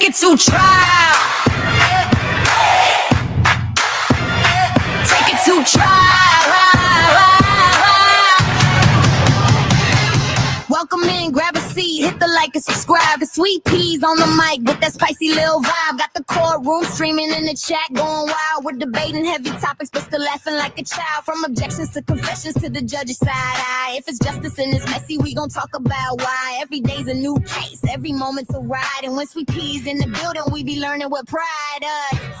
it to trial. Take it to trial. Welcome in, grab a seat, hit the like and subscribe. The Sweet Peas on the mic with that spicy little vibe. Got the courtroom streaming in the chat, going wild. We're debating heavy topics, but still laughing like a child. From objections to confessions to the judge's side eye. If it's justice and it's messy, we gon' talk about why. Every day's a new case, every moment's a ride. And when Sweet Peas in the building, we be learning with pride.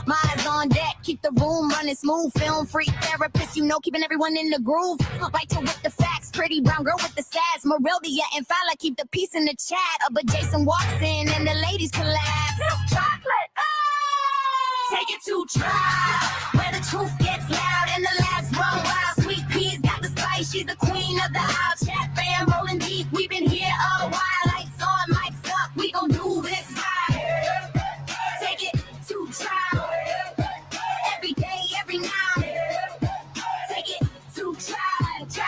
Minds on deck, keep the room running smooth. Film free therapist, you know, keeping everyone in the groove. Right to with the facts, pretty brown girl with the sass. Moreldia and Fowler keep the peace in the chat. But Jason walks in and the ladies collapse. Chocolate, take it to trial, where the truth gets loud and the laughs run wild. Sweet Peas got the spice, she's the queen of the aisle. Chat fam rolling deep, we've been here a while. Lights on, mics up, we gon' do this right. Take it to trial, every day, every night. Take it to trial, trial.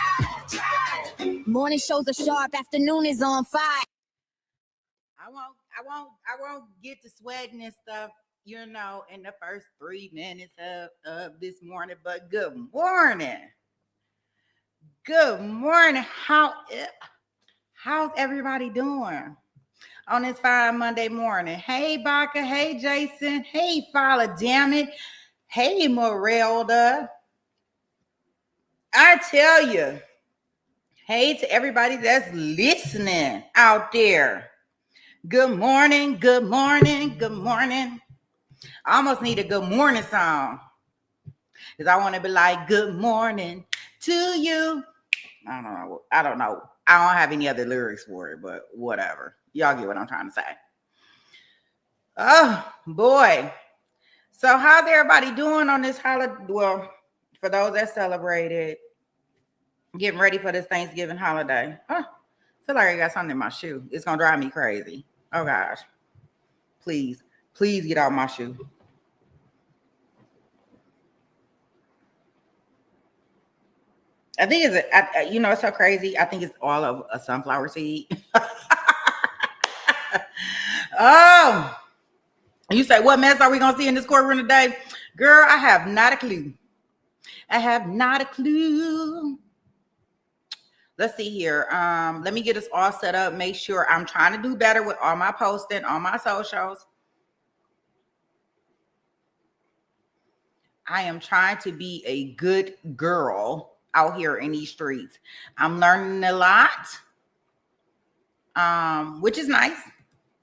Morning shows are sharp, afternoon is on fire. I won't get to sweating and stuff, you know, in the first 3 minutes of this morning. But good morning. Good morning. How's everybody doing on this fine Monday morning? Hey, Baca. Hey, Jason. Hey, Fowler. Damn it. Hey, Morelda. I tell you. Hey to everybody that's listening out there. Good morning, good morning, good morning. I almost need a good morning song because I want to be like, good morning to you. I don't know. I don't have any other lyrics for it, but whatever. Y'all get what I'm trying to say. Oh, boy. So how's everybody doing on this holiday? Well, for those that celebrated, getting ready for this Thanksgiving holiday. I feel like I got something in my shoe. It's going to drive me crazy. Oh, gosh. Please get out my shoe. I think it's so crazy. I think it's all of a sunflower seed. Oh, you say, what mess are we going to see in this courtroom today? Girl, I have not a clue. Let's see here. Let me get us all set up. Make sure I'm trying to do better with all my posting on my socials. I am trying to be a good girl out here in these streets. I'm learning a lot, which is nice.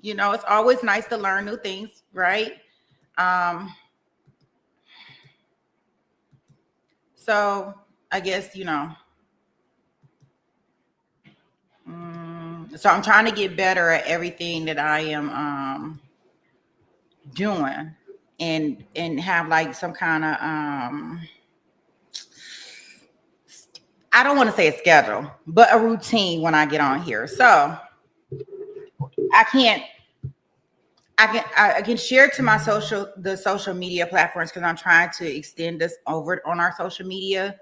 You know, it's always nice to learn new things, right? So I guess, you know, so I'm trying to get better at everything that I am doing and have like some kind of I don't want to say a schedule, but a routine when I get on here. So I can share it to my social media platforms because I'm trying to extend this over on our social media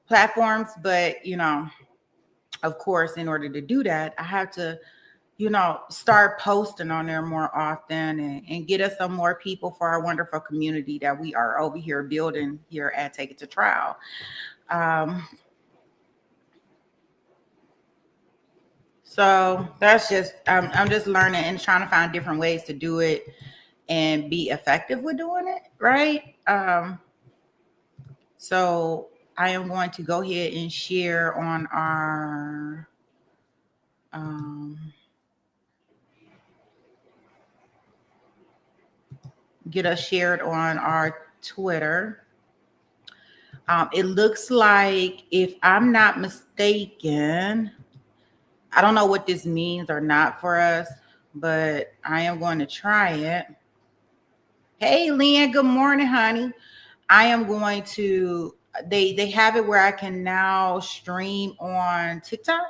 platforms. But, you know, of course, in order to do that, I have to, you know, start posting on there more often and get us some more people for our wonderful community that we are over here building here at Take It to Trial. So that's just, I'm just learning and trying to find different ways to do it and be effective with doing it, right? So I am going to go ahead and share on our, get us shared on our Twitter. It looks like, if I'm not mistaken, I don't know what this means or not for us, but I am going to try it. Hey, Lynn, good morning, honey. I am going to, they have it where I can now stream on TikTok.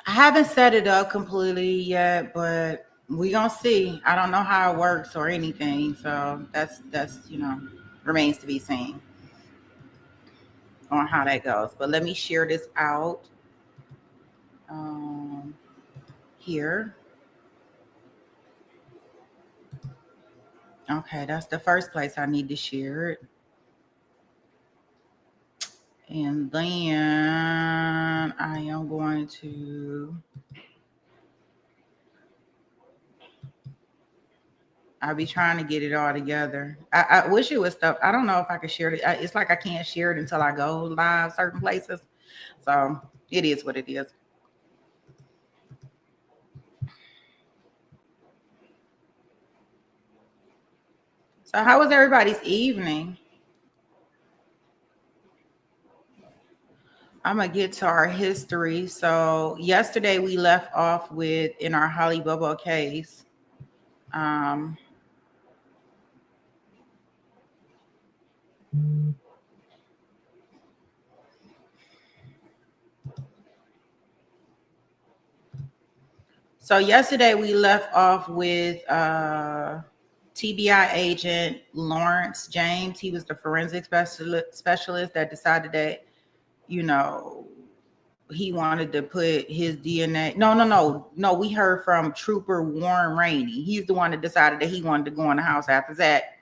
I haven't set it up completely yet, but we gonna see. I don't know how it works or anything, so that's you know, remains to be seen on how that goes. But let me share this out here. Okay, that's the first place I need to share it. And then I am going to, I'll be trying to get it all together. I wish it was stuff. I don't know if I could share it. It's like I can't share it until I go live certain places. So it is what it is. So how was everybody's evening? I'm gonna get to our history. So yesterday we left off with in our Holly Bobo case. Um, so yesterday we left off with TBI agent Lawrence James. He was the forensic specialist that decided that, you know, he wanted to put his DNA. No. We heard from Trooper Warren Rainey. He's the one that decided that he wanted to go in the house after that,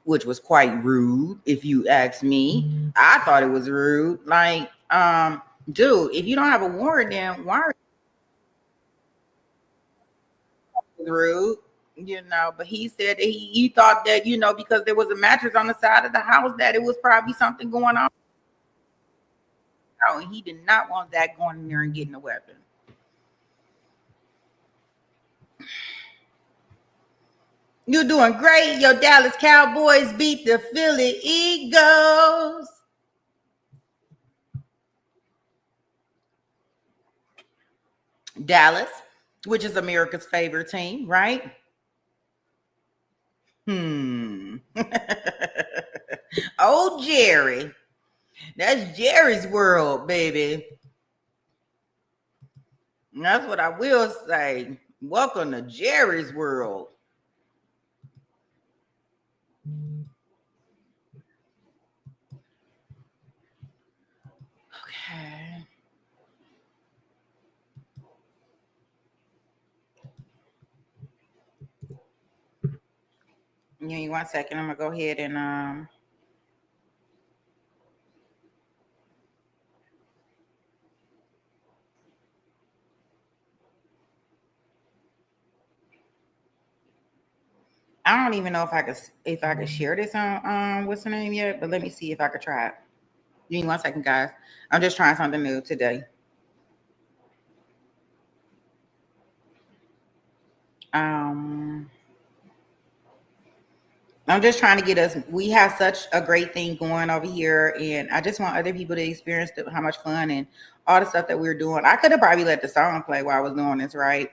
which was quite rude, if you ask me. I thought it was rude. Like, dude, if you don't have a warrant, then why are you rude? You know, but he said that he thought that, you know, because there was a mattress on the side of the house, that it was probably something going on. And he did not want that going in there and getting a weapon. You're doing great. Your Dallas Cowboys beat the Philly Eagles. Dallas, which is America's favorite team, right? Oh, Jerry. That's Jerry's world, baby. That's what I will say. Welcome to Jerry's world. Okay. Give me 1 second. I'm gonna go ahead and I don't even know if I could share this on what's the name yet, but let me see if I could try it. Give me 1 second, guys. I'm just trying something new today. Um I'm just trying to get us. We have such a great thing going over here, and I just want other people to experience how much fun and all the stuff that we're doing. I could have probably let the song play while I was doing this, right?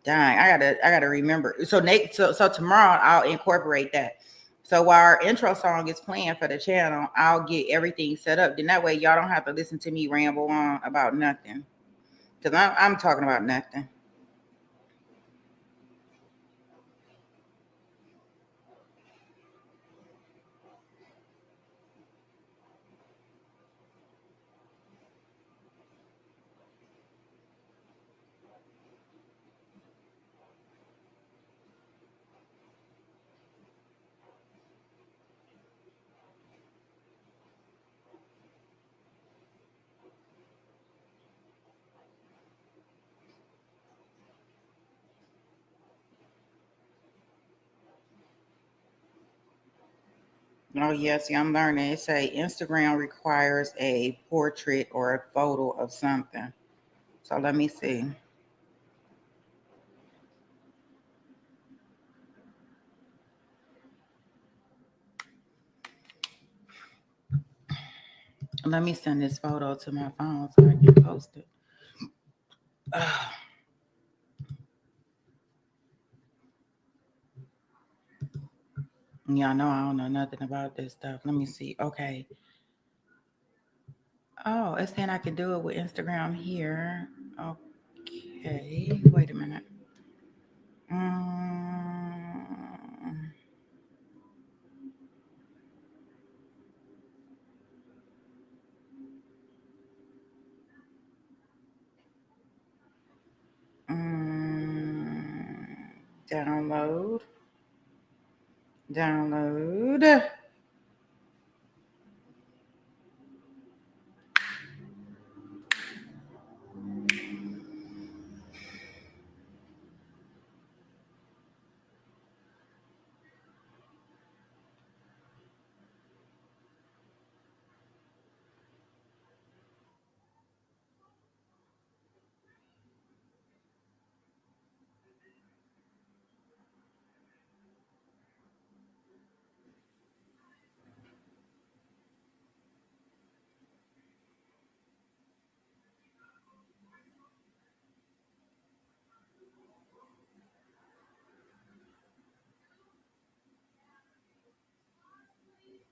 Dang, I gotta remember. So Nate, so tomorrow I'll incorporate that. So while our intro song is playing for the channel, I'll get everything set up. Then that way y'all don't have to listen to me ramble on about nothing, because I'm talking about nothing. Oh yes, yeah, I'm learning. It say Instagram requires a portrait or a photo of something. So let me see. Let me send this photo to my phone so I can post it. Y'all know I don't know nothing about this stuff. Let me see. Okay. Oh, it's saying I can do it with Instagram here. Okay. Wait a minute. Um, um, Download. Download.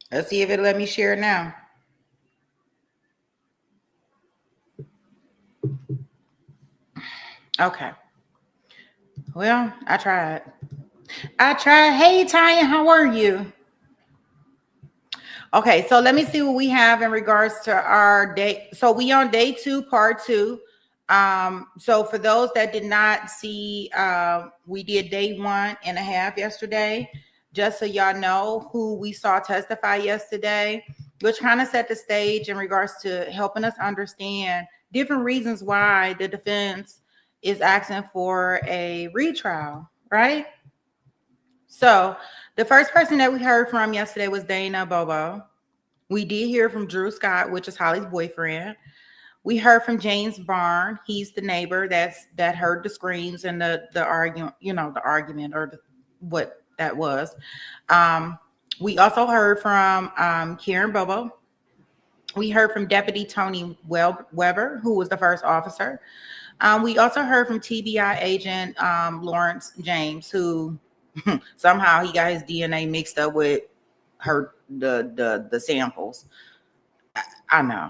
Let's see if it'll let me share it now. Okay. Well, I tried. Hey, Tanya, how are you? Okay, so let me see what we have in regards to our day. So we on day 2, part 2. So for those that did not see, we did day 1.5 yesterday. Just so y'all know who we saw testify yesterday, which kind of set the stage in regards to helping us understand different reasons why the defense is asking for a retrial, right? So the first person that we heard from yesterday was Dana Bobo. We did hear from Drew Scott, which is Holly's boyfriend. We heard from James Barn. He's the neighbor that heard the screams and the argument, the argument or what that was. We also heard from Karen Bobo. We heard from Deputy Tony Weber, who was the first officer. We also heard from TBI agent Lawrence James, who somehow he got his DNA mixed up with the samples. I know.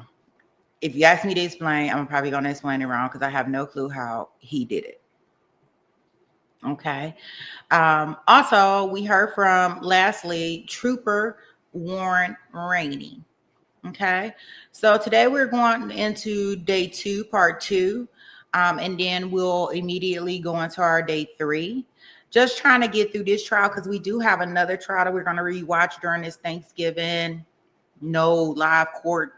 If you ask me to explain, I'm probably going to explain it wrong because I have no clue how he did it. Okay. Also, we heard from, lastly, Trooper Warren Rainey. Okay. So today we're going into day 2, part 2. And then we'll immediately go into our day 3. Just trying to get through this trial because we do have another trial that we're going to rewatch during this Thanksgiving no live court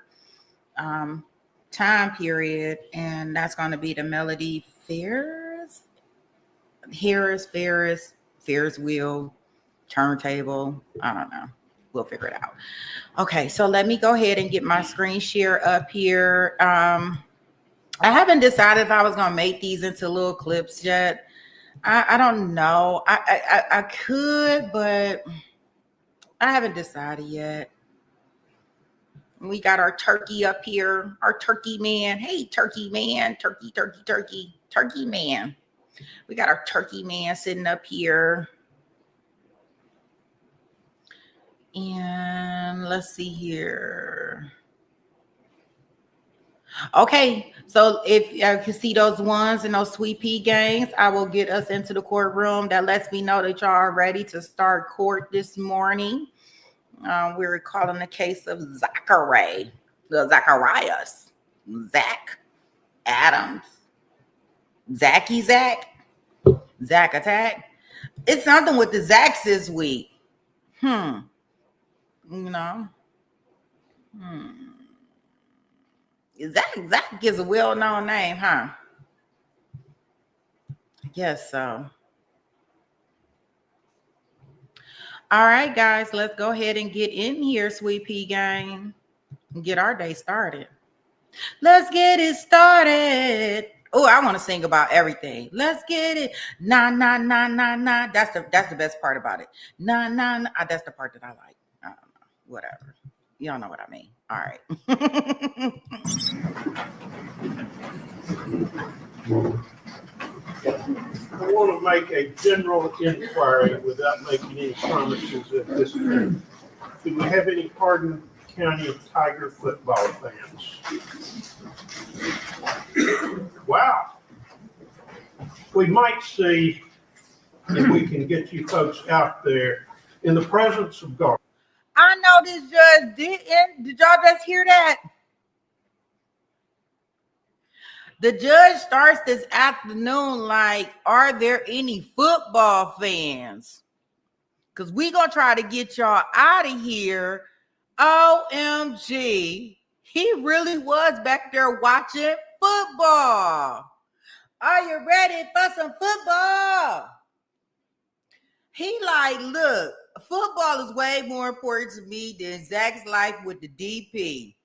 time period, and that's going to be the Melody Ferris wheel turntable. I don't know. We'll figure it out. Okay, so let me go ahead and get my screen share up here. I haven't decided if I was going to make these into little clips yet. I don't know. I could, but I haven't decided yet. We got our turkey up here, our turkey man. Hey, turkey man, turkey man. We got our turkey man sitting up here. And let's see here. Okay, so if you can see those ones and those SweetPGangs, I will get us into the courtroom. That lets me know that y'all are ready to start court this morning. We're calling the case of Zacharias, Zach Adams, Zach attack. It's something with the Zachs this week. Zach is a well-known name, huh? I guess so. All right, guys, let's go ahead and get in here, SweetPGang, and get our day started. Let's get it started. Oh, I want to sing about everything. Let's get it. Nah, nah, nah, nah, nah. That's the best part about it. Nah, nah, nah. That's the part that I like. I don't know. Whatever. Y'all know what I mean. All right. I want to make a general inquiry without making any promises at this time. Do we have any Hardin County Tiger football fans? Wow. We might see if we can get you folks out there in the presence of God. I know this judge didn't. Did y'all just hear that? The judge starts this afternoon like, are there any football fans? because we gonna try to get y'all out of here. OMG, he really was back there watching football. Are you ready for some football? He like, look, football is way more important to me than Zach's life with the DP.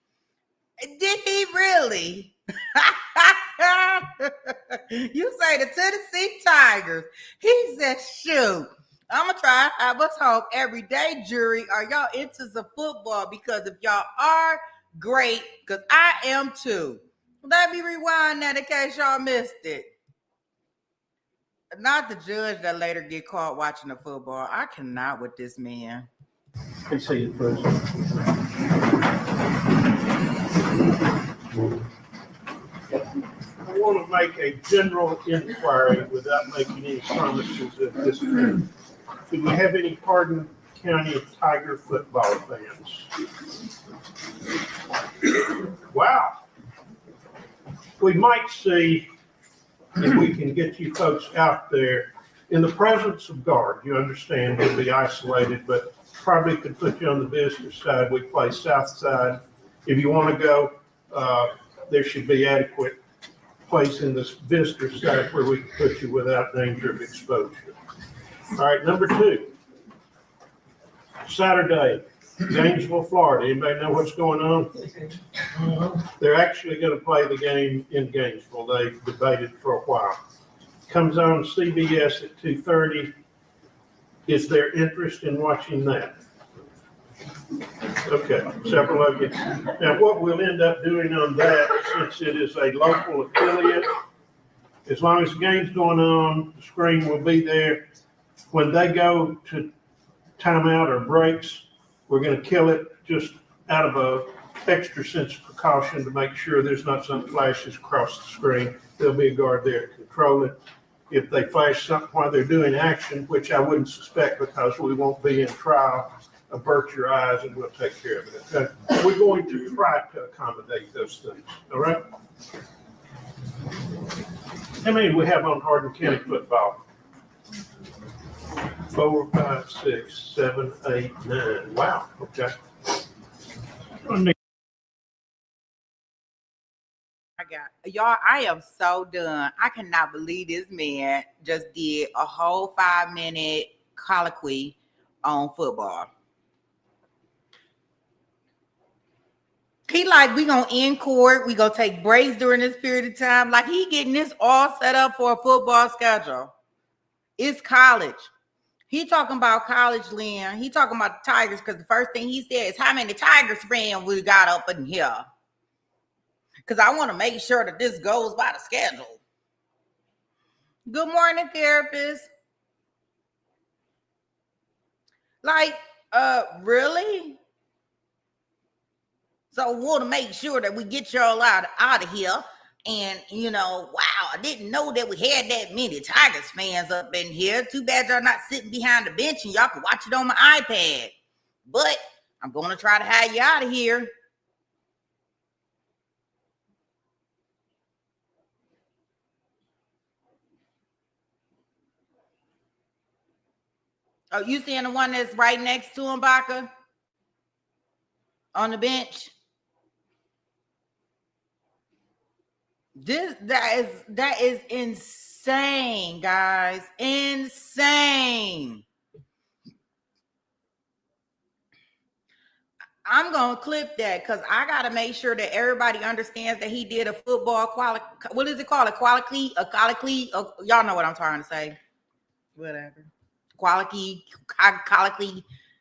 Did he really? You say the Tennessee Tigers. He said, shoot, I'm going to try to have us home every day, jury. Are y'all into some football? Because if y'all are, great, because I am too. Let me rewind that in case y'all missed it. Not the judge that later get caught watching the football. I cannot with this man. Can see it first. I want to make a general inquiry without making any promises at this time. Do we have any Hardin County Tiger football fans? Wow. We might see if we can get you folks out there in the presence of guard. You understand, you'll be isolated, but probably could put you on the visitor side. We play south side. If you want to go, there should be adequate place in this visitor side where we can put you without danger of exposure. All right, number 2. Saturday, Gainesville, Florida. Anybody know what's going on? They're actually going to play the game in Gainesville. They debated for a while. Comes on CBS at 2:30. Is there interest in watching that? Okay, several of you. Now, what we'll end up doing on that, since it is a local affiliate, as long as the game's going on, the screen will be there. When they go to timeout or breaks, we're going to kill it just out of a extra sense of precaution to make sure there's not some flashes across the screen. There'll be a guard there to control it. If they flash something while they're doing action, which I wouldn't suspect because we won't be in trial, avert your eyes and we'll take care of it. Okay? We're going to try to accommodate those things. All right? How many do we have on Hardin County football? 4, 5, 6, 7, 8, 9. Wow. Okay. Y'all, I am so done. I cannot believe this man just did a whole 5-minute colloquy on football. He like, we gonna end court, we gonna take breaks during this period of time. Like he getting this all set up for a football schedule. It's college. He talking about college, Lynn. He talking about the Tigers because the first thing he said is how many Tigers fans we got up in here. Because I want to make sure that this goes by the schedule. Good morning, therapist. Like, really? So I want to make sure that we get y'all out of here. And, you know, wow, I didn't know that we had that many Tigers fans up in here. Too bad y'all not sitting behind the bench and y'all can watch it on my iPad. But I'm going to try to have you out of here. Oh, you seeing the one that's right next to him, Baca? On the bench? That is insane, guys. Insane. I'm gonna clip that because I gotta make sure that everybody understands that he did a football quality. What is it called? A quality? Y'all know what I'm trying to say. Whatever. Quality.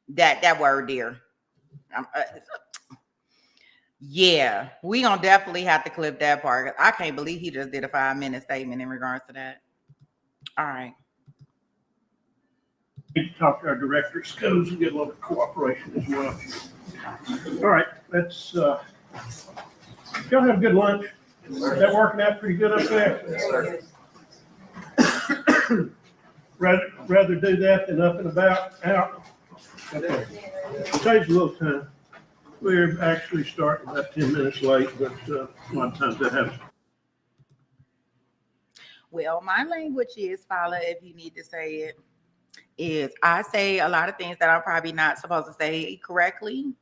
That word there. Yeah, we gonna definitely have to clip that part. I can't believe he just did a 5-minute statement in regards to that. All right. Need to talk to our director of schools and get a little cooperation as well. All right, let's y'all have a good lunch. Is that working out pretty good up there? Yes, sir. rather do that than up and about out. Okay. It saves a little time. We're actually starting about 10 minutes late, but a lot of times that happens. Well, my language is follow if you need to say it. is I say a lot of things that I'm probably not supposed to say correctly.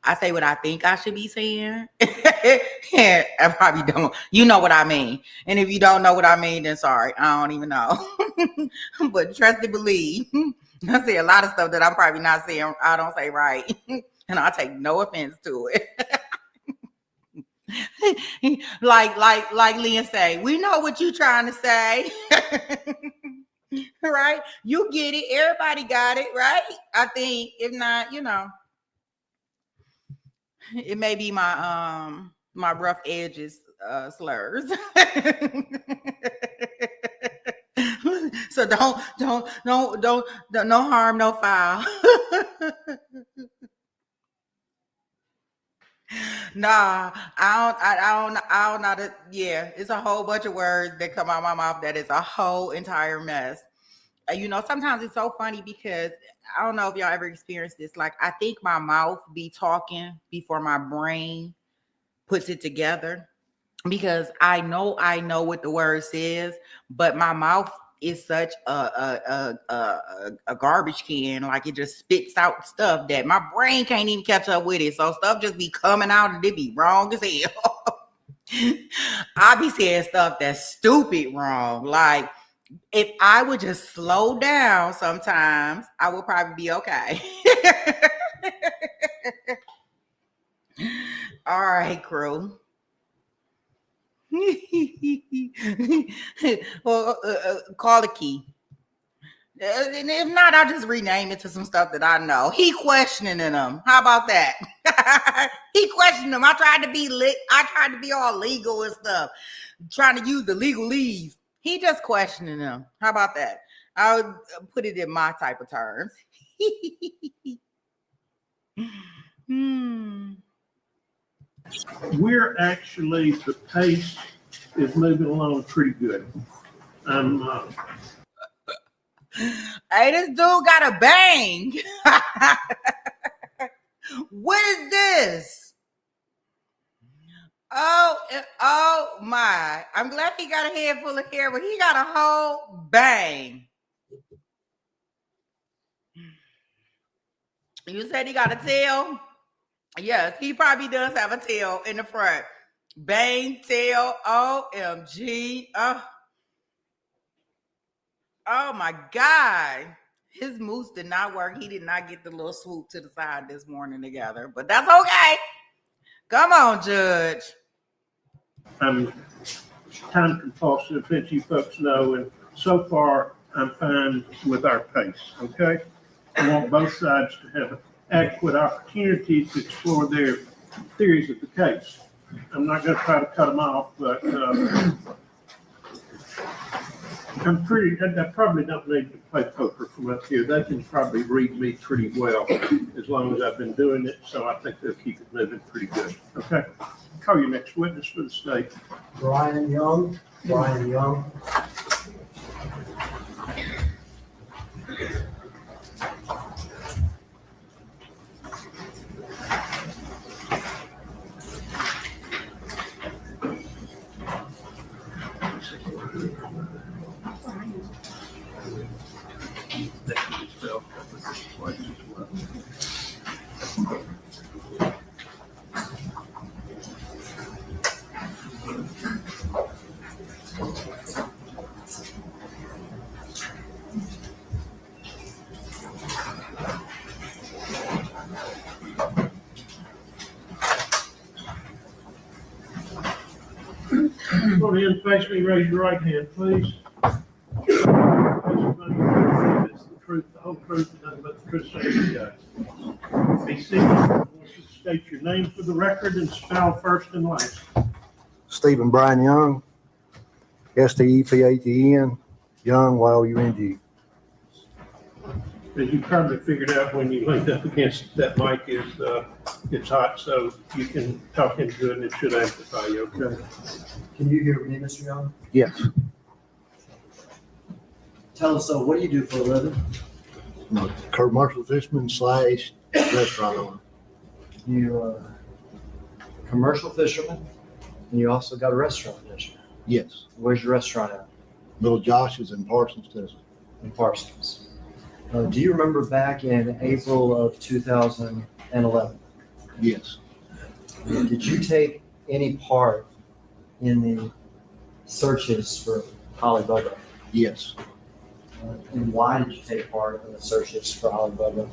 I say what I think I should be saying. Yeah, I probably don't. You know what I mean. And if you don't know what I mean, then sorry. I don't even know. But trust and believe. I say a lot of stuff that I'm probably not saying. I don't say right. And I take no offense to it. like Lynn say, we know what you trying to say. Right? You get it. Everybody got it, right? I think. If not, it may be my rough edges slurs. So don't no harm, no foul. Nah, I don't know. Yeah, it's a whole bunch of words that come out of my mouth that is a whole entire mess. Sometimes it's so funny because I don't know if y'all ever experienced this. Like, I think my mouth be talking before my brain puts it together, because I know what the word says, but my mouth is such a garbage can. Like, it just spits out stuff that my brain can't even catch up with it. So stuff just be coming out and it be wrong as hell. I be saying stuff that's stupid wrong. Like, if I would just slow down sometimes, I would probably be okay. All right, crew. Well, call the key. And if not, I'll just rename it to some stuff that I know. He questioning them. How about that? He questioning them. I tried to be all legal and stuff, trying to use the legalese. He just questioning them. How about that? I'll put it in my type of terms. We're actually, the pace is moving along pretty good. Hey, this dude got a bang. What is this? Oh my. I'm glad he got a head full of hair, but he got a whole bang. You said he got a tail? Yes, he probably does have a tail in the front. Bang, tail, OMG. Oh my God. His moose did not work. He did not get the little swoop to the side this morning together, but that's okay. Come on, Judge. I'm time compulsive, as you folks know, and so far I'm fine with our pace, okay? I want both sides to have adequate opportunity to explore their theories of the case. I'm not going to try to cut them off, but I probably don't need to play poker from up here. They can probably read me pretty well as long as I've been doing it, so I think they'll keep it moving pretty good. Okay? Call your next witness for the state. Brian Young. Come on in, face me, raise your right hand, please. It's the truth, the whole truth, and nothing but the truth, so you guys. Be seated. I want you to state your name for the record and spell first and last. Stephen Brian Young. STEPHEN. Young, YOUNG. As you probably figured out when you leaned up against that mic, it's hot, so you can talk into it and it should amplify you, okay? Can you hear me, Mr. Young? Yes. Tell us, what do you do for a living? I'm a commercial fisherman / restaurant owner. You commercial fisherman, and you also got a restaurant, don't you? Yes. Where's your restaurant at? Little Josh's in Parsons, Texas. and Parsons. Do you remember back in April of 2011? Yes, Did you take any part in the searches for Holly Bobo? yes. And why did you take part in the searches for Holly Bobo?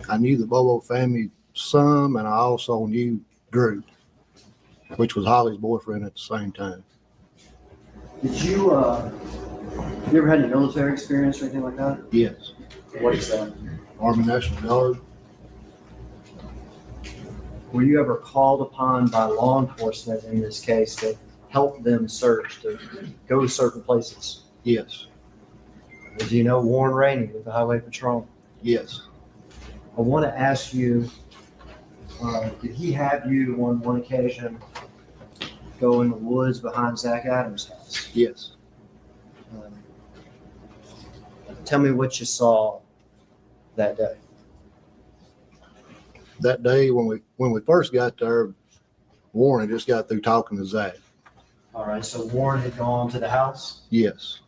I knew the Bobo family some, and I also knew Drew, which was Holly's boyfriend at the same time. Did you ever had any military experience or anything like that? Yes. What is that? Army National Guard. Were you ever called upon by law enforcement in this case to help them search, to go to certain places? Yes. Do you know Warren Rainey with the Highway Patrol? Yes. I want to ask you, did he have you on one occasion go in the woods behind Zach Adams' house? Yes. Tell me what you saw that day. That day when we first got there, Warren had just got through talking to Zach. All right, so Warren had gone to the house, Yes.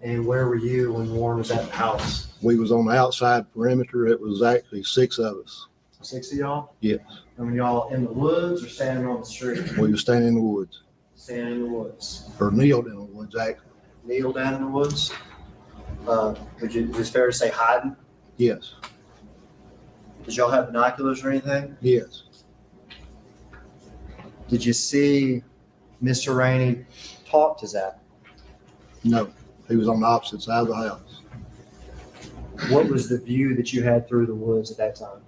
and where were you when Warren was at the house? We was on the outside perimeter. It was actually 6 of us. 6 of y'all? Yes. And were y'all in the woods or standing on the street? We was standing in the woods, Standing in the woods. or kneeled in the woods actually. Kneel down in the woods? Is it fair to say hiding? Yes. Did y'all have binoculars or anything? Yes. Did you see Mr. Rainey talk to Zach? No. He was on the opposite side of the house. What was the view that you had through the woods at that time?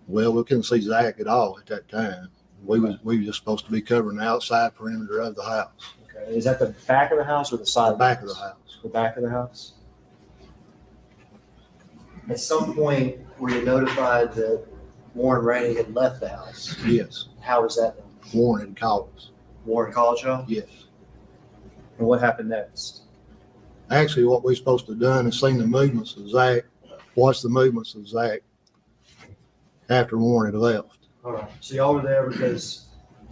Well, we couldn't see Zach at all at that time. We were just supposed to be covering the outside perimeter of the house. Okay. Is that the back of the house or the side The back of the house. The back of the house? At some point, were you notified that Warren Rainey had left the house? Yes. How was that done? Warren had called us. Warren called y'all? Yes. And what happened next? Actually, what we supposed to have done is seen the movements of Zach, watched the movements of Zach after Warren had left. All right. So y'all were there because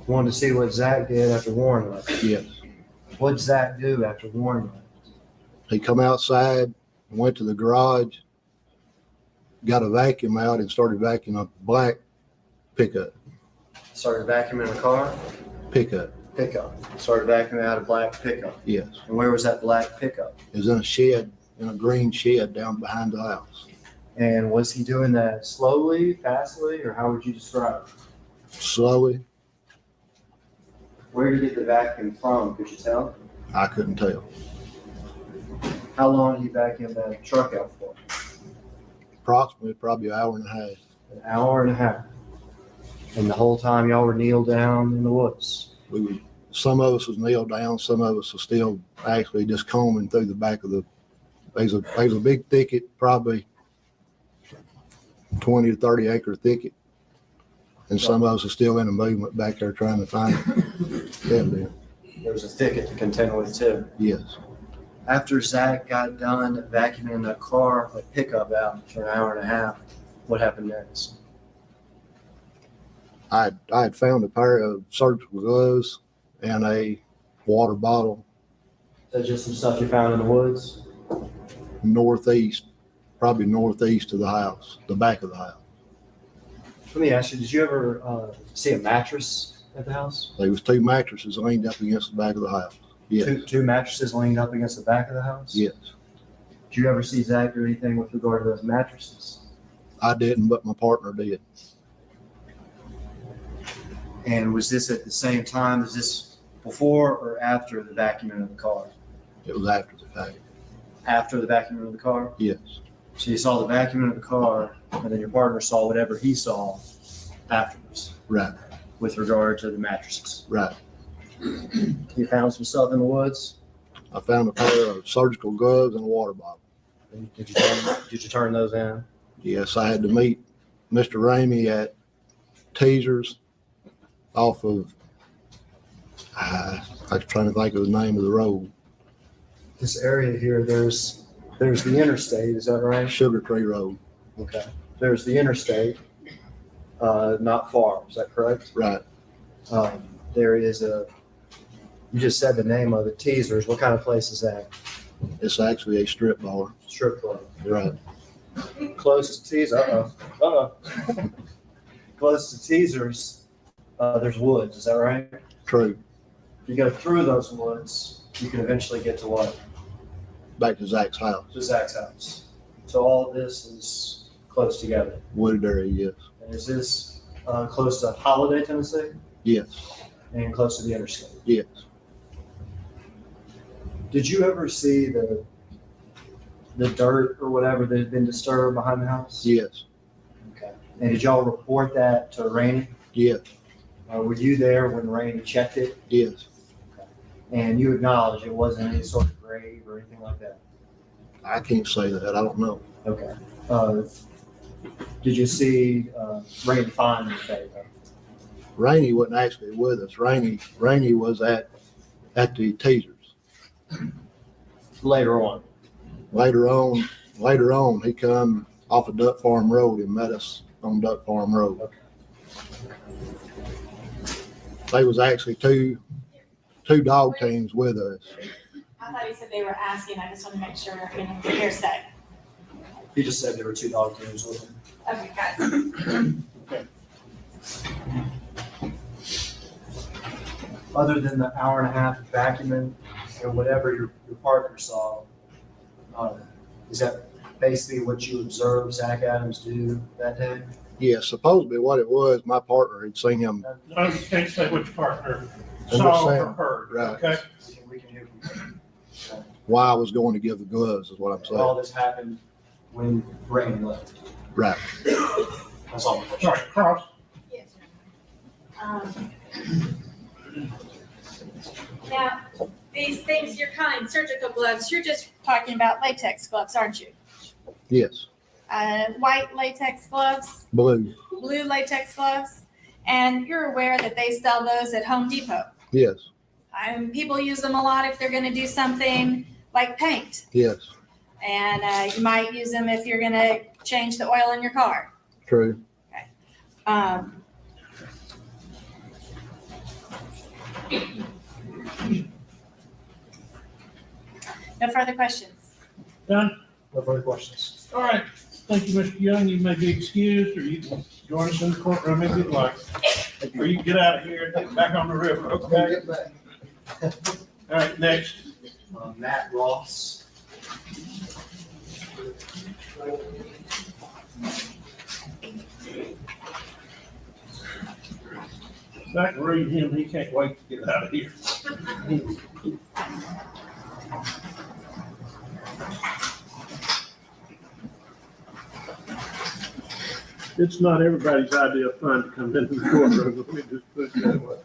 you wanted to see what Zach did after Warren left. Yes. What did Zach do after Warren left? He come outside, went to the garage, got a vacuum out and started vacuuming a black pickup. Started vacuuming a car? Pickup. Pickup. Started vacuuming out a black pickup. Yes. And where was that black pickup? It was in a shed, in a green shed down behind the house. And was he doing that slowly, fastly, or how would you describe it? Slowly, Where did you get the vacuum from? Could you tell? I couldn't tell. How long did he vacuum that truck out for? Approximately probably an hour and a half. An hour and a half. And the whole time y'all were kneeled down in the woods. Some of us was kneeled down, some of us was still actually just combing through the back of there's a big thicket, probably 20 to 30 acre thicket. And some of us are still in a movement back there trying to find it. There was a thicket to contend with too. Yes. After Zach got done vacuuming that car, that pickup out for an hour and a half, what happened next? I had found a pair of surgical gloves and a water bottle Is that just some stuff you found in the woods? northeast of the house, the back of the house. Let me ask you, did you ever see a mattress at the house? There was 2 mattresses leaned up against the back of the house. Yes. Two mattresses leaned up against the back of the house? Yes. Did you ever see Zach do anything with regard to those mattresses? I didn't, but my partner did. And was this at the same time? Was this before or after the vacuuming of the car? It was after the fact. After the vacuuming of the car? Yes. So you saw the vacuuming of the car, and then your partner saw whatever he saw afterwards Right. with regard to the mattresses. Right. You found some stuff in the woods? I found a pair of surgical gloves and a water bottle. And did you turn those in? Yes, I had to meet Mr. Ramey at Teasers off of, I'm trying to think of the name of the road, This area here, there's the interstate, is that right? Sugar Tree Road. Okay. There's the interstate, not far, is that correct? Right. There is you just said the name of it, Teasers. What kind of place is that? It's actually a strip bar. Strip club. Right. Close to Teasers. Close to Teasers, there's woods. Is that right? True. If you go through those woods, you can eventually get to what? Back to Zach's house. To Zach's house. So all this is close together. Wooded area, yes. And is this close to Holiday, Tennessee? Yes. And close to the interstate? Yes. Did you ever see the dirt or whatever that had been disturbed behind the house? Yes. Okay. And did y'all report that to Rainey? Yes. Were you there when Rainey checked it? Yes. And you acknowledge it wasn't any sort of grave or anything like that? I can't say that. I don't know. Okay. Did you see Rainey find anything? Rainey wasn't actually with us. Rainey was at the Teasers. Later on? Later on, he come off of Duck Farm Road and met us on Duck Farm Road. Okay. They was actually two dog teams with us. I thought he said they were asking. I just want to make sure, the hearsay. He just said there were 2 dog teams with him. Okay, got it. Other than the hour and a half of vacuuming or whatever your partner saw, is that basically what you observed Zach Adams do that day? Yeah, supposedly what it was, my partner had seen him. No, you can't say which partner I'm saw just or saying. heard, Right. okay? We can hear from him. Okay. Why I was going to give the gloves is what I'm All saying. this happened when Rain left. Right. That's all. Sorry, Cross. Yes. Now, these things, your kind, surgical gloves, you're just talking about latex gloves, aren't you? Yes. White latex gloves, Blue. blue latex gloves, and you're aware that they sell those at Home Depot. Yes. People use them a lot if they're going to do something like paint, Yes. and you might use them if you're going to change the oil in your car. True. No further questions. Done? No further questions. All right. Thank you, Mr. Young. You may be excused, or you can join us in the courtroom if you'd like. Or you can get out of here and get back on the river, okay? All right, next. Matt Ross. Zach, read him. He can't wait to get out of here. It's not everybody's idea of fun to come into the courtroom. Let me just put it that way.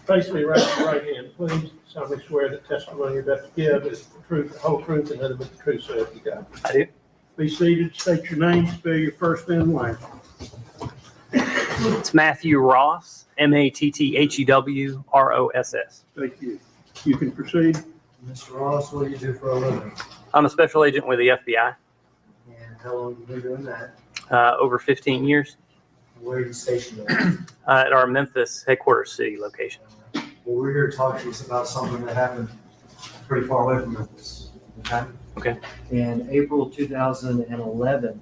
Face me right in the right hand, please. Solemnly swear that testimony you're about to give is the truth, the whole truth, and nothing but the truth, so help you God. I do. Be seated, state your name, spell your first and last. It's Matthew Ross, MATTHEWROSS. Thank you. You can proceed. Mr. Ross, what do you do for a living? I'm a special agent with the FBI, And how long have you been doing that? over 15 years, Where are you stationed at? at our Memphis headquarters city location. Well, we're here to talk to you about something that happened pretty far away from Memphis. Okay? Okay. In April 2011,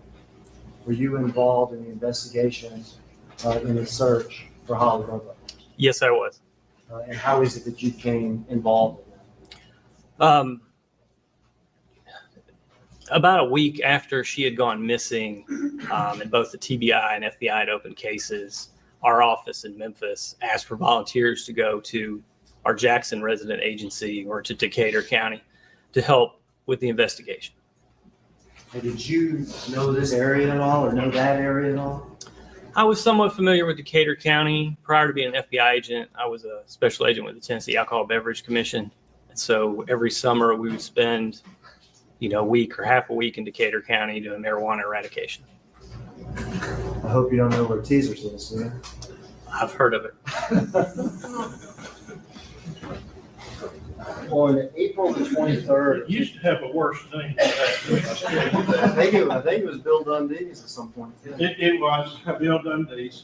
were you involved in the investigation in the search for Holly Bobo? Yes, I was. And how is it that you became involved in that? About a week after she had gone missing, and both the TBI and FBI had opened cases, our office in Memphis asked for volunteers to go to our Jackson resident agency or to Decatur County to help with the investigation. And did you know this area at all or know that area at all? I was somewhat familiar with Decatur County. Prior to being an FBI agent, I was a special agent with the Tennessee Alcohol Beverage Commission. And so every summer we would spend, a week or half a week in Decatur County doing marijuana eradication. I hope you don't know where Teasers is, do you? I've heard of it. On April the 23rd, It used to have a worse name than that. I think it was Bill Dundee's at some point. Too. It was Bill Dundee's.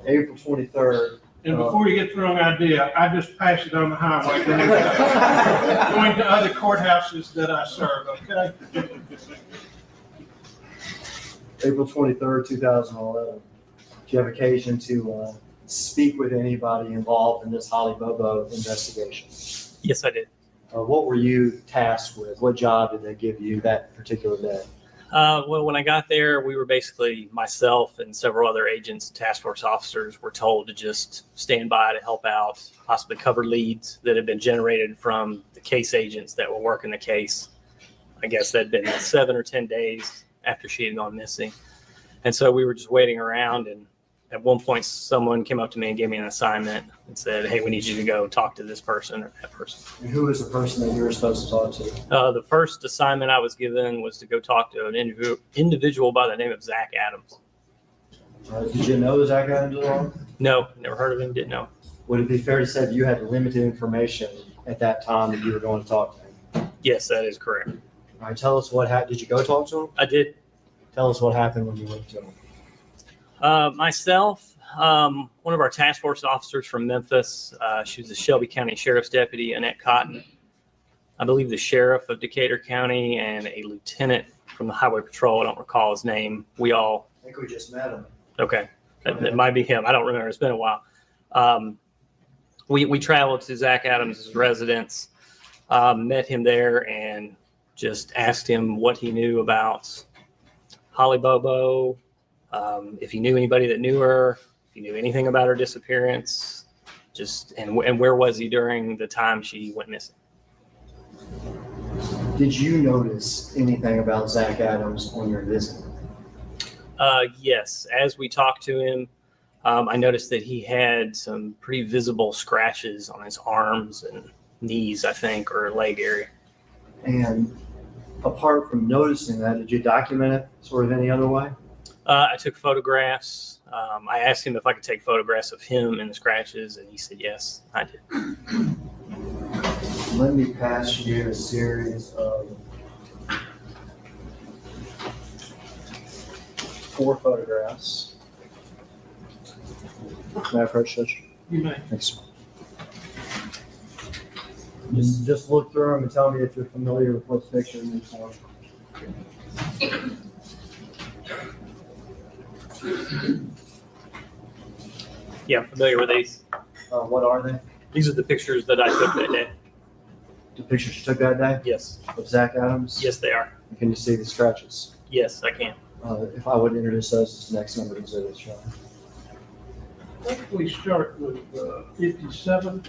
April 23rd, And before you get the wrong idea, I just pass it on the highway going to other courthouses that I serve, okay? April 23rd, 2011. Do you have occasion to speak with anybody involved in this Holly Bobo investigation? Yes, I did. What were you tasked with? What job did they give you that particular day? Well, when I got there, we were basically, myself and several other agents, task force officers, were told to just stand by to help out, possibly cover leads that had been generated from the case agents that were working the case. I guess that'd been 7 or 10 days after she had gone missing. And so we were just waiting around, and at one point someone came up to me and gave me an assignment and said, hey, we need you to go talk to this person or that person. And who was the person that you were supposed to talk to? The first assignment I was given was to go talk to an individual by the name of Zach Adams. Did you know Zach Adams at all? No, never heard of him, didn't know. Would it be fair to say that you had limited information at that time that you were going to talk to him? Yes, that is correct. All right, tell us what happened. Did you go talk to him? I did. Tell us what happened when you went to him. Myself, one of our task force officers from Memphis, she was the Shelby County Sheriff's Deputy, Annette Cotton. I believe the Sheriff of Decatur County and a lieutenant from the Highway Patrol. I don't recall his name. I think we just met him. Okay, that might be him. I don't remember. It's been a while. We traveled to Zach Adams' residence, met him there, and just asked him what he knew about Holly Bobo, if he knew anybody that knew her, if he knew anything about her disappearance, and where was he during the time she went missing. Did you notice anything about Zach Adams on your visit? Yes, as we talked to him, I noticed that he had some pretty visible scratches on his arms and knees, I think, or leg area. And apart from noticing that, did you document it sort of any other way? I took photographs. I asked him if I could take photographs of him and the scratches, and he said yes, I did. Let me pass you a series of 4 photographs. May I approach, Judge? You may. Thanks. Just look through them and tell me if you're familiar with what's pictured in each one. Yeah, I'm familiar with these. What are they? These are the pictures that I took that day. The pictures you took that day Yes. of Zach Adams? Yes, they are. Can you see the scratches? Yes, I can. If I would introduce those as the next number of exhibits, Sean. I think we start with 57.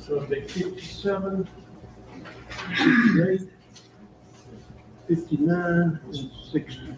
So it'd be 57, 58, 59, and 60.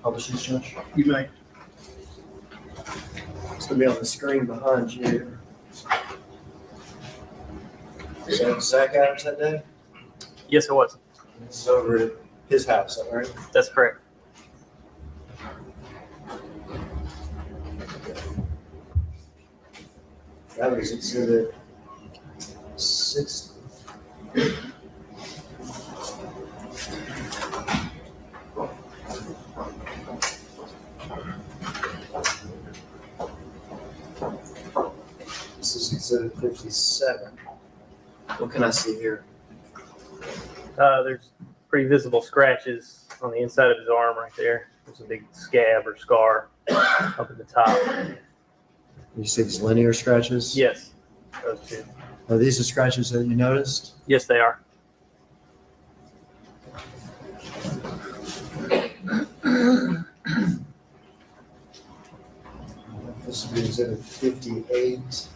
Publish these, Judge. You may. It's gonna be on the screen behind you. Is that Zach Adams that day? Yes, it was. This is over at his house, all right? That's correct. That was exhibit 60. This is exhibit 57. What can I see here? There's pretty visible scratches on the inside of his arm right there. There's a big scab or scar up at the top. You see these linear scratches? Yes, those two. Are these the scratches that you noticed? Yes, they are. will be exhibit 58.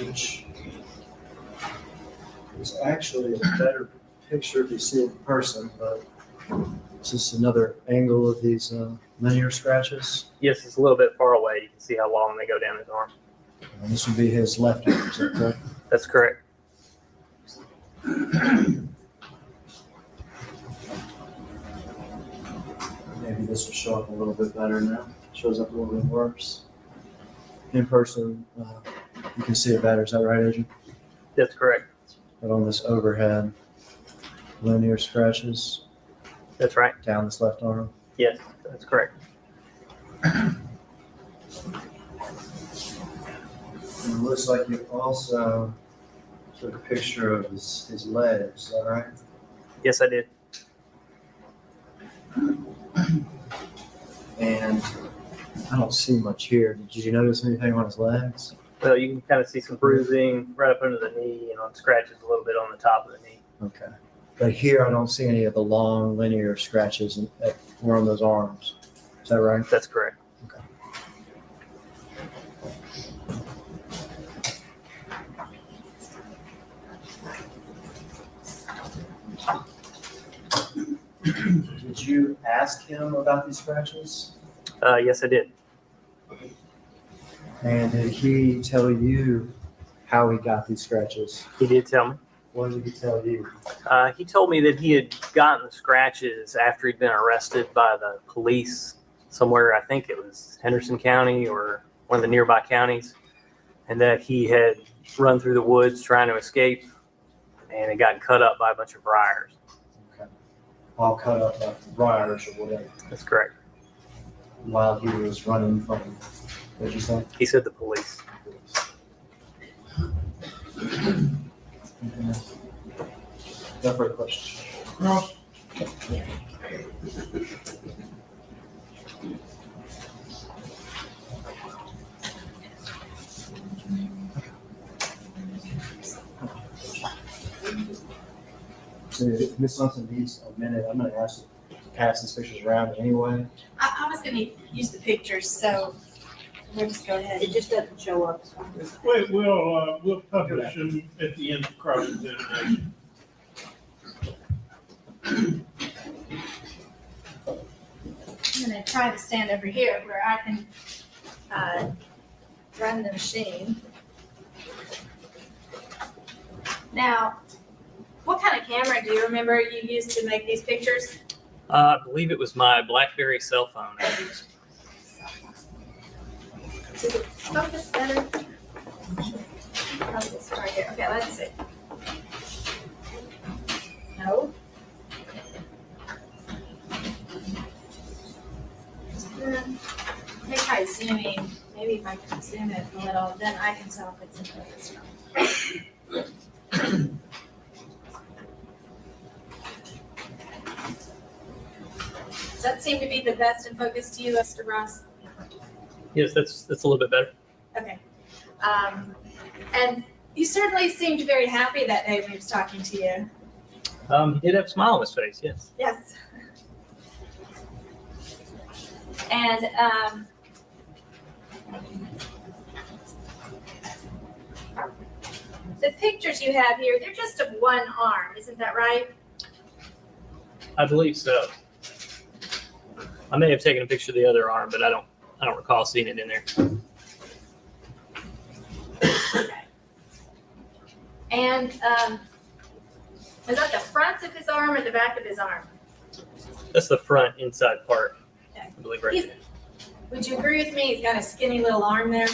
Which is actually a better picture if you see it in person, but it's just another angle of these linear scratches. Yes, it's a little bit far away. You can see how long they go down his arm. And this would be his left arm, is that correct? That's correct. Maybe this will show up a little bit better now. Shows up a little bit worse. In person, you can see it better. Is that right, Agent? That's correct. But on this overhead, linear scratches That's right. down this left arm. Yes, that's correct. And it looks like you also took a picture of his legs. Is that right? Yes, I did. And I don't see much here. Did you notice anything on his legs? Well, you can kind of see some bruising right up under the knee and on scratches a little bit on the top of the knee. Okay. But here I don't see any of the long linear scratches that were on those arms. Is that right? That's correct. Okay. Did you ask him about these scratches? Yes, I did. And did he tell you how he got these scratches? He did tell me. What did he tell you? He told me that he had gotten the scratches after he'd been arrested by the police somewhere. I think it was Henderson County or one of the nearby counties, and that he had run through the woods trying to escape and had gotten cut up by a bunch of briars. Okay. All cut up like briars or whatever. That's correct. While he was running from, what did you say? He said the police. No further questions. Ross, So if Ms. Thompson needs a minute, I'm going to ask you to pass these pictures around anyway. I was gonna use the pictures, so we'll just go ahead. It just doesn't show up. we'll publish them at the end of cross-examination. I'm gonna try to stand over here where I can run the machine. Now, what kind of camera do you remember you used to make these pictures? I believe it was my BlackBerry cell phone. Does it focus better? Focus right here. Okay, let's see. No. Maybe try zooming. Maybe if I can zoom it a little, then I can tell if it's in focus. Does that seem to be the best in focus to you, Mr. Ross? Yes, that's a little bit better. Okay. And you certainly seemed very happy that day when he was talking to you. He did have a smile on his face, yes. Yes. And the pictures you have here, they're just of one arm, isn't that right? I believe so. I may have taken a picture of the other arm, but I don't recall seeing it in there. Okay. And is that the front of his arm or the back of his arm? That's the front inside part, Okay. I believe, right He's- there. Would you agree with me? He's got a skinny little arm there.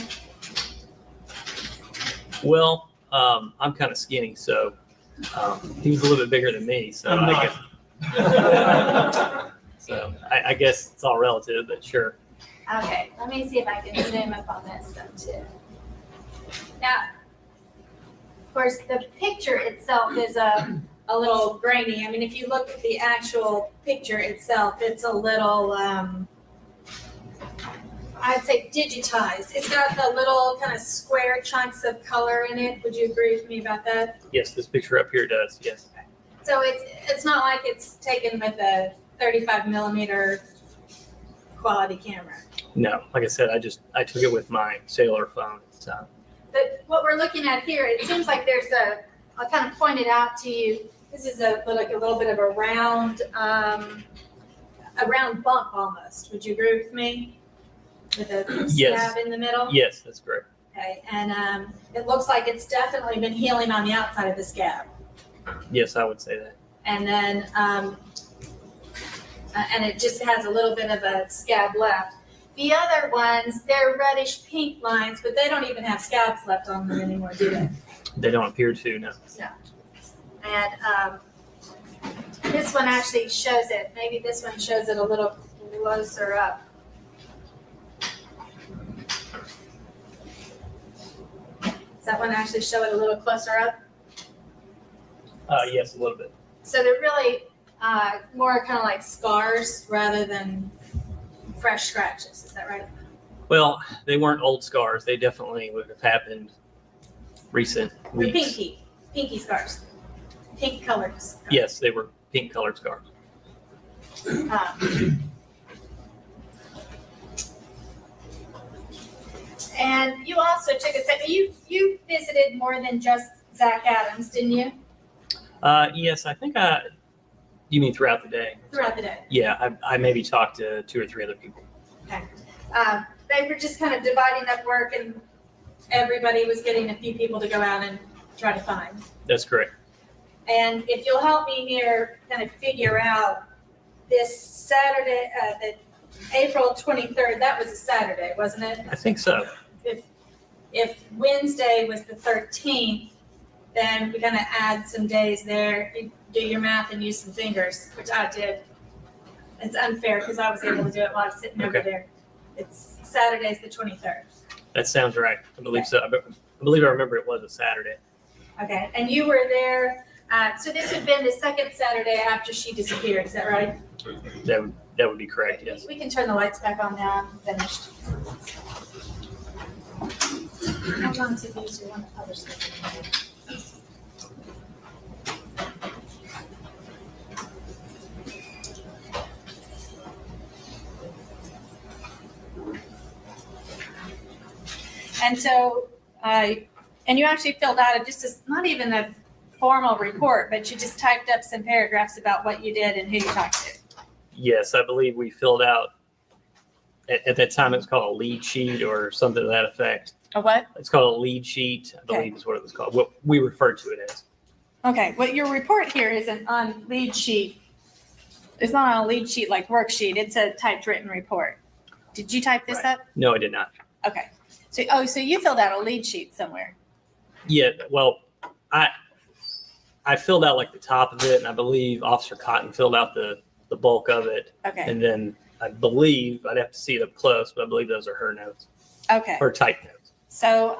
Well, I'm kind of skinny, so he was a little bit bigger than me, so I guess. So I guess it's all relative, but sure. Okay, let me see if I can zoom up on this stuff too. Now, of course, the picture itself is a little grainy. I mean, if you look at the actual picture itself, it's a little, I'd say digitized. It's got the little kind of square chunks of color in it. Would you agree with me about that? Yes, this picture up here does, yes. So it's not like it's taken with a 35 millimeter quality camera. No, like I said, I took it with my cellular phone. So But what we're looking at here, it seems like there's I'll kind of point it out to you. This is like a little bit of a round bump almost. Would you agree with me? With a Yes. scab in the middle? yes, that's correct. Okay, and it looks like it's definitely been healing on the outside of the scab. Yes, I would say that. And then, and it just has a little bit of a scab left. The other ones, they're reddish pink lines, but they don't even have scabs left on them anymore, do they? They don't appear to, no. And this one actually shows it. Maybe this one shows it a little closer up. Does that one actually show it a little closer up? Yes, a little bit. So they're really more kind of like scars rather than fresh scratches. Is that right? Well, they weren't old scars. They definitely would have happened recent The weeks. pinky scars, pink colored scars. Yes, they were pink colored scars. And you also took a second. You visited more than just Zach Adams, didn't you? Yes, I think you mean throughout the day? Throughout the day. Yeah, I maybe talked to 2 or 3 other people. Okay. They were just kind of dividing up work, and everybody was getting a few people to go out and try to find. That's correct. And if you'll help me here, kind of figure out this Saturday, the April 23rd. That was a Saturday, wasn't it? I think so. If Wednesday was the 13th, then we're gonna add some days there. You do your math and use some fingers, which I did. It's unfair because I was able to do it while I was sitting over Okay. there. It's Saturday's the 23rd. That sounds right. I believe so. I believe I remember it was a Saturday. Okay, and you were there. So this would have been the second Saturday after she disappeared. Is that right? That would be correct, yes. We can turn the lights back on now. I'm finished. How long to use your one other stuff? And so, and you actually filled out not even a formal report, but you just typed up some paragraphs about what you did and who you talked to. Yes, I believe we filled out, at that time it was called a lead sheet or something to that effect. A what? It's called a lead sheet, I believe is what it was called, what we refer to it as. Okay, well, your report here isn't on lead sheet. It's not on a lead sheet like worksheet. It's a typed written report. Did you type this Right. up? No, I did not. Okay. So you filled out a lead sheet somewhere. Yeah, well, I filled out like the top of it, and I believe Officer Cotton filled out the bulk of it. Okay. And then I believe, I'd have to see it up close, but I believe those are her notes, Okay. her type notes. So,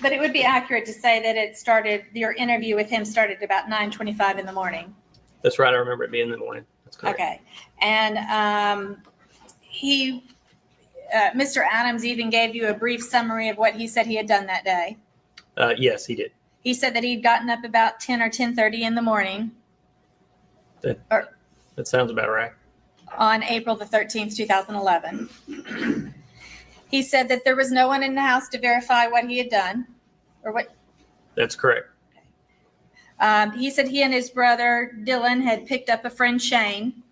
but it would be accurate to say that your interview with him started about 9:25 in the morning. That's right, I remember it being in the morning. That's correct. Okay. And Mr. Adams even gave you a brief summary of what he said he had done that day. Yes, he did. He said that he'd gotten up about 10 or 10:30 in the morning That sounds about right. on April the 13th, 2011. He said that there was no one in the house to verify what he had done or what. That's correct. He said he and his brother Dylan had picked up a friend Shane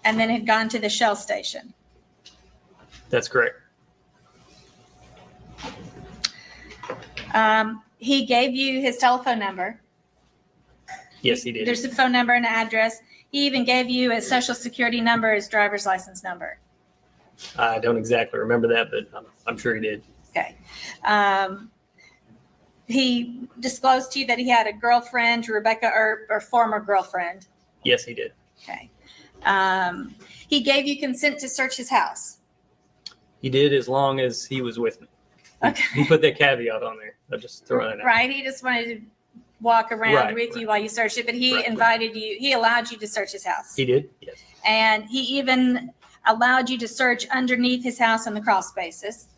and then had gone to the Shell station. That's correct. He gave you his telephone number. Yes, he did. There's a phone number and an address. He even gave you a social security number, his driver's license number. I don't exactly remember that, but I'm sure he did. Okay. He disclosed to you that he had a girlfriend, Rebecca Earp, or former girlfriend. Yes, he did. Okay. He gave you consent to search his house. He did as long as he was with me. Okay. He put that caveat on there. I'll just throw that out. Right. He just wanted to walk around Right, with you right. while you searched it, but he Right. invited you, he allowed you to search his house. He did? Yes. And he even allowed you to search underneath his house in the crawl spaces.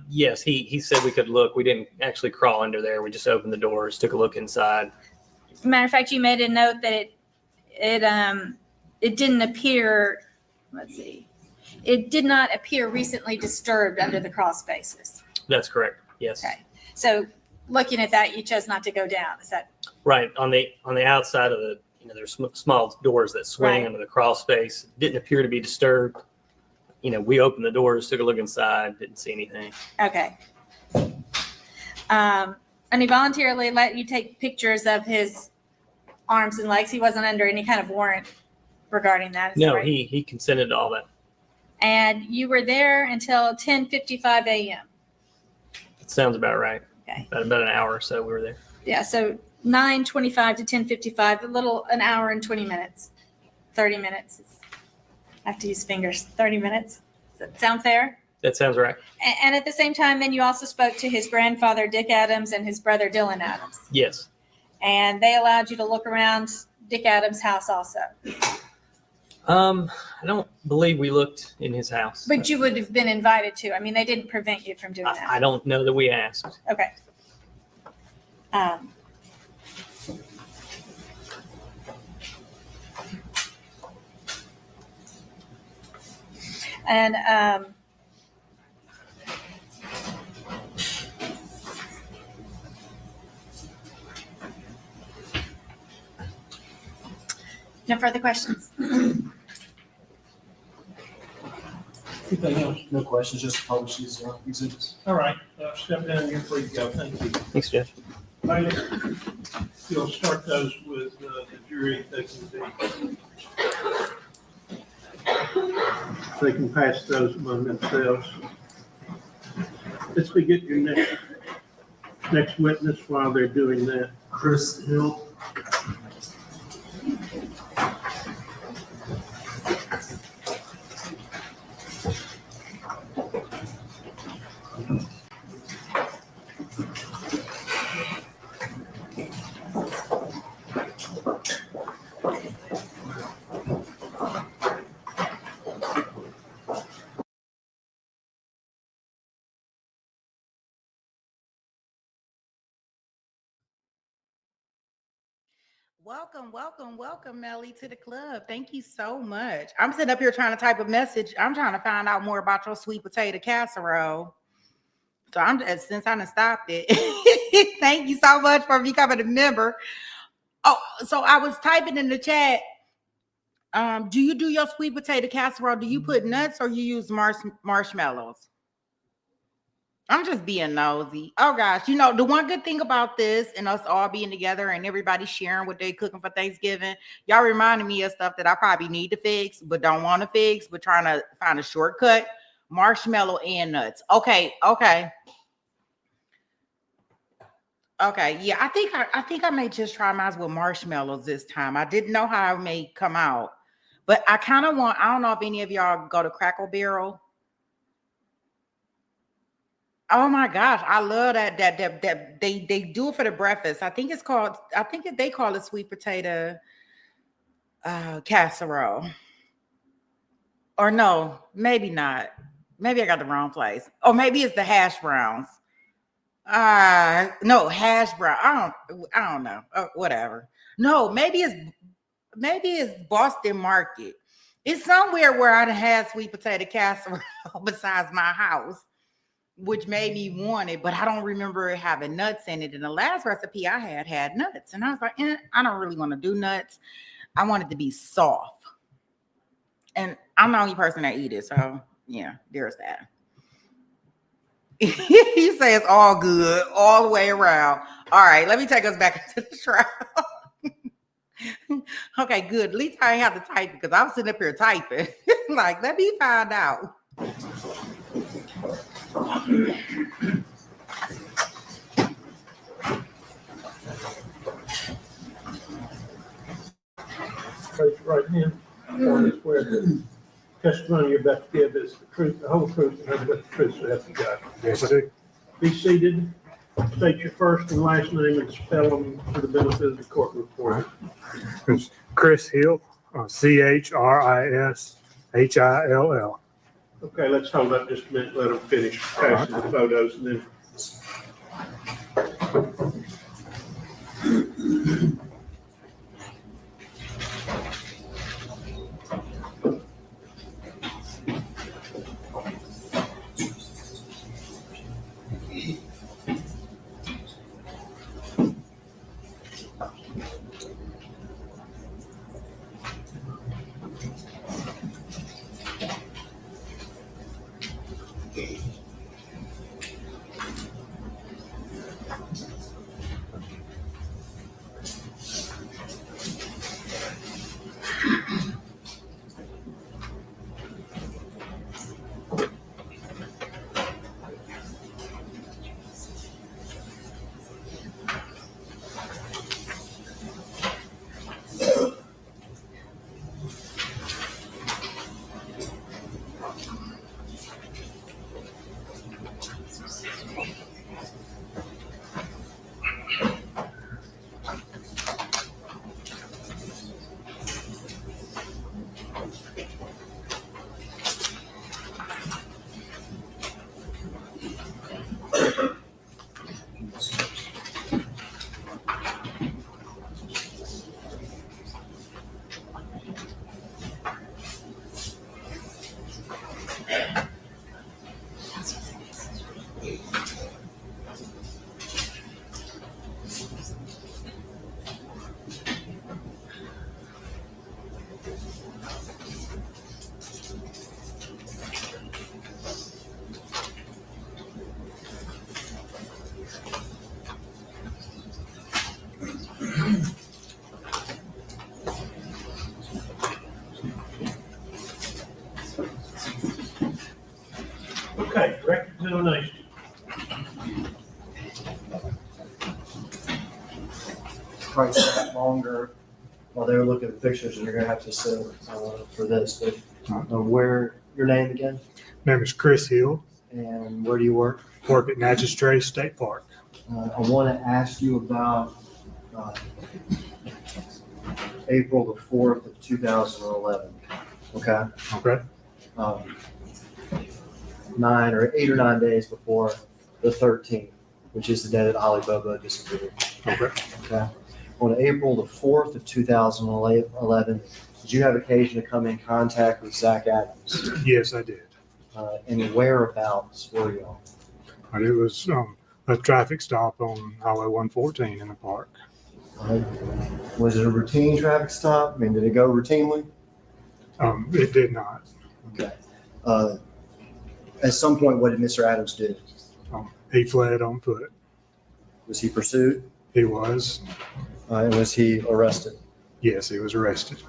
Yes, he said we could look. We didn't actually crawl under there. We just opened the doors, took a look inside. Matter of fact, you made a note that it didn't appear, let's see, it did not appear recently disturbed under the crawl spaces. That's correct. Yes. Okay. So looking at that, you chose not to go down. Is that Right. On the outside of the, there's small doors that swing Right. under the crawl space. Didn't appear to be disturbed. We opened the doors, took a look inside, didn't see anything. okay? And he voluntarily let you take pictures of his arms and legs. He wasn't under any kind of warrant regarding that. Is that No, right? he consented to all that. And you were there until 10:55 a.m. It sounds about right. Okay. About an hour or so we were there. Yeah, so 9:25 to 10:55, an hour and 20 minutes, 30 minutes. I have to use fingers. 30 minutes. Does that sound fair? That sounds right. And at the same time, then you also spoke to his grandfather, Dick Adams, and his brother, Dylan Adams. Yes. And they allowed you to look around Dick Adams' house also. I don't believe we looked in his house. But you would have been invited to. I mean, they didn't prevent you from doing that. I don't know that we asked. Okay. And no further questions? Anything else? No questions, just publish these exhibits. All right, step down, you're free to go. Thank you. Thanks, Jeff. Bailey, you'll start those with the jury. They can pass those among themselves. Let's get your next witness while they're doing that. Chris Hill. Welcome, Melly, to the club. Thank you so much. I'm sitting up here trying to type a message. I'm trying to find out more about your sweet potato casserole. So since I done stopped it, thank you so much for becoming a member. Oh, so I was typing in the chat. Do you do your sweet potato casserole? Do you put nuts or you use marshmallows? I'm just being nosy. Oh gosh, the one good thing about this and us all being together and everybody sharing what they cooking for Thanksgiving, y'all reminded me of stuff that I probably need to fix, but don't want to fix, but trying to find a shortcut. Marshmallow and nuts. Okay. Yeah, I think I may just try mine with marshmallows this time. I didn't know how it may come out, but I don't know if any of y'all go to Crackle Barrel. Oh my gosh, I love that they do it for the breakfast. I think they call it sweet potato casserole. Or no, maybe not. Maybe I got the wrong place. Or maybe it's the hash browns. No, hash brown. I don't know. Whatever. No, maybe it's Boston Market. It's somewhere where I had sweet potato casserole besides my house, which made me want it, but I don't remember it having nuts in it. And the last recipe I had nuts. And I was like, I don't really want to do nuts. I want it to be soft. And I'm the only person that eat it. So yeah, there's that. You say it's all good all the way around. All right, let me take us back into the trial. Okay, good. At least I ain't have to type it because I was sitting up here typing. Like, let me find out. Raise your right hand. On swear that testimony you're about to give is the truth, the whole truth, and nothing but the truth, so help you God. Yes, I do. Be seated. State your first and last name and spell them for the benefit of the court reporter. It's Chris Hill, ChrisHill. Okay, let's hold up just a minute. Let them finish passing the photos and then. Okay, record examination. Probably spent longer while they were looking at the pictures, and you're gonna have to sit for this, but where, your name again, Name is Chris Hill. and where do you work? Work at Natchez Trace State Park. I want to ask you about April the 4th of 2011, okay? Okay. 8 or 9 days before the 13th, which is the day that Holly Bobo disappeared. Okay. Okay. On April the 4th of 2011, did you have occasion to come in contact with Zach Adams? Yes, I did. And whereabouts were you on? And it was a traffic stop on Highway 114 in the park. Was it a routine traffic stop? I mean, did it go routinely? It did not. Okay. At some point, what did Mr. Adams do? He fled on foot. Was he pursued? He was. And was he arrested? Yes, he was arrested.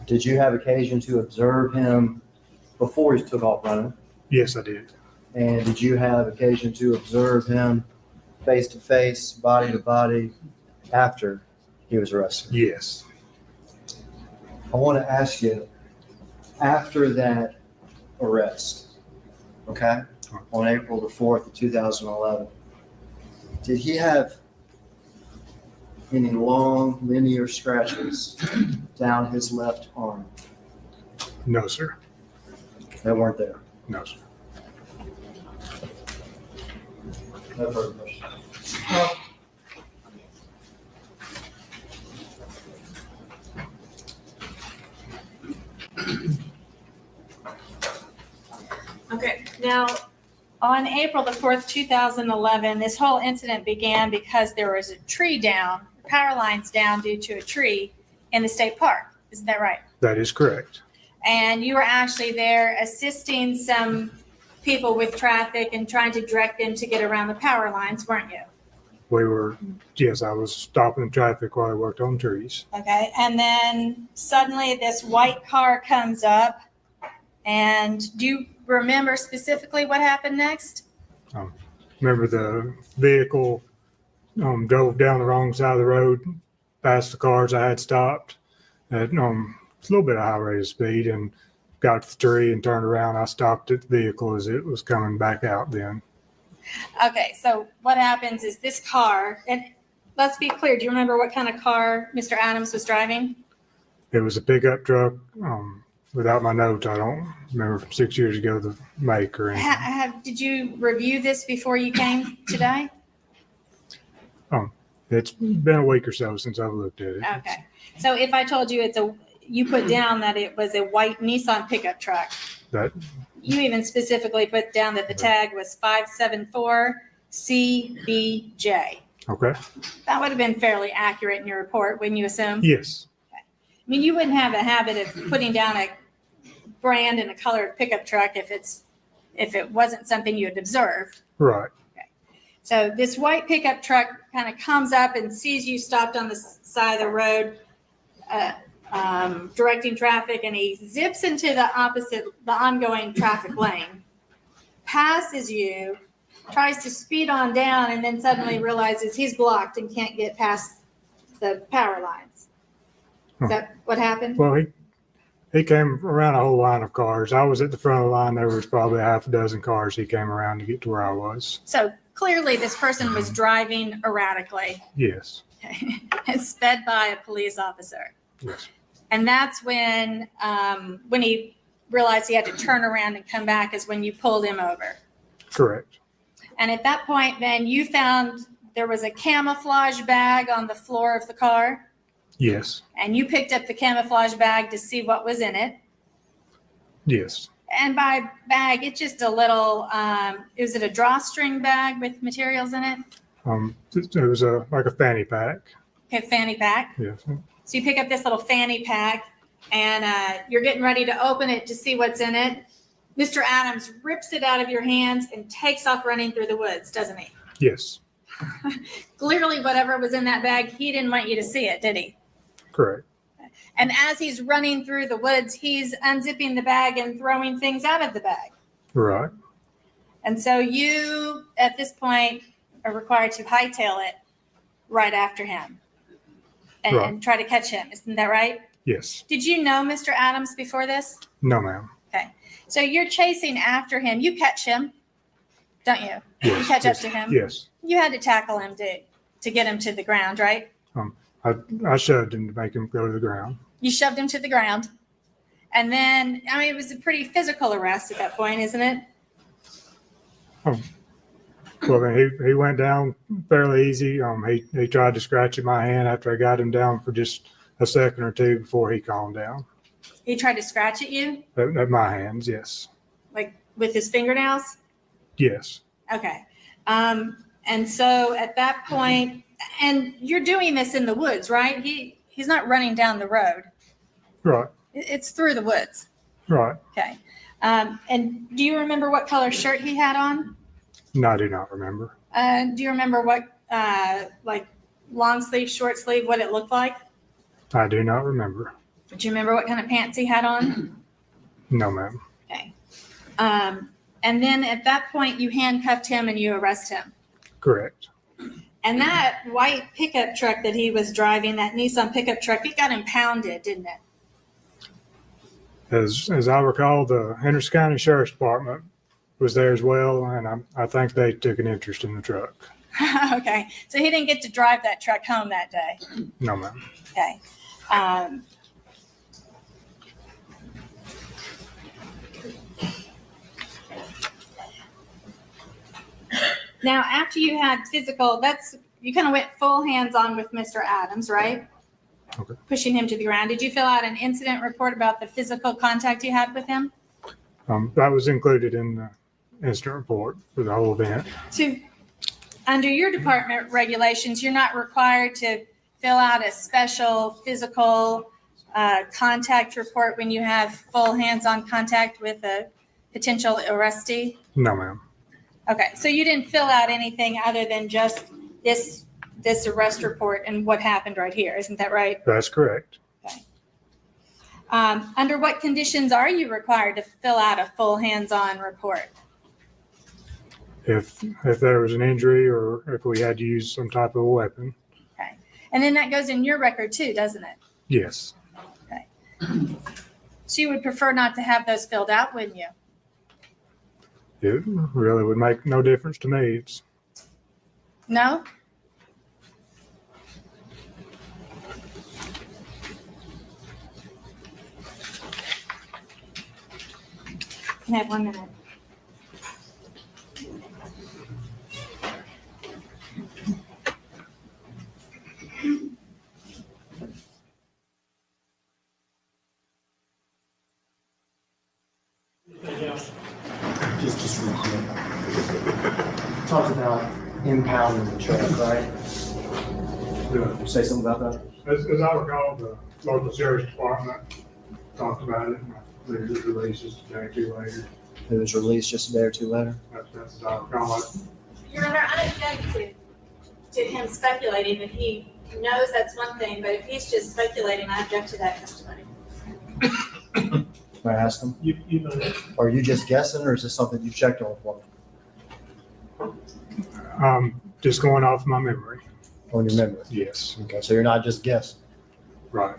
Did you have occasion to observe him before he took off running? Yes, I did. And did you have occasion to observe him face to face, body to body, after he was arrested? Yes. I want to ask you, after that arrest, okay, on April the 4th of 2011, did he have any long linear scratches down his left arm No, sir. that weren't there? No, sir. No further questions. Okay, now, on April the 4th, 2011, this whole incident began because there was a tree down, power lines down due to a tree in the state park. Isn't that right? That is correct. And you were actually there assisting some people with traffic and trying to direct them to get around the power lines, weren't you? Yes, I was stopping traffic while I worked on trees. Okay, and then suddenly this white car comes up, and do you remember specifically what happened next? Remember the vehicle drove down the wrong side of the road, past the cars I had stopped at a little bit of high rate of speed, and got to the tree and turned around. I stopped at the vehicle as it was coming back out then. Okay, so what happens is this car, and let's be clear, do you remember what kind of car Mr. Adams was driving? It was a pickup truck. Without my notes, I don't remember from 6 years ago the make or anything. Did you review this before you came today? It's been a week or so since I've looked at it. Okay, so if I told you you put down that it was a white Nissan pickup truck. That You even specifically put down that the tag was 574 CBJ. Okay. That would have been fairly accurate in your report, wouldn't you assume? Yes. I mean, you wouldn't have a habit of putting down a brand and a color of pickup truck if it wasn't something you had observed. Right. So this white pickup truck kind of comes up and sees you stopped on the side of the road, directing traffic, and he zips into the ongoing traffic lane, passes you, tries to speed on down, and then suddenly realizes he's blocked and can't get past the power lines. Is that what happened? Well, he came around a whole line of cars. I was at the front of the line. There was probably half a dozen cars he came around to get to where I was. So clearly this person was driving erratically Yes. and sped by a police officer. Yes. And that's when he realized he had to turn around and come back is when you pulled him over. Correct. And at that point, then you found there was a camouflage bag on the floor of the car, Yes. and you picked up the camouflage bag to see what was in it. Yes. And by bag, it's just a little, is it a drawstring bag with materials in it? It was like a fanny pack. Okay, fanny pack. Yes. So you pick up this little fanny pack and you're getting ready to open it to see what's in it. Mr. Adams rips it out of your hands and takes off running through the woods, doesn't he? Yes. Clearly, whatever was in that bag, he didn't want you to see it, did he? Correct. And as he's running through the woods, he's unzipping the bag and throwing things out of the bag. Right. And so you, at this point, are required to hightail it right after him and, Right. and try to catch him. Isn't that right? Yes. Did you know Mr. Adams before this? No, ma'am. Okay. So you're chasing after him. You catch him, don't you? Yes. You catch yes. up to him. Yes. You had to tackle him to get him to the ground, right? I shoved him to make him go to the ground. You shoved him to the ground. And then, I mean, it was a pretty physical arrest at that point, isn't it? Well, then he went down fairly easy. He tried to scratch at my hand after I got him down for just a second or two before he calmed down. He tried to scratch at you, At my hands, yes. like with his fingernails? Yes. Okay. And so at that point, and you're doing this in the woods, right? He's not running down the road. Right. It's through the woods. Right. Okay. And do you remember what color shirt he had on? No, I do not remember. Do you remember what, like long sleeve, short sleeve, what it looked like? I do not remember. Do you remember what kind of pants he had on? No, ma'am. Okay. And then at that point, you handcuffed him and you arrest him. Correct. And that white pickup truck that he was driving, that Nissan pickup truck, it got impounded, didn't it? As I recall, the Henderson County Sheriff's Department was there as well, and I think they took an interest in the truck. Okay. So he didn't get to drive that truck home that day. No, ma'am. Okay. Now, after you had physical, you kind of went full hands-on with Mr. Adams, right? Okay. Pushing him to the ground. Did you fill out an incident report about the physical contact you had with him? That was included in the incident report for the whole event. So, under your department regulations, you're not required to fill out a special physical contact report when you have full hands-on contact with a potential arrestee? No, ma'am. Okay, so you didn't fill out anything other than just this arrest report and what happened right here, isn't that right? That's correct. Under what conditions are you required to fill out a full hands-on report? If there was an injury or if we had to use some type of a weapon, Okay, and then that goes in your record too, doesn't it? yes. So you would prefer not to have those filled out, wouldn't you? It really would make no difference to me. It's No? You can have 1 minute. Just real quick. Talked about impounding the truck, right? Say something about that? As I recall, the local sheriff's department talked about it, and I believe it was released just a day or two later. It was released just a day or two later. That's as I recall it. Your Honor, I object to him speculating. If he knows, that's one thing, but if he's just speculating, I object to that testimony. Can I ask him? You know, Are you just guessing, or is this something you've checked on for me? Just going off my memory. On your memory? Yes, Okay, so you're not just guessing. right.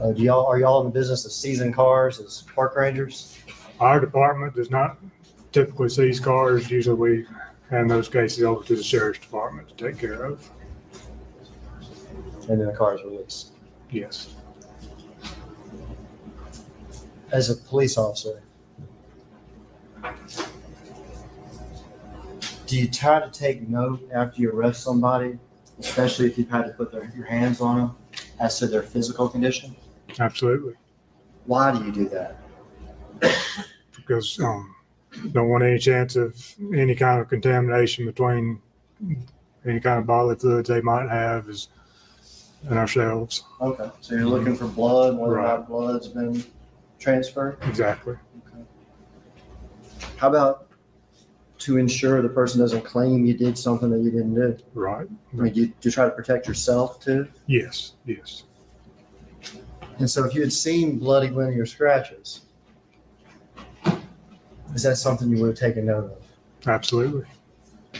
Are y'all in the business of seizing cars as park rangers? Our department does not typically seize cars. Usually we hand those cases over to the sheriff's department to take care of. And then the car is released. Yes. As a police officer, do you try to take note after you arrest somebody, especially if you've had to put your hands on them, as to their physical condition? Absolutely. Why do you do that? Because don't want any chance of any kind of contamination between any kind of bodily fluids they might have and ourselves. Okay, so you're looking for blood, whether or Right. not blood's been transferred? Exactly. How about to ensure the person doesn't claim you did something that you didn't do? Right. I mean, do you try to protect yourself too? Yes. Yes. And so if you had seen bloody linear scratches, is that something you would have taken note of? Absolutely.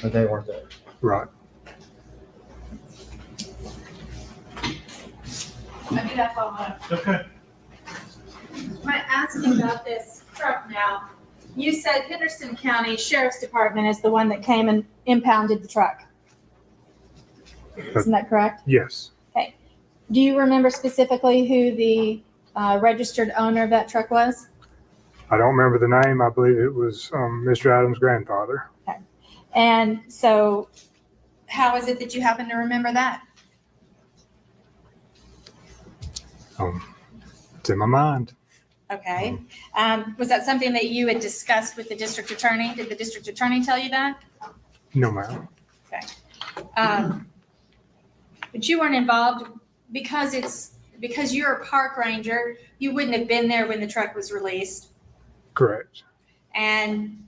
But they weren't there. Right. I do have follow-up. okay. Am I asking about this truck now? You said Henderson County Sheriff's Department is the one that came and impounded the truck. Isn't that correct? Yes. Do you remember specifically who the registered owner of that truck was? I don't remember the name. I believe it was Mr. Adams' grandfather. And so how is it that you happen to remember that? It's in my mind. Okay. Was that something that you had discussed with the district attorney? Did the district attorney tell you that? No, ma'am. But you weren't involved because you're a park ranger, you wouldn't have been there when the truck was released. Correct. And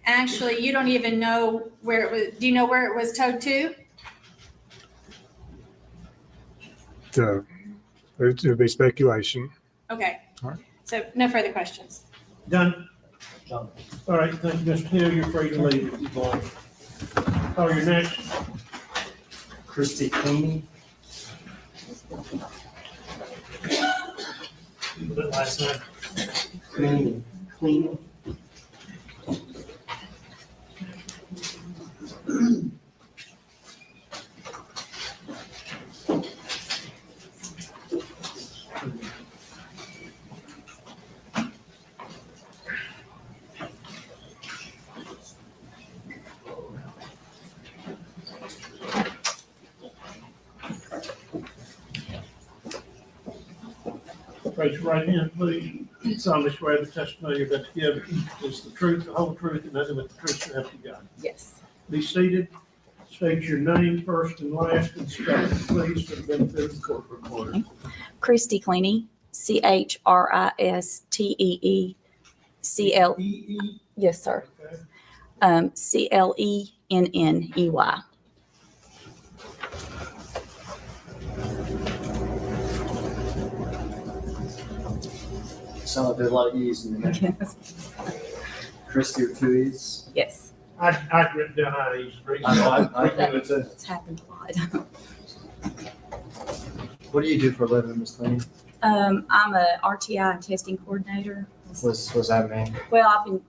actually, you don't even know where it was. Do you know where it was towed to? It would be speculation. Okay. All right. So no further questions. Done. John. All right, thank you, Mr. Hill. You're free to leave if you'd like. Oh, you're next. Christy Cleany. That last name. Cleany. Raise your right hand, please. Solemnly swear the testimony you're about to give is the truth, the whole truth, and nothing but the truth so help you God. Yes. Be seated. State your name first and last, and spell it, please, for the benefit of the court reporter. Christy Cleany, CHRISTEE, CL, yes, sir. Okay. CLENNEY. Sound like there's a lot of E's in there. Yes. Christy with 2 E's. Yes, I'd written down IE's. I do it too. it's happened a lot. What do you do for a living, Ms. Cleany? I'm a RTI and testing coordinator. What's that mean? Well,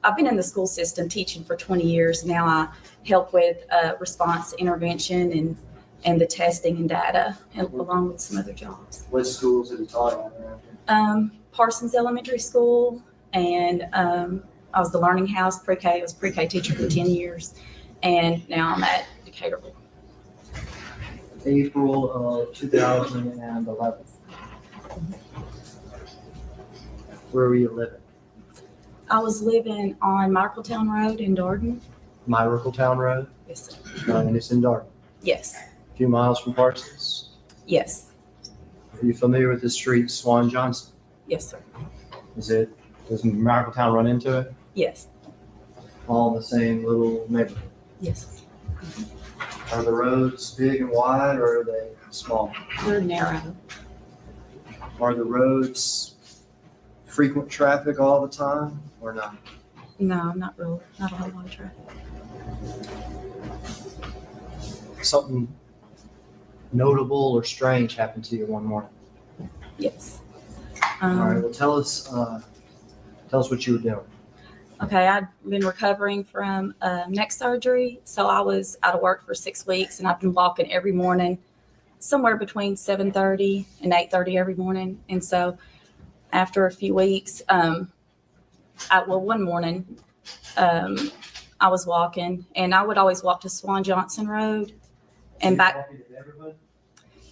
I've been in the school system teaching for 20 years. Now I help with response intervention and the testing and data, along with some other jobs. What schools have you taught at? Parsons Elementary School, and I was the Learning House pre-K. I was a pre-K teacher for 10 years, and now I'm at Decaturville. April of 2011. Where were you living? I was living on Markletown Road in Darden. Myrickletown Road, Yes, sir. and it's in Darby. Yes, A few miles from Parsons. yes, Are you familiar with the street Swan Johnson? yes, sir. Does Myrickletown run into it? Yes, All in the same little neighborhood? yes. Are the roads big and wide, or are they small? We're narrow. Are the roads frequent traffic all the time, or not? No, not really. Not a whole lot of traffic. Something notable or strange happened to you one morning. Yes. All right. Well, tell us what you were doing. Okay, I've been recovering from neck surgery. So I was out of work for 6 weeks, and I've been walking every morning, somewhere between 7:30 and 8:30 every morning. And so after a few weeks, one morning, I was walking, and I would always walk to Swan Johnson Road and back.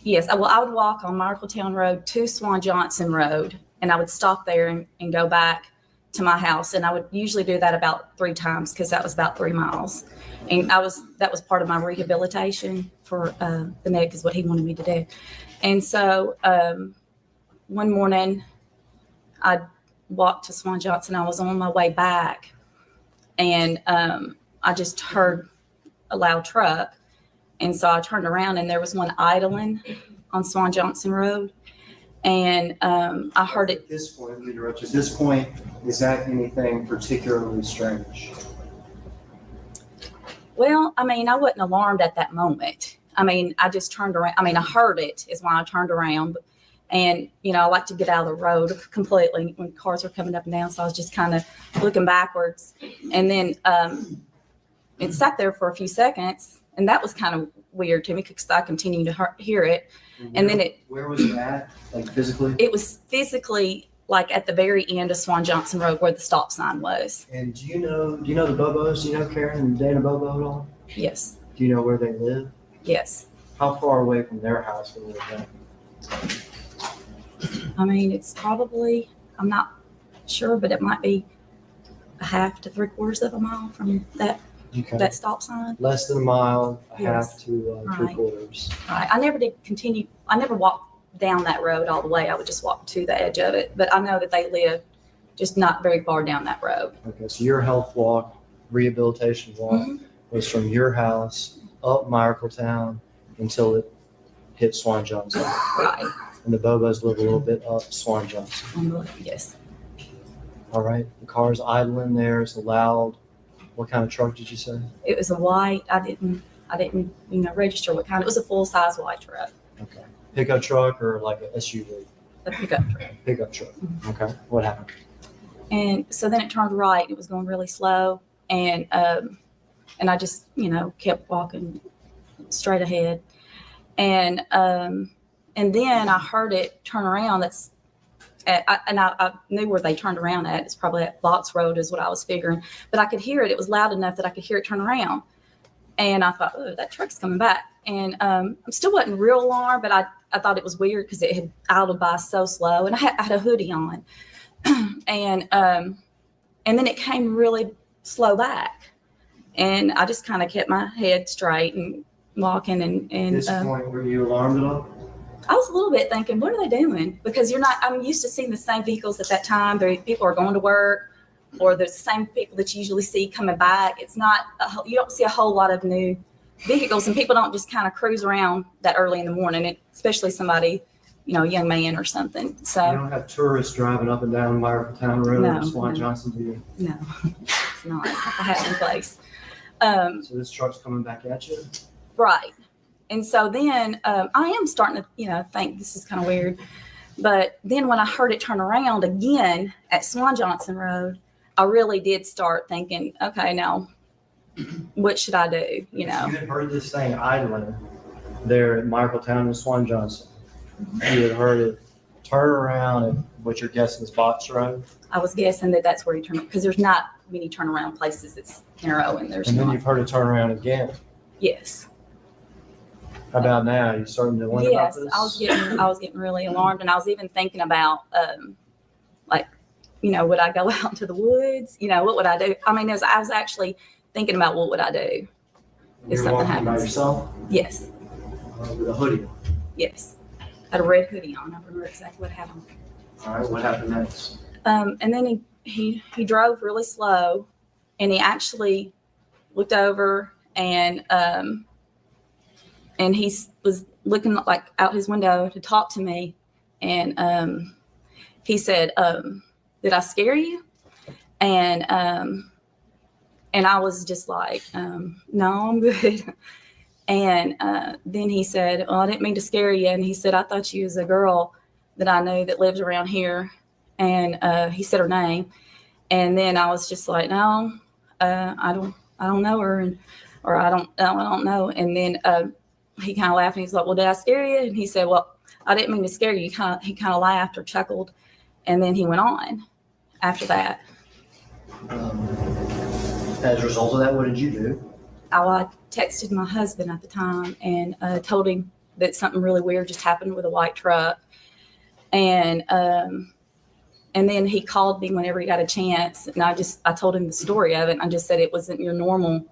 Yes, I would walk on Myrickletown Road to Swan Johnson Road, and I would stop there and go back to my house. And I would usually do that about 3 times because that was about 3 miles. And that was part of my rehabilitation for the neck, is what he wanted me to do. And so one morning I walked to Swan Johnson. I was on my way back, and I just heard a loud truck. And so I turned around, and there was one idling on Swan Johnson Road. And I heard it. At this point, let me interrupt you. At this point, is that anything particularly strange? Well, I mean, I wasn't alarmed at that moment. I mean, I just turned around. I mean, I heard it is why I turned around. And, I like to get out of the road completely when cars are coming up and down. So I was just kind of looking backwards. And then it sat there for a few seconds. And that was kind of weird to me because I continued to hear it. And then Where was it at, like physically? it was physically like at the very end of Swan Johnson Road where the stop sign was. And do you know the Bobos? Do you know Karen and Dana Bobo at all? Yes, Do you know where they live? yes. How far away from their house do they live? I mean, it's probably, I'm not sure, but it might be a half to 3/4 of a mile from that Okay. stop sign. Less than a mile, a Yes. half to Right. 3/4. Right. I never did continue. I never walked down that road all the way. I would just walk to the edge of it. But I know that they live just not very far down that road. Okay, so your health walk, rehabilitation walk, Mhm. was from your house up Myrickletown until it hit Swan Johnson. Right. And the Bobos live a little bit up Swan Johnson. Yes. All right, the car's idling there. It's a loud. What kind of truck did you say? It was a white. I didn't, register what kind. It was a full-size white truck, Okay. Pickup truck or like a SUV? a pickup truck. Pickup truck. Okay. What happened? And so then it turned right. It was going really slow. And I just, kept walking straight ahead. And then I heard it turn around. I knew where they turned around at. It's probably at Box Road is what I was figuring. But I could hear it. It was loud enough that I could hear it turn around. And I thought, oh, that truck's coming back. And I still wasn't real alarmed, but I thought it was weird because it had idled by so slow. And I had a hoodie on. And then it came really slow back. And I just kind of kept my head straight and walking. At And this point, were you alarmed at all? I was a little bit thinking, what are they doing? Because I'm used to seeing the same vehicles at that time. People are going to work, or there's the same people that you usually see coming back. It's not, you don't see a whole lot of new vehicles, and people don't just kind of cruise around that early in the morning, especially somebody, a young man or something. So You don't have tourists driving up and down Myrickletown Road No, or Swan no. Johnson, do you? no, it's not a happy place. So this truck's coming back at you? Right. And so then I am starting to, think this is kind of weird. But then when I heard it turn around again at Swan Johnson Road, I really did start thinking, okay, now what should I do? You had heard this thing idling there at Myrickletown and Swan Johnson. You had heard it turn around at what you're guessing is Box Road. I was guessing that that's where you turn, because there's not many turnaround places. It's narrow and there's And then not. you've heard it turn around again. Yes. How about now? You starting to wonder about Yes, this? I was getting really alarmed, and I was even thinking about, would I go out into the woods? What would I do? I mean, I was actually thinking about what would I do if You're something walking by happens. yourself Yes, with a hoodie on. yes. I had a red hoodie on. I remember exactly what happened. All right, what happened next? And then he drove really slow, and he actually looked over and he was looking like out his window to talk to me, and he said, "Did I scare you?" And I was just like, "No, I'm good." And then he said, "Well, I didn't mean to scare you." And he said, "I thought you was a girl that I knew that lives around here." And he said her name. And then I was just like, "No, I don't know her," or I don't know. And then he kind of laughed and he's like, "Well, did I scare you?" And he said, "Well, I didn't mean to scare you." He kind of laughed or chuckled, and then he went on after that. As a result of that, what did you do? I texted my husband at the time and told him that something really weird just happened with a white truck. And then he called me whenever he got a chance, and I told him the story of it. And I just said it wasn't your normal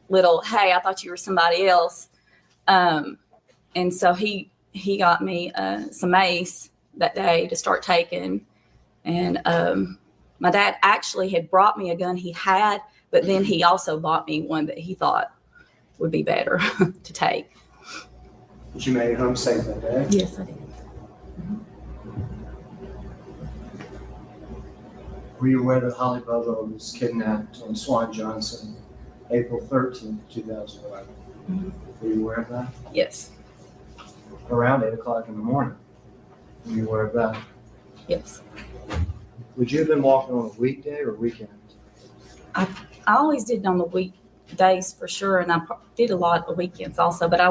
little, "Hey, I thought you were somebody else." And so he got me some mace that day to start taking. And my dad actually had brought me a gun he had, but then he also bought me one that he thought would be better to take. Did you make it home safe that day? Yes, I did. Were you aware that Holly Bobo was kidnapped on Swan Johnson, April 13th, 2011? Mhm. Were you aware of that? Yes, Around 8 o'clock in the morning. Were you aware of that? yes. Would you have been walking on a weekday or weekend? I always did on the weekdays for sure, and I did a lot of weekends also. But I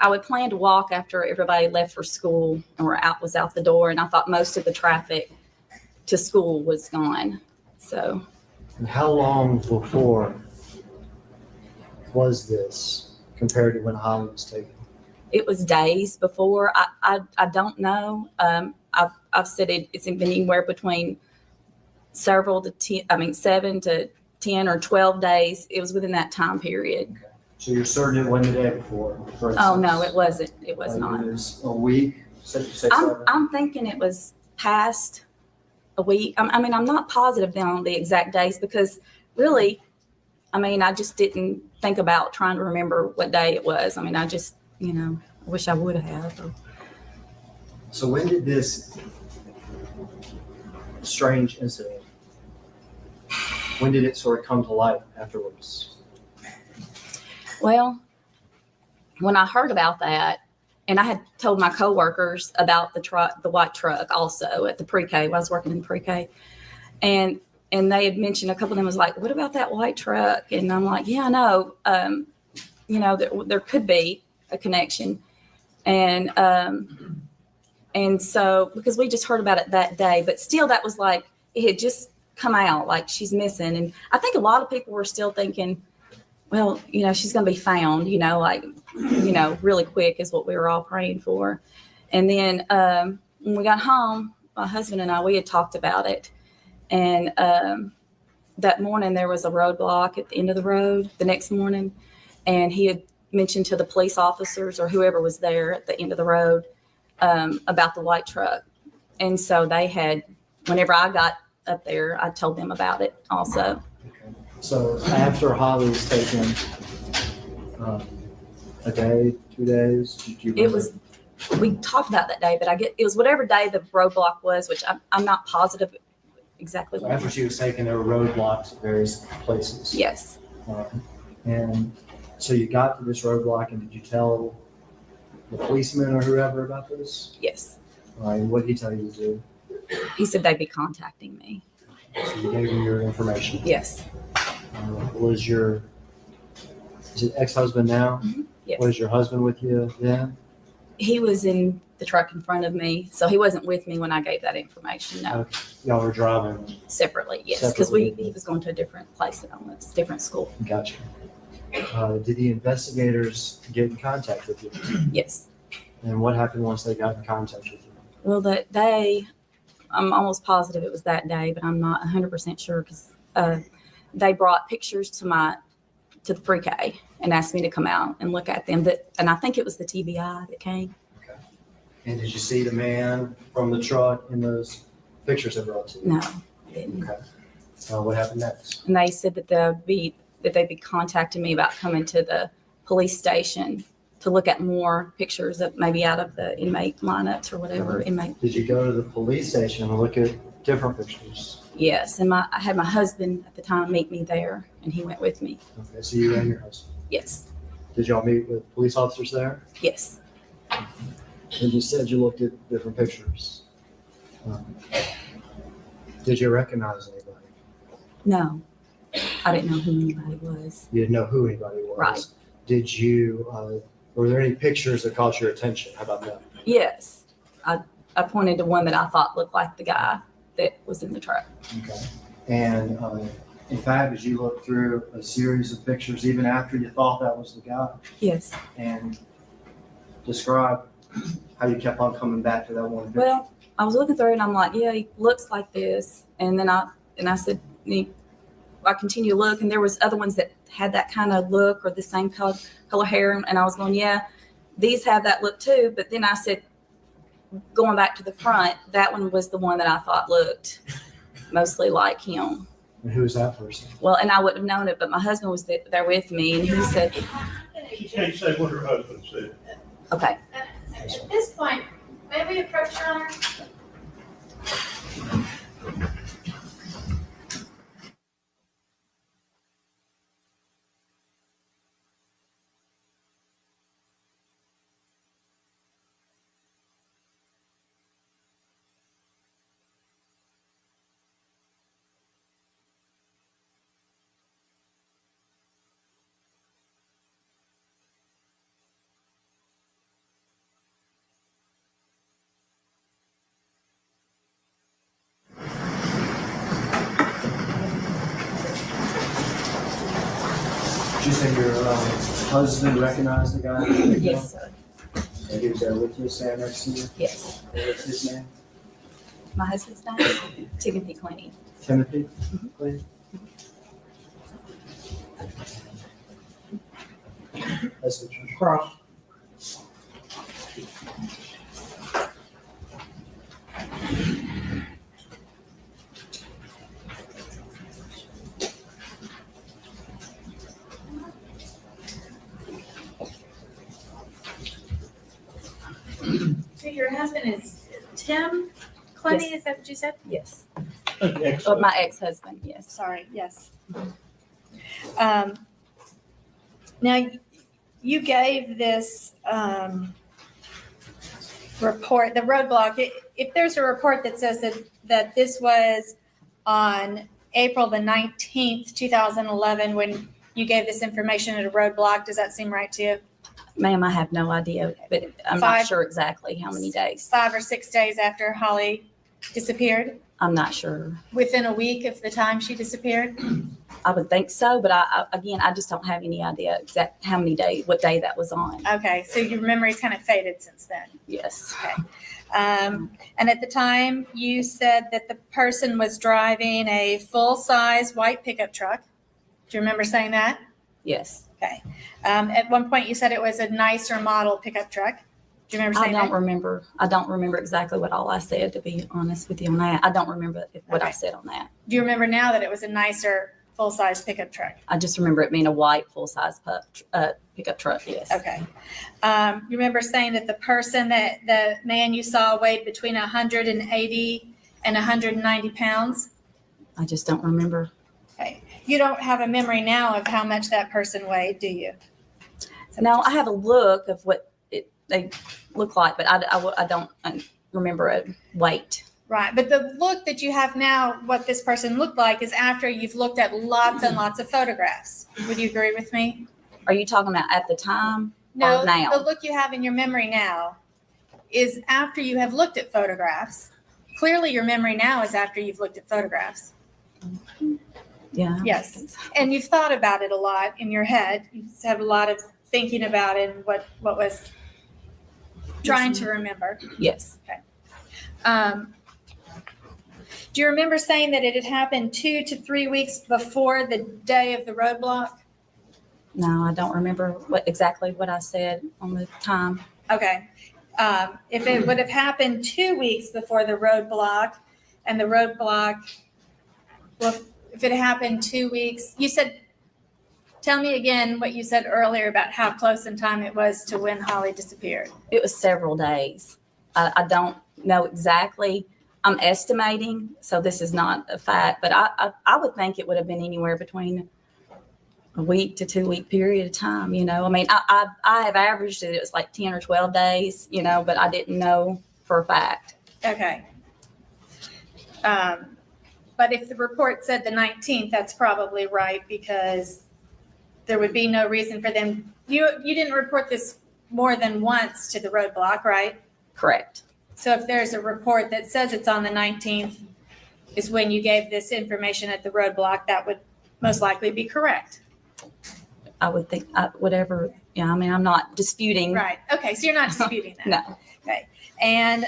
would plan to walk after everybody left for school and was out the door, and I thought most of the traffic to school was gone. So And how long before was this compared to when Holly was taken? it was days before. I don't know. I've said it's been anywhere between 7 to 10 or 12 days. It was within that time period. So you're certain it wasn't the day before? For Oh no, instance? it wasn't. It was Like not. It was a week, 6, I'm 7? I'm thinking it was past a week. I'm not positive now on the exact days because really, I just didn't think about trying to remember what day it was. I just, I wish I would have. So when did this strange incident, when did it sort of come to light afterwards? Well, when I heard about that, and I had told my coworkers about the white truck also at the pre-K when I was working in pre-K, and they had mentioned, a couple of them was like, "What about that white truck?" And I'm like, "Yeah, I know. There could be a connection," and so because we just heard about it that day, but still that was like it had just come out like she's missing, and I think a lot of people were still thinking, well, she's going to be found, really quick is what we were all praying for. And then when we got home, my husband and I, we had talked about it. And that morning there was a roadblock at the end of the road the next morning. And he had mentioned to the police officers or whoever was there at the end of the road about the white truck. And so they had, whenever I got up there, I told them about it also. So after Holly was taken, a day, 2 days, did you remember? We talked about that day, but it was whatever day the roadblock was, which I'm not positive exactly So when. after she was taken, there were roadblocks at various places. Yes. And so you got to this roadblock, and did you tell the policeman or whoever about this? Yes. What did he tell you to do? He said they'd be contacting me. So you gave him your information. Yes. Is it ex-husband now? Yes. Was your husband with you then? He was in the truck in front of me, so he wasn't with me when I gave that information. No, Y'all were driving. separately. Yes, because Separately. he was going to a different place at home, it's a different school. Gotcha. Did the investigators get in contact with you? Yes. And what happened once they got in contact with you? Well, that day, I'm almost positive it was that day, but I'm not 100% sure because they brought pictures to the pre-K and asked me to come out and look at them. And I think it was the TBI that came. Okay. And did you see the man from the truck in those pictures they brought to you? No, I didn't. Okay. What happened next? And they said that they'd be contacting me about coming to the police station to look at more pictures of maybe out of the inmate lineups or whatever. Did you go to the police station and look at different pictures? Yes, and I had my husband at the time meet me there, and he went with me. Okay, so you and your husband. Yes, Did y'all meet with police officers there? yes. And you said you looked at different pictures. Did you recognize anybody? No, I didn't know who anybody was. You didn't know who anybody was. Right. Did you, were there any pictures that caught your attention? How about that? Yes, I pointed to one that I thought looked like the guy that was in the truck. Okay. And in fact, did you look through a series of pictures even after you thought that was the guy? Yes. And describe how you kept on coming back to that one picture? Well, I was looking through it and I'm like, yeah, he looks like this. And then I said, I continued to look, and there was other ones that had that kind of look or the same color hair. And I was going, yeah, these have that look too. But then I said, going back to the front, that one was the one that I thought looked mostly like him. And who was that person? Well, and I wouldn't have known it, but my husband was there with me, and he said, She can't say what her husband said. okay. At this point, may we approach Your Honor? Did you say your husband recognized the guy? Yes, sir. And he was there with you, standing next to you? Yes. What's his name? My husband's name, Timothy Clooney. Timothy? Please. That's the church. Cross. So your husband is Tim Clooney, Yes. is that what you said? Yes. Excellent. My ex-husband, yes. Sorry, yes. Now, you gave this report, the roadblock. If there's a report that says that this was on April the 19th, 2011, when you gave this information at a roadblock, does that seem right to you? Ma'am, I have no idea, but I'm not sure exactly how many days. 5 or 6 days after Holly disappeared? I'm not sure. Within a week of the time she disappeared? I would think so, but I just don't have any idea exact how many days, what day that was on. Okay, so your memory's kind of faded since then. Yes. Okay. And at the time, you said that the person was driving a full-size white pickup truck. Do you remember saying that? Yes. Okay. At one point, you said it was a nicer model pickup truck. Do you remember I saying don't that? remember. I don't remember exactly what all I said, to be honest with you on that. I don't remember what I Okay. said on that. Do you remember now that it was a nicer full-size pickup truck? I just remember it being a white full-size pickup truck. Yes. Okay. You remember saying that the person, that the man you saw weighed between 180 and 190 pounds? I just don't remember. Okay. You don't have a memory now of how much that person weighed, do you? No, I have a look of what they look like, but I don't remember a weight. Right, but the look that you have now, what this person looked like, is after you've looked at lots and lots of photographs. Would you agree with me? Are you talking about at the time No, or now? the look you have in your memory now is after you have looked at photographs. Clearly, your memory now is after you've looked at photographs. Yeah. I Yes. think so. And you've thought about it a lot in your head. You've had a lot of thinking about it and what was trying to remember. Yes. Do you remember saying that it had happened 2 to 3 weeks before the day of the roadblock? No, I don't remember exactly what I said on the time. Okay. If it would have happened 2 weeks before the roadblock, and the roadblock, well, if it happened 2 weeks, you said, tell me again what you said earlier about how close in time it was to when Holly disappeared. It was several days. I don't know exactly. I'm estimating, so this is not a fact, but I would think it would have been anywhere between a week to 2 week period of time. You know, I mean, I have averaged it. It was like 10 or 12 days, you know, but I didn't know for a fact. Okay. But if the report said the 19th, that's probably right, because there would be no reason for them. You didn't report this more than once to the roadblock, right? Correct. So if there's a report that says it's on the 19th is when you gave this information at the roadblock, that would most likely be correct. I would think whatever. Yeah, I mean, I'm not disputing. Right. Okay. So you're not disputing that. No. Okay. And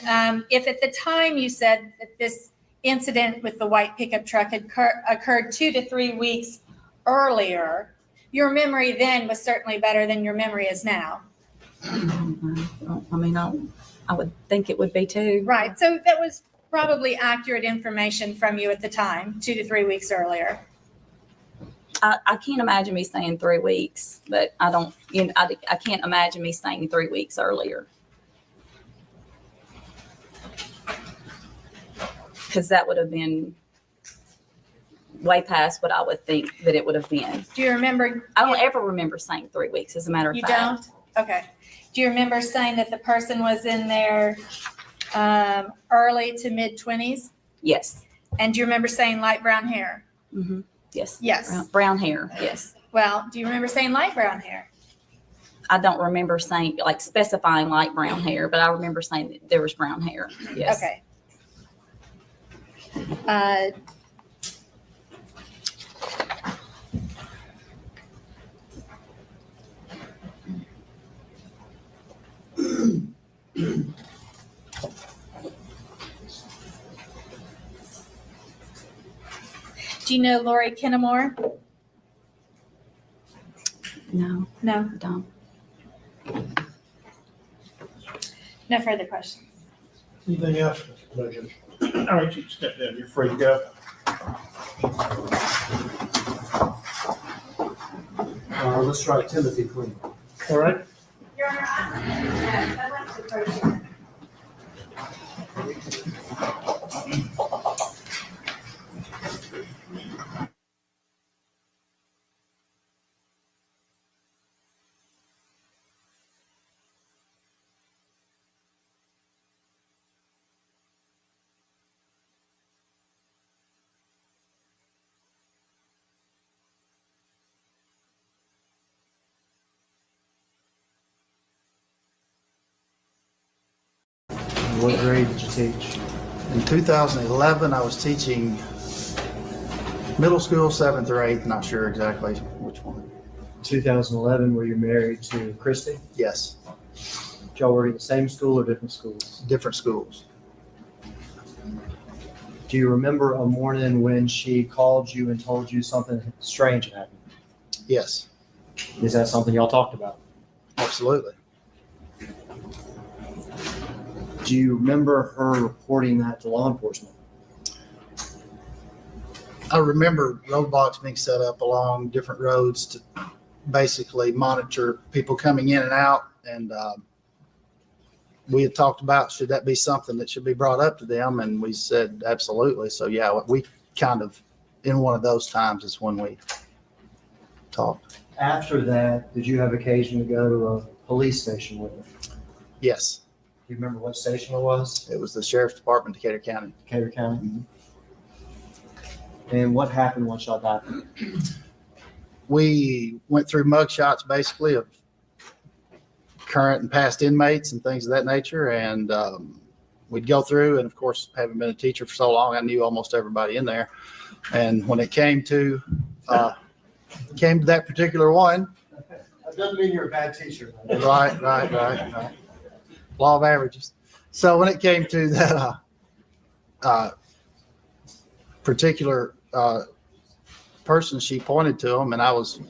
if at the time you said that this incident with the white pickup truck had occurred 2 to 3 weeks earlier, your memory then was certainly better than your memory is now. I mean, I would think it would be too. Right. So that was probably accurate information from you at the time, 2 to 3 weeks earlier. I can't imagine me saying 3 weeks, but I don't, you know, I can't imagine me saying 3 weeks earlier. Because that would have been way past what I would think that it would have been. Do you remember? I don't ever remember saying 3 weeks, as a matter of You fact. don't? Okay. Do you remember saying that the person was in their early to mid-20s? Yes. And do you remember saying light brown hair? Mm-hmm. Yes. Yes. Brown hair. Yes. Well, do you remember saying light brown hair? I don't remember saying, like, specifying light brown hair, but I remember saying that there was brown hair. Yes. Okay. Do you know Lori Kennemore? No, No. I don't. No further questions. Anything else, Mr. Williams? All right, you can step down. You're free to go. Let's try Timothy Queen. All right. Your Honor, I like the person. What grade did you teach? In 2011, I was teaching middle school, 7th or 8th, not sure exactly which one. 2011, were you married to Christy? Yes, Did y'all work at the same school or different schools? different schools. Do you remember a morning when she called you and told you something strange had happened? Yes, Is that something y'all talked about? absolutely. Do you remember her reporting that to law enforcement? I remember roadblocks being set up along different roads to basically monitor people coming in and out. And we had talked about, should that be something that should be brought up to them? And we said, absolutely. So yeah, we kind of, in one of those times is when we talked. After that, did you have occasion to go to a police station with her? Yes, Do you remember what station it was? it was the Sheriff's Department, Decatur County. Decatur County? And what happened once y'all got there? We went through mug shots basically of current and past inmates and things of that nature. And we'd go through, and of course, having been a teacher for so long, I knew almost everybody in there. And when it came to that particular one, That doesn't mean you're a bad teacher. right. Law of averages. So when it came to that particular person, she pointed to them, and I was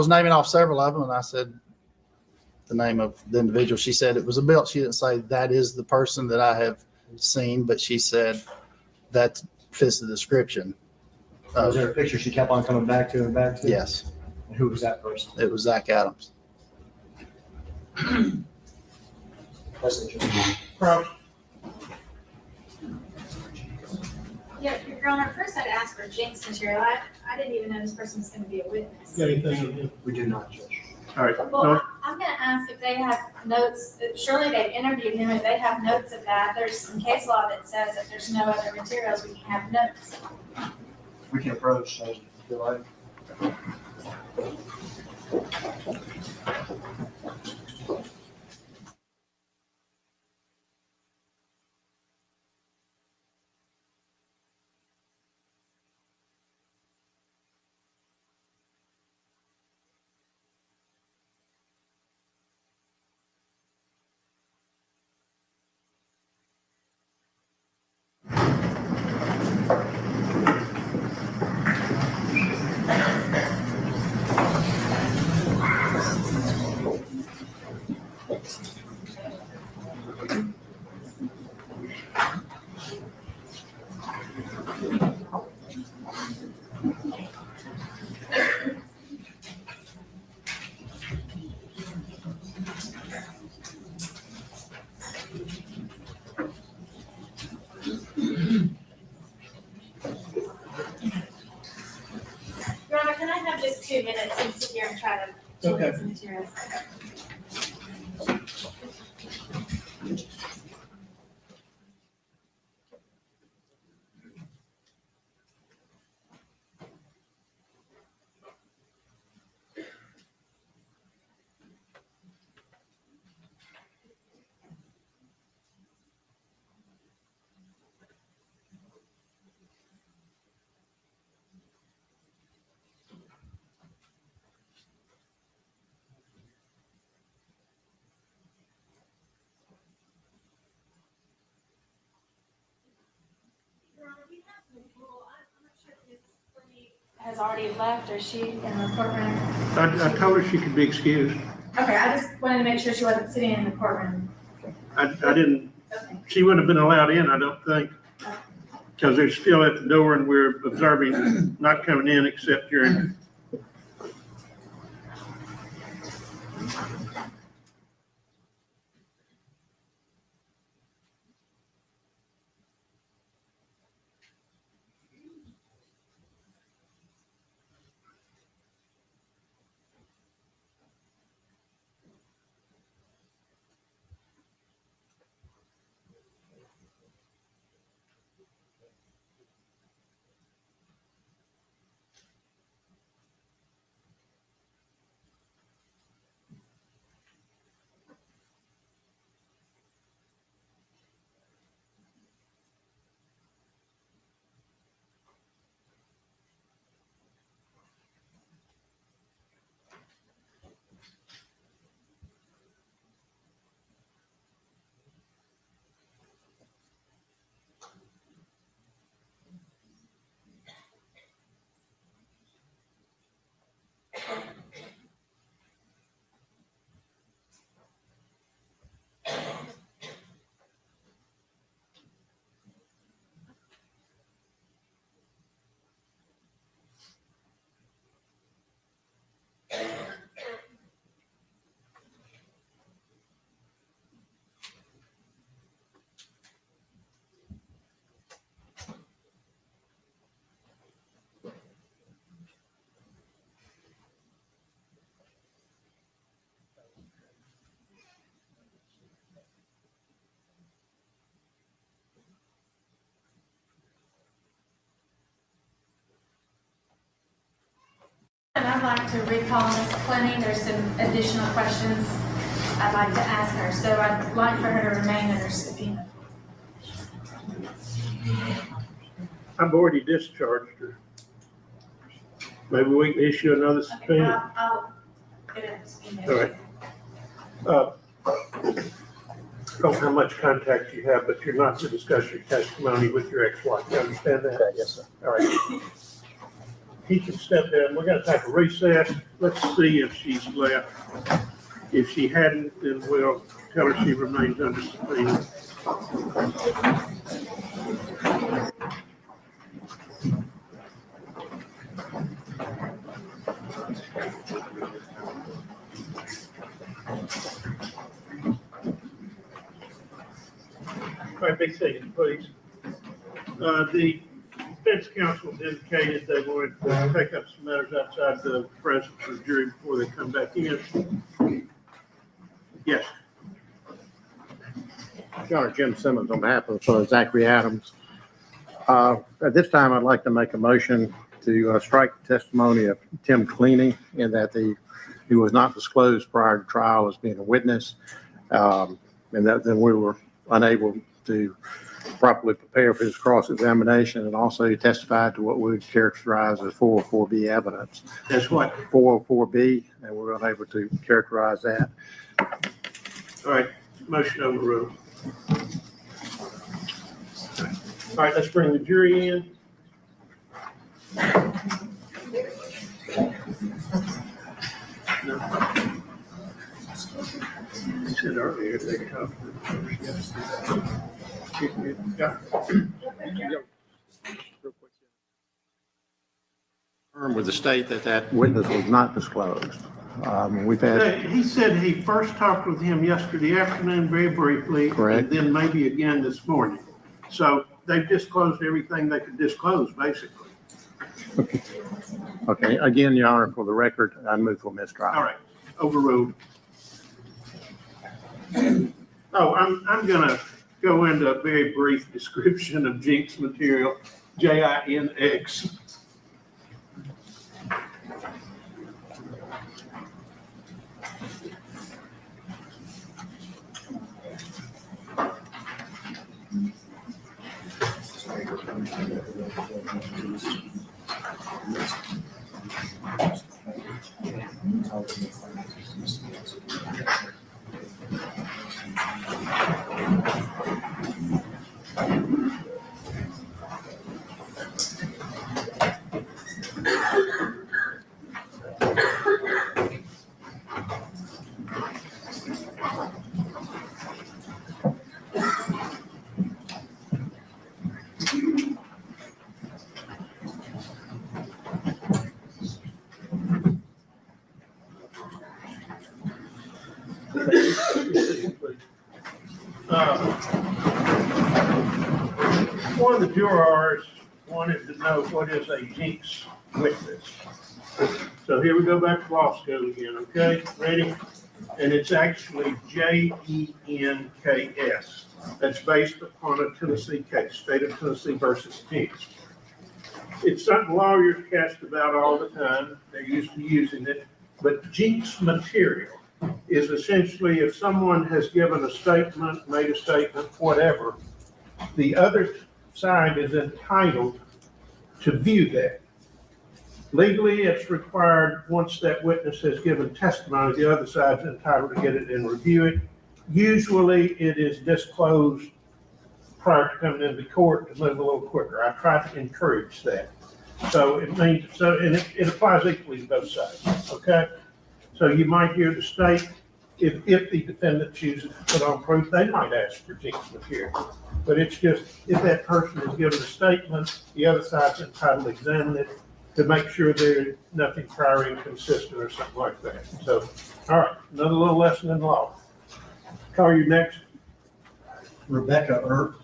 naming off several of them, and I said the name of the individual. She said it was a bill. She didn't say that is the person that I have seen, but she said that fits the description. Was there a picture she kept on coming back to and back to? Yes, And who was that person? it was Zach Adams. That's interesting. Yeah, Your Honor, first I'd ask for Jinx material. I didn't even know this person was going to be a witness. Got anything on him? We do not, Judge. All right, Well, no, I'm going to ask if they have notes. Surely they've interviewed him. If they have notes of that, there's some case law that says if there's no other materials, we can have notes. We can approach, Judge, if you feel like. Your Honor, can I have just 2 minutes and sit here and try to Okay. get some materials? Has already left, or is she in the courtroom? I told her she could be excused. Okay, I just wanted to make sure she wasn't sitting in the courtroom. I didn't, Okay. she wouldn't have been allowed in, I don't think. Because they're still at the door and we're observing, not coming in except during. And I'd like to recall Ms. Plenty. There's some additional questions I'd like to ask her, so I'd like for her to remain under subpoena. I've already discharged her. Maybe we can issue another Okay, subpoena. I'll get a subpoena. All right. don't know how much contact you have, but you're not to discuss your testimony with your ex-wife. You understand that? Yes, sir. All right. He can step down. We're gonna take a recess. Let's see if she's left. If she hadn't, then we'll tell her she remains under subpoena. All right, big seconds, please. The defense counsel indicated they wanted to take up some matters outside the presence of the jury before they come back in. Yes. John Jim Simmons on behalf of Zachary Adams. At this time, I'd like to make a motion to strike the testimony of Tim Cleaning in that he was not disclosed prior to trial as being a witness, and that then we were unable to properly prepare for his cross-examination, and also he testified to what we would characterize as 404B evidence. That's what? 404B, and we're unable to characterize that. All right, motion overruled. All right, let's bring the jury in. I said earlier, they talked. With the state that witness was not disclosed. We've had. He said he first talked with him yesterday afternoon, very briefly. Correct. And then maybe again this morning. So they've disclosed everything they could disclose, basically. Okay, again, Your Honor, for the record, I move for mistrial. All right, overruled. Oh, I'm gonna go into a very brief description of Jinx material, JINX. One of the jurors wanted to know what is a Jinx witness. So here we go back to law school again, okay? Ready? And it's actually JENKS. That's based upon a Tennessee case, State of Tennessee versus Jinx. It's something lawyers cast about all the time. They're used to using it. But Jinx material is essentially if someone has given a statement, made a statement, whatever, the other side is entitled to view that. Legally, it's required once that witness has given testimony, the other side's entitled to get it and review it. Usually, it is disclosed prior to coming into court to move a little quicker. I try to encourage that. So it means, and it applies equally to both sides, okay? So you might hear the state, if the defendant chooses to put on proof, they might ask for Jinx material. But it's just, if that person has given a statement, the other side's entitled to examine it to make sure there's nothing prior inconsistent or something like that. So, all right, another little lesson in law. Call you next. Rebecca Earp.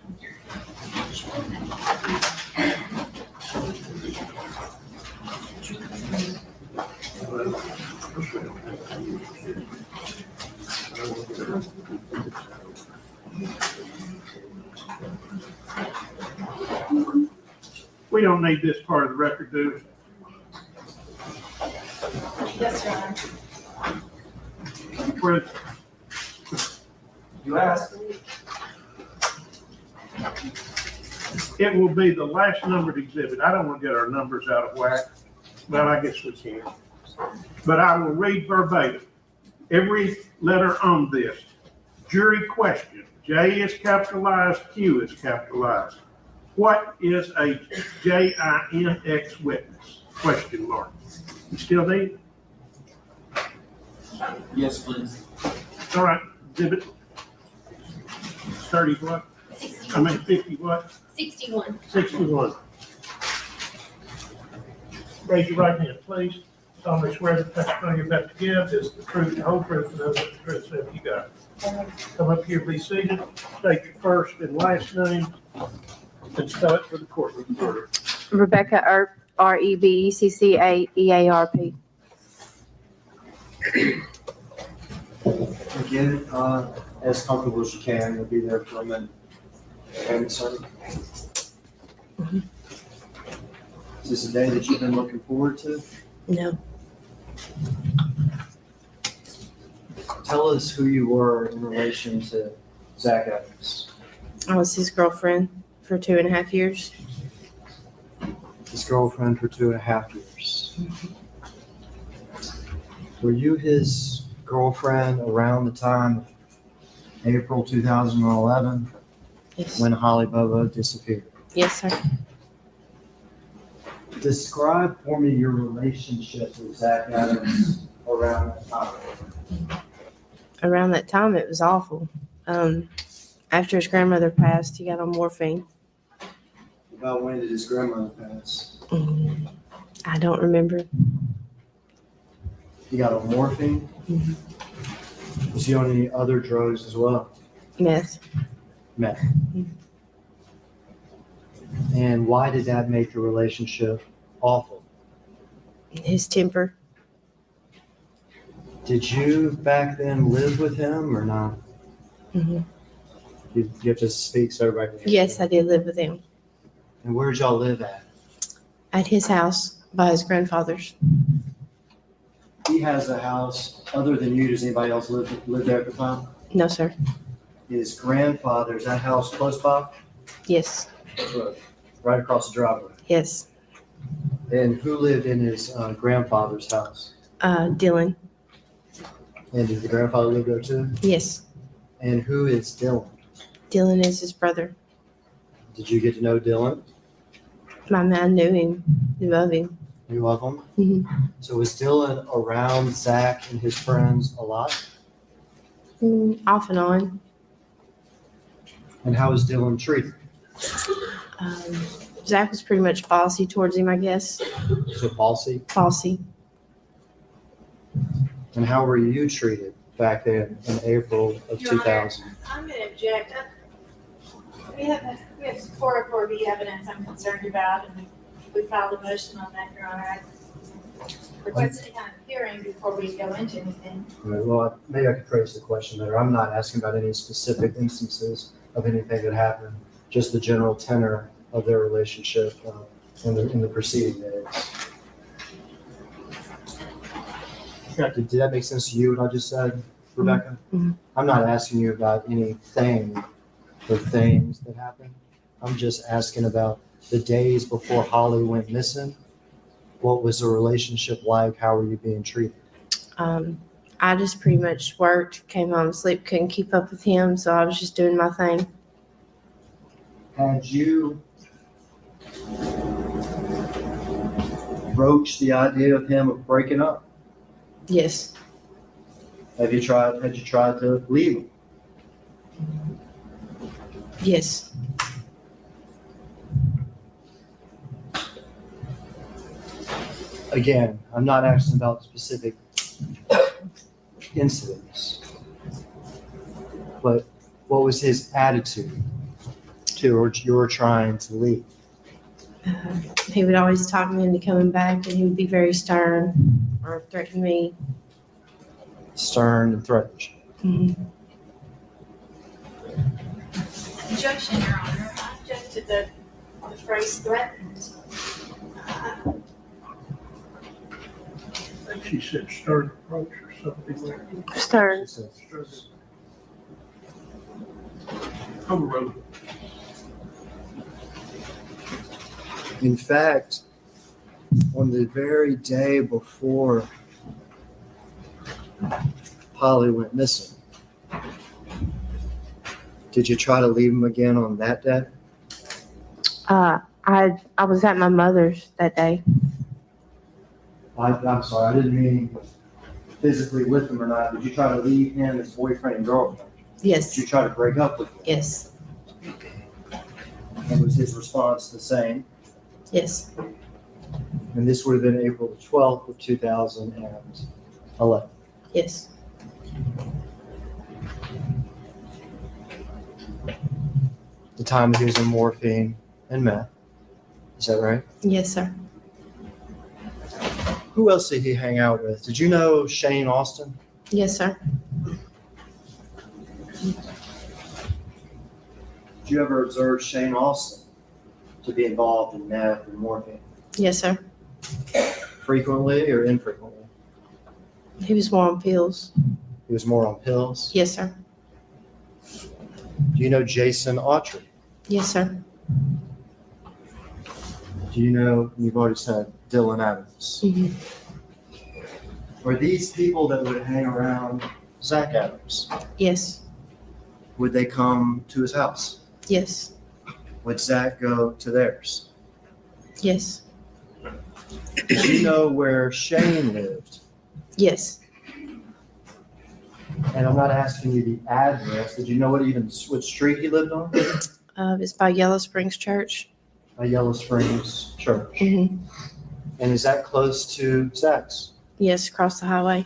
We don't need this part of the record, do we? Yes, Your Honor. Where- You asked. It will be the last numbered exhibit. I don't want to get our numbers out of whack. Well, I guess we can. But I will read verbatim every letter on this. Jury question. J is capitalized, Q is capitalized. What is a JINX witness? Question mark. You still need? Yes, please. All right, exhibit 30 what? 50 what? 61. 61. Raise your right hand, please. Solemnly swear that the testimony you're about to give is the truth, the whole truth, and nothing but the truth, so help you God. Come up here, be seated, state your first and last name, and spell it for the court reporter. Rebecca Earp, REBECCAEARP. Again, as comfortable as you can, you'll be there for a minute. And so, is this a day that you've been looking forward to? No. Tell us who you were in relation to Zach Adams. I was his girlfriend for 2.5 years. His girlfriend for 2.5 years. Were you his girlfriend around the time of April 2011 Yes. when Holly Bobo disappeared? Yes, sir. Describe for me your relationship with Zach Adams around that time. Around that time, it was awful. After his grandmother passed, he got on morphine. About when did his grandmother pass? I don't remember. He got on morphine? Mhm. Was he on any other drugs as well? Meth. Meth. And why did that make your relationship awful? His temper. Did you back then live with him or not? Hmm. You have to speak so everybody can hear. Yes, I did live with him. And where did y'all live at? At his house by his grandfather's. He has a house other than you. Does anybody else live there at the time? No, sir. His grandfather's, that house close by? Yes. Right across the driveway. Yes. And who lived in his grandfather's house? Dylan. And did the grandfather live there too? Yes. And who is Dylan? Dylan is his brother. Did you get to know Dylan? My man knew him, knew of him. Knew of him? Mhm. So was Dylan around Zach and his friends a lot? Off and on. And how was Dylan treated? Zach was pretty much bossy towards him, I guess. So bossy? Bossy. And how were you treated back then in April of Your Honor, 2000? I'm going to object. We have 404B evidence I'm concerned about, and we filed a motion on that, Your Honor. I request any kind of hearing before we go into anything. Well, maybe I could phrase the question better. I'm not asking about any specific instances of anything that happened, just the general tenor of their relationship in the preceding days. Did that make sense to you, what I just said, Rebecca? Mhm. I'm not asking you about anything or things that happened. I'm just asking about the days before Holly went missing. What was the relationship like? How were you being treated? I just pretty much worked, came home asleep, couldn't keep up with him, so I was just doing my thing. Had you broached the idea of him of breaking up? Yes. Had you tried to leave him? Yes. Again, I'm not asking about specific incidents, but what was his attitude towards your trying to leave? He would always talk me into coming back, and he would be very stern or threaten me. Stern and threatening. Mhm. Objection, Your Honor. I object to the phrase threatened. I think she said stern approach or something like that. Stern. Overrode. In fact, on the very day before Holly went missing, Did you try to leave him again on that day? I was at my mother's that day. I'm sorry, I didn't mean physically with him or not. Did you try to leave him as boyfriend and girlfriend? Yes. Did you try to break up with him? Yes. And was his response the same? Yes. And this would have been April the 12th of 2011. Yes. The time he was on morphine and meth. Is that right? Yes, sir. Who else did he hang out with? Did you know Shane Austin? Yes, sir. Did you ever observe Shane Austin to be involved in meth and morphine? Yes, sir. Frequently or infrequently? He was more on pills. He was more on pills. Yes, sir. Do you know Jason Autry? Yes, sir. Do you know, you've already said, Dylan Adams? Mhm. Were these people that would hang around Zach Adams? Yes. Would they come to his house? Yes. Would Zach go to theirs? Yes. Did you know where Shane lived? Yes. And I'm not asking you the address. Did you know what street he lived on? It's by Yellow Springs Church. By Yellow Springs Church. Mm-hmm. And is that close to Zach's? Yes, across the highway.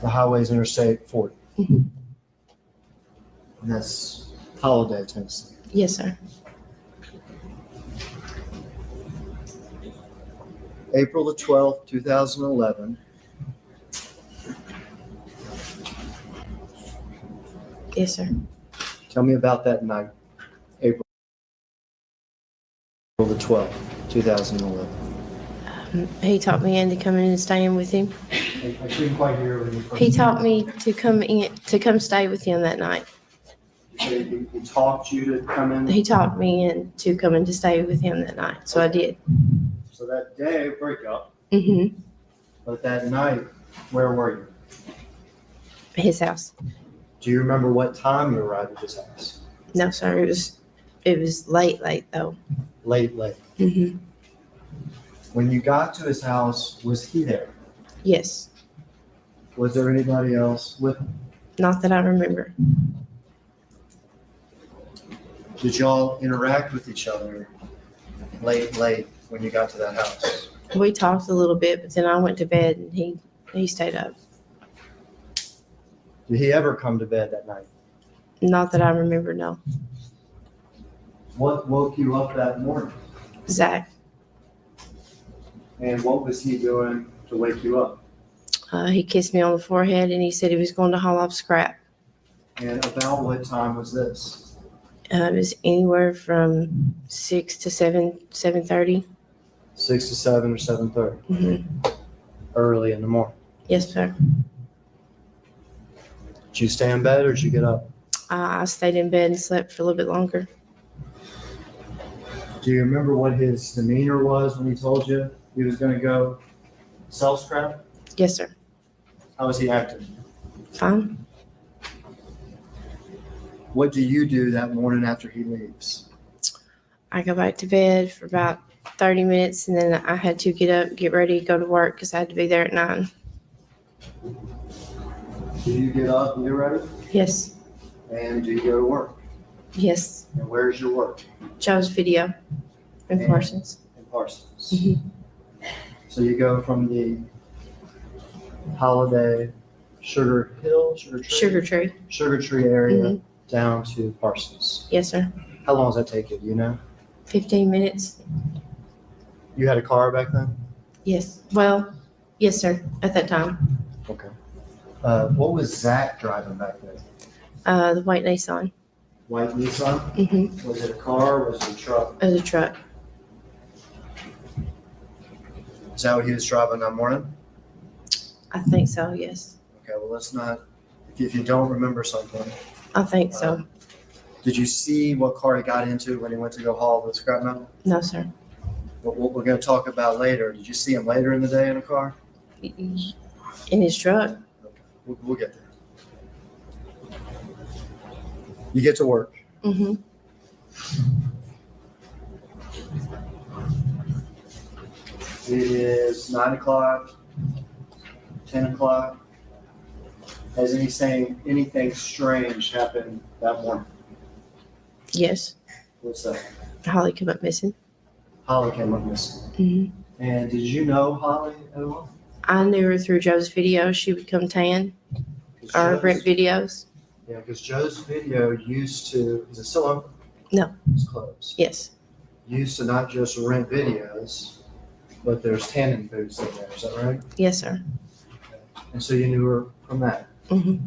The highway's Interstate 40. Mhm. And that's Holiday, Tennessee. Yes, sir. April the 12th, 2011. Yes, sir. Tell me about that night, April the 12th, 2011. He talked me into coming in and staying with him. I couldn't quite hear when you first. He taught me to come stay with him that night. He talked you to come in? He talked me into coming to stay with him that night, so I did. So that day, breakup, Mm-hmm. but that night, where were you? His house. Do you remember what time you arrived at his house? No, sir. It was late though. Late. Mm-hmm. When you got to his house, was he there? Yes. Was there anybody else with him? Not that I remember. Did y'all interact with each other late when you got to that house? We talked a little bit, but then I went to bed and he stayed up. Did he ever come to bed that night? Not that I remember, no. What woke you up that morning? Zach, And what was he doing to wake you up? he kissed me on the forehead and he said he was going to haul off scrap. And about what time was this? It was anywhere from 6 to 7:30. 6 to 7 or 7:30? Mm-hmm. Early in the morning. Yes, sir. Did you stay in bed or did you get up? I stayed in bed and slept for a little bit longer. Do you remember what his demeanor was when he told you he was going to go sell scrap? Yes, sir. How was he acting? Fine. What do you do that morning after he leaves? I go back to bed for about 30 minutes and then I had to get up, get ready, go to work because I had to be there at 9. Do you get up and get ready? Yes. And do you go to work? Yes. And where's your work? Joe's video in And- Parsons. In Parsons. Mhm. So you go from the Holiday Sugar Tree area Mhm. down to Parsons. Yes, sir. How long does that take you? Do you know? 15 minutes. You had a car back then? Yes. Well, yes, sir. At that time. Okay. What was Zach driving back then? The white Nissan. White Nissan? Mm-hmm. Was it a car or was it a truck? It was a truck. Is that what he was driving that morning? I think so, yes. Okay, well, let's not, if you don't remember something, I think so. did you see what car he got into when he went to go haul the scrap metal? No, sir. What we're going to talk about later. Did you see him later in the day in a car? In his truck. Okay, we'll get there. You get to work. Mm-hmm. It is 9 o'clock, 10 o'clock. Has anything strange happened that morning? Yes. What's that? Holly came up missing. Holly came up missing. Mm-hmm. And did you know Holly at all? I knew her through Joe's video. She would come tan or rent videos. Yeah, because Joe's video used to, is it still open? No. It's closed. Yes. Used to not just rent videos, but there's tanning booths in there, is that right? Yes, sir. And so you knew her from that. Mm-hmm.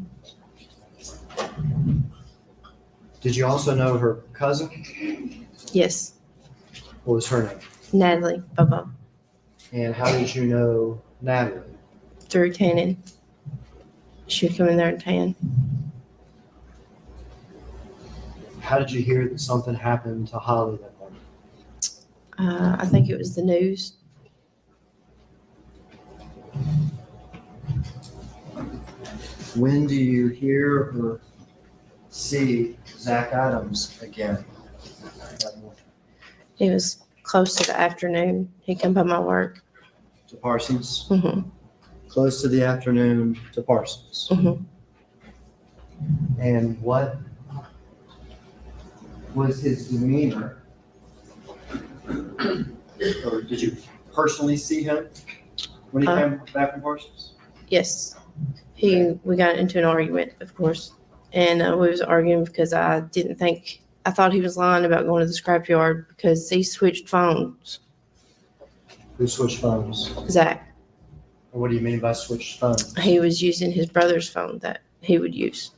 Did you also know her cousin? Yes. What was her name? Natalie Bobo. And how did you know Natalie? Through tanning. She would come in there and tan. How did you hear that something happened to Holly that morning? I think it was the news. When do you hear or see Zach Adams again that morning? It was close to the afternoon. He come by my work. To Parsons? Mm-hmm. Close to the afternoon to Parsons. Mm-hmm. And what was his demeanor? Or did you personally see him when he came back from Parsons? Yes. We got into an argument, of course. And we was arguing because I thought he was lying about going to the scrapyard because he switched phones. Who switched phones? Zach. What do you mean by switched phones? He was using his brother's phone that he would use,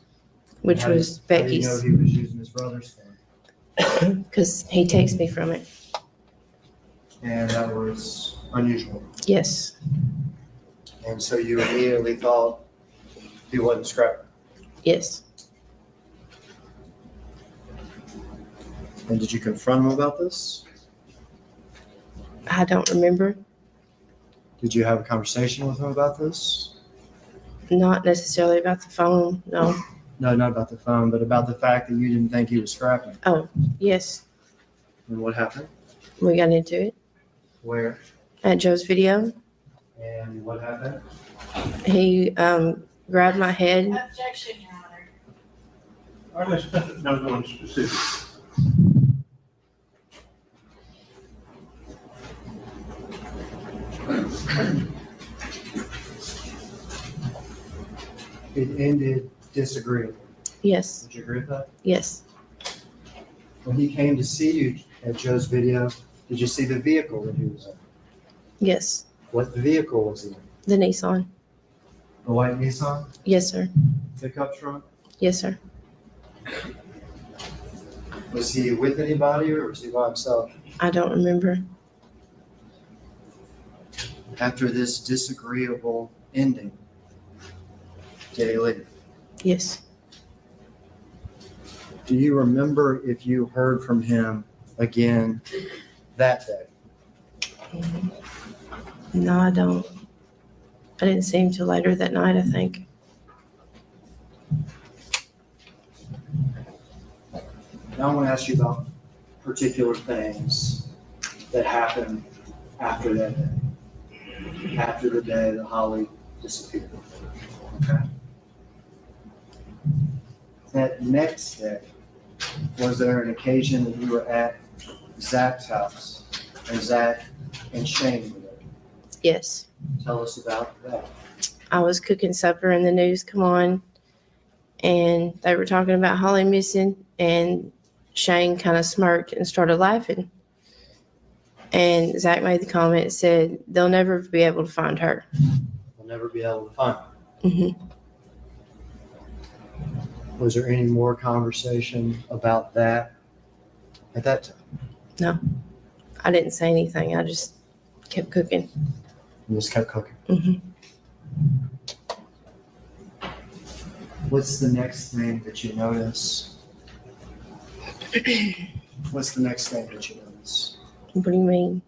which was Becky's. How do you know he was using his brother's phone? Because he takes me from it. And that was unusual. Yes. And so you immediately thought he wasn't scrapping. Yes. And did you confront him about this? I don't remember. Did you have a conversation with him about this? Not necessarily about the phone. No. No, not about the phone, but about the fact that you didn't think he was scrapping. Oh, yes. And what happened? We got into it Where? at Joe's video. And what happened? He grabbed my head. Objection, Your Honor. All right, let's not go into specifics. It ended disagreeably. Yes. Would you agree with that? Yes. When he came to see you at Joe's video, did you see the vehicle that he was in? Yes. What vehicle was he in? The Nissan. The white Nissan Yes, sir. pickup truck? Yes, sir. Was he with anybody or was he by himself? I don't remember. After this disagreeable ending, did he leave? Yes. Do you remember if you heard from him again that day? No, I don't. I didn't see him till later that night, I think. Now I want to ask you about particular things that happened after that day, after the day that Holly disappeared. Okay. That next day, was there an occasion that you were at Zach's house and Zach and Shane were there? Yes. Tell us about that. I was cooking supper and the news come on and they were talking about Holly missing and Shane kind of smirked and started laughing. And Zach made the comment, said, they'll never be able to find her. We'll never be able to find her. Mm-hmm. Was there any more conversation about that at that time? No, I didn't say anything. I just kept cooking. You just kept cooking. Mm-hmm. What's the next thing that you notice? What's the next thing that you notice? What do you mean?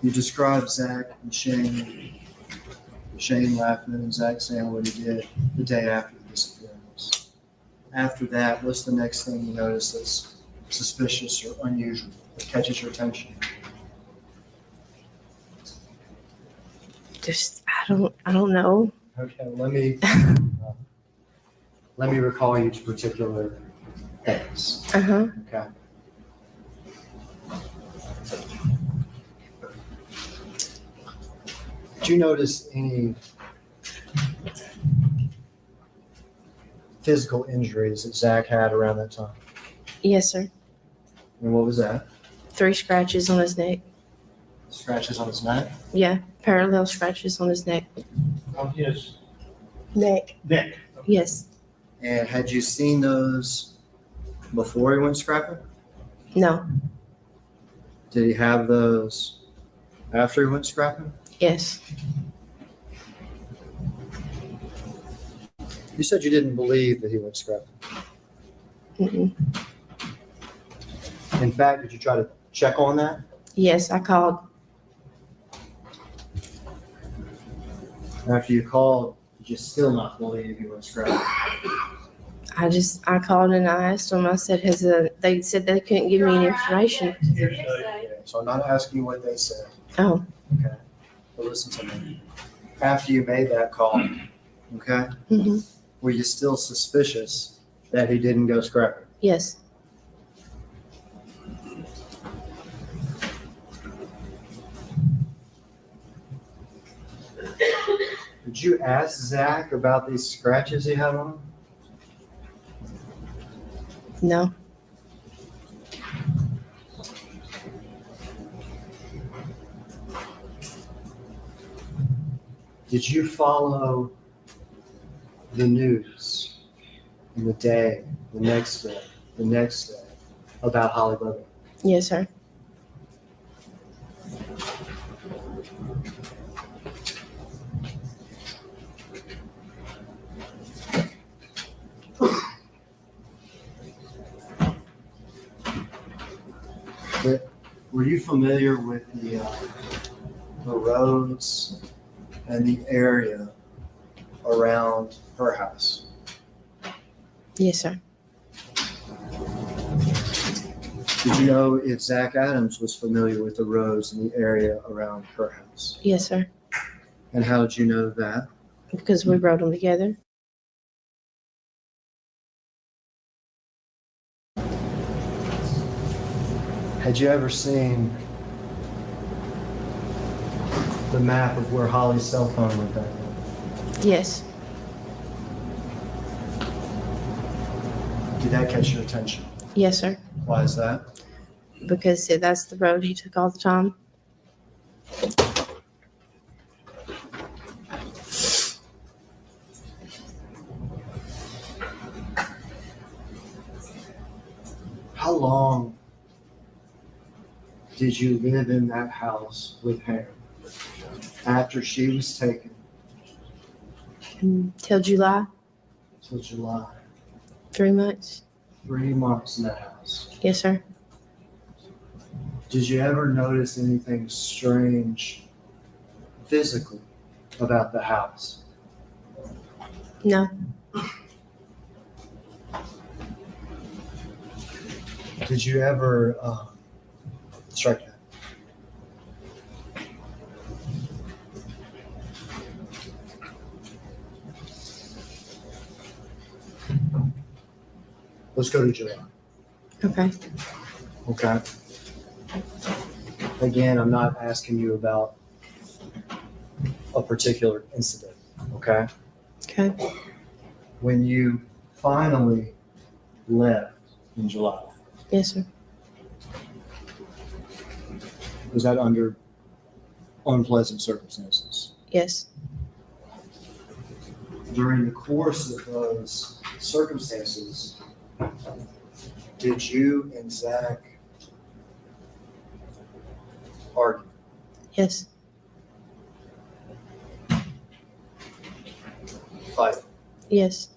You describe Zach and Shane laughing and Zach saying what he did the day after the disappearance. after that, what's the next thing you notice that's suspicious or unusual that catches your attention? Just, I don't know. Okay, let me recall you to particular things. Uh-huh. Okay. Did you notice any physical injuries that Zach had around that time? Yes, sir. And what was that? 3 scratches on his neck. Scratches on his neck? Yeah, parallel scratches on his neck. On his Neck. neck. Yes. And had you seen those before he went scrapping? No. Did he have those after he went scrapping? Yes. You said you didn't believe that he went scrapping. Mm-mm. In fact, did you try to check on that? Yes, I called. After you called, did you still not believe he went scrapping? I called and I asked them, I said, they said they couldn't give me any information. Okay, so I'm not asking you what they said. Oh, Okay. But listen to me. After you made that call, okay, mm-hmm. were you still suspicious that he didn't go scrapping? Yes. Did you ask Zach about these scratches he had on him? No. Did you follow the news in the day, the next day about Holly Bobo? Yes, sir. Were you familiar with the roads and the area around her house? Yes, sir. Did you know if Zach Adams was familiar with the roads and the area around her house? Yes, sir. And how did you know that? Because we rode them together. Had you ever seen the map of where Holly's cell phone went back then? Yes. Did that catch your attention? Yes, sir. Why is that? Because that's the road he took all the time. How long did you live in that house with him after she was taken Till July, till July? 3 months. 3 months in that house. Yes, sir. Did you ever notice anything strange physically about the house? No. Did you ever strike that? Let's go to July. Okay. Okay. Again, I'm not asking you about a particular incident. Okay. Okay. When you finally left in July, Yes, sir. was that under unpleasant circumstances? Yes. During the course of those circumstances, did you and Zach argue? Yes. Fight? Yes.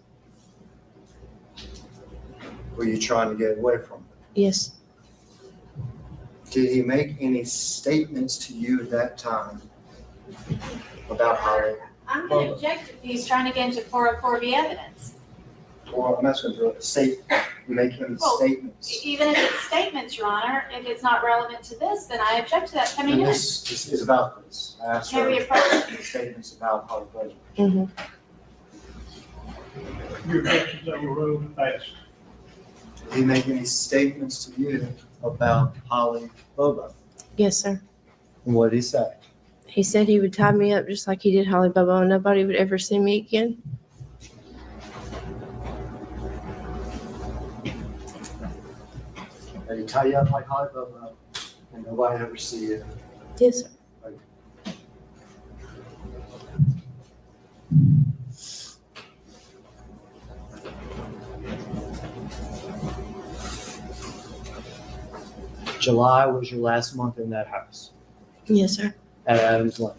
Were you trying to get away from him? Yes. Did he make any statements to you at that time about Holly? I'm going to object if he's trying to get into 404B evidence. Or I'm asking for a statement, you make any Well, statements. Even if it's statements, Your Honor, if it's not relevant to this, then I object to that coming And in. this is about this. I asked Can her we approach? any statements about Holly Bobo. Mm-hmm. Your objections overruled, passed. Did he make any statements to you about Holly Bobo? Yes, sir. And what did he say? He said he would tie me up just like he did Holly Bobo and nobody would ever see me again. Did he tie you up like Holly Bobo and nobody ever see you? Yes, sir. July was your last month in that house Yes, sir. at Adams Lane.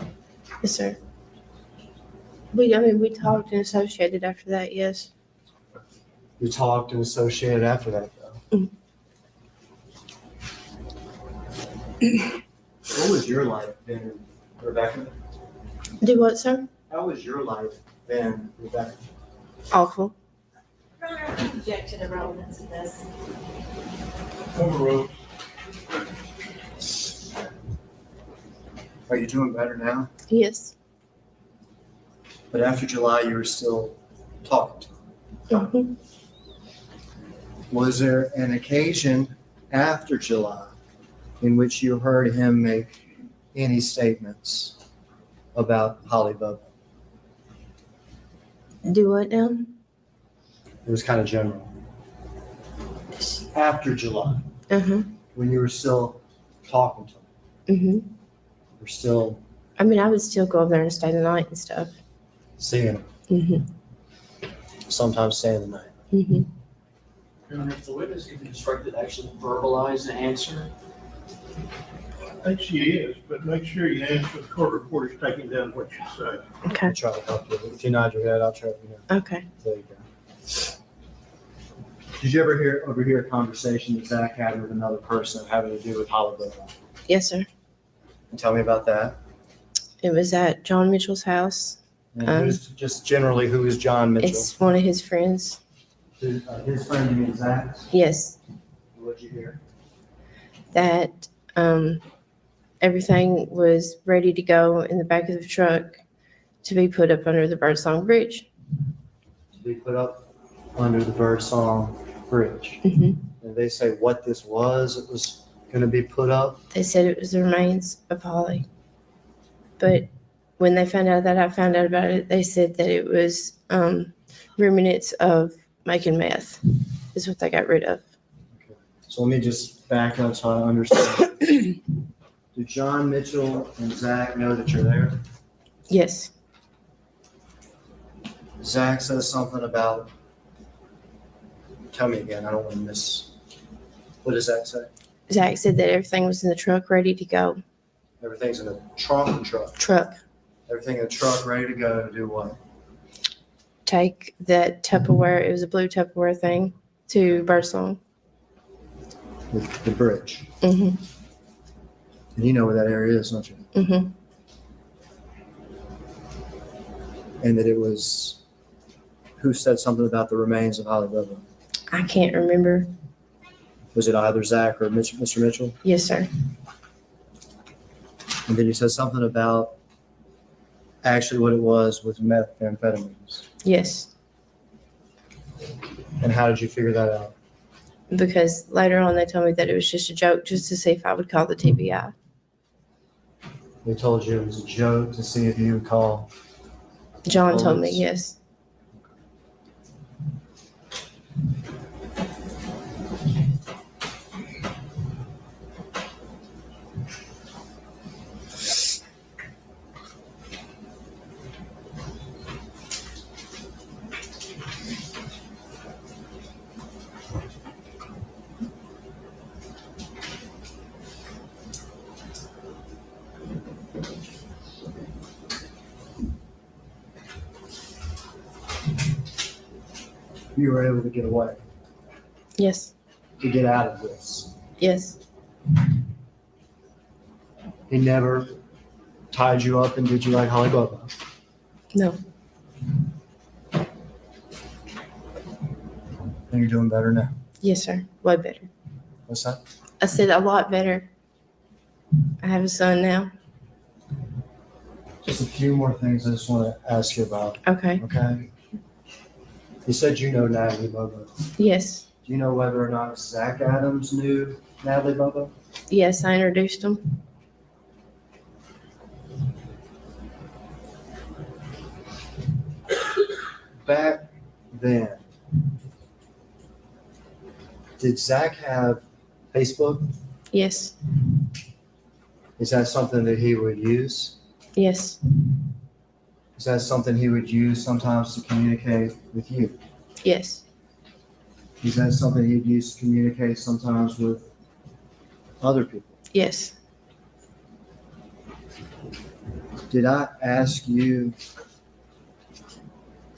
Yes, sir. We talked and associated after that, yes. You talked and associated after that though. What was your life then, Rebecca? Do what, sir? How was your life then, Rebecca? Awful. Your Honor, I object to the relevance of this. Overruled. Are you doing better now? Yes. But after July, you were still talking to him. Mm-hmm. Was there an occasion after July in which you heard him make any statements about Holly Bobo? Do what now? It was kind of general. After July, Uh-huh. when you were still talking to him, Mm-hmm. you're still I mean, I would still go over there and stay the night and stuff. seeing him, Mm-hmm. sometimes staying the night. Mm-hmm. And if the witness can be instructed to actually verbalize the answer, I think she is, but make sure you answer the court reporter's taking down what you say. Okay. I'll try to help you. If you nod your head, I'll try to hear. Okay. There you go. Did you ever overhear a conversation that Zach had with another person having to do with Holly Bobo? Yes, sir. And tell me about that. It was at John Mitchell's house. And who's, just generally, who is John Mitchell? It's one of his friends. His friend, you mean Zach? Yes. What'd you hear? That everything was ready to go in the back of the truck to be put up under the Birdsong Bridge. To be put up under the Birdsong Bridge. Mm-hmm. And they say what this was, it was going to be put up. They said it was the remains of Holly. But when they found out that I found out about it, they said that it was remnants of making meth is what they got rid of. So let me just back up so I understand. Do John Mitchell and Zach know that you're there? Yes. Zach says something about, tell me again, I don't want to miss. What does Zach say? Zach said that everything was in the truck ready to go. Everything's in the trunk truck. Truck. Everything in the truck ready to go to do what? Take that Tupperware, it was a blue Tupperware thing, to Birdsong. The bridge. Mm-hmm. And you know where that area is, don't you? Mm-hmm. And that it was, who said something about the remains of Holly Bobo? I can't remember. Was it either Zach or Mr. Mitchell? Yes, sir. And then you said something about actually what it was with methamphetamines. Yes. And how did you figure that out? Because later on they told me that it was just a joke just to see if I would call the TBI. They told you it was a joke to see if you would call. John told me, Police. yes. You were able to get away, Yes. to get out of this. Yes. He never tied you up and did you like Holly Bobo. No. And you're doing better now. Yes, sir. Way better. What's that? I said a lot better. I have a son now. Just a few more things I just want to ask you about, Okay. okay? You said you know Natalie Bobo. Yes. Do you know whether or not Zach Adams knew Natalie Bobo? Yes, I introduced him. Back then, did Zach have Facebook? Yes. Is that something that he would use? Yes. Is that something he would use sometimes to communicate with you? Yes. Is that something he'd use to communicate sometimes with other people? Yes. Did I ask you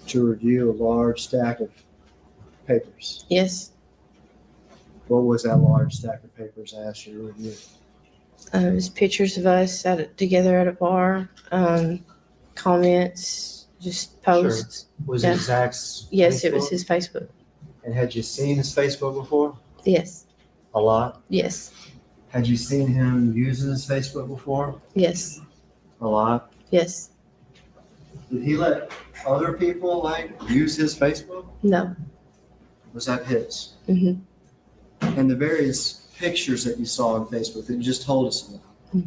to review a large stack of papers? Yes. What was that large stack of papers I asked you to review? It was pictures of us together at a bar, comments, just posts. Was Yeah. it Zach's? Yes, it was Facebook? his Facebook. And had you seen his Facebook before? Yes. A lot? Yes. Had you seen him using his Facebook before? Yes. A lot? Yes. Did he let other people use his Facebook? No. Was that his? Mm-hmm. And the various pictures that you saw on Facebook that you just told us about,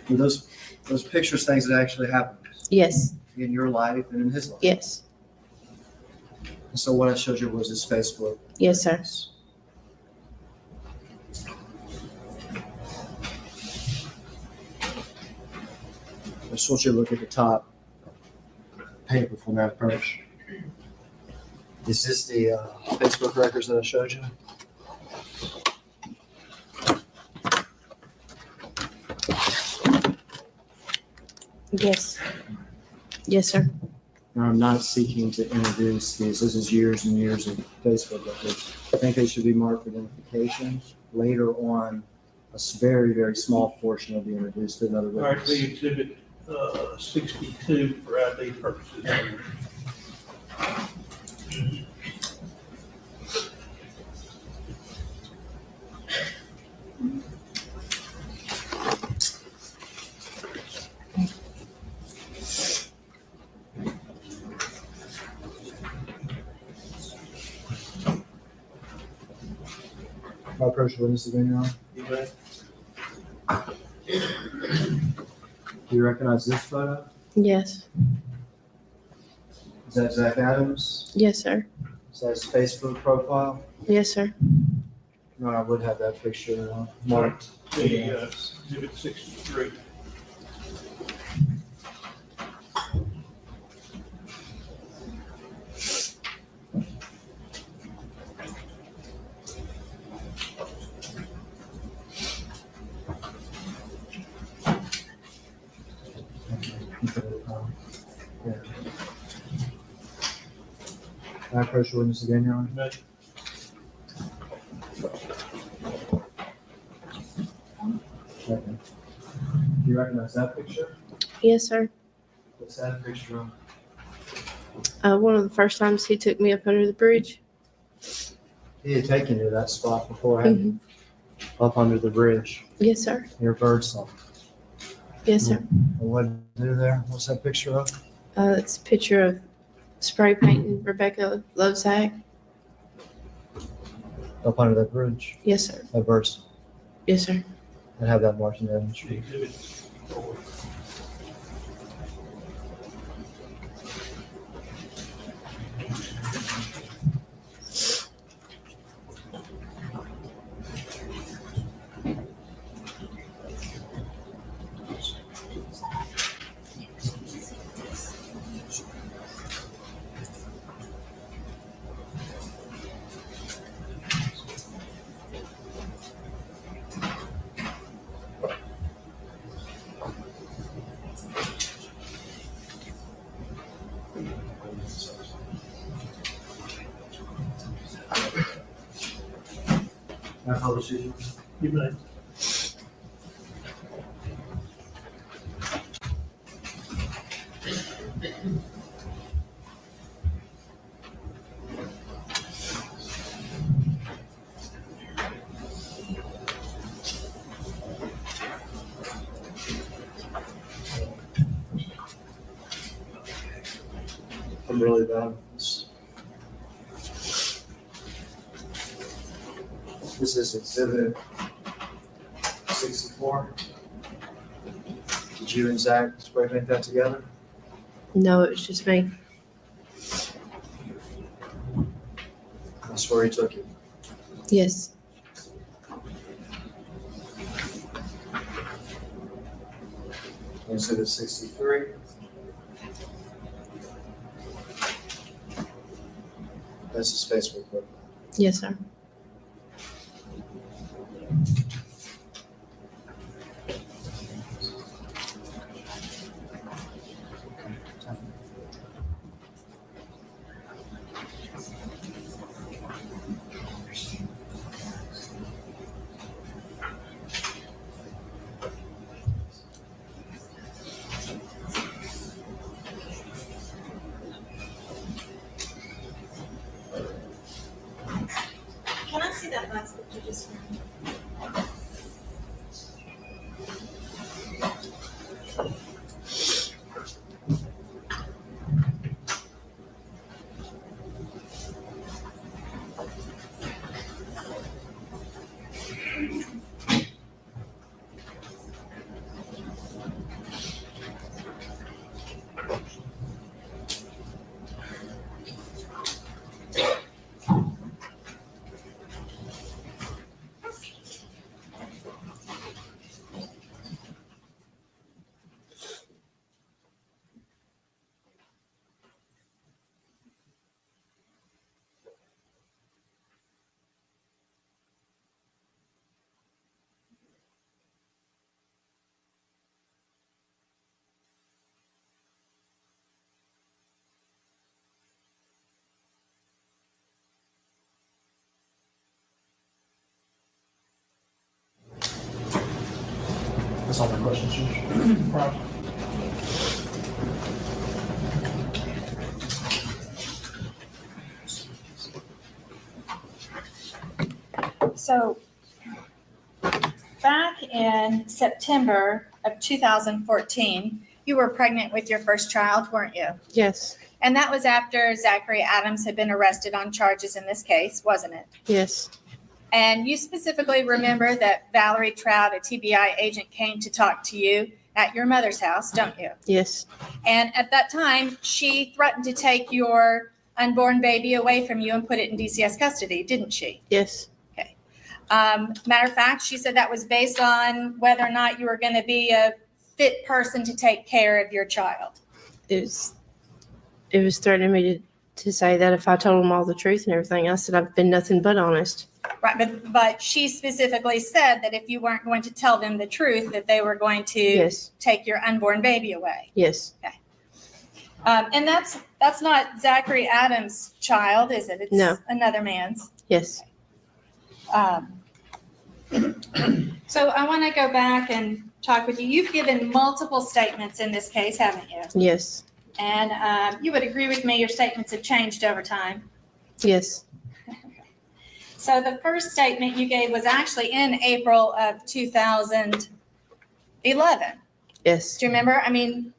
were those pictures things that actually happened Yes. in your life and in his life? Yes. And so what I showed you was his Facebook. Yes, sir. I just want you to look at the top paper from that approach. Is this the Facebook records that I showed you? Yes. Yes, sir. Now, I'm not seeking to introduce these. This is years and years of Facebook records. I think they should be marked for identification. Later on, a very, very small portion will be introduced to another All right, witness. the exhibit 62 for ID purposes. My approach to witness again, Your Honor. You bet. Do you recognize this photo? Yes. Is that Zach Adams? Yes, sir. Is that his Facebook profile? Yes, sir. No, I would have that picture marked. The exhibit 63. Yeah. Can I approach the witness again, Your Honor? You bet. Okay. Do you recognize that picture? Yes, sir. What's that picture of? One of the first times he took me up under the bridge. He had taken you to that spot before, hadn't Hmm. he? Up under the bridge, Yes, sir. near Birdsong. Yes, sir. And what did you do there? What's that picture of? It's a picture of spray painting Rebecca Lovesack. Up under that bridge Yes, sir. at Birdsong. Yes, sir. And have that marked in the The evidence. exhibit 4. Can I publish it? You bet. I'm really bad at this. This is exhibit 64. Did you and Zach spray paint that together? No, it was just me. That's where he took it. Yes. Exhibit 63. That's his Facebook profile. Yes, sir. Can I see that last picture just? That's all my questions, Judge. So back in September of 2014, you were pregnant with your first child, weren't you? Yes. And that was after Zachary Adams had been arrested on charges in this case, wasn't it? Yes. And you specifically remember that Valerie Trout, a TBI agent, came to talk to you at your mother's house, don't you? Yes. And at that time, she threatened to take your unborn baby away from you and put it in DCS custody, didn't she? Yes. Matter of fact, she said that was based on whether or not you were going to be a fit person to take care of your child. It was threatening me to say that if I told them all the truth and everything. I said I've been nothing but honest. Right, but she specifically said that if you weren't going to tell them the truth, that they were going to Yes. take your unborn baby away. Yes. And that's not Zachary Adams' child, is it? It's No. another man's. Yes. So I want to go back and talk with you. You've given multiple statements in this case, haven't you? Yes. And you would agree with me, your statements have changed over time. Yes. So the first statement you gave was actually in April of 2011. Yes. Do you remember? I mean,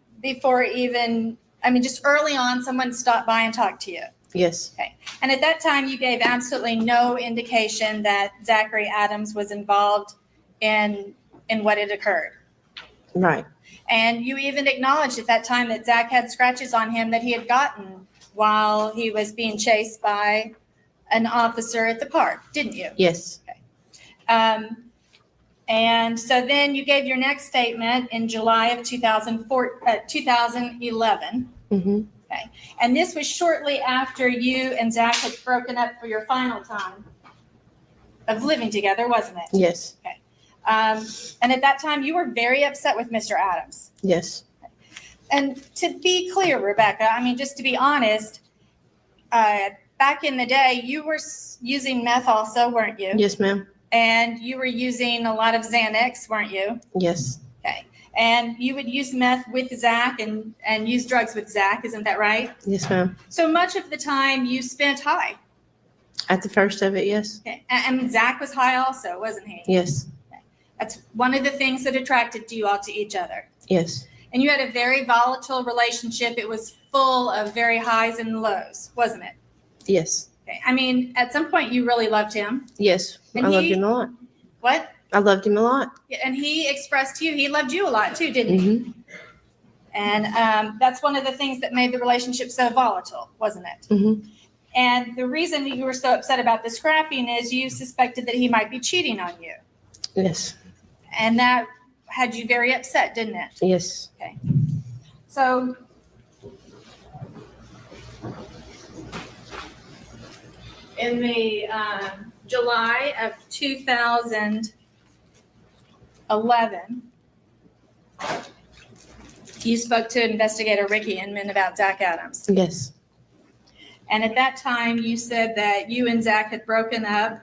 just early on, someone stopped by and talked to you. Yes. Okay. And at that time, you gave absolutely no indication that Zachary Adams was involved in what had occurred. Right. And you even acknowledged at that time that Zach had scratches on him that he had gotten while he was being chased by an officer at the park, didn't you? Yes. And so then you gave your next statement in July of 2011. Mm-hmm. Okay. And this was shortly after you and Zach had broken up for your final time of living together, wasn't it? Yes. And at that time, you were very upset with Mr. Adams. Yes. And to be clear, Rebecca, just to be honest, back in the day, you were using meth also, weren't you? Yes, ma'am. And you were using a lot of Xanax, weren't you? Yes. Okay. And you would use meth with Zach and use drugs with Zach, isn't that right? Yes, ma'am. So much of the time you spent high. At the first of it, yes. Okay. And Zach was high also, wasn't he? Yes. That's one of the things that attracted you all to each other. Yes. And you had a very volatile relationship. It was full of very highs and lows, wasn't it? Yes. Okay. I mean, at some point you really loved him. Yes. And I loved he- him a lot. What? I loved him a lot. And he expressed to you, he loved you a lot too, didn't he? Hmm. And that's one of the things that made the relationship so volatile, wasn't it? Hmm. And the reason you were so upset about the scrapping is you suspected that he might be cheating on you. Yes. And that had you very upset, didn't it? Yes. So in the July of 2011, you spoke to investigator Ricky Inman about Zach Adams. Yes. And at that time, you said that you and Zach had broken up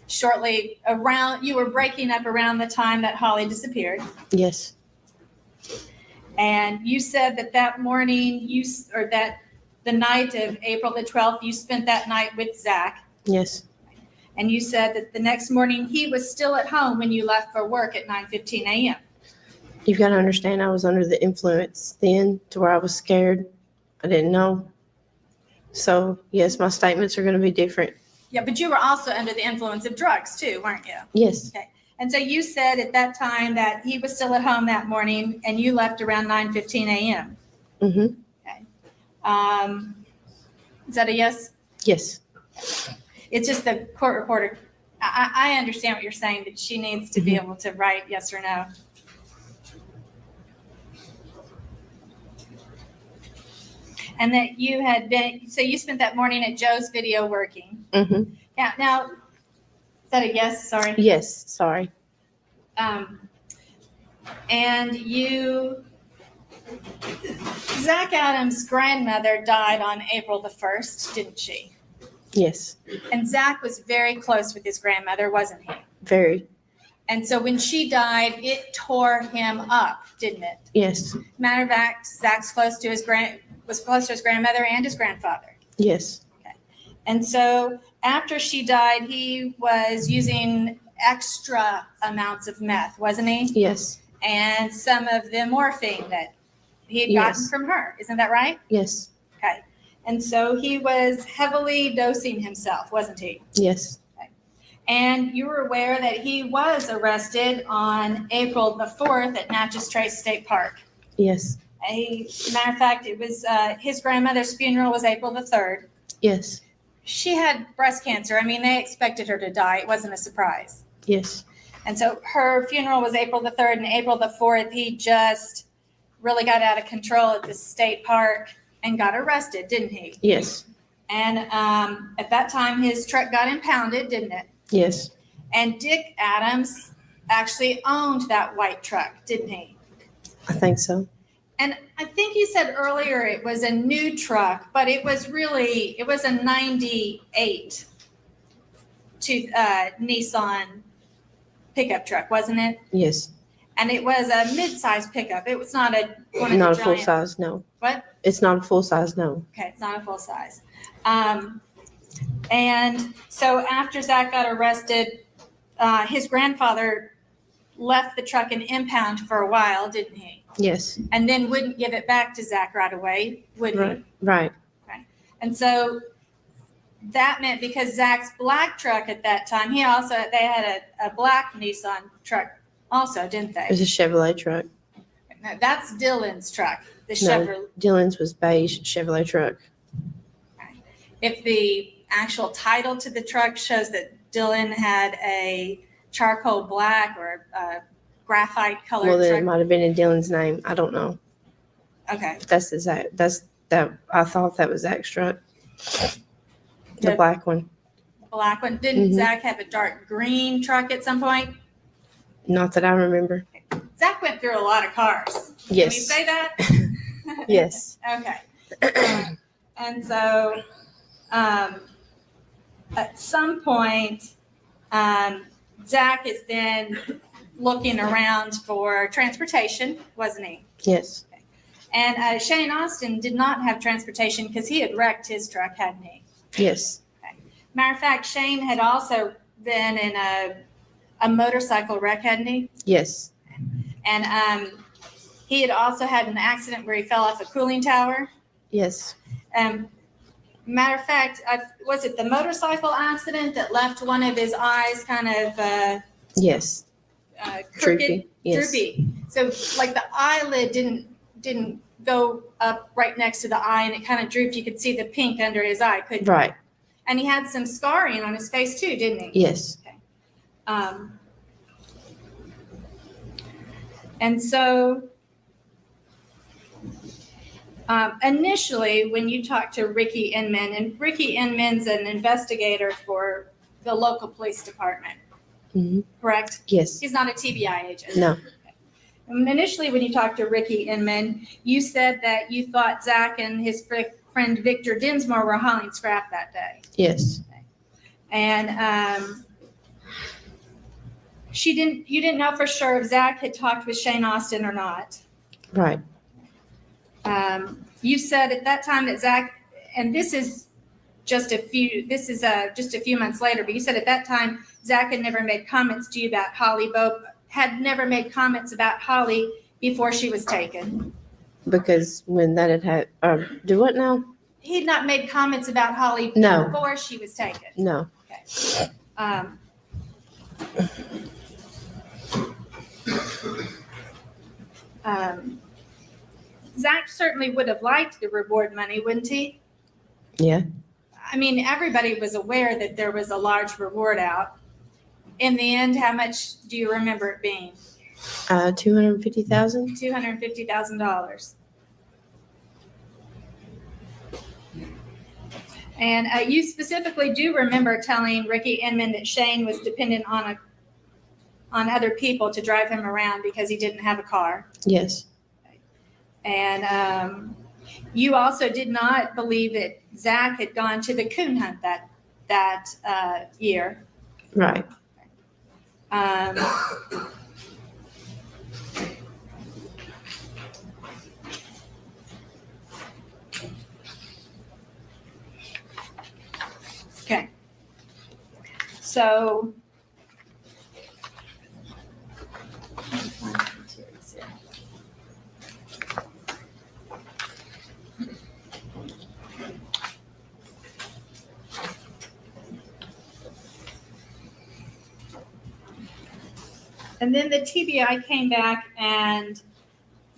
shortly around, you were breaking up around the time that Holly disappeared. Yes. And you said that that morning, the night of April the 12th, you spent that night with Zach. Yes. And you said that the next morning, he was still at home when you left for work at 9:15 a.m. You've got to understand I was under the influence then to where I was scared. I didn't know. So, yes, my statements are going to be different. Yeah, but you were also under the influence of drugs too, weren't you? Yes. Okay. And so you said at that time that he was still at home that morning and you left around 9:15 a.m. Mm-hmm. Is that a yes? Yes. It's just the court reporter. I understand what you're saying, but she needs to be able to write yes or no. And that you had been, so you spent that morning at Joe's Video working. Mm-hmm. Yeah. Now, is that a yes? Sorry. Yes. Sorry. And you, Zach Adams' grandmother died on April the 1st, didn't she? Yes. And Zach was very close with his grandmother, wasn't he? Very. And so when she died, it tore him up, didn't it? Yes. Matter of fact, Zach's close to was close to his grandmother and his grandfather. Yes. And so after she died, he was using extra amounts of meth, wasn't he? Yes. And some of the morphine that he had gotten Yes. from her. Isn't that right? Yes. Okay. And so he was heavily dosing himself, wasn't he? Yes. And you were aware that he was arrested on April the 4th at Natchez Trace State Park. Yes. Matter of fact, it was his grandmother's funeral was April the 3rd. Yes. She had breast cancer. I mean, they expected her to die. It wasn't a surprise. Yes. And so her funeral was April the 3rd, and April the 4th, he just really got out of control at the state park and got arrested, didn't he? Yes. And at that time, his truck got impounded, didn't it? Yes. And Dick Adams actually owned that white truck, didn't he? I think so. And I think you said earlier it was a new truck, but it was a 98 Nissan pickup truck, wasn't it? Yes. And it was a mid-size pickup. It was not one of Not a the full giant. size, no. What? It's not a full size, no. Okay, it's not a full size. And so after Zach got arrested, his grandfather left the truck in impound for a while, didn't he? Yes. And then wouldn't give it back to Zach right away, would Right. he? Right. And so that meant because Zach's black truck at that time, they had a black Nissan truck also, didn't It was they? a Chevrolet truck. No, that's Dylan's truck, the No, Chevrolet. Dylan's was beige Chevrolet truck. If the actual title to the truck shows that Dylan had a charcoal black or a graphite Well, colored then it truck. might have been in Dylan's name. I don't know. Okay. That's that. I thought that was Zach's truck. The The- black one. Black one. Didn't Mhm. Zach have a dark green truck at some point? Not that I remember. Zach went through a lot of cars. Yes. Can we say that? Yes. Okay. And so at some point, Zach is then looking around for transportation, wasn't he? Yes. And Shane Austin did not have transportation because he had wrecked his truck, hadn't he? Yes. Matter of fact, Shane had also been in a motorcycle wreck, hadn't he? Yes. And He had also had an accident where he fell off a cooling tower. Yes. Matter of fact, was it the motorcycle accident that left one of his eyes kind of Yes. crooked? Droopy. Yes. Droopy. So like the eyelid didn't go up right next to the eye, and it kind of drooped. You could see the pink under his eye, couldn't you? Right. And he had some scarring on his face too, didn't he? Yes. Okay. And so initially, when you talked to Ricky Inman, and Ricky Inman's an investigator for the local police department, correct? Yes. He's not a TBI agent. No. And initially, when you talked to Ricky Inman, you said that you thought Zach and his friend Victor Dinsmore were hauling scrap that day. Yes. And you didn't know for sure if Zach had talked with Shane Austin or not. Right. You said at that time that Zach, and this is just a few months later, but you said at that time Zach had never made comments to you about Holly Bobo, had never made comments about Holly before she was taken. Because when that had do what now? He had not made comments about Holly No. before she was taken. No. Okay. Zach certainly would have liked the reward money, wouldn't he? Yeah. I mean, everybody was aware that there was a large reward out. In the end, how much do you remember it being? $250,000. $250,000. And you specifically do remember telling Ricky Inman that Shane was dependent on other people to drive him around because he didn't have a car. Yes. And you also did not believe that Zach had gone to the coon hunt that year. Right. Okay. So and then the TBI came back, and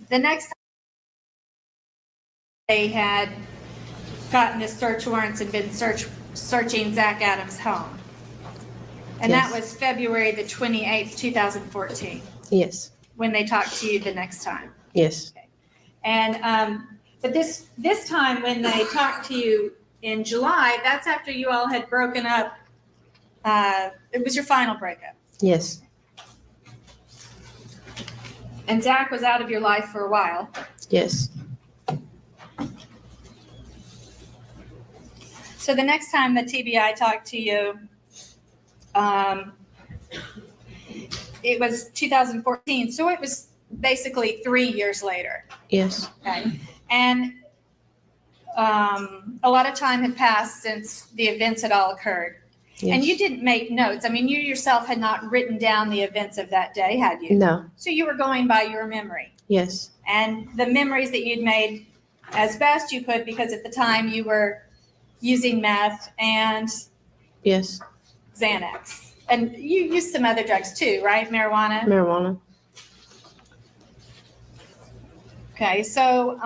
the next time they had gotten the search warrants and been searching Zach Adams' home. And Yes. that was February the 28th, 2014, Yes. when they talked to you the next time. Yes. And, but this time when they talked to you in July, that's after you all had broken up. It was your final breakup. Yes. And Zach was out of your life for a while. Yes. So the next time the TBI talked to you, it was 2014. So it was basically 3 years later. Yes. Okay. And a lot of time had passed since the events had all occurred. Yes. And you didn't make notes. I mean, you yourself had not written down the events of that day, had you? No. So you were going by your memory. Yes. And the memories that you'd made as best you could, because at the time you were using meth and Yes. Xanax. And you used some other drugs too, right? Marijuana? Marijuana. Okay, so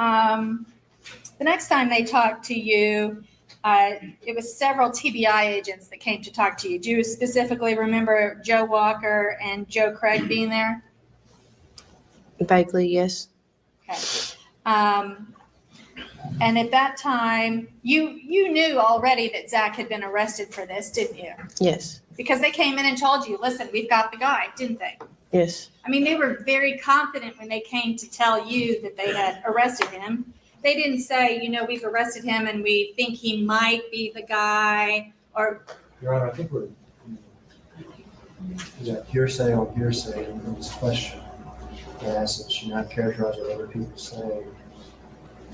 the next time they talked to you, it was several TBI agents that came to talk to you. Do you specifically remember Joe Walker and Joe Craig being there? Vaguely, yes. Okay. And at that time, you knew already that Zach had been arrested for this, didn't you? Yes. Because they came in and told you, listen, we've got the guy, didn't they? Yes. I mean, they were very confident when they came to tell you that they had arrested him. They didn't say, we've arrested him and we think he might be the guy, or. Your Honor, I think is that hearsay on hearsay in this question. I asked that you not characterize what other people say.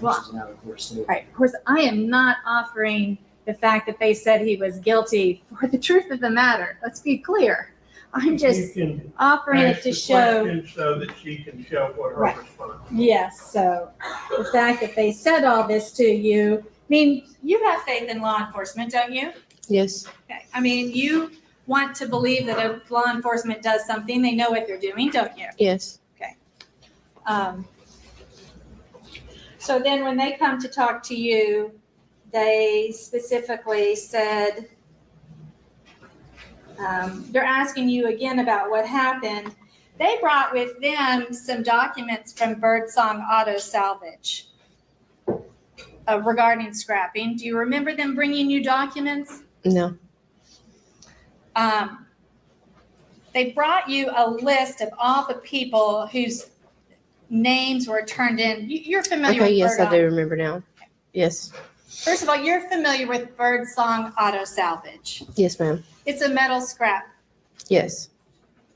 Well, This is not a court statement. Right. Of course, I am not offering the fact that they said he was guilty for the truth of the matter. Let's be clear. I'm You just can offering it ask to the show. question so that she can show what her Right. response. Yes, so the fact that they said all this to you, I mean, you have faith in law enforcement, don't you? Yes. Okay. I mean, you want to believe that if law enforcement does something, they know what they're doing, don't you? Yes. So then when they come to talk to you, they specifically said, they're asking you again about what happened. They brought with them some documents from Birdsong Auto Salvage regarding scrapping. Do you remember them bringing you documents? No. They brought you a list of all the people whose names were turned in. You're familiar Okay, with yes, I Birdsong. do remember now. Yes. First of all, you're familiar with Birdsong Auto Salvage. Yes, ma'am. It's a metal scrap Yes.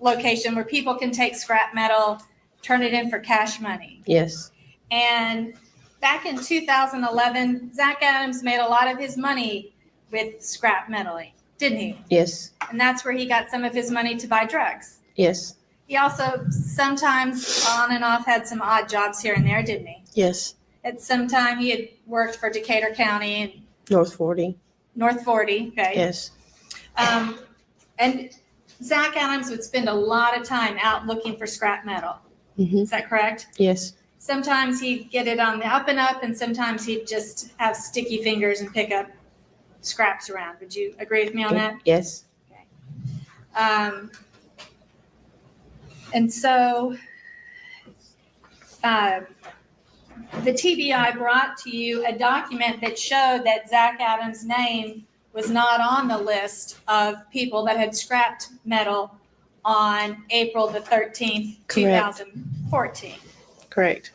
location where people can take scrap metal, turn it in for cash money. Yes. And back in 2011, Zach Adams made a lot of his money with scrap metal, didn't he? Yes. And that's where he got some of his money to buy drugs. Yes. He also sometimes on and off had some odd jobs here and there, didn't he? Yes. At some time he had worked for Decatur County and North 40. North 40, okay? Yes. And Zach Adams would spend a lot of time out looking for scrap metal. Mm-hmm. Is that correct? Yes. Sometimes he'd get it on the up and up, and sometimes he'd just have sticky fingers and pick up scraps around. Would you agree with me on that? Yes. And so the TBI brought to you a document that showed that Zach Adams' name was not on the list of people that had scrapped metal on April the 13th, Correct. 2014. Correct.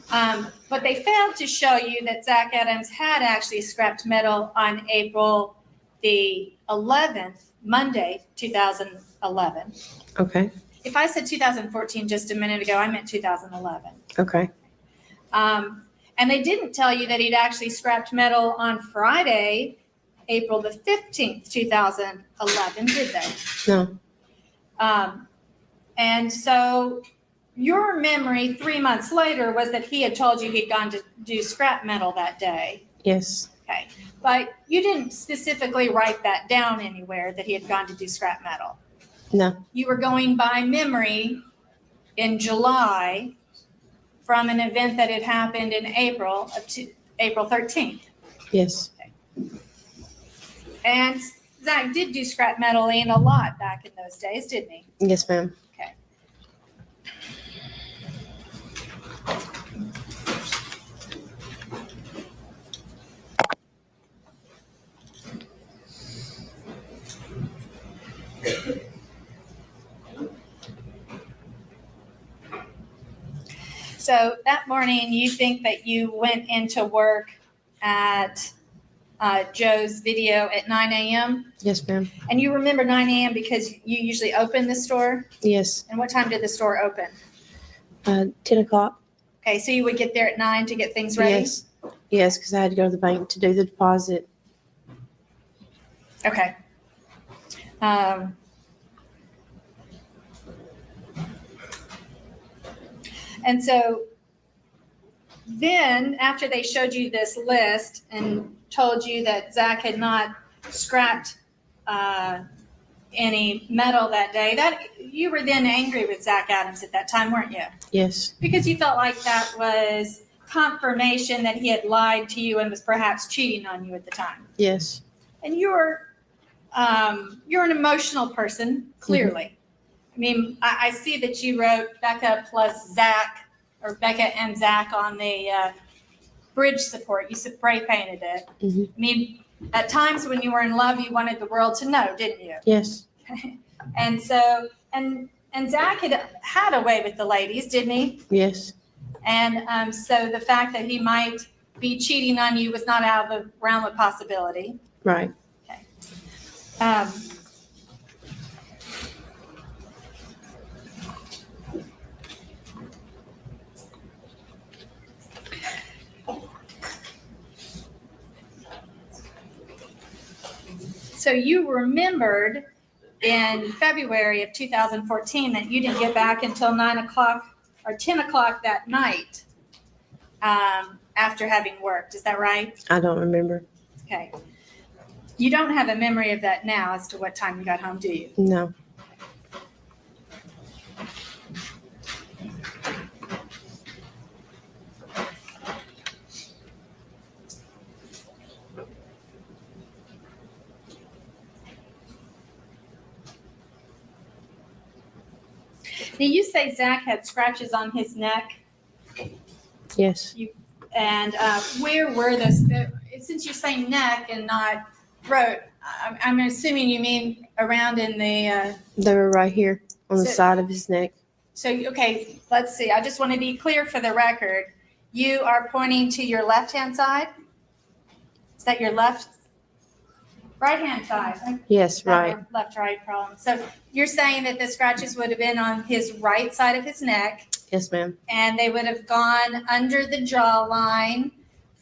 But they failed to show you that Zach Adams had actually scrapped metal on April the 11th, Monday, 2011. Okay. If I said 2014 just a minute ago, I meant 2011. Okay. And they didn't tell you that he'd actually scrapped metal on Friday, April the 15th, 2011, did they? No. And so your memory 3 months later was that he had told you he'd gone to do scrap metal that day. Yes. Okay. But you didn't specifically write that down anywhere that he had gone to do scrap metal. No. You were going by memory in July from an event that had happened in April April 13th. Yes. And Zach did do scrap metaling a lot back in those days, didn't he? Yes, ma'am. Okay. So that morning, you think that you went into work at Joe's Video at 9 a.m.? Yes, ma'am. And you remember 9 a.m. because you usually open the store? Yes. And what time did the store open? 10 o'clock. Okay, so you would get there at 9 to get things ready? Yes. Yes, because I had to go to the bank to do the deposit. Okay. And so then after they showed you this list and told you that Zach had not scrapped any metal that day, that you were then angry with Zach Adams at that time, weren't you? Yes. Because you felt like that was confirmation that he had lied to you and was perhaps cheating on you at the time. Yes. And you're an emotional person, clearly. I mean, I see that you wrote Becca plus Zach, or Becca and Zach on the bridge support. You spray painted it. Mhm. I mean, at times when you were in love, you wanted the world to know, didn't you? Yes. And so, and Zach had a way with the ladies, didn't he? Yes. And so the fact that he might be cheating on you was not out of the realm of possibility. Right. So you remembered in February of 2014 that you didn't get back until 9 o'clock or 10 o'clock that night after having worked. Is that right? I don't remember. Okay. You don't have a memory of that now as to what time you got home, do you? No. Now, you say Zach had scratches on his neck, Yes. and where were those? Since you're saying neck and not throat, I'm assuming you mean around in the. They were right here on the So- side of his neck. So, okay, let's see. I just want to be clear for the record. You are pointing to your left-hand side? Is that your right-hand side? Yes, right. Left-right problem. So you're saying that the scratches would have been on his right side of his neck, Yes, ma'am. and they would have gone under the jawline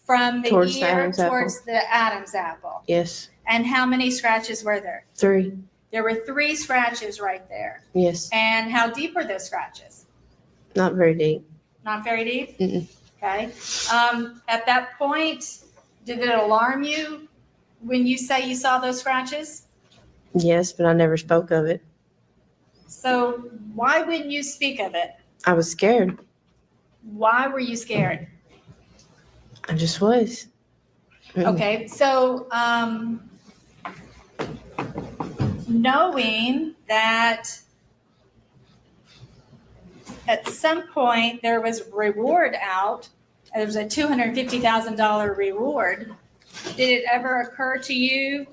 from the Towards the ear Adam's apple. towards the Adam's apple. Yes. And how many scratches were there? 3. There were 3 scratches right there. Yes. And how deep were those scratches? Not very deep. Not very deep? Mm-mm. Okay. At that point, did it alarm you when you say you saw those scratches? Yes, but I never spoke of it. So why wouldn't you speak of it? I was scared. Why were you scared? I just was. Mm-mm. Okay, so knowing that at some point there was reward out, there was a $250,000 reward, did it ever occur to you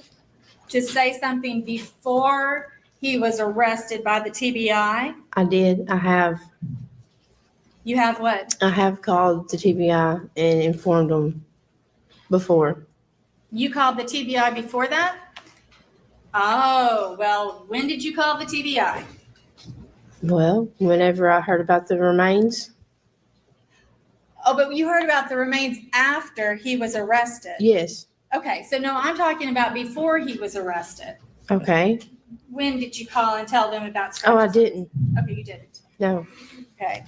to say something before he was arrested by the TBI? I did. I have. You have what? I have called the TBI and informed them before. You called the TBI before that? Oh, well, when did you call the TBI? Well, whenever I heard about the remains. Oh, but you heard about the remains after he was arrested. Yes. Okay, so no, I'm talking about before he was arrested. Okay. When did you call and tell them about Oh, I scratches? didn't. Okay, you didn't. No. Okay.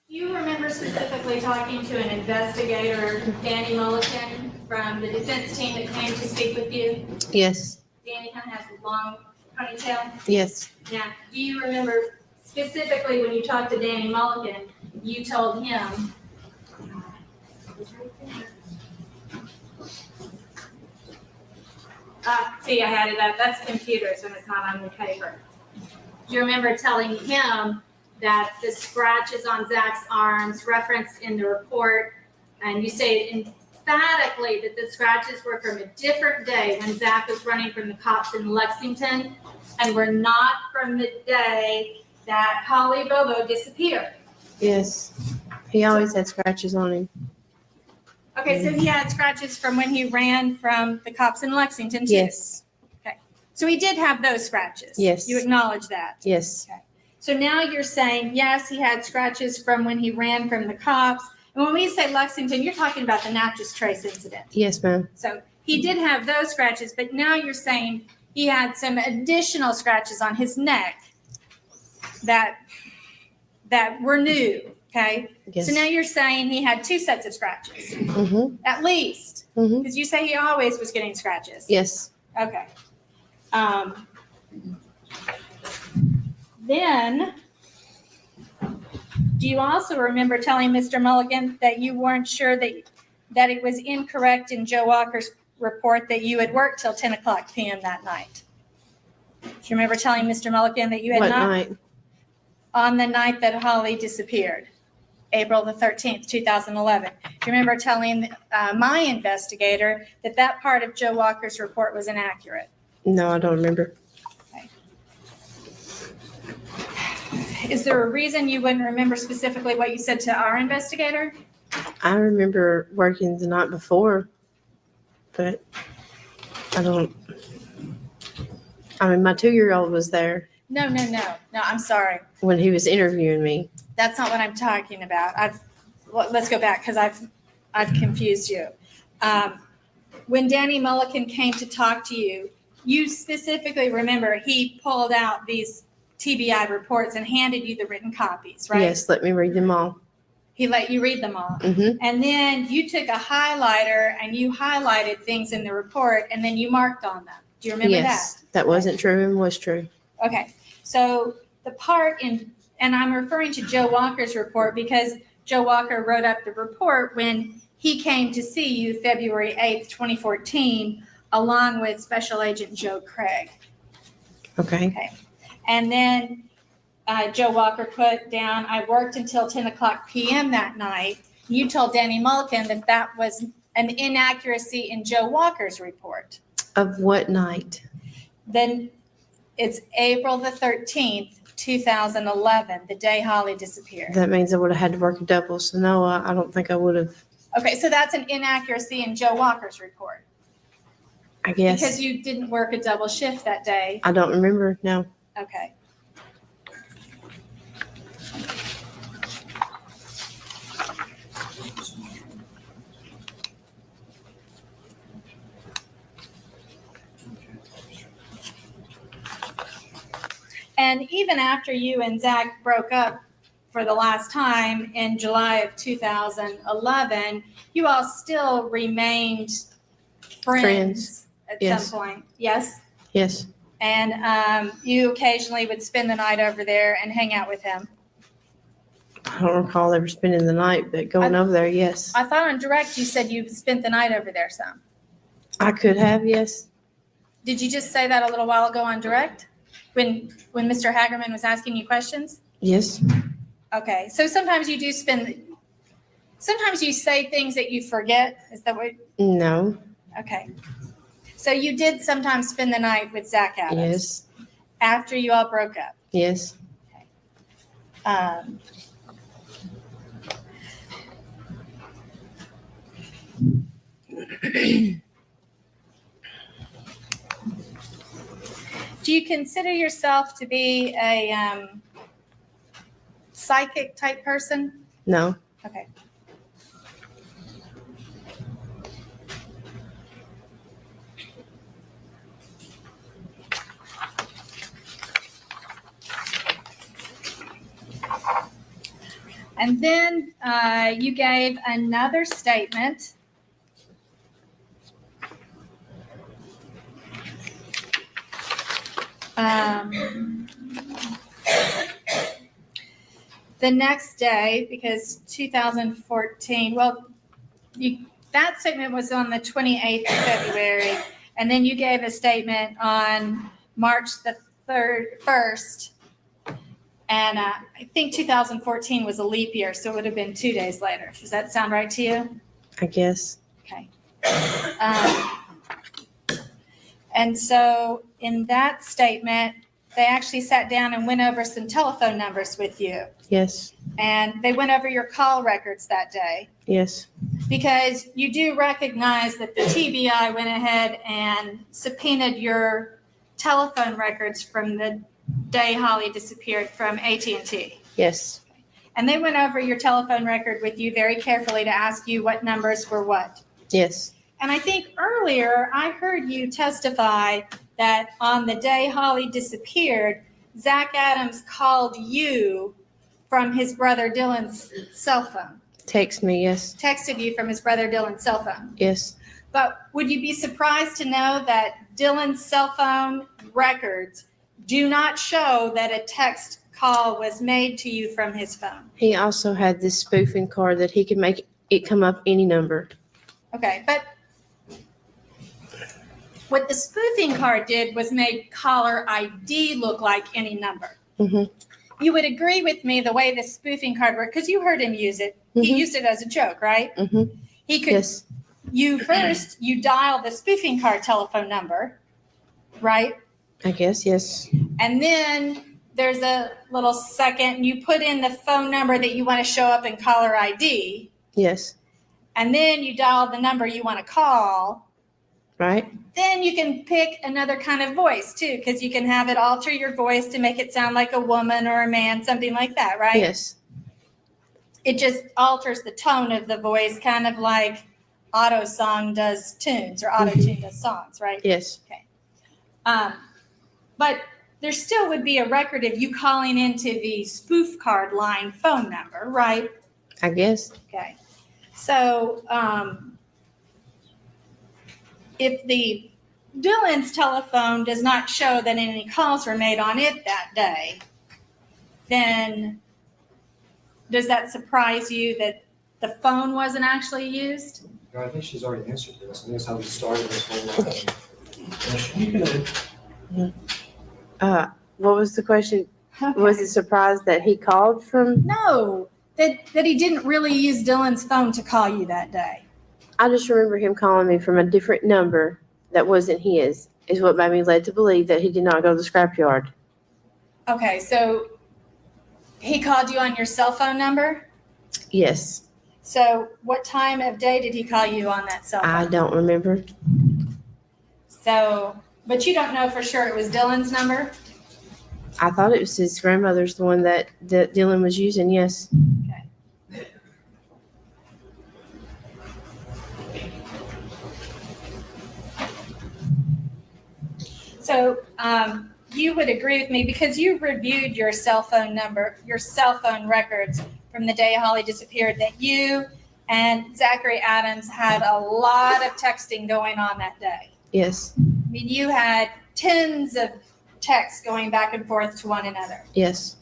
Do you remember specifically talking to an investigator, Danny Mulligan, from the defense team that came to speak with you? Yes, Danny kind of has a long ponytail. yes, Now, do you remember specifically when you talked to Danny Mulligan, you told him, see, I had it up. That's computers when it's not on the paper. Do you remember telling him that the scratches on Zach's arms referenced in the report, and you say emphatically that the scratches were from a different day when Zach was running from the cops in Lexington and were not from the day that Holly Bobo disappeared? yes. He always had scratches on him. Okay, so he had scratches from when he ran from the cops in Lexington too? Yes, So he did have those scratches? Yes. You acknowledge that? yes, So now you're saying, yes, he had scratches from when he ran from the cops. And when we say Lexington, you're talking about the Natchez Trace incident. yes, ma'am. So he did have those scratches, but now you're saying he had some additional scratches on his neck that were new, okay? Yes. So now you're saying he had two sets of scratches, Mm-hmm, at least, mm-hmm, because you say he always was getting scratches. yes, Okay. Then, do you also remember telling Mr. Mulligan that you weren't sure that it was incorrect in Joe Walker's report that you had worked till 10 o'clock p.m. that night? Do you remember telling Mr. Mulligan that you had what not? night? On the night that Holly disappeared, April the 13th, 2011. Do you remember telling my investigator that part of Joe Walker's report was inaccurate? No, I don't remember. Is there a reason you wouldn't remember specifically what you said to our investigator? I remember working the night before, but I don't, I mean, my 2-year-old was there No, I'm sorry. when he was interviewing me. That's not what I'm talking about. Let's go back because I've confused you. When Danny Mulligan came to talk to you, you specifically remember he pulled out these TBI reports and handed you the written copies, right? Yes, let me read them all. He let you read them all. Mm-hmm, And then you took a highlighter and you highlighted things in the report and then you marked on them. Do you remember that? yes, that wasn't true and was true. Okay, so the part and I'm referring to Joe Walker's report because Joe Walker wrote up the report when he came to see you February 8th, 2014, along with Special Agent Joe Craig. Okay, And then Joe Walker put down, I worked until 10 o'clock p.m. that night. You told Danny Mulligan that was an inaccuracy in Joe Walker's report. of what night? Then it's April the 13th, 2011, the day Holly disappeared. That means I would have had to work a double, so no, I don't think I would have, Okay, so that's an inaccuracy in Joe Walker's report I guess. because you didn't work a double shift that day. I don't remember, no. Okay. And even after you and Zach broke up for the last time in July of 2011, you all still remained friends at yes. some point. Yes? Yes, And you occasionally would spend the night over there and hang out with him. I don't recall ever spending the night, but going over there, yes. I thought on direct you said you spent the night over there some. I could have, yes. Did you just say that a little while ago on direct? When Mr. Hagerman was asking you questions? Yes, Okay, so sometimes you sometimes you say things that you forget. Is that what? no, Okay. So you did sometimes spend the night with Zach Adams? yes, After you all broke up? yes. Um, do you consider yourself to be a psychic type person? No, Okay. And then you gave another statement The next day, because 2014, well, that statement was on the 28th of February, and then you gave a statement on March the 1st, and I think 2014 was a leap year, so it would have been 2 days later. Does that sound right to you? I guess. Okay. And so in that statement, they actually sat down and went over some telephone numbers with you. Yes. And they went over your call records that day. Yes. Because you do recognize that the TBI went ahead and subpoenaed your telephone records from the day Holly disappeared from AT&T. Yes. And they went over your telephone record with you very carefully to ask you what numbers were what. Yes. And I think earlier I heard you testify that on the day Holly disappeared, Zach Adams called you from his brother Dylan's cell phone. Text me, yes. Texted you from his brother Dylan's cell phone. Yes. But would you be surprised to know that Dylan's cell phone records do not show that a text call was made to you from his phone? He also had this spoofing card that he could make it come up any number. Okay, but what the spoofing card did was made caller ID look like any number. Mm-hmm. You would agree with me the way the spoofing card worked, because you heard him use it. He Mm-hmm. used it as a joke, right? Mm-hmm. He could, Yes. you dial the spoofing card telephone number, right? I guess, yes. And then there's a little second, you put in the phone number that you want to show up in caller ID, Yes. and then you dial the number you want to call. Right? Then you can pick another kind of voice too, because you can have it alter your voice to make it sound like a woman or a man, something like that, right? Yes. It just alters the tone of the voice, kind of like Auto Song does tunes or Auto Tune does songs, right? Yes. But there still would be a record of you calling into the spoof card line phone number, right? I guess. Okay. So if the Dylan's telephone does not show that any calls were made on it that day, then does that surprise you that the phone wasn't actually used? No, I think she's already answered this. I think that's how we started this whole What was the question? Was it surprised that he called from? No, that he didn't really use Dylan's phone to call you that day. I just remember him calling me from a different number that wasn't his, is what made me led to believe that he did not go to the scrapyard. Okay, so he called you on your cell phone number? Yes. So what time of day did he call you on that cell phone? I don't remember. So, but you don't know for sure it was Dylan's number? I thought it was his grandmother's, the one that Dylan was using, yes. Okay. So you would agree with me because you reviewed your cell phone number, your cell phone records from the day Holly disappeared, that you and Zachary Adams had a lot of texting going on that day. Yes. I mean, you had tens of texts going back and forth to one another. Yes.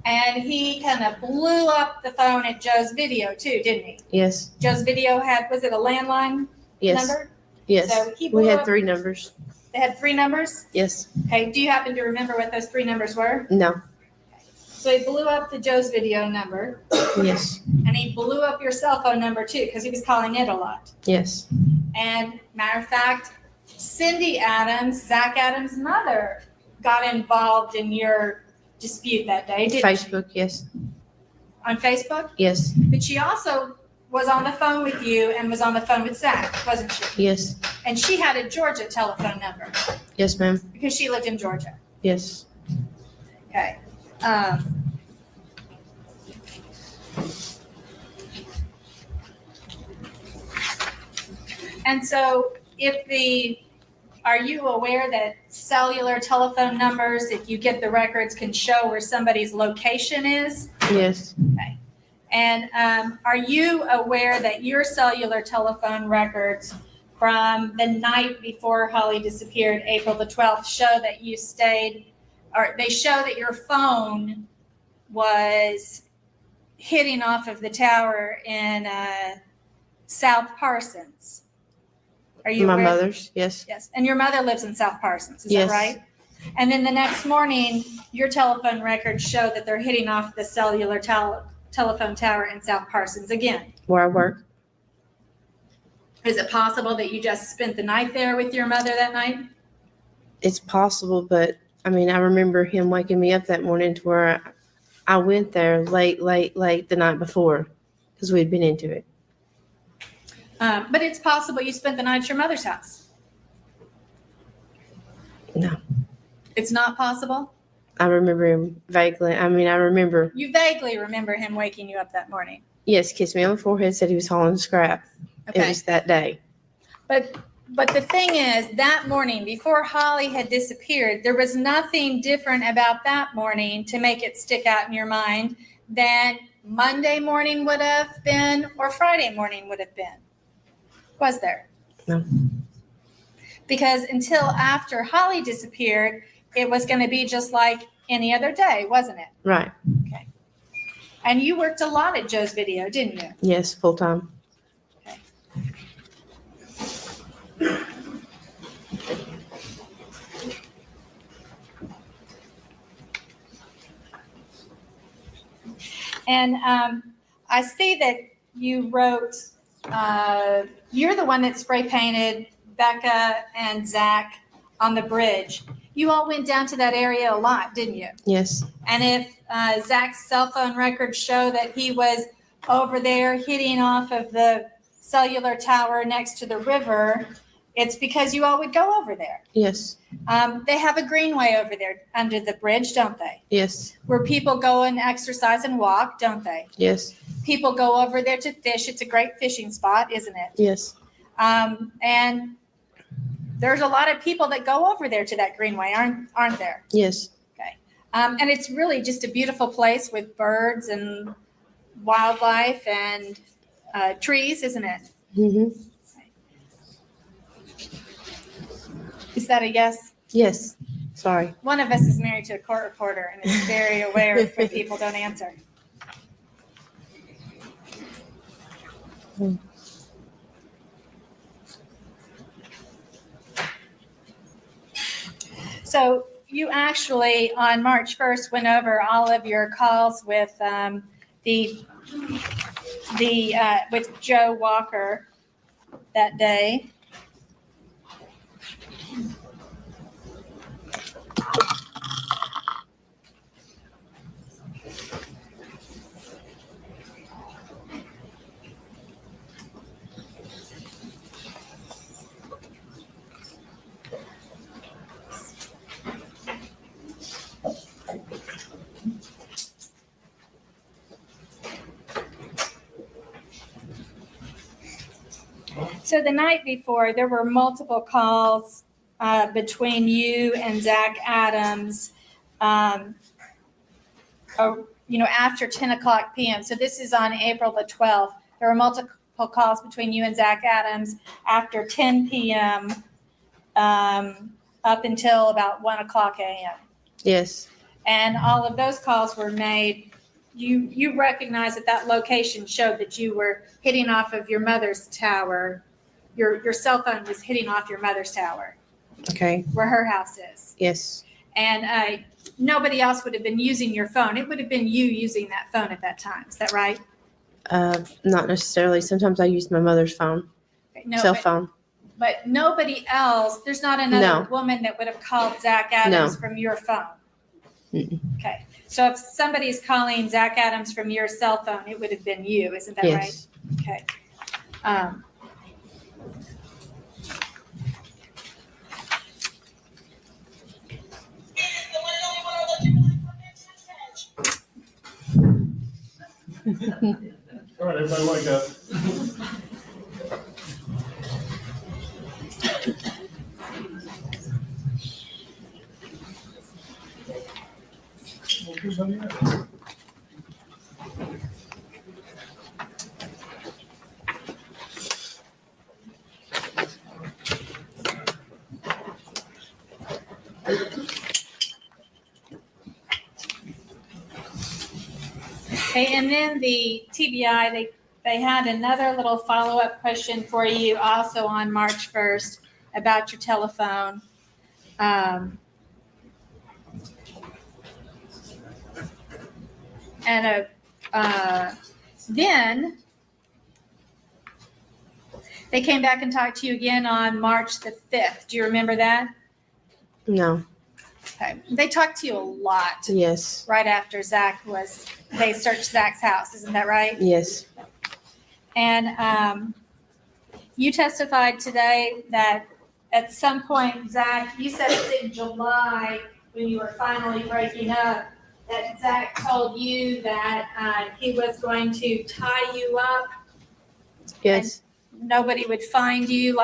And he kind of blew up the phone at Joe's video too, didn't he? Yes. Joe's video had, was it a landline Yes. number? Yes. So he We blew had up- 3 numbers. They had 3 numbers? Yes. Okay, do you happen to remember what those 3 numbers were? No. So he blew up the Joe's video number, Yes. and he blew up your cell phone number too, because he was calling it a lot. Yes. And matter of fact, Cindy Adams, Zach Adams' mother, got involved in your dispute that day, didn't she? Facebook, yes. On Facebook? Yes. But she also was on the phone with you and was on the phone with Zach, wasn't she? Yes. And she had a Georgia telephone number Yes, ma'am. because she lived in Georgia. Yes. Okay. And so are you aware that cellular telephone numbers, if you get the records, can show where somebody's location is? Yes. Okay. And are you aware that your cellular telephone records from the night before Holly disappeared, April the 12th, show that you stayed or they show that your phone was hitting off of the tower in South Parsons. Are you My aware? mother's, yes. Yes, and your mother lives in South Parsons, is Yes. that right? And then the next morning, your telephone records show that they're hitting off the cellular telephone tower in South Parsons again. Where I work. Is it possible that you just spent the night there with your mother that night? It's possible, but I mean, I remember him waking me up that morning to where I went there late the night before because we'd been into it. But it's possible you spent the night at your mother's house. No. It's not possible? I remember him vaguely. I mean, I remember, You vaguely remember him waking you up that morning. yes, kissed me on the forehead, said he was hauling scrap. It Okay. was that day. But the thing is, that morning, before Holly had disappeared, there was nothing different about that morning to make it stick out in your mind than Monday morning would have been or Friday morning would have been. Was there? No. Because until after Holly disappeared, it was going to be just like any other day, wasn't it? Right. Okay. And you worked a lot at Joe's Video, didn't you? Yes, full time. And I see that you wrote, you're the one that spray painted Becca and Zach on the bridge. You all went down to that area a lot, didn't you? Yes. And if Zach's cell phone records show that he was over there hitting off of the cellular tower next to the river, it's because you all would go over there. Yes. They have a greenway over there under the bridge, don't they? Yes. Where people go and exercise and walk, don't they? Yes. People go over there to fish. It's a great fishing spot, isn't it? Yes. And there's a lot of people that go over there to that greenway, aren't there? Yes. Okay. And it's really just a beautiful place with birds and wildlife and trees, isn't it? Mm-hmm. Is that a yes? Yes. Sorry. One of us is married to a court reporter and is very aware if people don't answer. So you actually, on March 1st, went over all of your calls with with Joe Walker that day. So the night before, there were multiple calls between you and Zach Adams, after 10 o'clock p.m. So this is on April the 12th. There were multiple calls between you and Zach Adams after 10 p.m. Up until about 1 o'clock a.m. Yes. And all of those calls were made. You recognize that location showed that you were hitting off of your mother's tower. Your cell phone was hitting off your mother's tower. Okay. Where her house is. Yes. And nobody else would have been using your phone. It would have been you using that phone at that time. Is that right? Not necessarily. Sometimes I use my mother's phone, cell phone. But nobody else, there's not another woman that would have called Zach Adams from your phone. Mm-mm. Okay. So if somebody's calling Zach Adams from your cell phone, it would have been you. Isn't that Yes. right? Okay. All right, everybody wake up. Okay, and then the TBI, they had another little follow-up question for you also on March 1st about your telephone. Then they came back and talked to you again on March the 5th. Do you remember that? No. Okay. They talked to you a lot Yes. right after they searched Zach's house. Isn't that right? Yes. And you testified today that at some point, Zach, you said it's in July when you were finally breaking up, that Zach told you that he was going to tie you up. Yes. Nobody would find you,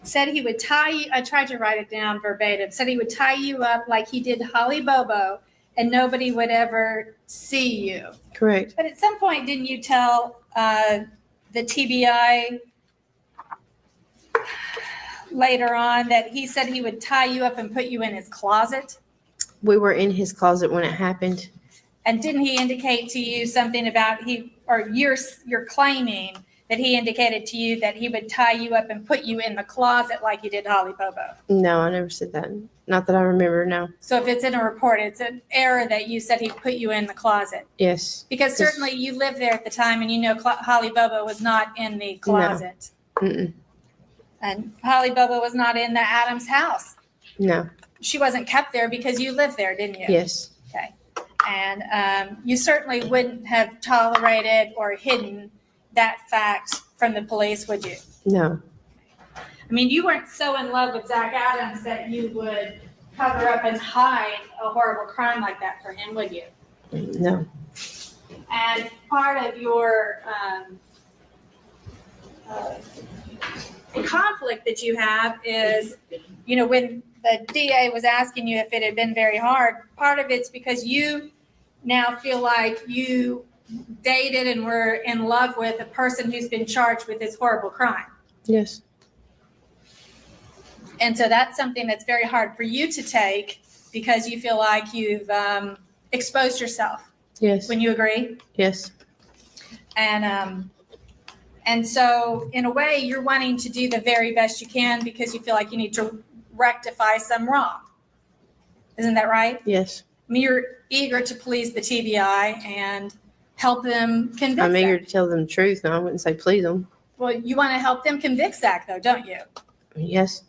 said he would tie you, I tried to write it down verbatim, said he would tie you up like he did Holly Bobo and nobody would ever see you. Correct. But at some point, didn't you tell the TBI later on that he said he would tie you up and put you in his closet? We were in his closet when it happened. And didn't he indicate to you something about you're claiming that he indicated to you that he would tie you up and put you in the closet like he did Holly Bobo? No, I never said that. Not that I remember, no. So if it's in a report, it's an error that you said he put you in the closet. Yes. Because certainly you lived there at the time and you know Holly Bobo was not in the closet. Mm-mm. And Holly Bobo was not in the Adams house. No. She wasn't kept there because you lived there, didn't you? Yes. Okay. And you certainly wouldn't have tolerated or hidden that fact from the police, would you? No. I mean, you weren't so in love with Zach Adams that you would cover up and hide a horrible crime like that for him, would you? No. And part of your conflict that you have is, when the DA was asking you if it had been very hard, part of it's because you now feel like you dated and were in love with a person who's been charged with this horrible crime. Yes. And so that's something that's very hard for you to take because you feel like you've exposed yourself. Yes. Wouldn't you agree? Yes. And so in a way, you're wanting to do the very best you can because you feel like you need to rectify some wrong. Isn't that right? Yes. I mean, you're eager to please the TBI and help them convict I'm eager Zach. to tell them the truth. No, I wouldn't say please them. Well, you want to help them convict Zach, though, don't you? Yes.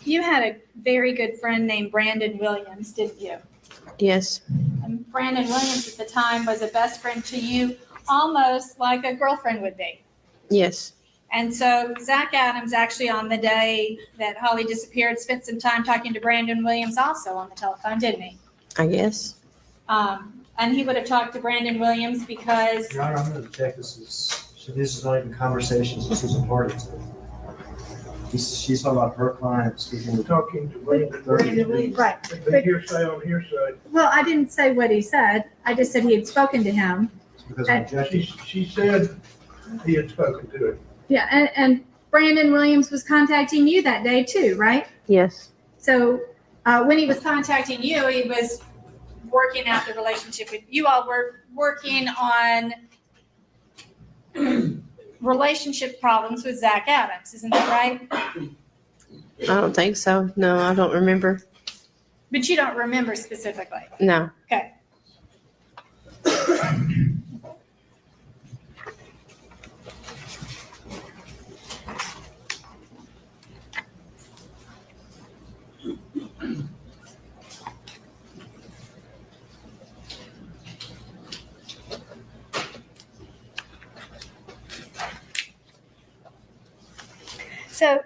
You had a very good friend named Brandon Williams, didn't you? Yes. And Brandon Williams at the time was a best friend to you, almost like a girlfriend would be. Yes. And so Zach Adams actually on the day that Holly disappeared spent some time talking to Brandon Williams also on the telephone, didn't he? I guess. And he would have talked to Brandon Williams because Your Honor, I'm going to check this is not even conversations, this is a party to. She's talking about her client speaking with. Talking to Brandon Williams. right. The hearsay on hearsay. Well, I didn't say what he said. I just said he had spoken to him. Because I'm objecting. She said he had spoken to him. Yeah, and Brandon Williams was contacting you that day too, right? Yes. So when he was contacting you, he was working out the relationship with you. All were working on relationship problems with Zach Adams. Isn't that right? I don't think so. No, I don't remember. But you don't remember specifically. No. Okay. So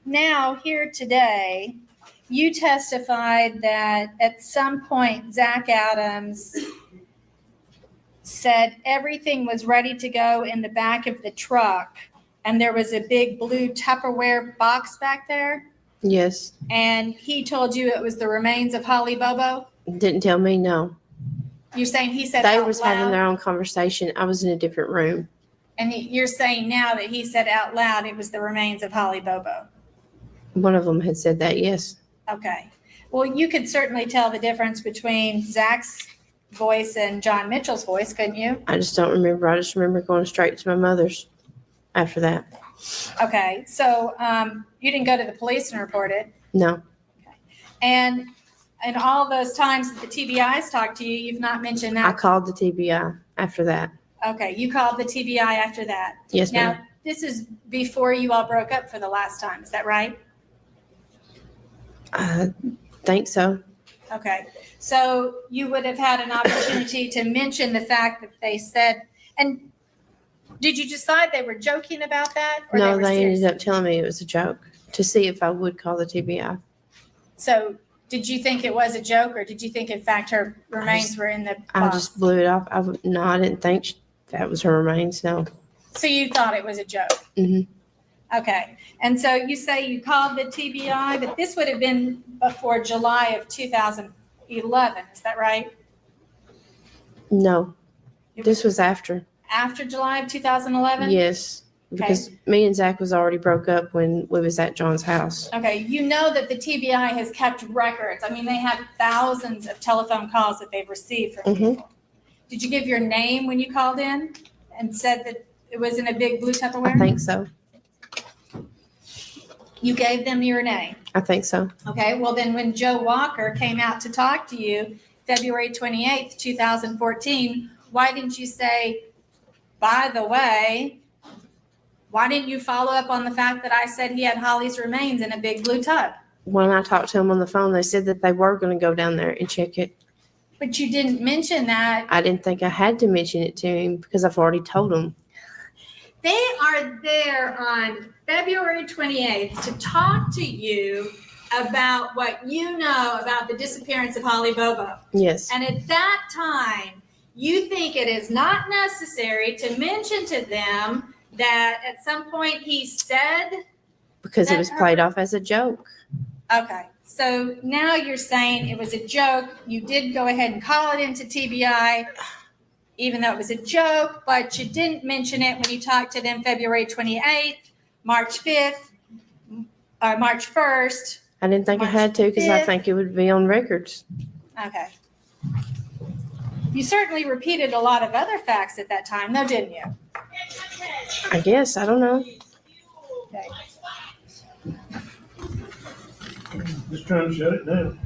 now here today, you testified that at some point Zach Adams said everything was ready to go in the back of the truck and there was a big blue Tupperware box back there. Yes. And he told you it was the remains of Holly Bobo? Didn't tell me, no. You're saying he said They out was having loud, their own conversation. I was in a different room. and you're saying now that he said out loud it was the remains of Holly Bobo. One of them had said that, yes. Okay. Well, you could certainly tell the difference between Zach's voice and John Mitchell's voice, couldn't you? I just don't remember. I just remember going straight to my mother's after that. Okay. So you didn't go to the police and report it. No, And all those times that the TBIs talked to you, you've not mentioned I that. called the TBI after that. Okay. You called the TBI after that. Yes, Now, ma'am. this is before you all broke up for the last time. Is that right? I think so. Okay, so you would have had an opportunity to mention the fact that they said, and did you decide they were joking about that? Or No, were they serious? ended up telling me it was a joke to see if I would call the TBI. So did you think it was a joke, or did you think in fact her remains were in the I box? just blew it off. No, I didn't think that was her remains. No. So you thought it was a joke? Mhm. Okay, and so you say you called the TBI, but this would have been before July of 2011, is that right? No, this was after. After July of 2011? Yes, because me and Zach was already broke up when we was at John's house. Okay, you know that the TBI has kept records. I mean, they have thousands of telephone calls that they've received from Mhm. people. Did you give your name when you called in and said that it was in a big blue I Tupperware? think so. You gave them your name. I think so. Okay, well then when Joe Walker came out to talk to you February 28th, 2014, why didn't you say, by the way, why didn't you follow up on the fact that I said he had Holly's remains in a big blue tub? When I talked to them on the phone, they said that they were going to go down there and check it. But you didn't mention that. I didn't think I had to mention it to him because I've already told him. They are there on February 28th to talk to you about what you know about the disappearance of Holly Bobo. Yes. And at that time, you think it is not necessary to mention to them that at some point he said, Because it was played off as a joke. okay, so now you're saying it was a joke. You did go ahead and call it into TBI, even though it was a joke, but you didn't mention it when you talked to them February 28th, March 5th, or March 1st. I didn't think I had to because I 5th. think it would be on records. Okay. You certainly repeated a lot of other facts at that time, though, didn't you? I guess. I don't know. Okay. Just trying to shut it down.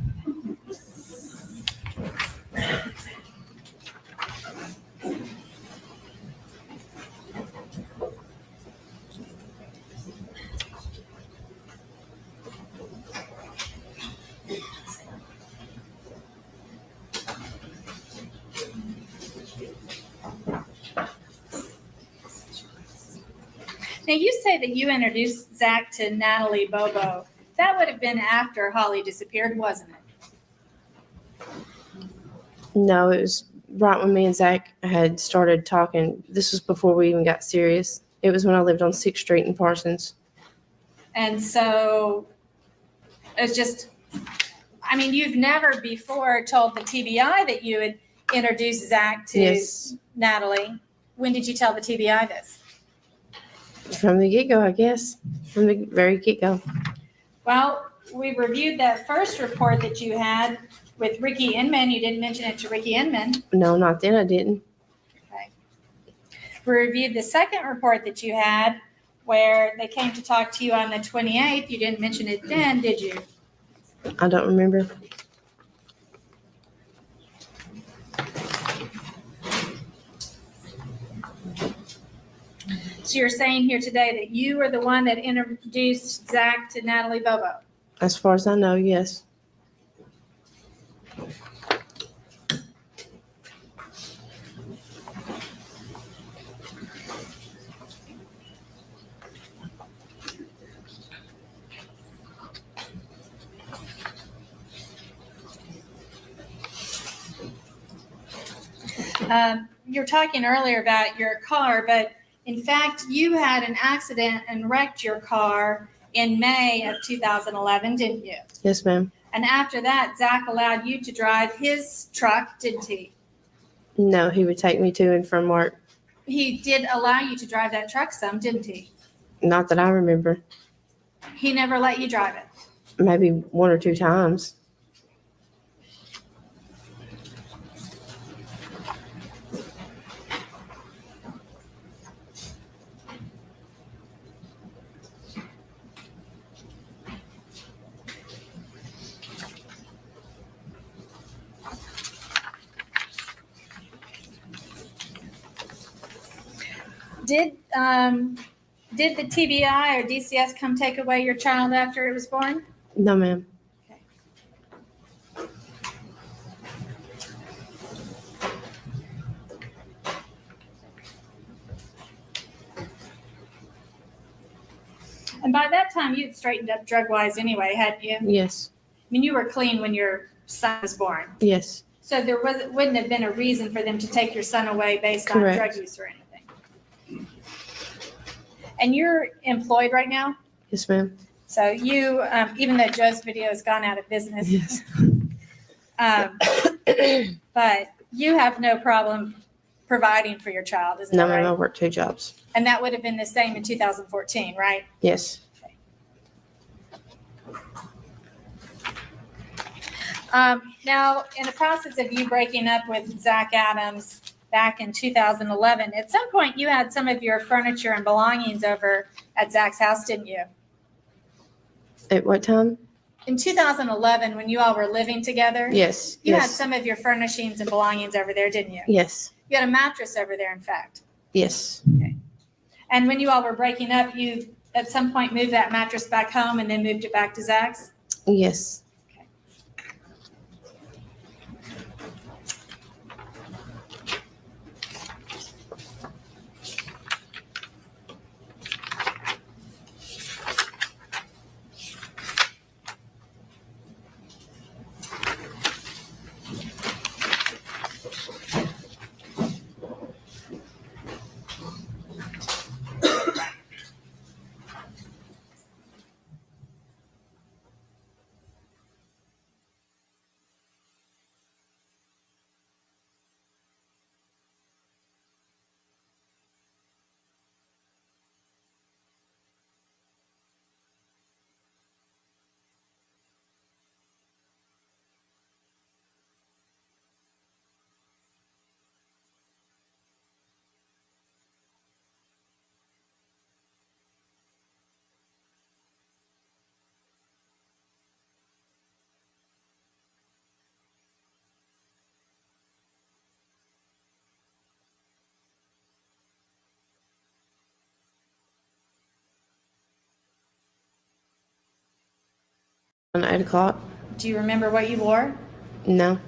Now, you say that you introduced Zach to Natalie Bobo. That would have been after Holly disappeared, wasn't it? No, it was right when me and Zach had started talking. This was before we even got serious. It was when I lived on 6th Street in Parsons. And so it's just, I mean, you've never before told the TBI that you had introduced Zach to Yes. Natalie. When did you tell the TBI this? From the get-go, I guess. From the very get-go. Well, we reviewed that first report that you had with Ricky Inman. You didn't mention it to Ricky Inman. No, not then. I didn't. Okay. We reviewed the second report that you had where they came to talk to you on the 28th. You didn't mention it then, did you? I don't remember. So you're saying here today that you were the one that introduced Zach to Natalie Bobo? As far as I know, yes. You're talking earlier about your car, but in fact, you had an accident and wrecked your car in May of 2011, didn't you? Yes, ma'am. And after that, Zach allowed you to drive his truck, didn't he? No, he would take me to and from work. He did allow you to drive that truck some, didn't he? Not that I remember. He never let you drive it. Maybe 1 or 2 times. Did the TBI or DCS come take away your child after it was born? No, ma'am. And by that time, you'd straightened up drug-wise anyway, hadn't you? Yes. I mean, you were clean when your son was born. Yes. So there wouldn't have been a reason for them to take your son away based on Correct. drug use or anything. And you're employed right now? Yes, ma'am. So you, even though Joe's video has gone out of business, Yes. but you have no problem providing for your child, isn't No, that ma'am. I right? work 2 jobs. And that would have been the same in 2014, right? Yes. Now, in the process of you breaking up with Zach Adams back in 2011, at some point you had some of your furniture and belongings over at Zach's house, didn't you? At what time? In 2011, when you all were living together, Yes. you had Yes. some of your furnishings and belongings over there, didn't you? Yes. You had a mattress over there, in fact. Yes. And when you all were breaking up, you at some point moved that mattress back home and then moved it back to Zach's? Yes. On 8 o'clock? Do you remember what you wore? No.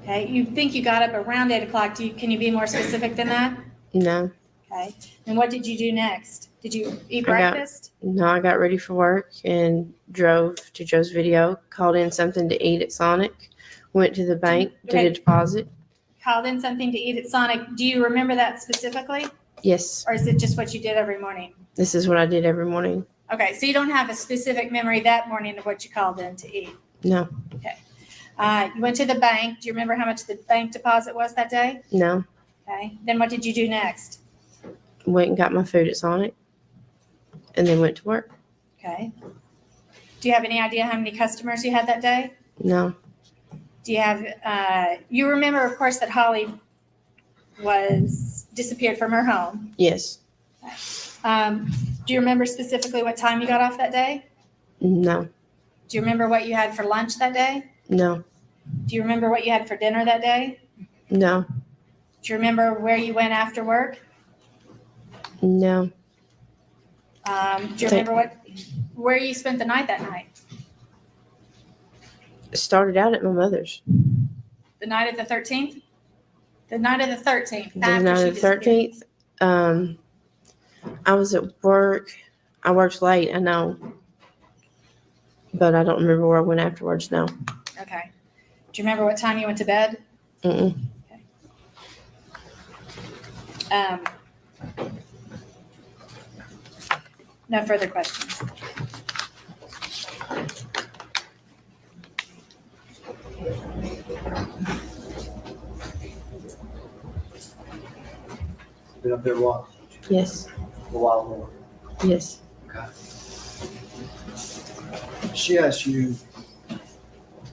Okay, you think you got up around 8 o'clock. Can you be more specific than that? No. Okay, and what did you do next? Did you eat I got- breakfast? No, I got ready for work and drove to Joe's video, called in something to eat at Sonic, went to the bank, did Okay. a deposit. Called in something to eat at Sonic. Do you remember that specifically? Yes. Or is it just what you did every morning? This is what I did every morning. Okay, so you don't have a specific memory that morning of what you called in to eat. No. You went to the bank. Do you remember how much the bank deposit was that day? No. Okay, then what did you do next? Went and got my food at Sonic and then went to work. Okay. Do you have any idea how many customers you had that day? No. Do you have, you remember, of course, that Holly was disappeared from her home. Yes. Do you remember specifically what time you got off that day? No. Do you remember what you had for lunch that day? No. Do you remember what you had for dinner that day? No. Do you remember where you went after work? No. Do you remember where you spent the night that night? Started out at my mother's. The night of the 13th? The night of the 13th. The after night she of the 13th. I was at work. I worked late, I know. But I don't remember where I went afterwards, no. Okay. Do you remember what time you went to bed? Mm-mm. No further questions. But there was Yes, a while more. yes. Okay. She asked you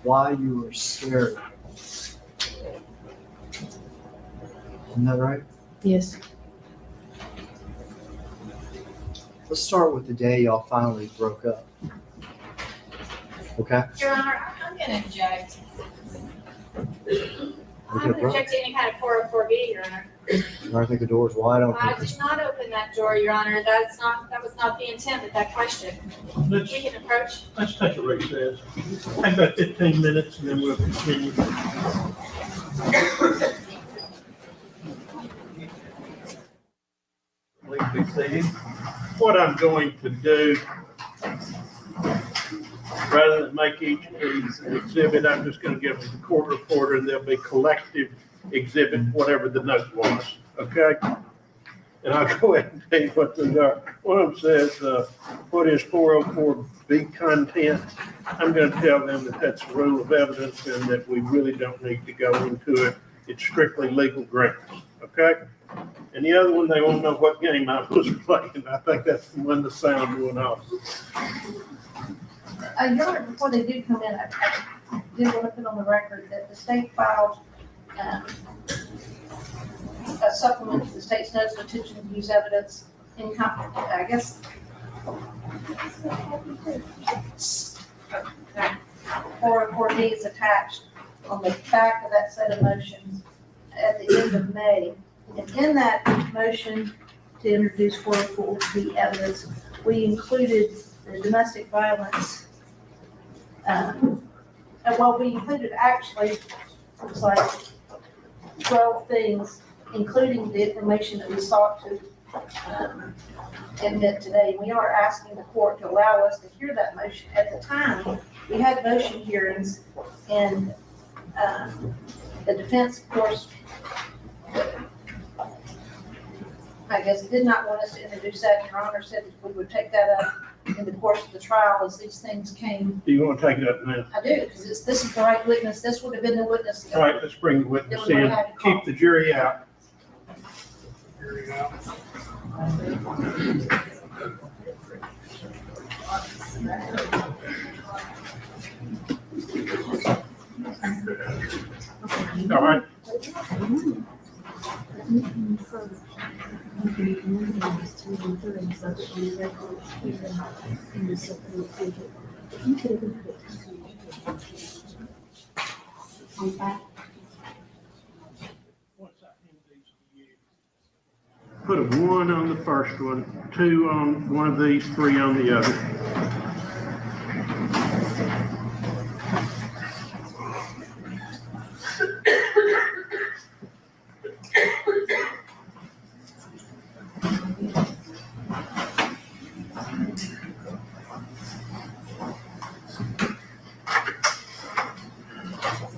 why you were scared. Isn't that right? Yes. Let's start with the day y'all finally broke up. Okay? Your Honor, I'm gonna object. I'm Okay, gonna bro. object to any kind of 404B, Your Honor. I think the door's wide open. I did not open that door, Your Honor. That was not the intent of that question. Let's, We can approach. let's take a recess. Take about 15 minutes and then we'll continue. Please be seated. What I'm going to do, rather than make each of these an exhibit, I'm just going to give them the court reporter and there'll be collective exhibit, whatever the note was, okay? And I'll go ahead and tell you what these are. One of them says, what is 404B content? I'm going to tell them that that's a rule of evidence and that we really don't need to go into it. It's strictly legal grounds, okay? And the other one, they want to know what game I was playing. I think that's the one the sound went off. Your Honor, before they did come in, I did want to put on the record that the state filed a supplement to the state's notice of intention to use evidence in, I guess. 404D is attached on the back of that set of motions at the end of May. And in that motion to introduce 404B evidence, we included the domestic violence. Well, we included actually, looks like 12 things, including the information that we sought to admit today. We are asking the court to allow us to hear that motion. At the time, we had motion hearings, and the defense, of course, I guess, did not want us to introduce that. Your Honor said that we would take that up in the course of the trial as these things came. Do you want to take it up now? I do, because this is the right witness. This would have been the witness. All right, let's bring the witness in. Keep the jury out. All right. Put a 1 on the first one, 2 on one of these, 3 on the other.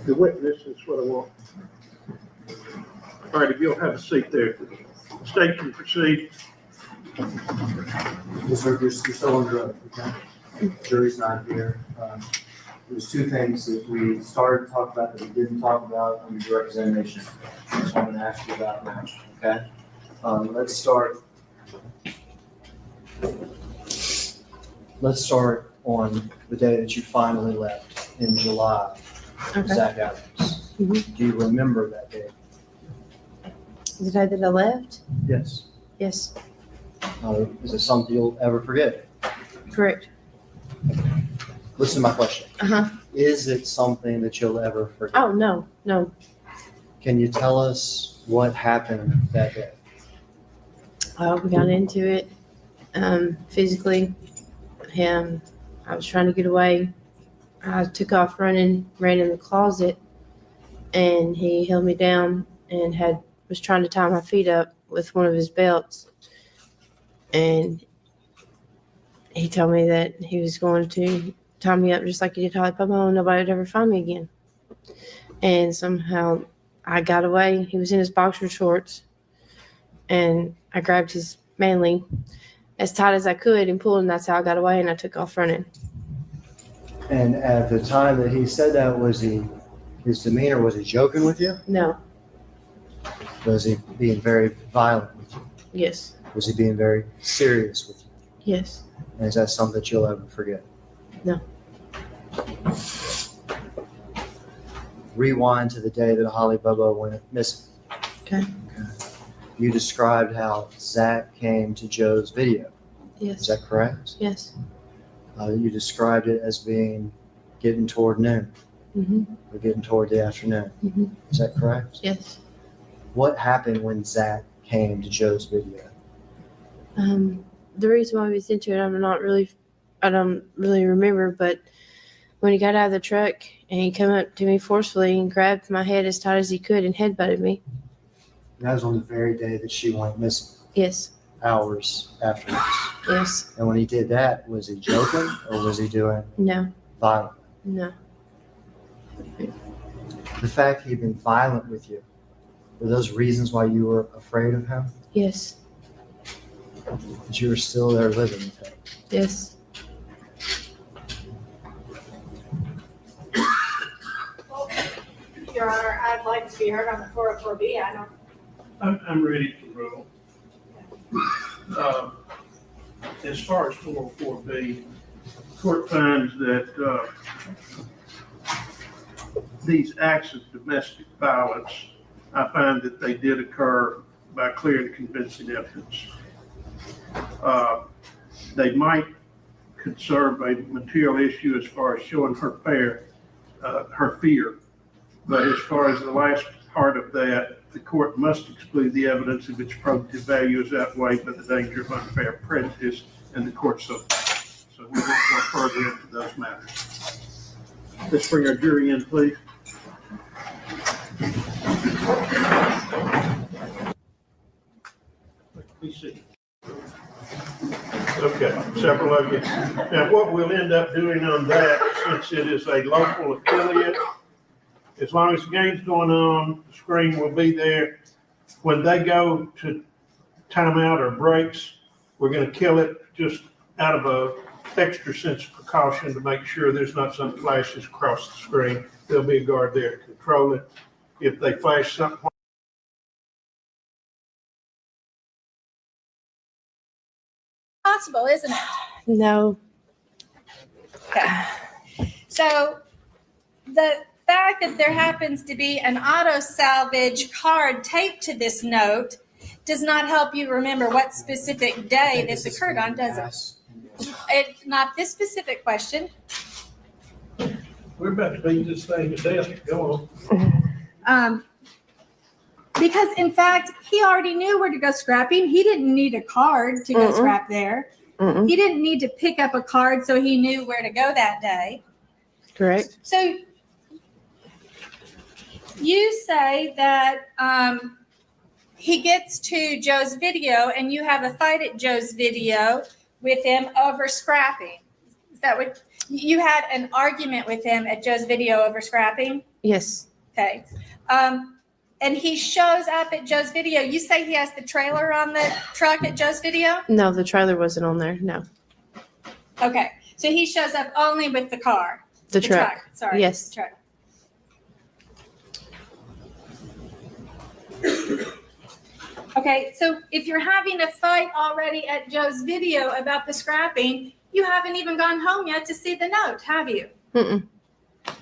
The witness is what I want. All right, if you'll have a seat there. State can proceed. Yes, sir, you're still under oath, okay? Jury's not here. There's two things that we started to talk about that we didn't talk about under direct examination. That's what I'm gonna ask you about now, okay? Let's start on the day that you finally left in July. Okay. Zach Adams. Mhm. Do you remember that day? The day that I left? Yes. Yes, Is it something you'll ever forget? correct. Listen to my question. Uh-huh. Is it something that you'll ever forget? Oh, no, no. Can you tell us what happened that day? We got into it physically. I was trying to get away. I took off running, ran in the closet, and he held me down and was trying to tie my feet up with one of his belts. And he told me that he was going to tie me up just like he did Holly Bobo, and nobody would ever find me again. And somehow I got away. He was in his boxer shorts, and I grabbed his manly as tight as I could and pulled, and that's how I got away, and I took off running. And at the time that he said that, his demeanor, was he joking with you? No, Was he being very violent with you? Yes. Was he being very serious with you? Yes. And is that something that you'll ever forget? No. Rewind to the day that Holly Bobo went missing. Okay. You described how Zach came to Joe's video. Is Yes. that correct? Yes. You described it as being getting toward noon Mm-hmm. or getting toward the afternoon. Mm-hmm. Is that correct? Yes. What happened when Zach came to Joe's video? The reason why we was into it, I don't really remember, but when he got out of the truck and he came up to me forcefully and grabbed my head as tight as he could and headbutted me. That was on the very day that she went missing, Yes. hours afterwards. Yes. And when he did that, was he joking or was he doing No. violent? No. The fact he'd been violent with you, were those reasons why you were afraid of him? Yes. That you were still there living with him? Yes. Your Honor, I'd like to be heard on the 404B. I don't. I'm ready to roll. As far as 404B, court finds that these acts of domestic violence, I find that they did occur by clear and convincing evidence. They might conserve a material issue as far as showing her fear. But as far as the last part of that, the court must exclude the evidence if its probative value is outweighed by the danger of unfair prejudice, and the court so. So we won't go further into those matters. Let's bring our jury in, please. Please see. Okay, several of you. Now, what we'll end up doing on that, since it is a local affiliate, as long as the game's going on, the screen will be there. When they go to timeout or breaks, we're going to kill it just out of a extra sense of precaution to make sure there's not some flashes across the screen. There'll be a guard there to control it. If they flash something, Possible, isn't it? No. Okay. So the fact that there happens to be an auto salvage card taped to this note does not help you remember what specific day this occurred on, does it? Not this specific question. we're about to beat this thing to death. Go Um, because in fact, he already knew where to go scrapping. He didn't need a card to go scrap there. He didn't need to pick up a card so he knew where to go that day. Correct. So you say that he gets to Joe's video and you have a fight at Joe's video with him over scrapping. Is that what you had an argument with him at Joe's video over scrapping? Yes. Okay. And he shows up at Joe's video. You say he has the trailer on the truck at Joe's video? No, the trailer wasn't on there. No. Okay. So he shows up only with the car. The truck. Sorry. Yes. Truck. Okay, so if you're having a fight already at Joe's video about the scrapping, you haven't even gone home yet to see the note, have you? Mm-mm.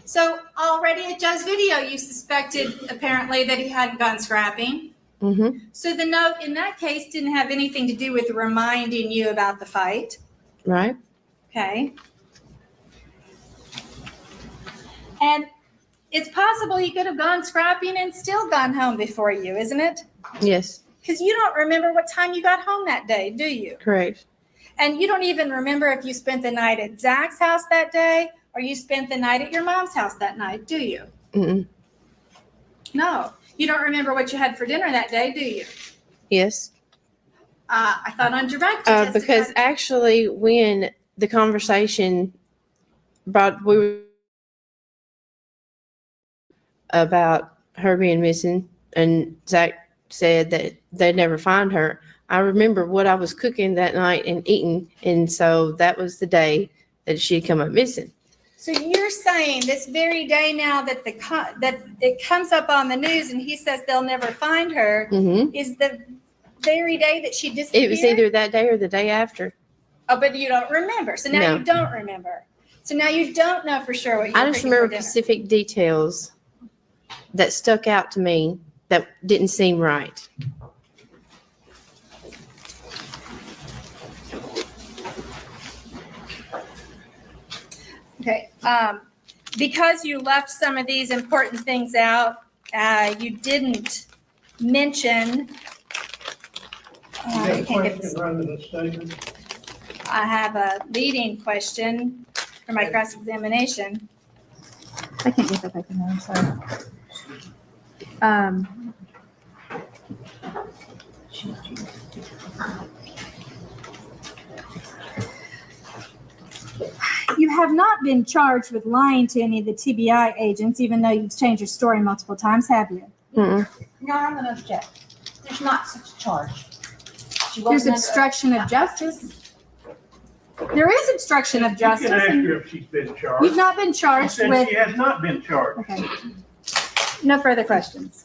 So already at Joe's video, you suspected apparently that he hadn't gone scrapping. Mm-hmm. So the note in that case didn't have anything to do with reminding you about the fight. Right. Okay. And it's possible he could have gone scrapping and still gone home before you, isn't it? Yes. Because you don't remember what time you got home that day, do you? Correct. And you don't even remember if you spent the night at Zach's house that day or you spent the night at your mom's house that night, do you? Mm-mm. No. You don't remember what you had for dinner that day, do you? Yes. I thought on direct you testified. Because actually, when the conversation about her being missing, and Zach said that they'd never find her, I remember what I was cooking that night and eating, and so that was the day that she'd come up missing. So you're saying this very day now that that it comes up on the news and he says they'll never find her Mm-hmm. is the very day that she disappeared? It was either that day or the day after. Oh, but you don't remember. So now No. you don't remember. So now you don't know for sure what you were I just cooking for remember dinner. specific details that stuck out to me that didn't seem right. Okay. Because you left some of these important things out, you didn't mention. I can't get this. I have a leading question for my cross-examination. I can't get that back in there, I'm sorry. You have not been charged with lying to any of the TBI agents, even though you've changed your story multiple times, have you? Mm-mm. No, I'm gonna object. There's not such a charge. She There's wasn't obstruction of justice. There is obstruction of You can justice. ask And her if she's been charged. you've not been She charged said with. she has not been charged. Okay. No further questions.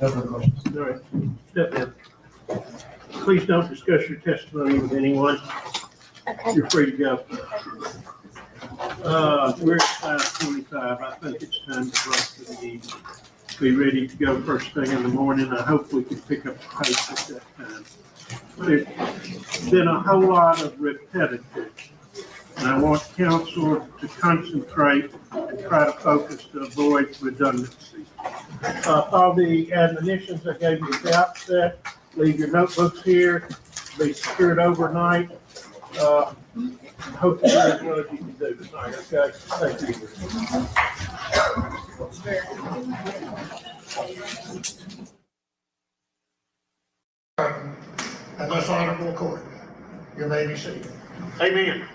All right, step in. Please don't discuss your testimony with anyone. You're free to go. We're at 5:25. I think it's time to break for the evening. Be ready to go first thing in the morning. I hope we can pick up the pace at that time. There's been a whole lot of repetitive, and I want council to concentrate and try to focus to avoid redundancy. All the admonitions I gave you at the outset, leave your notebooks here, be secured overnight. Hope you do as well as you can do tonight, okay? Thank you. And most honorable court, you may be seated. Amen.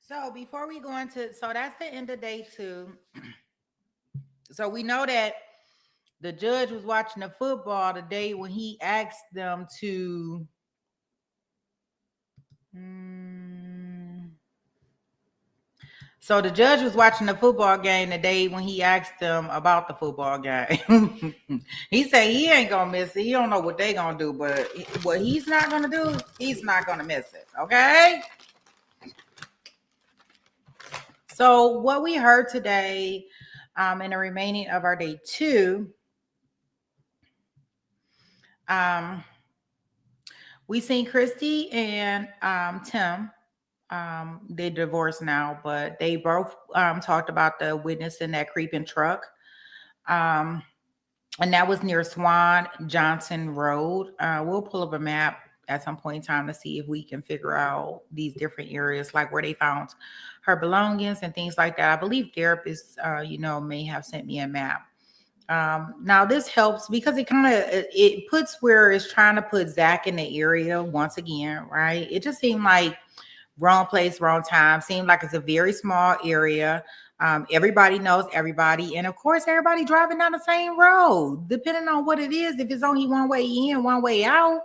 So before we go into, so that's the end of day 2. So we know that the judge was watching the football the day when he asked them to. So the judge was watching the football game the day when he asked them about the football game. He said he ain't gonna miss it. He don't know what they gonna do, but what he's not gonna do, he's not gonna miss it. Okay. So what we heard today, in the remaining of our day 2, we seen Christy and Tim. They divorced now, but they both talked about the witness in that creeping truck. And that was near Swan Johnson Road. We'll pull up a map at some point in time to see if we can figure out these different areas, like where they found her belongings and things like that. I believe therapists, may have sent me a map. Now this helps because it puts where it's trying to put Zach in the area once again, right? It just seemed like wrong place, wrong time. Seemed like it's a very small area. Everybody knows everybody. And of course, everybody driving down the same road, depending on what it is. If it's only one way in, one way out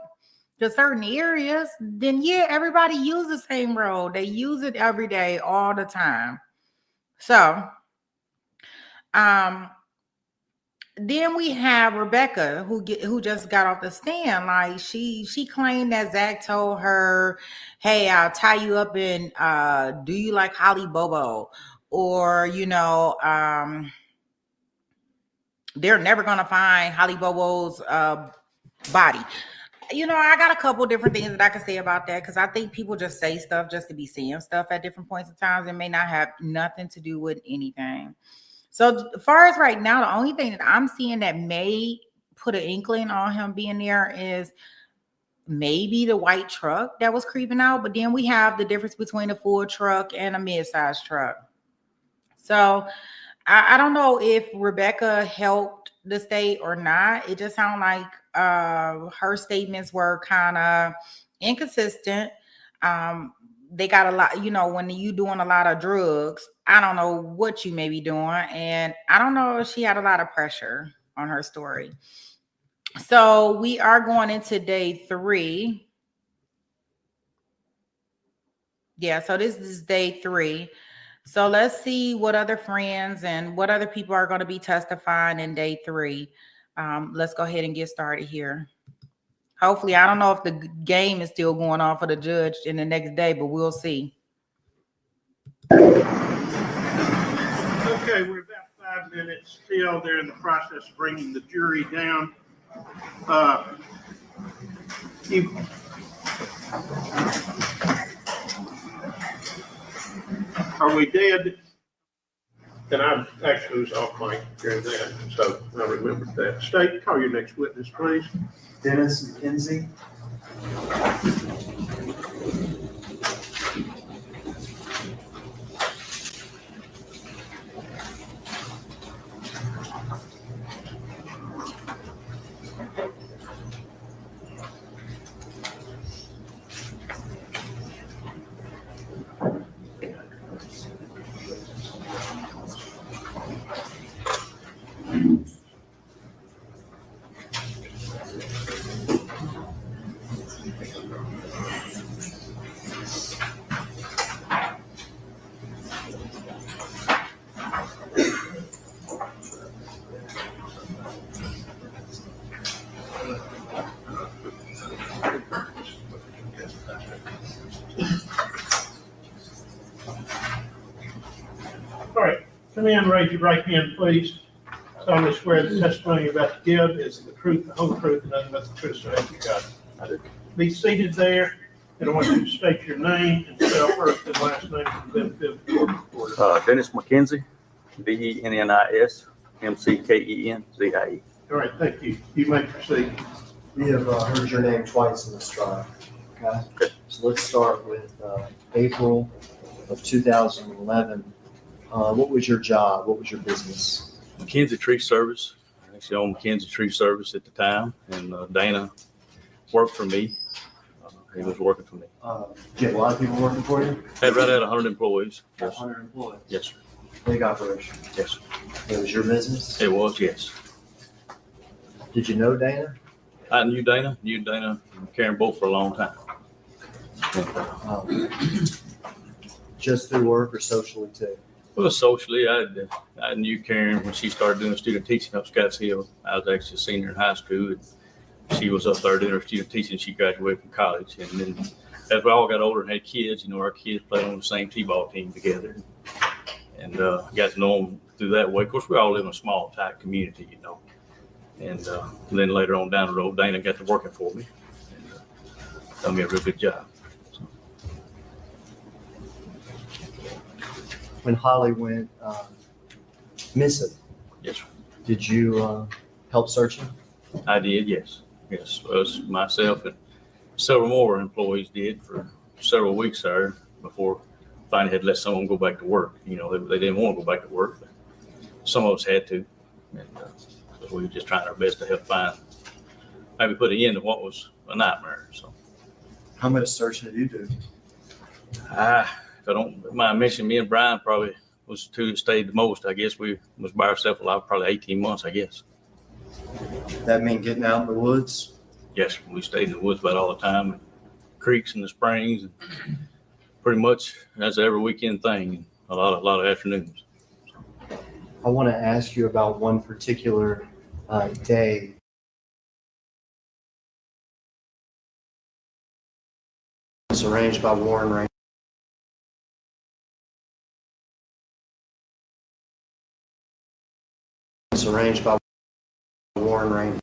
to certain areas, then yeah, everybody uses the same road. They use it every day, all the time. So, then we have Rebecca who just got off the stand. Like she claimed that Zach told her, "Hey, I'll tie you up in do you like Holly Bobo?" Or they're never gonna find Holly Bobo's body. I got a couple different things that I can say about that because I think people just say stuff just to be saying stuff at different points in time. It may not have nothing to do with anything. So as far as right now, the only thing that I'm seeing that may put an inkling on him being there is maybe the white truck that was creeping out. But then we have the difference between a full truck and a mid-sized truck. So I don't know if Rebecca helped the state or not. It just sounded like her statements were kind of inconsistent. They got a lot, when you doing a lot of drugs, I don't know what you may be doing. And I don't know if she had a lot of pressure on her story. So we are going into day 3. Yeah, so this is day 3. So let's see what other friends and what other people are going to be testifying in day 3. Let's go ahead and get started here. Hopefully, I don't know if the game is still going on for the judge in the next day, but we'll see. Okay, we're about 5 minutes still. They're in the process of bringing the jury down. Are we dead? And I actually was off mic during that, so I remembered that. State, call your next witness, please. Dennis McKenzie. All right, come in, raise your right hand, please. Solemnly swear the testimony you're about to give is the truth, the whole truth, and nothing but the truth, so help you God. Be seated there, and I want you to state your name and spell first and last name for the benefit of the court reporter. Dennis McKenzie, DENNIS MCKENZIE. All right, thank you. You may proceed. We have heard your name twice in this trial. Okay. So let's start with April of 2011. What was your job? What was your business? McKenzie Tree Service. I actually owned McKenzie Tree Service at the time, and Dana worked for me. He was working for me. Did you have a lot of people working for you? Had right at 100 employees. Yes. 100 employees? Yes, sir. Big operation? Yes, sir. It was your business? It was, yes. Did you know Dana? I knew Dana and Karen both for a long time. Just through work or socially too? Well, socially, I knew Karen when she started doing student teaching up Scotts Hill. I was actually a senior in high school, and she was up there doing her student teaching. She graduated from college, and then as we all got older and had kids, our kids played on the same t-ball team together, and got to know them through that way. Of course, we all live in a small, tight community, and then later on down the road, Dana got to working for me and done me a real good job. When Holly went missing, yes, sir. Did you help searching? I did, yes. Yes, us, myself, and several more employees did for several weeks there before finally had to let someone go back to work. They didn't want to go back to work, but some of us had to. And so we were just trying our best to help find, maybe put an end to what was a nightmare. So, how much searching did you do? If I don't mind mentioning, me and Brian probably was the two that stayed the most. I guess we was by ourselves probably 18 months, I guess. That mean getting out in the woods? Yes, we stayed in the woods about all the time, and creeks and the springs, and pretty much that's every weekend thing, and a lot of afternoons. I want to ask you about one particular day. It's arranged by Warren Rain. It's arranged by Warren Rain.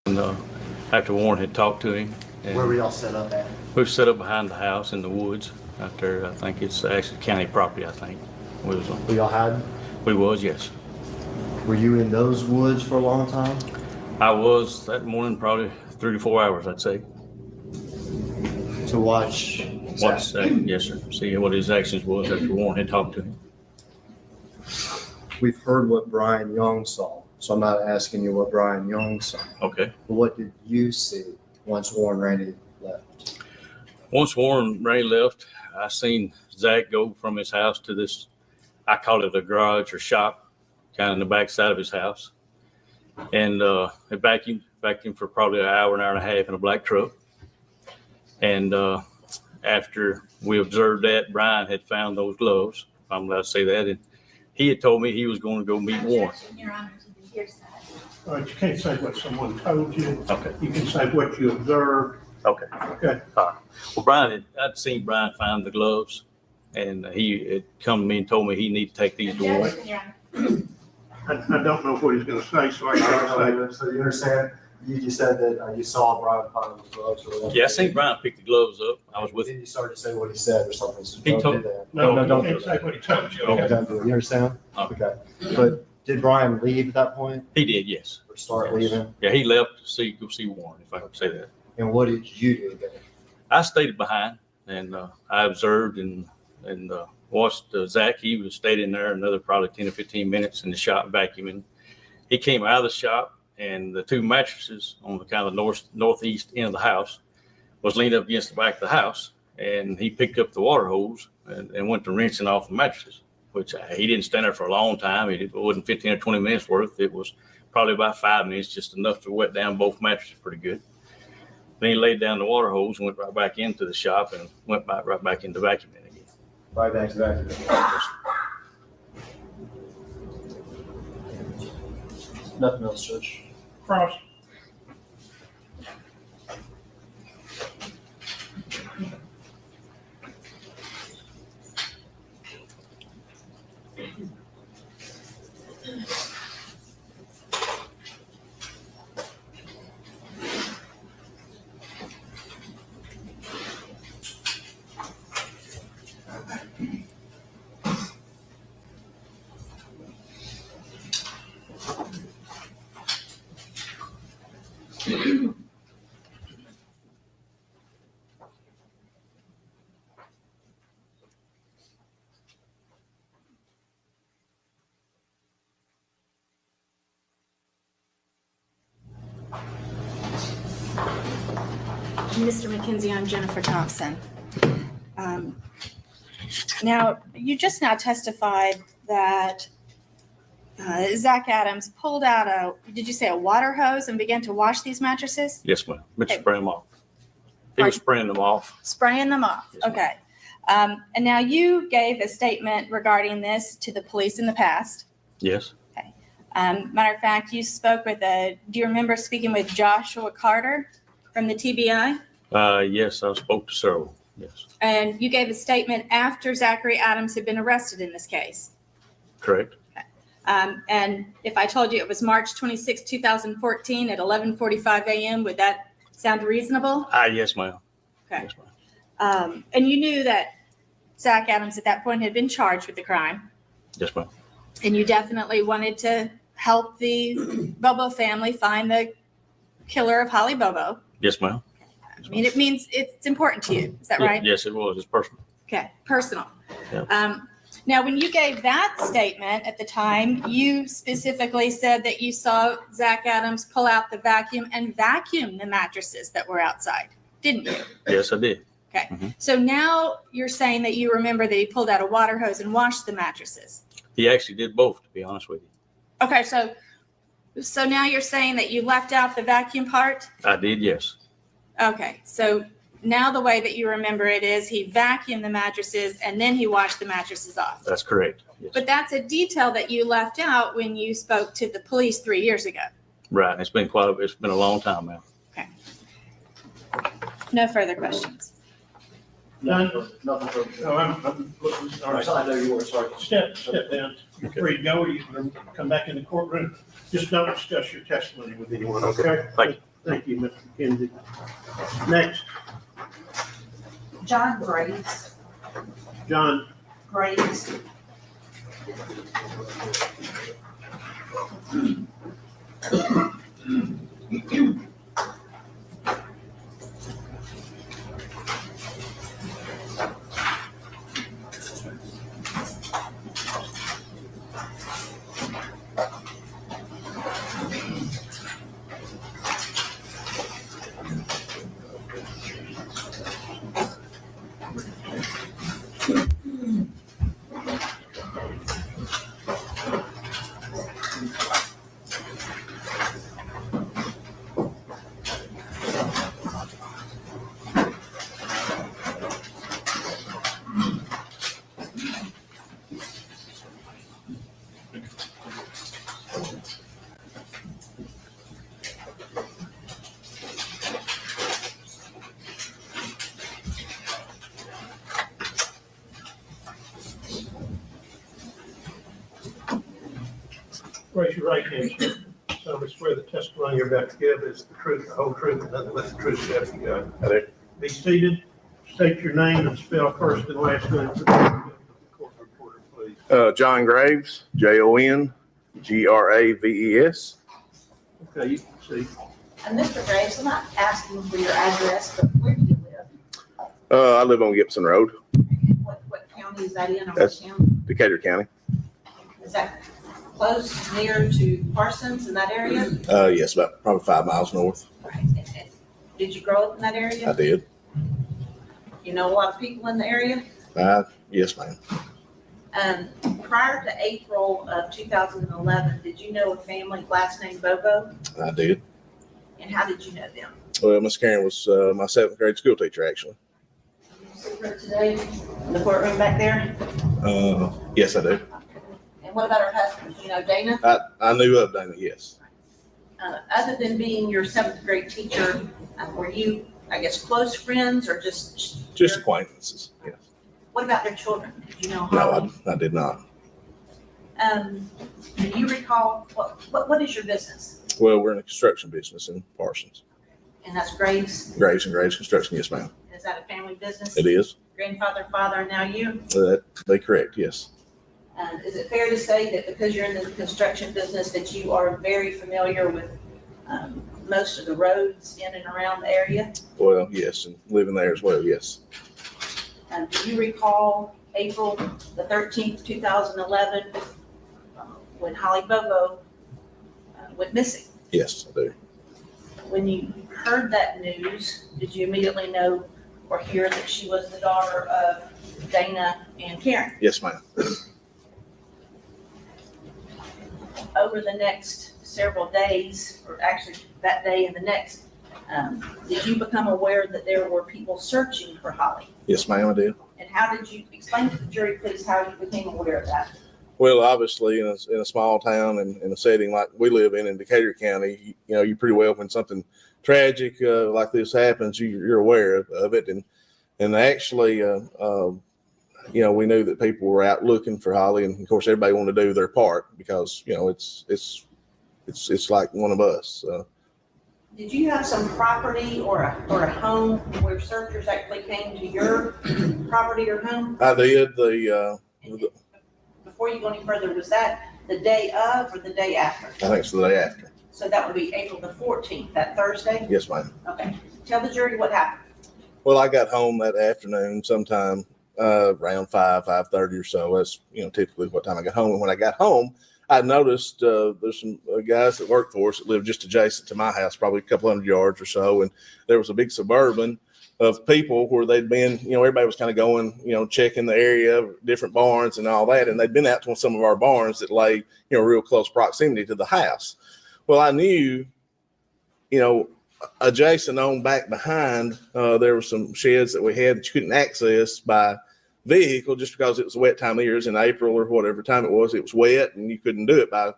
And after Warren had talked to him, Where were y'all set up at? we've set up behind the house in the woods out there. I think it's actually county property. I think Were y'all hiding? We was, yes. Were you in those woods for a long time? I was that morning, probably 3 to 4 hours, I'd say. To watch What's that? Yes, sir. See what his actions was after Warren had talked to him. We've heard what Brian Young saw, so I'm not asking you what Brian Young saw. Okay. But what did you see once Warren Rainey left? Once Warren Ray left, I seen Zach go from his house to this, I call it a garage or shop, kind of in the back side of his house. And a vacuum vacuumed for probably an hour and a half in a black truck. And after we observed that, Brian had found those gloves, if I'm allowed to say that, and he had told me he was going to go meet Warren. Your Honor, to the hearsay. All right, you can't say what someone told you. Okay. You can say what you observed. Okay. Okay. Well, I'd seen Brian find the gloves, and he had come to me and told me he needed to take these to Warren. Objection, Your Honor. I don't know what he's gonna say, so I can't say. So you understand, you just said that you saw Brian find the gloves or whatever. Yeah, I seen Brian pick the gloves up. I was with Then him. you started to say what he said or something. So He don't told- do that. No, don't you do can't that. say what he told you. Okay, Okay. don't do it. You understand? Okay. Okay. But did Brian leave at that point He did, yes. or start Yes. leaving? Yeah, he left to go see Warren, if I could say that. And what did you do then? I stayed behind and I observed and watched Zach. He was stayed in there another probably 10 or 15 minutes in the shop vacuuming. He came out of the shop and the two mattresses on the kind of northeast end of the house was leaned up against the back of the house. And he picked up the water hose and went to rinsing off the mattresses, which he didn't stand there for a long time. It wasn't 15 or 20 minutes worth. It was probably about 5 minutes, just enough to wet down both mattresses pretty good. Then he laid down the water hose and went right back into the shop and went right back into vacuuming again. Right back to back. Nothing else, Judge. Cross. Mr. McKenzie, I'm Jennifer Thompson. Now, you just now testified that Zach Adams pulled out did you say a water hose and began to wash these mattresses? Yes, ma'am. Went to Okay. spray them off. He was spraying them off. Spraying them off, Yes, ma'am. okay. And now you gave a statement regarding this to the police in the past. Yes. Matter of fact, you spoke with do you remember speaking with Joshua Carter from the TBI? Yes, I spoke to several. Yes, And you gave a statement after Zachary Adams had been arrested in this case. correct. And if I told you it was March 26, 2014 at 11:45 a.m., would that sound reasonable? Yes, ma'am. Okay. Yes, ma'am. And you knew that Zach Adams at that point had been charged with the crime, Yes, ma'am. and you definitely wanted to help the Bobo family find the killer of Holly Bobo. Yes, ma'am. I mean, it means it's important to you. Is that right? Yes, it was. It's personal. Okay, personal. Yeah. Now, when you gave that statement at the time, you specifically said that you saw Zach Adams pull out the vacuum and vacuum the mattresses that were outside, didn't you? Yes, I did. Okay. Mhm. So now you're saying that you remember that he pulled out a water hose and washed the mattresses. He actually did both, to be honest with you. Okay, so now you're saying that you left out the vacuum part? I did, yes. Okay, so now the way that you remember it is he vacuumed the mattresses and then he washed the mattresses off. That's correct. Yes. But that's a detail that you left out when you spoke to the police 3 years ago. Right. It's been a long time now. Okay. No further questions. None? Nothing further. No, I'm looking, sorry. I know you were, sorry. Step down. You're free to go, or you can come back in the courtroom. Just don't discuss your testimony with anyone, okay? Thank you. Thank you, Mr. McKenzie. Next, John Graves. John. Graves. Raise your right hand, sir. Solemnly swear the testimony you're about to give is the truth, the whole truth, and nothing but the truth, so help you God. I do. Be seated. State your name and spell first and last name for the court reporter, please. John Graves, JONGRAVES. Okay, you can see. And Mr. Graves, I'm not asking for your address, but where do you live? I live on Gibson Road, What county is that in, or what That's- town? Decatur County. Is that close, near to Parsons in that area? Yes, about probably 5 miles north. Right. And did you grow up in that area? I did. You know a lot of people in the area? Yes, ma'am. Prior to April of 2011, did you know a family last name Bobo? I did. And how did you know them? Well, Miss Karen was my 7th grade school teacher, actually. See her today in the courtroom back there? Yes, I do. And what about her husband? You know Dana? I knew of Dana, yes. Other than being your 7th grade teacher, were you, I guess, close friends or just? Just acquaintances, yes. What about their children? Did you know No, Holly? I did not. Do you recall, what is your business? Well, we're in a construction business in Parsons. And that's Graves? Graves and Graves Construction, yes, ma'am. Is that a family business? It is. Grandfather, father, and now you? They correct, yes. Is it fair to say that because you're in the construction business that you are very familiar with most of the roads in and around the area? Well, yes, and living there as well, yes. Do you recall April the 13th, 2011, when Holly Bobo went missing? Yes, I do. When you heard that news, did you immediately know or hear that she was the daughter of Dana and Karen? Yes, ma'am. Over the next several days, or actually that day and the next, did you become aware that there were people searching for Holly? Yes, ma'am, I did. And how did you explain to the jury, please, how you became aware of that? Well, obviously, in a small town and in a setting like we live in Decatur County, you pretty well, when something tragic like this happens, you're aware of it. And actually, we knew that people were out looking for Holly, and of course, everybody wanted to do their part because it's like one of us. Did you have some property or a home where searchers actually came to your property or home? I did. Before you go any further, was that the day of or the day after? I think it's the day after. So that would be April the 14th, that Thursday? Yes, ma'am. Okay. Tell the jury what happened. Well, I got home that afternoon sometime around 5:30 or so. That's typically what time I got home. And when I got home, I noticed there's some guys that work for us that live just adjacent to my house, probably a couple hundred yards or so. And there was a big Suburban of people where they'd been, everybody was kind of going, checking the area, different barns and all that. And they'd been out to some of our barns that lay, real close proximity to the house. Well, I knew, adjacent on back behind, there were some sheds that we had that you couldn't access by vehicle just because it was a wet time of year. It was in April or whatever time it was wet and you couldn't do it by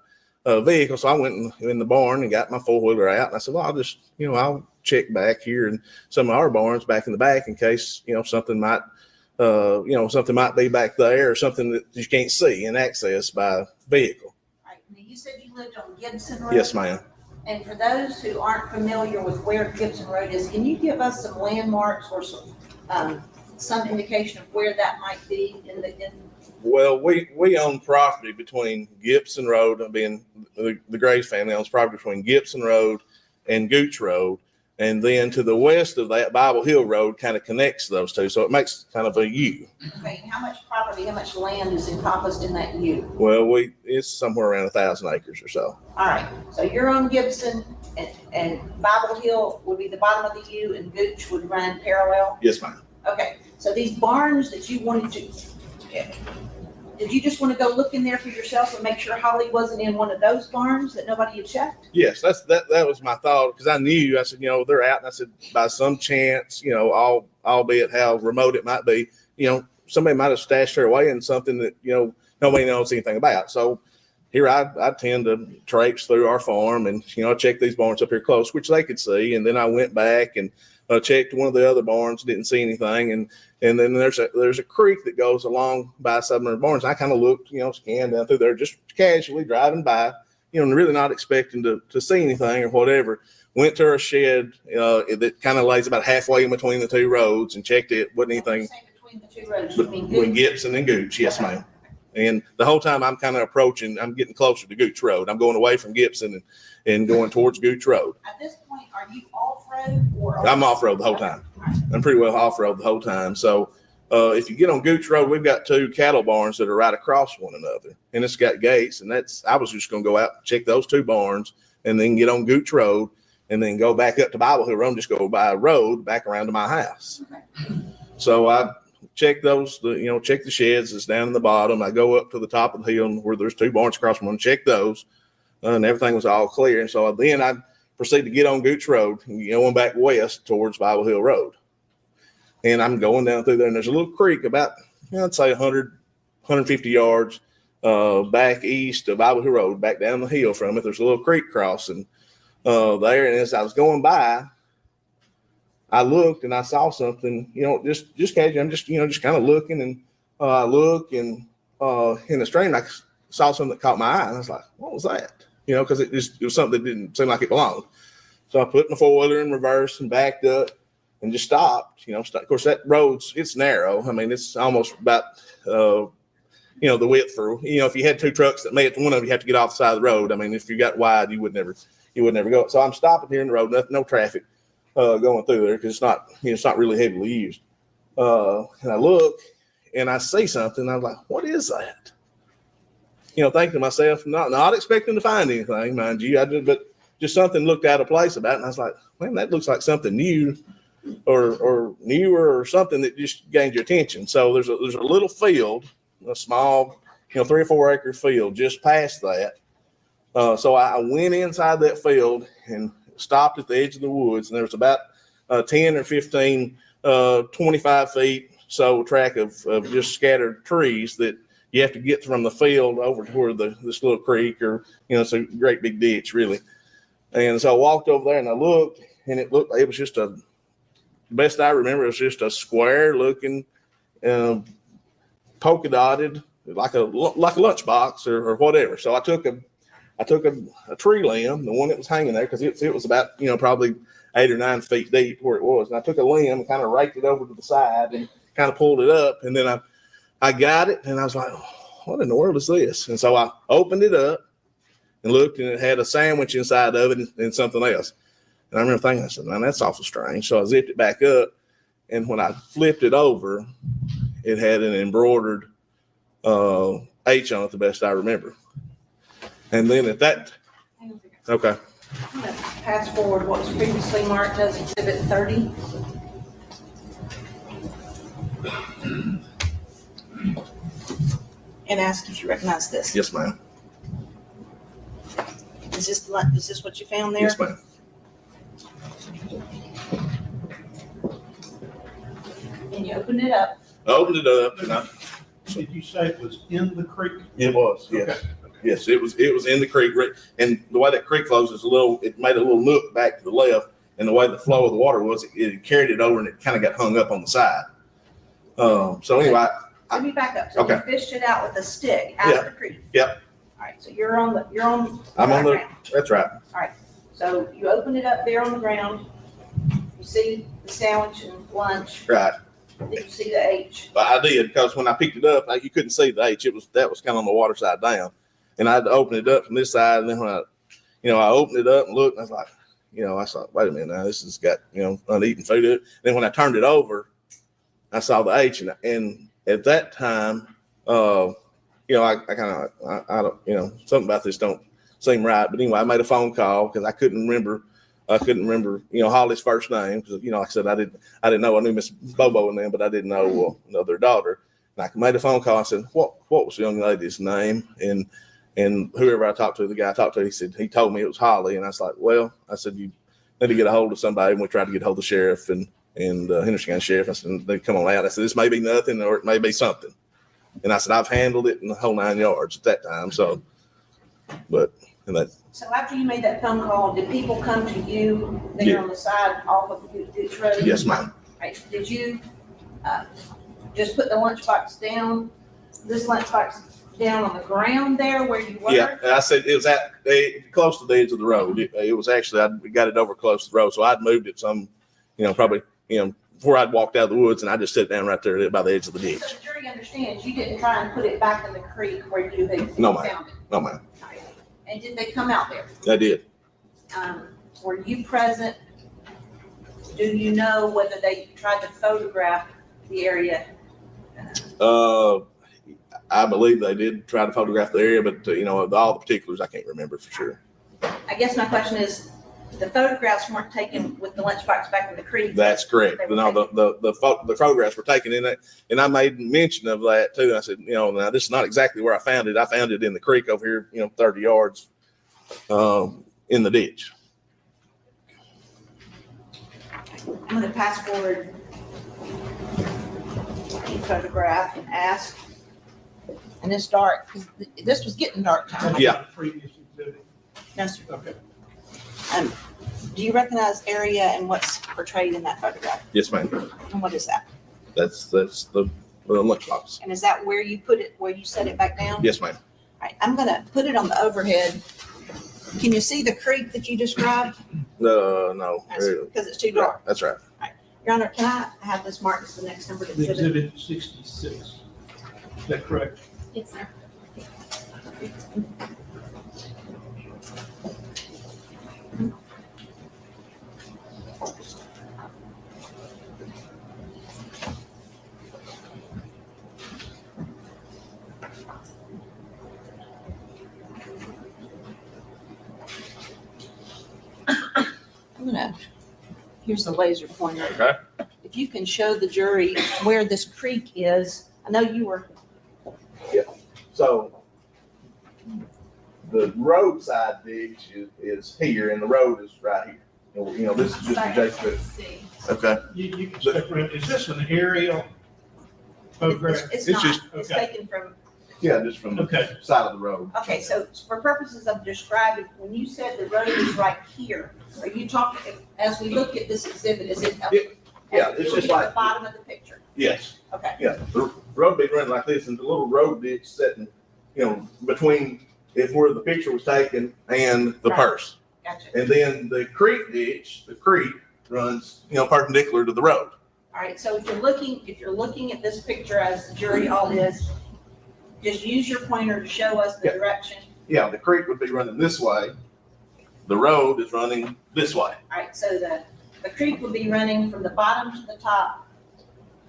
vehicle. So I went in the barn and got my 4-wheeler out, and I said, well, I'll just, I'll check back here in some of our barns back in the back in case, something might be back there or something that you can't see and access by vehicle. Right. Now, you said you lived on Gibson Road? Yes, ma'am. And for those who aren't familiar with where Gibson Road is, can you give us some landmarks or some indication of where that might be in Well, we own property between Gibson Road, being the Graves family owns property between Gibson Road and Gooch Road. And then to the west of that, Bible Hill Road kind of connects those two. So it makes kind of a U. Okay, and how much property, how much land is encompassed in that U? Well, it's somewhere around 1,000 acres or so. All right, so you're on Gibson and Bible Hill would be the bottom of the U and Gooch would run parallel? Yes, ma'am. Okay, so these barns that you wanted to, did you just want to go look in there for yourself and make sure Holly wasn't in one of those barns that nobody had checked? Yes, that was my thought, because I said, they're out, and I said, by some chance, albeit how remote it might be, somebody might have stashed her away in something that, nobody knows anything about. So here I tend to traipse through our farm and, check these barns up here close, which they could see. And then I went back and checked one of the other barns, didn't see anything. And then there's a creek that goes along by some of the barns. I kind of looked, scanned down through there, just casually driving by, really not expecting to see anything or whatever. Went to a shed that kind of lays about halfway in between the two roads and checked it. Wasn't anything Between the two roads, you mean between Gibson and Gooch. Yes, ma'am. And the whole time I'm kind of I'm getting closer to Gooch Road. I'm going away from Gibson and going towards Gooch Road. At this point, are you off-road or? I'm off-road the whole time. I'm pretty well off-road the whole time. So if you get on Gooch Road, we've got two cattle barns that are right across one another. And it's got gates. And I was just going to go out and check those two barns and then get on Gooch Road and then go back up to Bible Hill Road and just go by a road back around to my house. So I check those, check the sheds that's down in the bottom. I go up to the top of the hill where there's two barns across from one, check those, and everything was all clear. And so then I proceed to get on Gooch Road and going back west towards Bible Hill Road. And I'm going down through there, and there's a little creek about, I'd say 100, 150 yards back east of Bible Hill Road, back down the hill from it. There's a little creek crossing there. And as I was going by, I looked and I saw something, just casually. I'm just kind of looking, and I look, and in the stream, I saw something that caught my eye, and I was like, "What was that?" Because it was something that didn't seem like it belonged. So I put my four-wheeler in reverse and backed up and just stopped. Of course, that road's it's narrow. I mean, it's almost about the width for if you had two trucks that met, one of you have to get off the side of the road. I mean, if you got wide, you would never go. So I'm stopping here in the road, no traffic going through there because it's not really heavily used. And I look and I see something. And I'm like, what is that? Thinking to myself, not expecting to find anything, mind you. But just something looked out of place about it. And I was like, man, that looks like something new or newer or something that just gained your attention. So there's a little field, a small, 3 or 4 acre field just past that. So I went inside that field and stopped at the edge of the woods, and there was about 10 or 15, 25 feet so track of just scattered trees that you have to get from the field over to where this little creek or, it's a great big ditch really. And so I walked over there and I looked, and it was just best I remember, it was just a square looking, polka dotted, like a lunchbox or whatever. So I took a tree limb, the one that was hanging there, because it was about, probably 8 or 9 feet deep where it was. And I took a limb and kind of raked it over to the side and kind of pulled it up. And then I got it, and I was like, what in the world is this? And so I opened it up and looked, and it had a sandwich inside of it and something else. And I remember thinking, I said, man, that's awful strange. So I zipped it back up, and when I flipped it over, it had an embroidered H on it, the best I remember. And then at that, okay. I'm going to pass forward what was previously marked as Exhibit 30. And ask if you recognize this. Yes, ma'am. Is this what you found there? Yes, ma'am. And you opened it up. I opened it up, and Did you say it was in the creek? It was, yes. Okay. Yes, it was in the creek. And the way that creek flows is it made a little nook back to the left. And the way the flow of the water was, it carried it over, and it kind of got hung up on the side. So anyway. Let me back up. So Okay. you fished it out with a stick out of the creek. Yep. All right. So you're on the I'm on the, ground. that's right. All right. So you open it up there on the ground. You see the sandwich and lunch. Right. Did you see the H? But I did, because when I picked it up, you couldn't see the H. That was kind of on the water side down. And I had to open it up from this side. And then when I opened it up and looked, and I was like, I thought, wait a minute now, this has got, uneaten food in it. Then when I turned it over, I saw the H, and at that time, I kind of, I don't, something about this don't seem right. But anyway, I made a phone call because I couldn't remember, Holly's first name. Because, like I said, I didn't know. I knew Miss Bobo and them, but I didn't know their daughter. And I made a phone call. I said, what was the young lady's name? And whoever I talked to, the guy I talked to, he told me it was Holly. And I was like, well, I said, you need to get a hold of somebody. And we tried to get a hold of the sheriff and Henderson County Sheriff. I said, they come on out. I said, this may be nothing, or it may be something. And I said, I've handled it in the whole 9 yards at that time. So, So after you made that phone call, did people come to you there on the side off of the ditch road? Yes, ma'am. Right. Did you just put the lunchbox down? This lunchbox down on the ground there where you were? Yeah, and I said it was close to the edge of the road. It was actually, I got it over close to the road, so I'd moved it some, probably, before I'd walked out of the woods, and I just sit down right there by the edge of the ditch. So the jury understands you didn't try and put it back in the creek where you had No, found ma'am. it? No, ma'am. And did they come out there? I did. Were you present? Do you know whether they tried to photograph the area? I believe they did try to photograph the area, but all the particulars I can't remember for sure. I guess my question is, the photographs weren't taken with the lunchbox back in the creek? That's correct. No, the photographs were taken in it, and I made mention of that too. I said, now this is not exactly where I found it. I found it in the creek over here, 30 yards in the ditch. I'm going to pass forward the photograph and ask, and it's dark, because this was getting dark time. Yeah. Previous exhibit. No, sir. Okay. Do you recognize area and what's portrayed in that photograph? Yes, ma'am. And what is that? That's the lunchbox. And is that where you put it, where you set it back down? Yes, ma'am. All right, I'm going to put it on the overhead. Can you see the creek that you described? No. Because it's too dark. That's right. Your Honor, can I have this marked as the next number to The exhibit? exhibit 66. Is that correct? Yes, sir. Here's the laser pointer. Okay. If you can show the jury where this creek is, I know you were. Yeah. So the roadside ditch is here, and the road is right here. This is just adjacent. Okay. You can separate, is this an aerial photograph? It's It's not. just- It's taken from, Yeah, just from the Okay. side of the road. okay, so for purposes of describing, when you said the road is right here, are you talking, as we look at this exhibit, is it? Yeah, it's just at like- the bottom of the picture. Yes. Okay. Yeah, the road be running like this, and the little road ditch sitting, between where the picture was taken and the Right. purse. Gotcha. And then the creek ditch, the creek runs, perpendicular to the road. All right, so if you're looking at this picture as the jury all is, just use your pointer to show us the Yeah. direction. Yeah, the creek would be running this way. The road is running this way. All right, so the creek will be running from the bottom to the top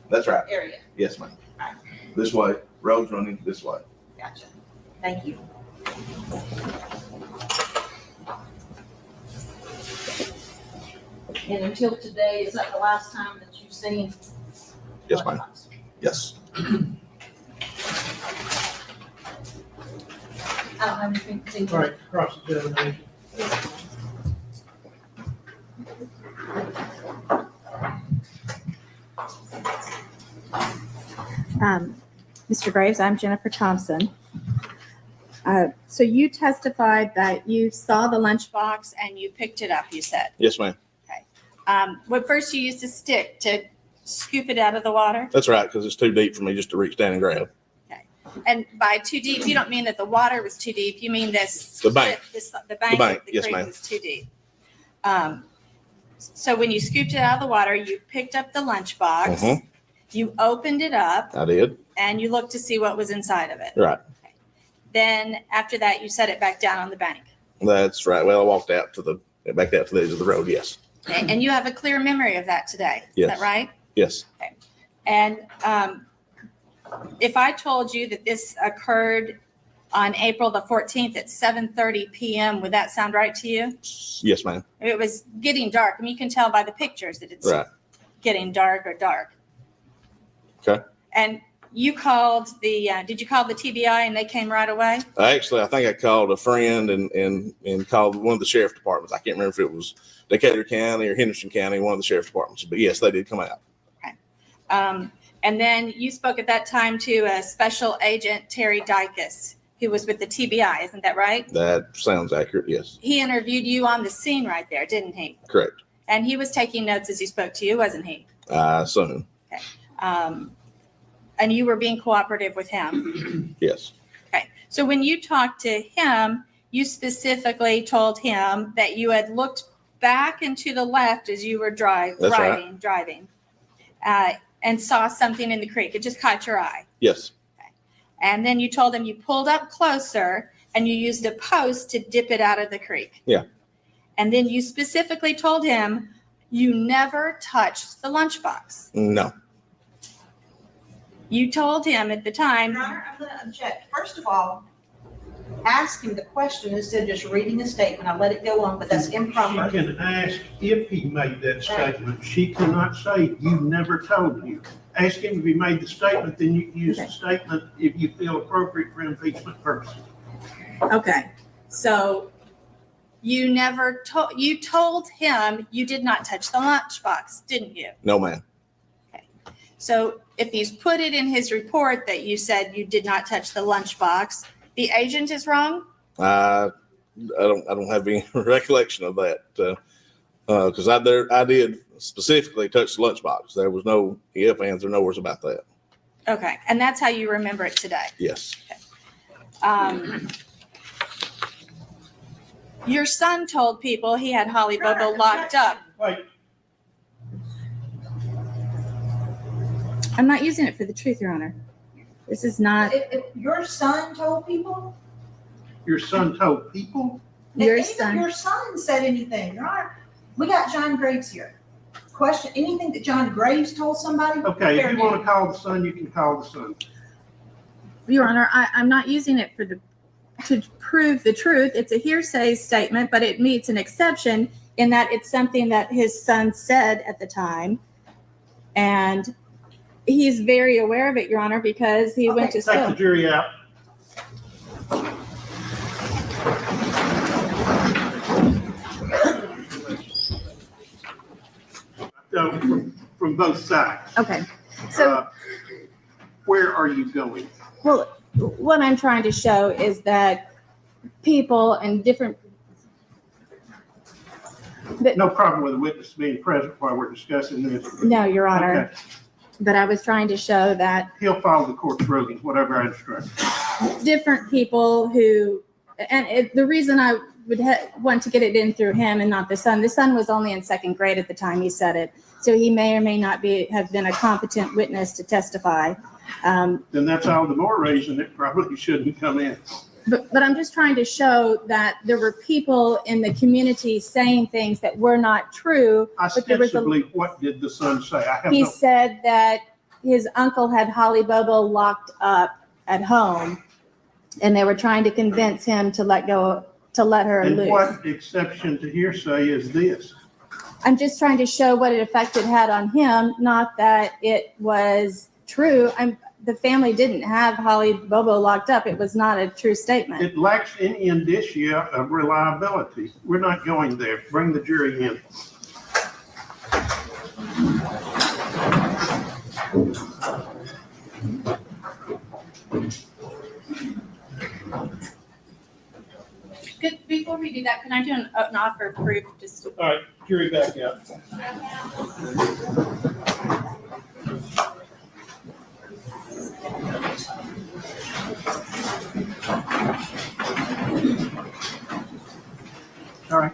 That's right. area. Yes, ma'am. This way, road's running this way. Gotcha. Thank you. And until today, is that the last time that you've seen? Yes, ma'am. Yes. I don't have anything to say. All right, cross-examination. Mr. Graves, I'm Jennifer Thompson. So you testified that you saw the lunchbox and you picked it up, you said. Yes, ma'am. What first you used a stick to scoop it out of the water? That's right, because it's too deep for me just to reach down and grab. And by too deep, you don't mean that the water was too deep, you mean this. The bank. The bank of the Yes, creek ma'am. was too deep. So when you scooped it out of the water, you picked up the lunchbox, Mhm. you opened it up, I did. and you looked to see what was inside of it. Right. Then after that, you set it back down on the bank. That's right. Well, I walked back out to the edge of the road. Yes. And you have a clear memory of that today. Is that Yes. right? Yes. And if I told you that this occurred on April the 14th at 7:30 p.m., would that sound right to you? Yes, ma'am. It was getting dark. I mean, you can tell by the pictures that it's Right. getting dark or dark. Okay. And you called did you call the TBI and they came right away? I think I called a friend and called one of the sheriff departments. I can't remember if it was Decatur County or Henderson County, one of the sheriff departments. But yes, they did come out. And then you spoke at that time to a special agent, Terry Dykus, who was with the TBI. Isn't that right? That sounds accurate. Yes. He interviewed you on the scene right there, didn't he? Correct. And he was taking notes as he spoke to you, wasn't he? I assume. And you were being cooperative with him. Yes. Okay. So when you talked to him, you specifically told him that you had looked back and to the left as you were That's right. driving, and saw something in the creek. It just caught your eye. Yes. And then you told him you pulled up closer and you used a post to dip it out of the creek. Yeah. And then you specifically told him you never touched the lunchbox. No. You told him at the time. Your Honor, I'm going to object. First of all, ask him the question instead of just reading a statement. I let it go on, but that's improper. She can ask if he made that statement. She cannot say, you never told him. Ask him if he made the statement, then you can use the statement if you feel appropriate for impeachment purposes. Okay. So you never told, you told him you did not touch the lunchbox, didn't you? No, ma'am. So if he's put it in his report that you said you did not touch the lunchbox, the agent is wrong? I don't have any recollection of that. Because I did specifically touch the lunchbox. There was no ifs, ands, or nowheres about that. Okay. And that's how you remember it today? Yes. Your son told people he had Holly Bobo locked up. Wait. I'm not using it for the truth, Your Honor. This is not. If your son told people? Your son told people? Your If son. Your son said anything, Your Honor. We got John Graves here. Question, anything that John Graves told somebody? Okay, if fair you want to game. call the son, you can call the son. Your Honor, I'm not using it to prove the truth. It's a hearsay statement, but it meets an exception in that it's something that his son said at the time. And he's very aware of it, Your Honor, because he went to Take the school. jury out. From both sides. Okay. So, Where are you going? well, what I'm trying to show is that people and different. No problem with the witness being present while we're discussing this. No, Your Honor. Okay. But I was trying to show that He'll follow the court's rulings, whatever I instruct. different people who, and the reason I would want to get it in through him and not the son was only in second grade at the time he said it. So he may or may not have been a competent witness to testify. Then that's all the more reason it probably shouldn't come in. But I'm just trying to show that there were people in the community saying things that were not true. But there was Ostensibly, what did the son say? he said that his uncle had Holly Bobo locked up at home, and they were trying to convince him to let her And loose. what exception to hearsay is this? I'm just trying to show what effect it had on him, not that it was true. The family didn't have Holly Bobo locked up. It was not a true statement. It lacks any indicia of reliability. We're not going there. Bring the jury in. Good. Before we do that, can I do an offer of proof? Just All right, jury back out. All right.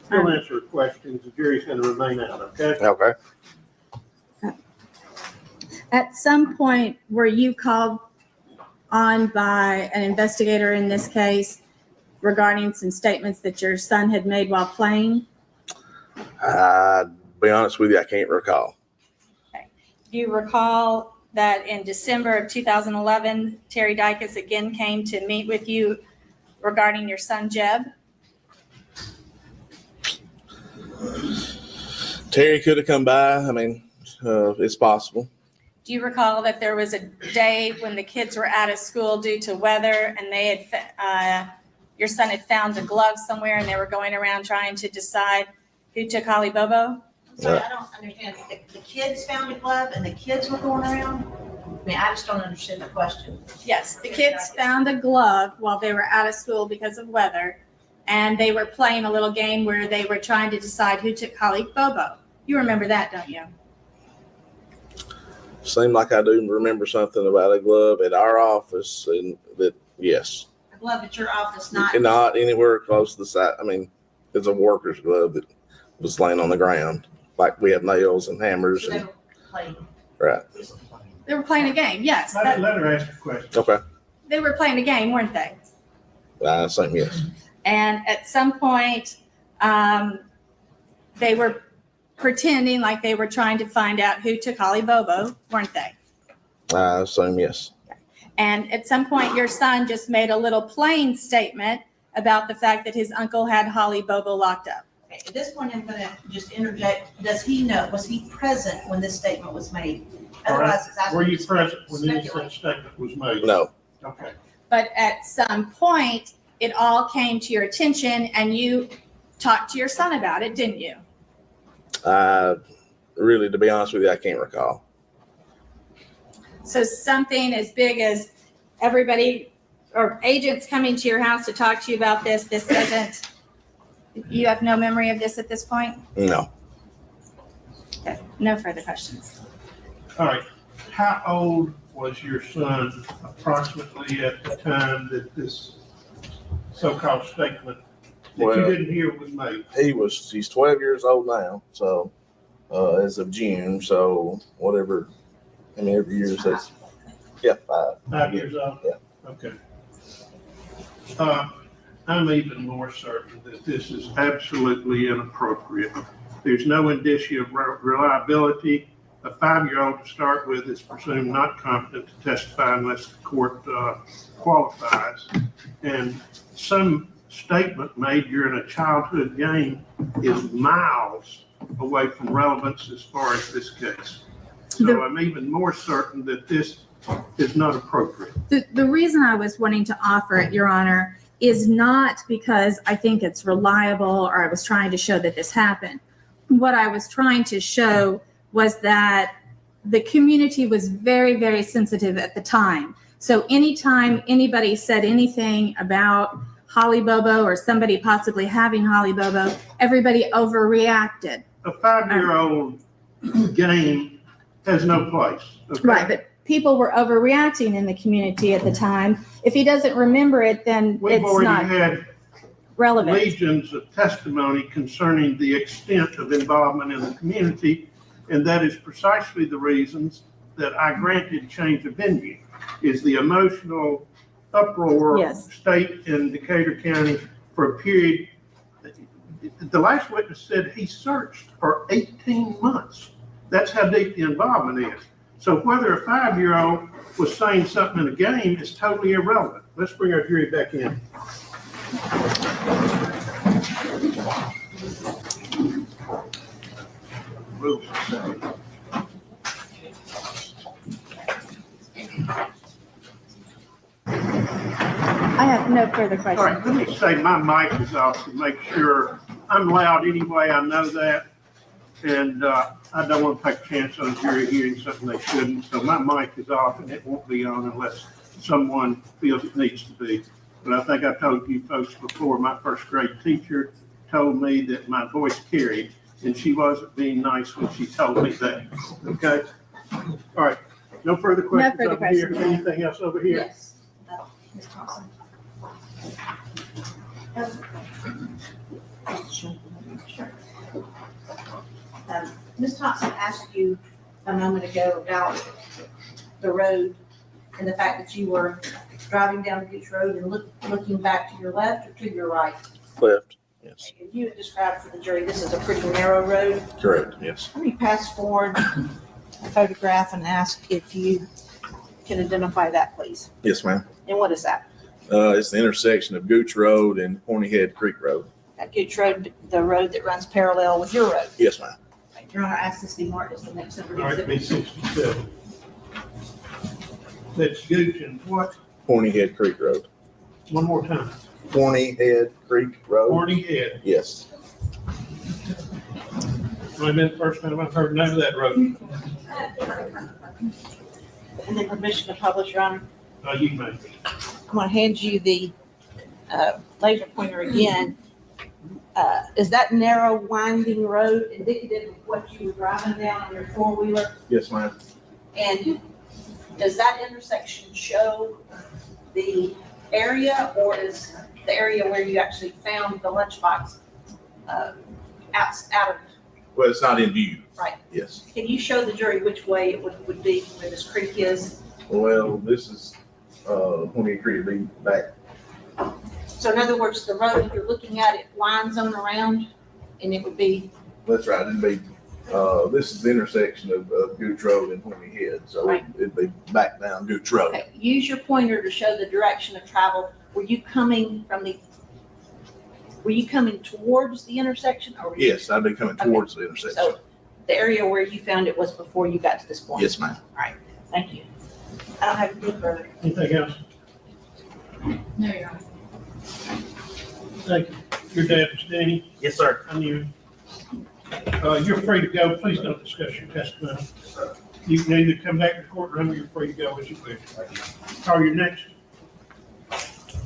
We'll answer questions. The jury's going to remain out, okay? Okay. At some point, were you called on by an investigator in this case regarding some statements that your son had made while playing? Be honest with you, I can't recall. Do you recall that in December of 2011, Terry Dykes again came to meet with you regarding your son Jeb? Terry could have come by. I mean, it's possible. Do you recall that there was a day when the kids were out of school due to weather and they had, your son had found a glove somewhere and they were going around trying to decide who took Holly Bobo? Sorry, I don't understand. The kids found a glove and the kids were going around? I mean, I just don't understand the question. Yes, the kids found a glove while they were out of school because of weather, and they were playing a little game where they were trying to decide who took Holly Bobo. You remember that, don't you? Seemed like I do remember something about a glove at our office, and that, yes, A glove at your office, not. and not anywhere close to the side. I mean, it's a worker's glove that was laying on the ground. Like we have nails and hammers So they and, were playing. right. They were playing a game, yes. Let her ask a question. Okay. They were playing a game, weren't they? Same, yes. And at some point, they were pretending like they were trying to find out who took Holly Bobo, weren't they? Same, yes. And at some point, your son just made a little plain statement about the fact that his uncle had Holly Bobo locked up. Okay, at this point, I'm gonna just interject. Does he know, was he present when this statement was made? All right. Otherwise, it's asking. Were you present when this speculation. statement was made? No. Okay. But at some point, it all came to your attention and you talked to your son about it, didn't you? Really, to be honest with you, I can't recall. So something as big as everybody or agents coming to your house to talk to you about this doesn't, you have no memory of this at this point? No. Okay, no further questions. All right. How old was your son approximately at the time that this so-called statement that you Well, didn't hear was made? he's 12 years old now, so as of June, so whatever, I mean, every year says, yeah, 5. 5 years old? Yeah. Okay. I'm even more certain that this is absolutely inappropriate. There's no indicia of reliability. A 5-year-old to start with is presumed not competent to testify unless the court qualifies. And some statement made during a childhood game is miles away from relevance as far as this case. So I'm even more certain that this is not appropriate. The reason I was wanting to offer it, Your Honor, is not because I think it's reliable or I was trying to show that this happened. What I was trying to show was that the community was very, very sensitive at the time. So anytime anybody said anything about Holly Bobo or somebody possibly having Holly Bobo, everybody overreacted. A 5-year-old game has no place. Okay? Right, but people were overreacting in the community at the time. If he doesn't remember it, then We've it's already not had relevant. legions of testimony concerning the extent of involvement in the community, and that is precisely the reasons that I granted change of venue, is the emotional uproar Yes. state in Decatur County for a period. The last witness said he searched for 18 months. That's how deep the involvement is. So whether a 5-year-old was saying something in a game is totally irrelevant. Let's bring our jury back in. Rules say. I have no further All questions. right, let me say my mic is off to make sure. I'm loud anyway, I know that. And I don't want to take a chance on the jury hearing something they shouldn't. So my mic is off and it won't be on unless someone feels it needs to be. But I think I told you folks before, my first grade teacher told me that my voice carried, and she wasn't being nice when she told me that. Okay? All right. No further questions further over here. questions. Anything else over here? Yes. Ms. Thompson. Sure. Ms. Thompson asked you a moment ago about the road and the fact that you were driving down the Gooch Road and looking back to your left or to your right. Left, yes. If you had described for the jury, this is a pretty narrow road. Correct, yes. Let me pass forward a photograph and ask if you can identify that, please. Yes, ma'am. And what is that? It's the intersection of Gooch Road and Horny Head Creek Road. That Gooch Road, the road that runs parallel with your road. Yes, ma'am. Your Honor, ask this to be marked as the next number. All right, B67. That's Gooch and what? Horny Head Creek Road. One more time. Horny Head Creek Road. Horny Head. Yes. Might have been the first time I've heard the name of that road. And then permission to publish, Your Honor. You may. I'm going to hand you the laser pointer again. Is that narrow winding road indicative of what you were driving down on your four-wheeler? Yes, ma'am. And does that intersection show the area, or is the area where you actually found the lunchbox out of, Well, it's not in view. right? Yes. Can you show the jury which way it would be where this creek is? Well, this is, Honey Creek be back. So in other words, the road, you're looking at it lines on around, and it would be, That's right. It'd be, this is the intersection of Gooch Road and Honey Head. So Right. it'd be back down Gooch Road. okay, use your pointer to show the direction of travel. Were you coming towards the intersection, or? were you- Yes, I'd be coming towards the intersection. So the area where you found it was before you got to this point? Yes, ma'am. All right, thank you. I don't have anything further. Anything else? No, Your Honor. Thank you. Your dad is Danny. Yes, sir. I'm you. You're free to go. Please don't discuss your testimony. You can either come back to the courtroom or you're free to go as you wish. Call your next.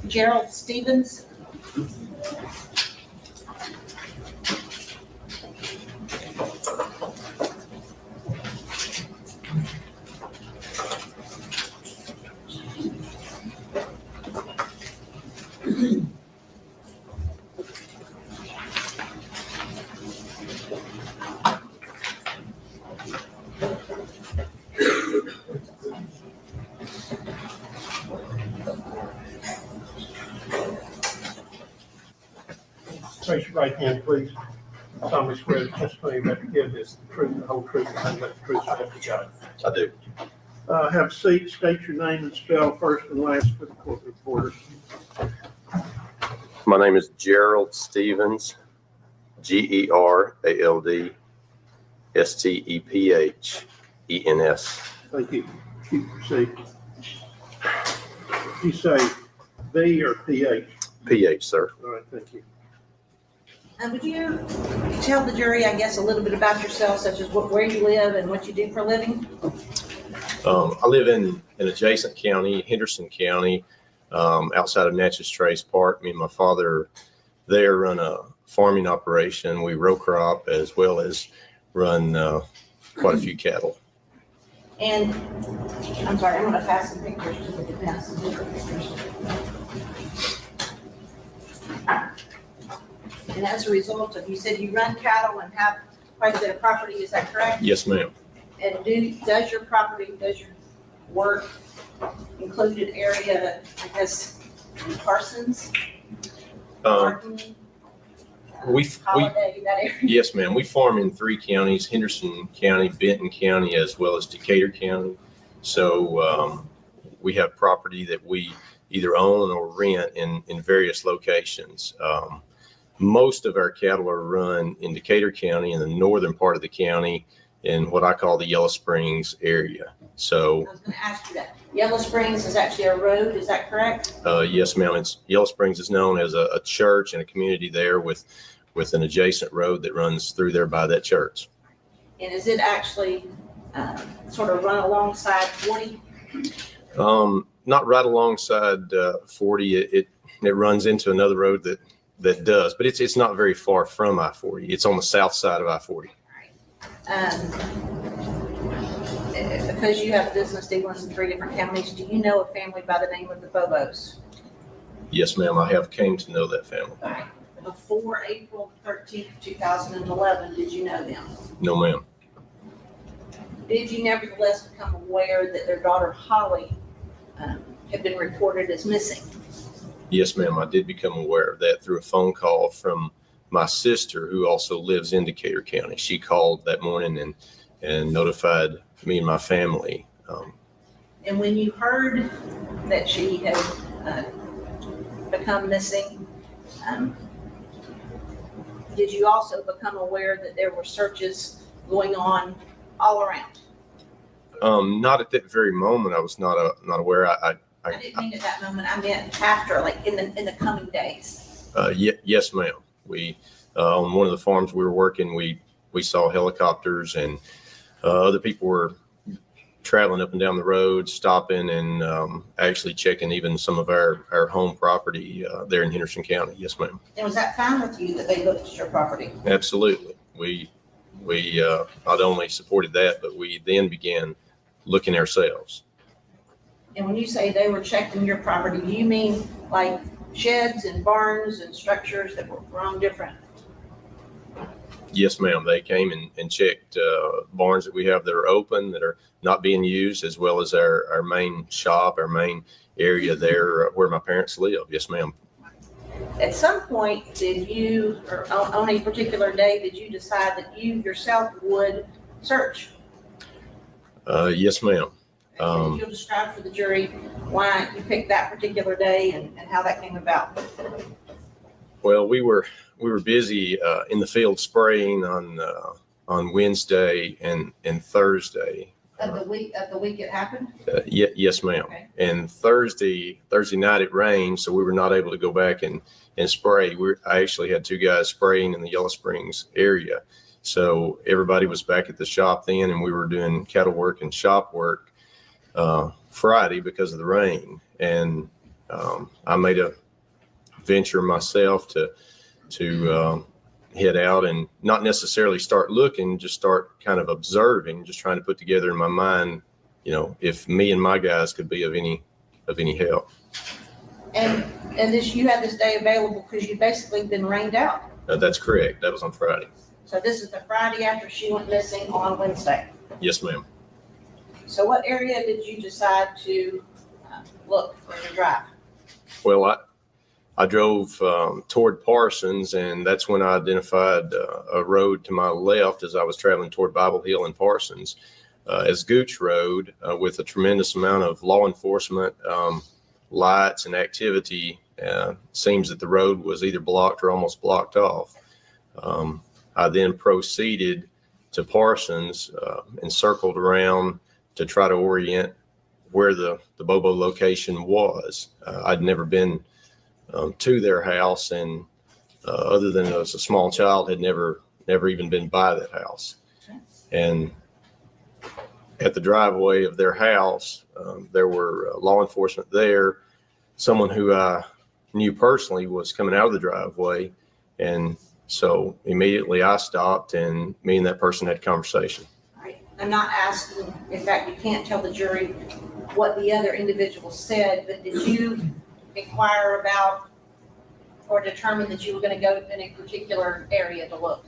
Gerald Stevens. Raise your right hand, please. Solemnly swear the testimony you're about to give is the truth, the whole truth, and nothing but the truth, so help you God. I do. Have a seat, state your name and spell first and last for the court reporter. My name is Gerald Stevens, GERALD STEPHENS. Thank you. Keep your seat. You say B or PH? PH, sir. All right, thank you. Would you tell the jury, I guess, a little bit about yourself, such as where you live and what you do for a living? I live in an adjacent county, Henderson County, outside of Natchez Trace Park. Me and my father there run a farming operation. We row crop as well as run quite a few cattle. And, I'm sorry, I'm gonna pass some pictures to the defense, some different pictures. And as a result of, you said you run cattle and have quite a bit of property, is that correct? Yes, ma'am. And does your property, does your work include an area, I guess, in Parsons? Parking, We Holiday, that area? yes, ma'am. We farm in 3 counties: Henderson County, Benton County, as well as Decatur County. So we have property that we either own or rent in various locations. Most of our cattle are run in Decatur County, in the northern part of the county, in what I call the Yellow Springs area. So, I was gonna ask you that. Yellow Springs is actually a road, is that correct? yes, ma'am. Yellow Springs is known as a church and a community there with an adjacent road that runs through there by that church. And is it actually sort of run alongside 40? Not right alongside 40. It runs into another road that does, but it's not very far from I-40. It's on the south side of I-40. Because you have business dealings in 3 different counties, do you know a family by the name of the Bobos? Yes, ma'am. I have came to know that family. Before April 13th, 2011, did you know them? No, ma'am. Did you nevertheless become aware that their daughter Holly had been reported as missing? Yes, ma'am. I did become aware of that through a phone call from my sister, who also lives in Decatur County. She called that morning and notified me and my family. And when you heard that she had become missing, did you also become aware that there were searches going on all around? Not at that very moment. I was not aware. I didn't mean at that moment. I meant after, like in the coming days. Yes, ma'am. We on one of the farms we were working, we saw helicopters and other people were traveling up and down the road, stopping and actually checking even some of our home property there in Henderson County. Yes, ma'am. And was that fine with you that they looked at your property? Absolutely. We not only supported that, but we then began looking ourselves. And when you say they were checking your property, do you mean like sheds and barns and structures that were on different? Yes, ma'am. They came and checked barns that we have that are open, that are not being used, as well as our main shop, our main area there where my parents live. Yes, ma'am. At some point, did you, or on a particular day, did you decide that you yourself would search? Yes, ma'am. If you'll describe for the jury why you picked that particular day and how that came about. Well, we were busy in the field spraying on Wednesday and Thursday. Of the week it happened? Yes, ma'am. Okay. And Thursday night it rained, so we were not able to go back and spray. I actually had 2 guys spraying in the Yellow Springs area. So everybody was back at the shop then, and we were doing cattle work and shop work Friday because of the rain. And I made a venture myself to head out and not necessarily start looking, just start kind of observing, just trying to put together in my mind, if me and my guys could be of any help. And you had this day available because you'd basically been rained out. That's correct. That was on Friday. So this is the Friday after she went missing on Wednesday. Yes, ma'am. So what area did you decide to look for your drive? Well, I drove toward Parsons, and that's when I identified a road to my left as I was traveling toward Bible Hill and Parsons as Gooch Road with a tremendous amount of law enforcement lights and activity. Seems that the road was either blocked or almost blocked off. I then proceeded to Parsons and circled around to try to orient where the Bobo location was. I'd never been to their house, and other than as a small child, had never even been by that house. And at the driveway of their house, there were law enforcement there. Someone who I knew personally was coming out of the driveway, and so immediately I stopped, and me and that person had a conversation. All right. I'm not asking, in fact, you can't tell the jury what the other individual said, but did you inquire about or determine that you were going to go in a particular area to look?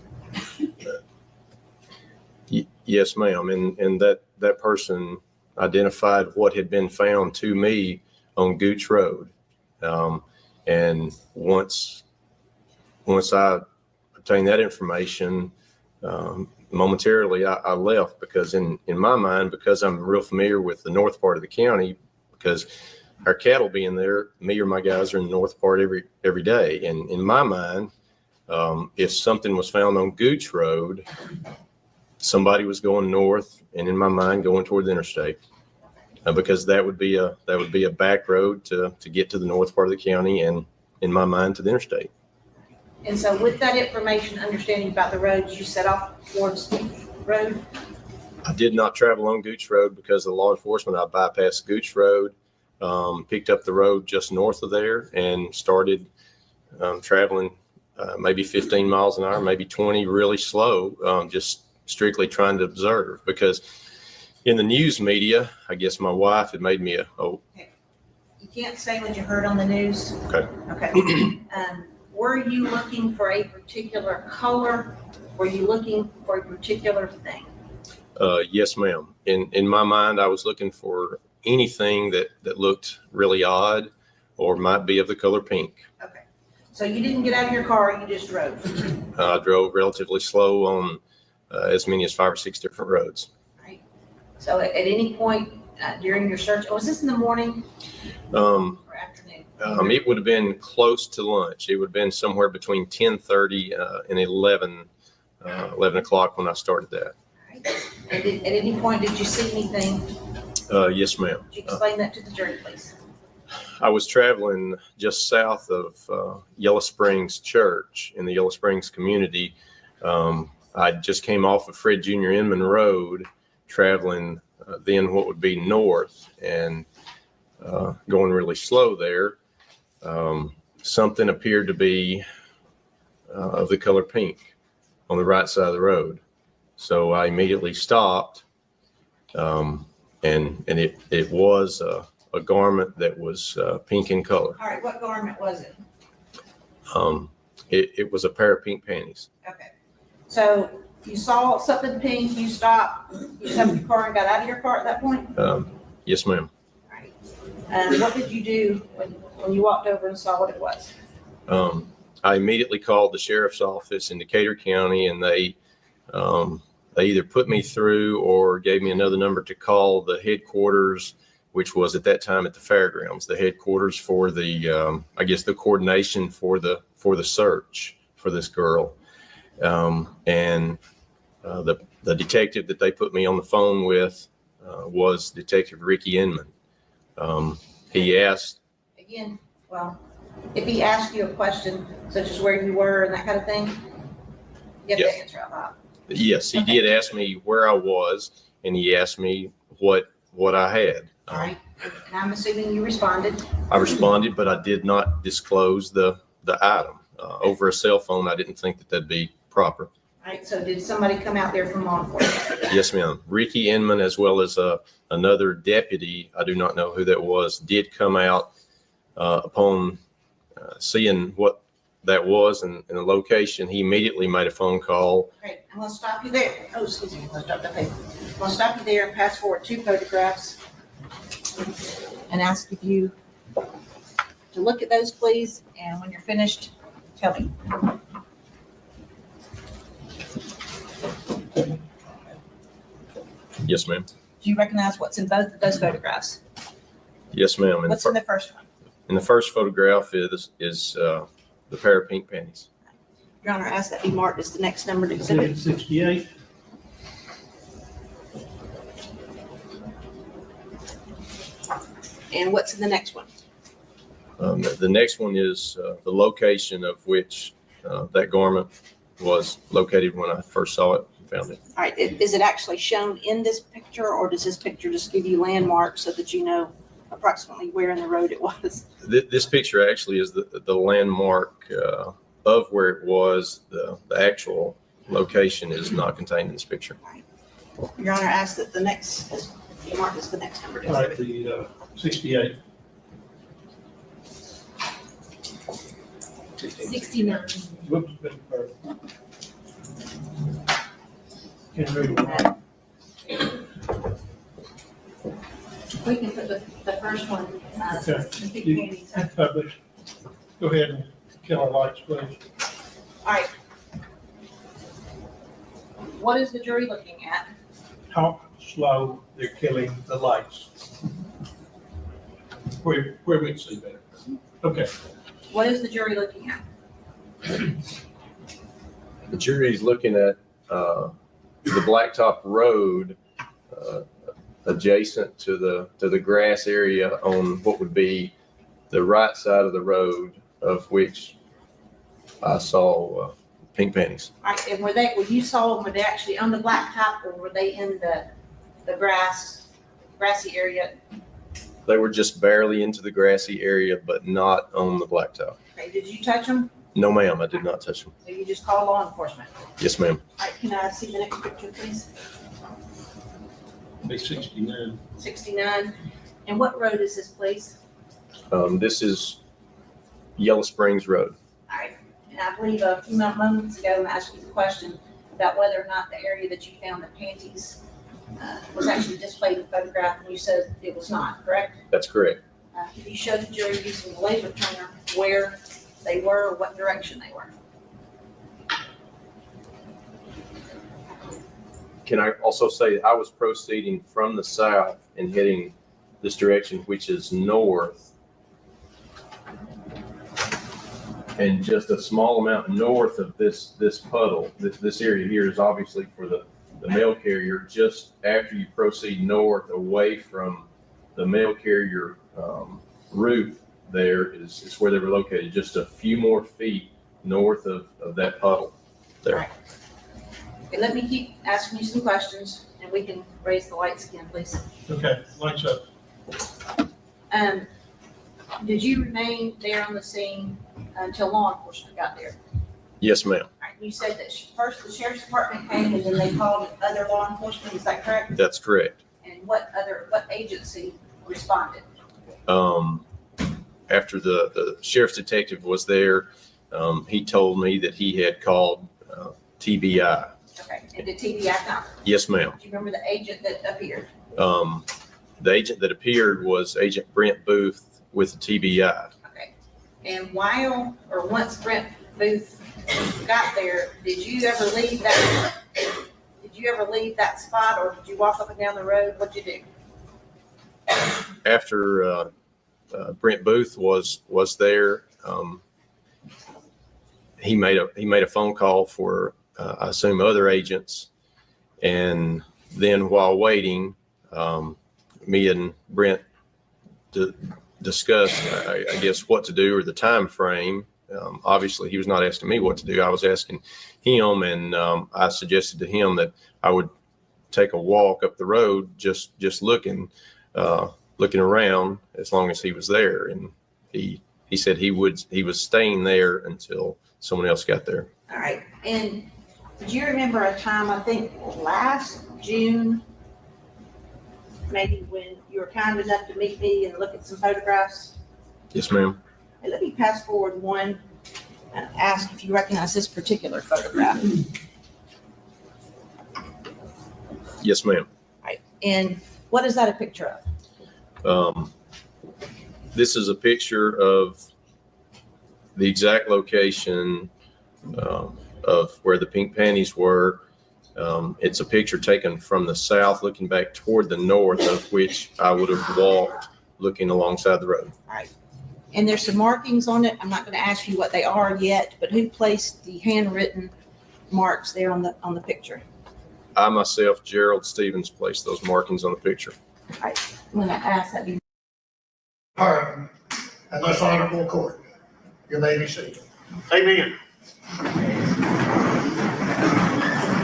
Yes, ma'am. And that person identified what had been found to me on Gooch Road. And once I obtained that information, momentarily I left, because in my mind, because I'm real familiar with the north part of the county, because our cattle being there, me or my guys are in the north part every day. And in my mind, if something was found on Gooch Road, somebody was going north, and in my mind, going toward the interstate, because that would be a back road to get to the north part of the county, and in my mind, to the interstate. And so with that information, understanding about the roads, you set off towards the road? I did not travel on Gooch Road because of the law enforcement. I bypassed Gooch Road, picked up the road just north of there, and started traveling maybe 15 miles an hour, maybe 20, really slow, just strictly trying to observe. Because in the news media, I guess my wife had made me You can't say what you heard on the news? Okay. Okay. Were you looking for a particular color? Were you looking for a particular thing? Yes, ma'am. In my mind, I was looking for anything that looked really odd or might be of the color pink. Okay. So you didn't get out of your car, you just drove? I drove relatively slow on as many as 5 or 6 different roads. Right. So at any point during your search, was this in the morning or afternoon? It would have been close to lunch. It would have been somewhere between 10:30 and 11 o'clock when I started that. Right. And at any point, did you see anything? Yes, ma'am. Could you explain that to the jury, please? I was traveling just south of Yellow Springs Church in the Yellow Springs community. I just came off of Fred Jr. Inman Road, traveling then what would be north, and going really slow there. Something appeared to be of the color pink on the right side of the road. So I immediately stopped, and it was a garment that was pink in color. All right, what garment was it? It was a pair of pink panties. Okay. So you saw something pink, you stopped, you stepped in your car and got out of your car at that point? Yes, ma'am. And what did you do when you walked over and saw what it was? I immediately called the sheriff's office in Decatur County, and they either put me through or gave me another number to call the headquarters, which was at that time at the fairgrounds, the headquarters for the, I guess, the coordination for the search for this girl. And the detective that they put me on the phone with was Detective Ricky Inman. He asked. Again, well, if he asked you a question such as where you were and that kind of thing, you have Yes. to answer out loud. Yes, he did ask me where I was, and he asked me what I had. All right. And I'm assuming you responded. I responded, but I did not disclose the item over a cell phone. I didn't think that that'd be proper. All right. So did somebody come out there from law enforcement? Yes, ma'am. Ricky Inman, as well as another deputy, I do not know who that was, did come out upon seeing what that was and the location. He immediately made a phone call. Okay, I'm gonna stop you there. Oh, excuse me, let's drop that paper. I'm gonna stop you there and pass forward 2 photographs and ask if you to look at those, please. And when you're finished, tell me. Yes, ma'am. Do you recognize what's in both of those photographs? Yes, ma'am. What's in the first one? In the first photograph is the pair of pink panties. Your Honor, ask that be marked as the next numbered exhibit. 68. And what's in the next one? The next one is the location of which that garment was located when I first saw it and found it. All right, is it actually shown in this picture, or does this picture just give you landmarks so that you know approximately where in the road it was? This picture actually is the landmark of where it was. The actual location is not contained in this picture. Your Honor, ask that the next be marked as the next numbered All right, exhibit. the 68. 69. Whoops, been perfect. Can't read it. We can put the first one. Okay. You publish. Go ahead and kill our lights, please. All right. What is the jury looking at? Talk slow, they're killing the lights. Where we can see better. Okay. What is the jury looking at? The jury is looking at the blacktop road adjacent to the grass area on what would be the right side of the road, of which I saw pink panties. All right, and when you saw them, were they actually on the blacktop, or were they in the grassy area? They were just barely into the grassy area, but not on the blacktop. Okay, did you touch them? No, ma'am, I did not touch them. So you just called law enforcement? Yes, ma'am. All right, can I see the next picture, please? Be 69. 69. And what road is this, please? This is Yellow Springs Road. All right, and I believe a few moments ago, I asked you the question about whether or not the area that you found the panties was actually displayed in the photograph, and you said it was not, correct? That's correct. Can you show the jury using the laser pointer where they were, or what direction they were? Can I also say I was proceeding from the south and heading this direction, which is north, and just a small amount north of this puddle. This area here is obviously for the mail carrier. Just after you proceed north away from the mail carrier route, there is where they were located. Just a few more feet north of that puddle there. Right. Okay, let me keep asking you some questions, and we can raise the lights again, please. Okay, lights up. Did you remain there on the scene until law enforcement got there? Yes, ma'am. All right, you said that first the sheriff's department came, and then they called other law enforcement, is that correct? That's correct. And what agency responded? After the sheriff's detective was there, he told me that he had called TBI. Okay, and did TBI come? Yes, ma'am. Do you remember the agent that appeared? The agent that appeared was Agent Brent Booth with the TBI. Okay, and once Brent Booth got there, did you ever leave that? Did you ever leave that spot, or did you walk up and down the road? What'd you do? After Brent Booth was there, he made a phone call for I assume other agents, and then while waiting, me and Brent discussed, I guess, what to do or the time frame. Obviously, he was not asking me what to do. I was asking him, and I suggested to him that I would take a walk up the road, just looking around as long as he was there. And he said he was staying there until someone else got there. All right, and do you remember a time, I think last June, maybe, when you were kind enough to meet me and look at some photographs? Yes, ma'am. Hey, let me pass forward one and ask if you recognize this particular photograph. Yes, ma'am. Right. And what is that a picture of? This is a picture of the exact location of where the pink panties were. It's a picture taken from the south, looking back toward the north, of which I would have walked looking alongside the road. All right. And there's some markings on it. I'm not going to ask you what they are yet, but who placed the handwritten marks there on the picture? I myself, Gerald Stevens, placed those markings on the picture. All right. I'm going to ask that be. Pardon, and this honorable court, you may be seated. Amen.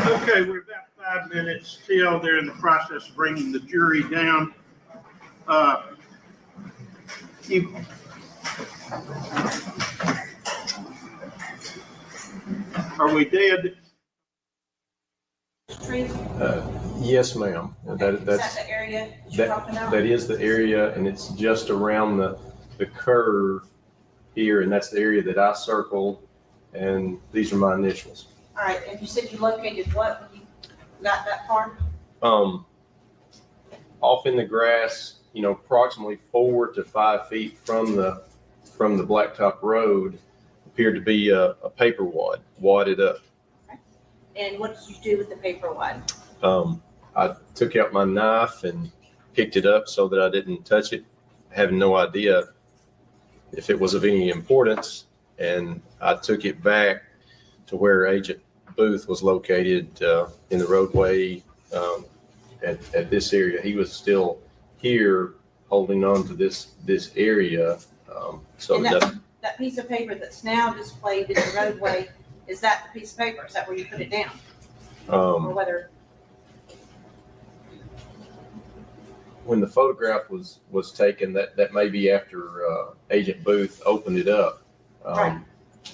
Okay, we're about 5 minutes still. They're in the process of bringing the jury down. Are we dead? Yes, ma'am. Is that the area you're talking about? That is the area, and it's just around the curve here, and that's the area that I circled, and these are my initials. All right, and you said you located what when you got that far? Off in the grass, approximately 4 to 5 feet from the blacktop road, appeared to be a paper wadded up. Okay. And what did you do with the paper wad? I took out my knife and picked it up so that I didn't touch it, having no idea if it was of any importance. And I took it back to where Agent Booth was located in the roadway at this area. He was still here holding on to this area. And that piece of paper that's now displayed in the roadway, is that the piece of paper? Is that where you put it down? Or whether? When the photograph was taken, that may be after Agent Booth opened it up. Right.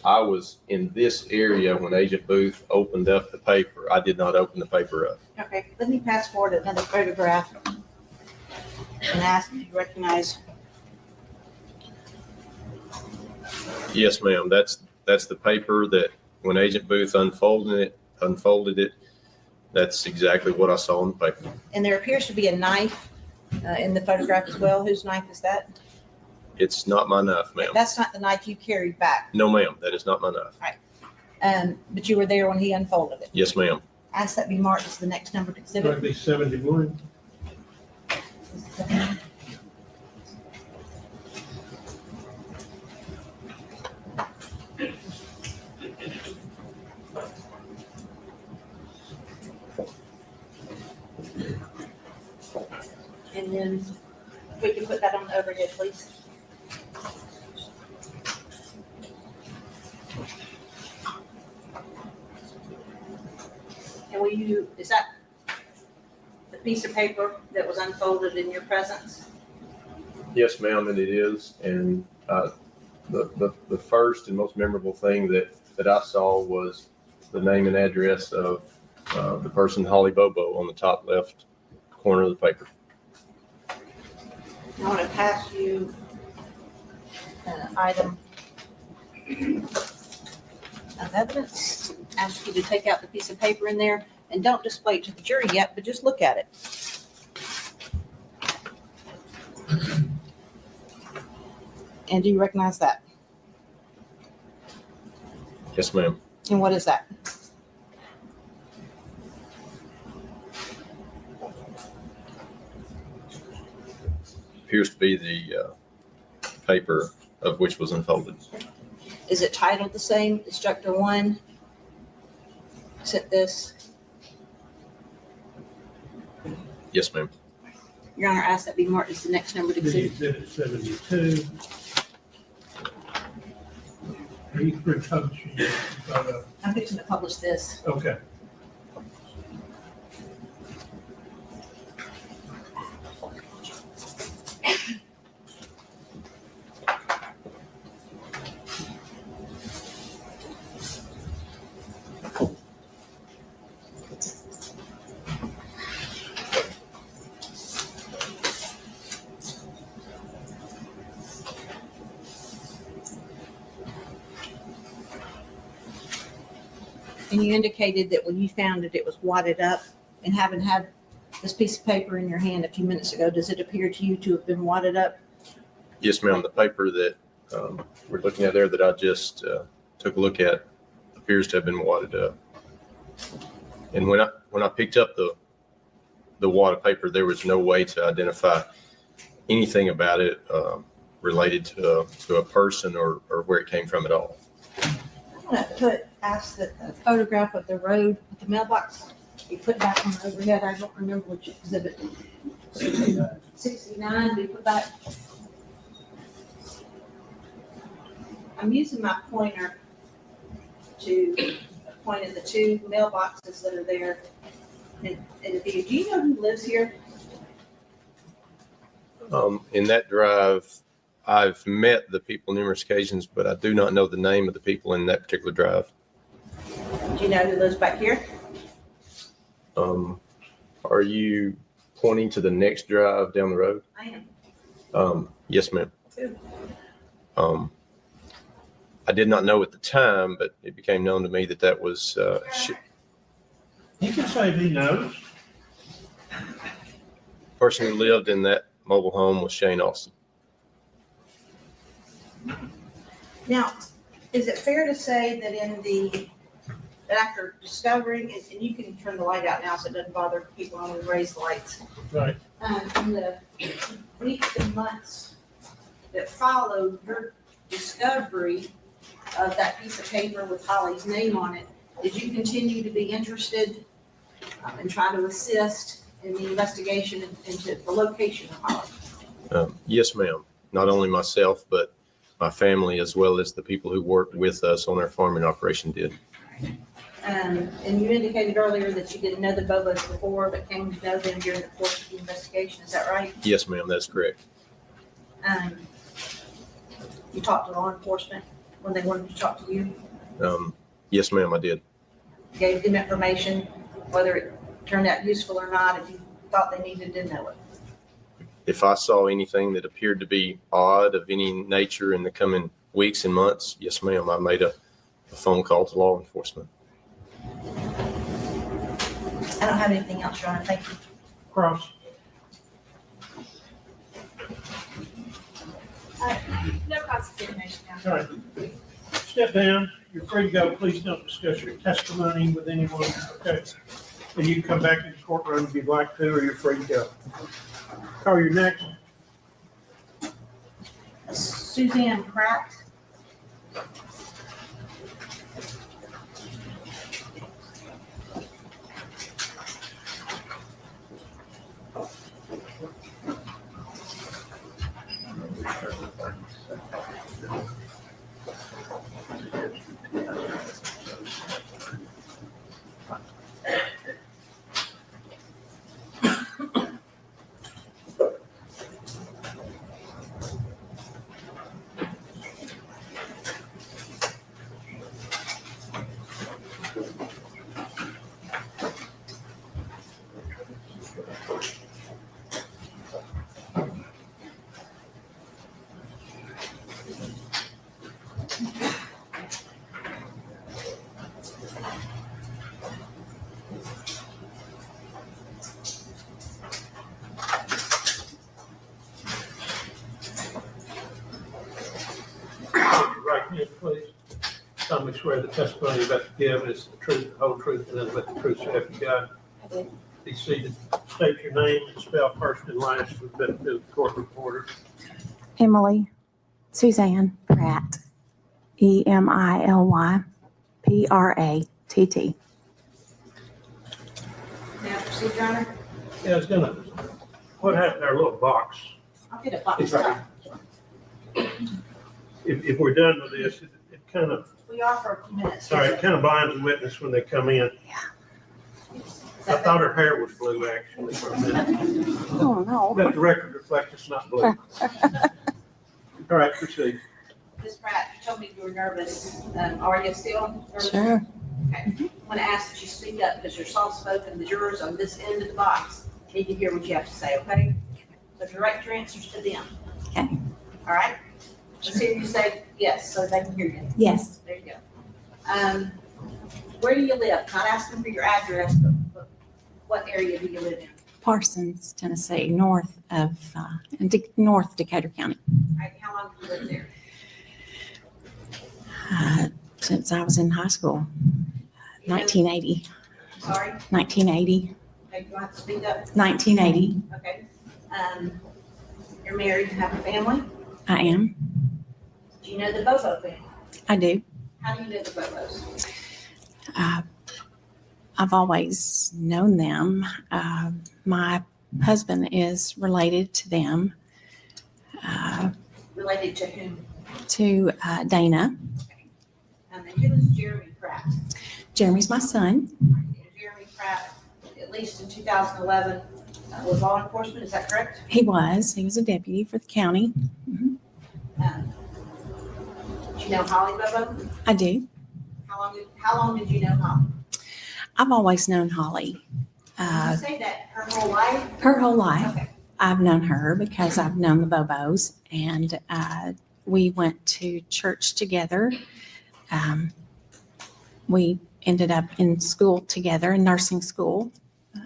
I was in this area when Agent Booth opened up the paper. I did not open the paper up. Okay, let me pass forward another photograph and ask if you recognize. Yes, ma'am. That's the paper that when Agent Booth unfolded it. That's exactly what I saw on the paper. And there appears to be a knife in the photograph as well. Whose knife is that? It's not my knife, ma'am. That's not the knife you carried back. No, ma'am. That is not my knife. Right. But you were there when he unfolded it. Yes, ma'am. Ask that be marked as the next numbered It's exhibit. going to be 71. And then if we can put that on the overhead, please. And is that the piece of paper that was unfolded in your presence? Yes, ma'am, and it is. And the first and most memorable thing that I saw was the name and address of the person, Holly Bobo, on the top left corner of the paper. I want to pass you an item of evidence. Ask you to take out the piece of paper in there and don't display it to the jury yet, but just look at it. And do you recognize that? Yes, ma'am. And what is that? Appears to be the paper of which was unfolded. Is it titled the same, Instructor 1? Except this? Yes, ma'am. Your Honor, ask that be marked as the next numbered exhibit. Exhibit 72. Are you publishing it? I'm fixing to publish this. Okay. And you indicated that when you found it, it was wadded up, and having had this piece of paper in your hand a few minutes ago, does it appear to you to have been wadded up? Yes, ma'am. The paper that we're looking at there that I just took a look at appears to have been wadded up. And when I picked up the wadded paper, there was no way to identify anything about it related to a person or where it came from at all. I'm gonna ask that the photograph of the road with the mailbox be put back on the overhead. I don't remember which exhibit. 69 be put back. I'm using my pointer to point at the two mailboxes that are there. And do you know who lives here? In that drive, I've met the people numerous occasions, but I do not know the name of the people in that particular drive. Do you know who lives back here? Are you pointing to the next drive down the road? I am. Yes, ma'am. Who? I did not know at the time, but it became known to me that was. He can say he knows. Person who lived in that mobile home was Shane Austin. Now, is it fair to say that that after discovering, and you can turn the light out now so it doesn't bother people when we raise the lights. Right. In the weeks and months that followed your discovery of that piece of paper with Holly's name on it, did you continue to be interested and try to assist in the investigation into the location of Holly? Yes, ma'am. Not only myself, but my family, as well as the people who worked with us on our farming operation did. And you indicated earlier that you didn't know the Bobos before, but came to know them during the course of the investigation. Is that right? Yes, ma'am. That's correct. You talked to law enforcement when they wanted to talk to you? Yes, ma'am, I did. Gave them information, whether it turned out useful or not, if you thought they needed to know it? If I saw anything that appeared to be odd of any nature in the coming weeks and months, yes, ma'am, I made a phone call to law enforcement. I don't have anything else, Your Honor. Thank you. Cross. No cross-examination now. All right. Step down. You're free to go. Please don't discuss your testimony with anyone. Okay. And you can come back to the courtroom if you'd like to, or you're free to go. Call your next. Suzanne Pratt. hand, please? Solemnly swear the testimony you're about to give is the truth, the whole truth, and nothing but the truth, so help you God. Be seated. State your name and spell first and last for the benefit of the court reporter. Emily Suzanne Pratt, EMILY PRATT. Now, proceed, Your Honor. Yeah, I was gonna, what happened to our little box? I'll get a box. It's right. If we're done with this, it kind of, We are for a few minutes. sorry, it kind of blinds the witness when they come in. I thought her hair was blue actually for a minute. Oh, no. Let the record reflect it's not blue. All right, proceed. Ms. Pratt, you told me you were nervous. Are you still nervous? Sure. Okay. I'm going to ask that you speak up because you're soft-spoken. The jurors on this end of the box need to hear what you have to say, okay? So direct your answers to them. Okay. All right? Let's hear you say yes so they can hear you. Yes. There you go. Where do you live? Not asking for your address, but what area do you live in? Parsons, Tennessee, north Decatur County. All right, how long have you lived there? Since I was in high school, 1980. Sorry? 1980. Okay, you don't have to speak up. 1980. Okay. You're married and have a family? I am. Do you know the Bobo family? I do. How do you know the Bobos? I've always known them. My husband is related to them, Related to whom? to Dana. And who is Jeremy Pratt? Jeremy's my son. Jeremy Pratt, at least in 2011, was law enforcement, is that correct? He was a deputy for the county. Do you know Holly Bobo? I do. How long did you know Holly? I've always known Holly. Did you say that her whole life? Her whole life. Okay. I've known her because I've known the Bobos, and we went to church together. We ended up in school together, in nursing school. And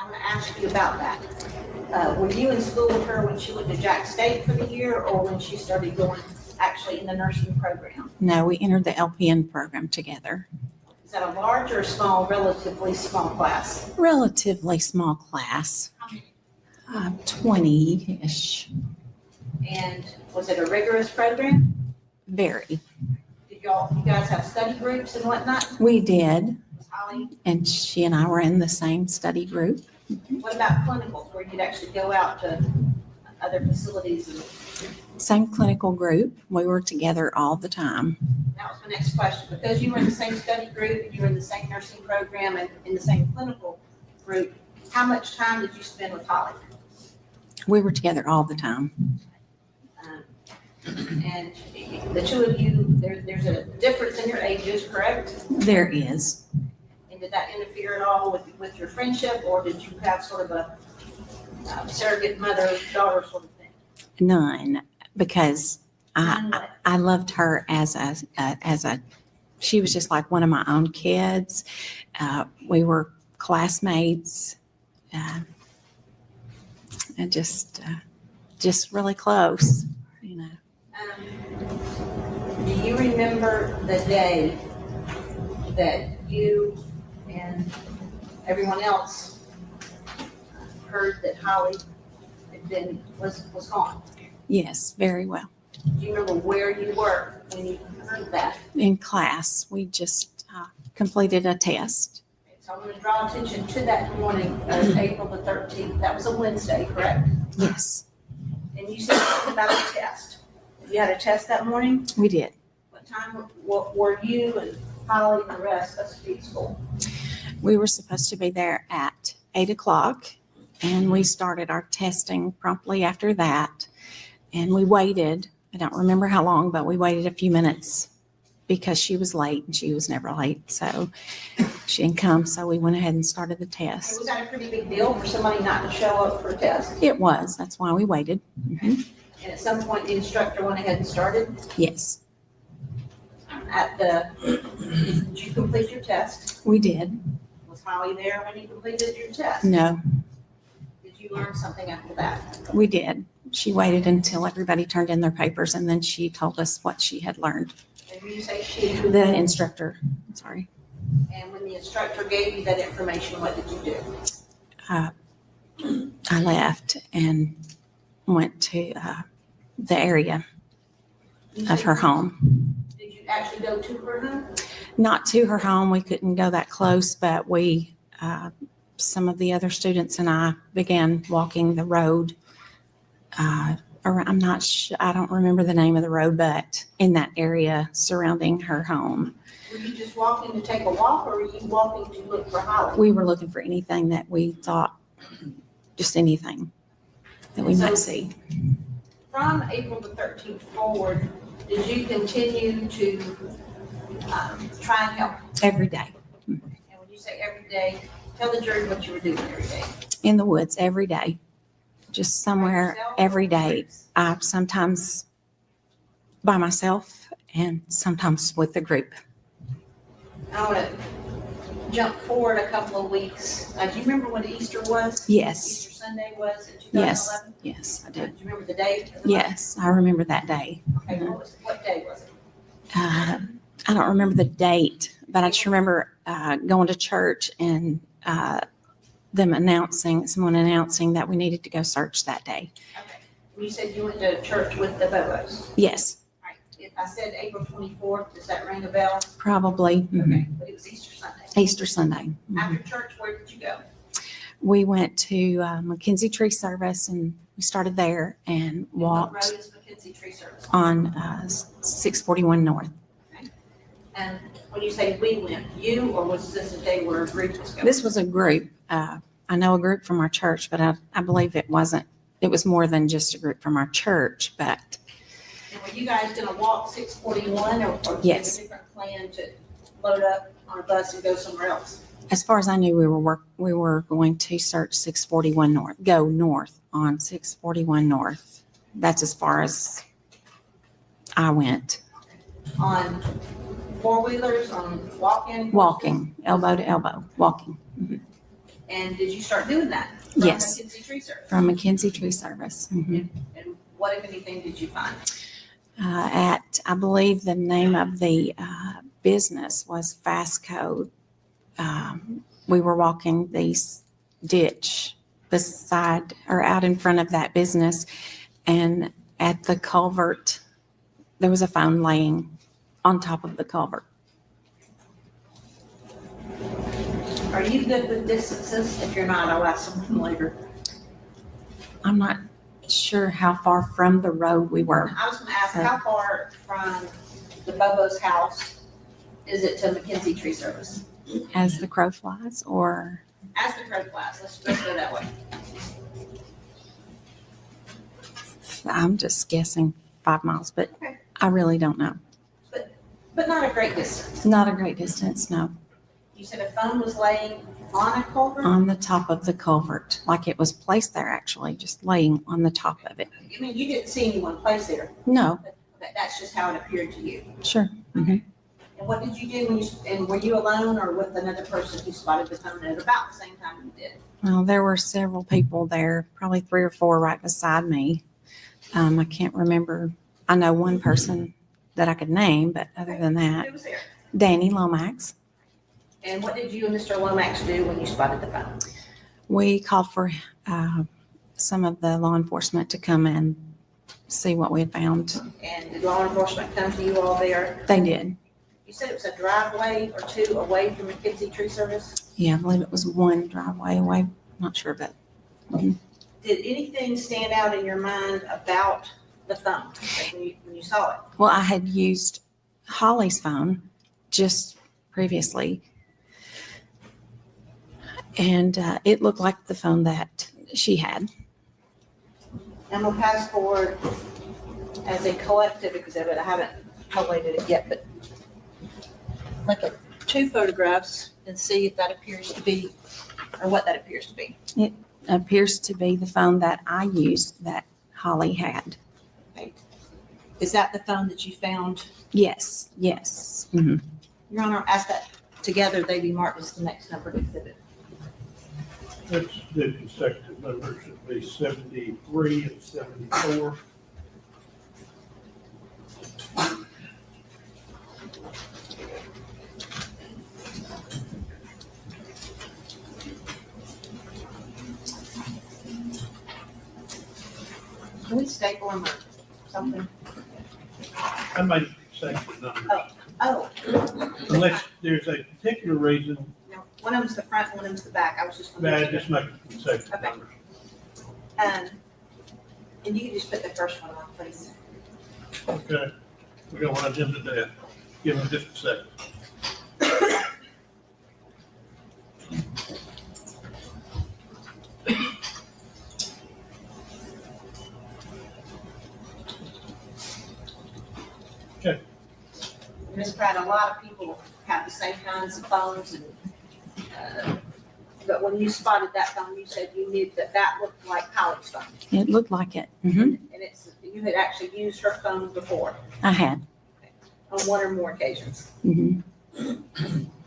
I'm going to ask you about that. Were you in school with her when she went to Jack State for the year, or when she started going actually in the nursing program? No, we entered the LPN program together. Is that a large or a small, relatively small class? Relatively small class, 20-ish. And was it a rigorous program? Very. Did you guys have study groups and whatnot? We did, Was Holly, and she and I were in the same study group. what about clinicals, where you'd actually go out to other facilities? And Same clinical group. We were together all the time. that was my next question. Because you were in the same study group, you were in the same nursing program, and in the same clinical group, how much time did you spend with Holly? We were together all the time. And the two of you, there's a difference in your ages, correct? There is. And did that interfere at all with your friendship, or did you have sort of a surrogate mother-daughter sort of thing? None, because I loved her as a, she was just like one of my own kids. We were classmates, and just really close, you know. Do you remember the day that you and everyone else heard that Holly was gone? Yes, very well. Do you remember where you were when you heard that? In class, we just completed a test. So I'm going to draw attention to that morning of April the 13th. That was a Wednesday, correct? Yes, And you said something about a test. You had a test that morning? we did. What time were you and Holly and the rest supposed to be at school? We were supposed to be there at 8:00, and we started our testing promptly after that. And we waited, I don't remember how long, but we waited a few minutes because she was late, and she was never late. So she didn't come, so we went ahead and started the test. Was that a pretty big deal for somebody not to show up for a test? It was, that's why we waited. Mhm. And at some point, the instructor went ahead and started? Yes, Did you complete your test? we did. Was Holly there when you completed your test? No, Did you learn something after that? we did. She waited until everybody turned in their papers, and then she told us what she had learned. And when you say she, The instructor, sorry. and when the instructor gave you that information, what did you do? I left and went to the area of her home. Did you actually go to her home? Not to her home. We couldn't go that close, but we, some of the other students and I began walking the road. I'm not sure, I don't remember the name of the road, but in that area surrounding her home. Were you just walking to take a walk, or were you walking to look for Holly? We were looking for anything that we thought, just anything that we might see. From April the 13th forward, did you continue to try and help? Every day. And when you say every day, tell the jury what you were doing every day. In the woods, every day. Just somewhere, every day. Sometimes by myself and sometimes with the group. I want to jump forward a couple of weeks. Do you remember when Easter was? Yes. Easter Sunday was in 2011? Yes, yes, I do. Do you remember the date? Yes, I remember that day. Okay, what day was it? I don't remember the date, but I just remember going to church and someone announcing that we needed to go search that day. Okay. You said you went to church with the Bobos. Yes, Right. If I said April 24th, does that ring a bell? probably. Okay, but it was Easter Sunday. Easter Sunday. After church, where did you go? We went to Mackenzie Tree Service and we started there and What walked road is Mackenzie Tree Service? on 641 North. And when you say we went, you, or was this a day where a group was going? This was a group. I know a group from our church, but I believe it was more than just a group from our church, but And were you guys gonna walk 641, or did you Yes. have a different plan to load up on a bus and go somewhere else? as far as I knew, we were going to search 641 North, go north on 641 North. That's as far as I went. On four-wheelers, on walking? Walking, elbow to elbow, walking. Mhm. And did you start doing that? From Yes. Mackenzie Tree Service? From Mackenzie Tree Service. Mhm. And what, if anything, did you find? I believe the name of the business was Fast Code. We were walking the ditch beside or out in front of that business, and at the culvert, there was a phone laying on top of the culvert. Are you good with distances? If you're not, I'll ask someone later. I'm not sure how far from the road we were. I was gonna ask, how far from the Bobo's house is it to Mackenzie Tree Service? As the crow flies, or As the crow flies, let's go that way. I'm just guessing 5 miles, but Okay. I really don't know. But not a great distance. Not a great distance, no. You said a phone was laying on a culvert? On the top of the culvert, like it was placed there actually, just laying on the top of it. I mean, you didn't see anyone place there. No, That's just how it appeared to you. sure. Mhm. And what did you do when and were you alone or with another person who spotted the phone at about the same time you did? Well, there were several people there, probably 3 or 4 right beside me. I can't remember. I know one person that I could name, but other than that, Who was there? Danny Lomax. And what did you and Mr. Lomax do when you spotted the phone? We called for some of the law enforcement to come and see what we had found. And did law enforcement come to you all there? They did. You said it was a driveway or two away from Mackenzie Tree Service? Yeah, I believe it was one driveway away. I'm not sure, but Did anything stand out in your mind about the phone, like when you saw it? well, I had used Holly's phone just previously, and it looked like the phone that she had. And we'll pass forward as a collective exhibit. I haven't collated it yet, but look at 2 photographs and see if that appears to be, or what that appears to be. It appears to be the phone that I used that Holly had. Okay. Is that the phone that you found? Yes, yes. Mhm. Your Honor, ask that together, they be marked as the next numbered exhibit. That's the consecutive numbers, should be 73 and 74. Can we staple them or something? I might say the numbers. Oh, Unless there's a particular reason, no, one of them's the front, one of them's the back. I was just. that just make it consecutive Okay. numbers. And you can just put the first one on, please. Okay, we don't want him to death. Give him just a second. Okay, Ms. Pratt, a lot of people have the same kinds of phones and, but when you spotted that phone, you said you knew that that looked like Holly's phone. It looked like it. And you had actually used her phone before I had. on one or more occasions. Mhm.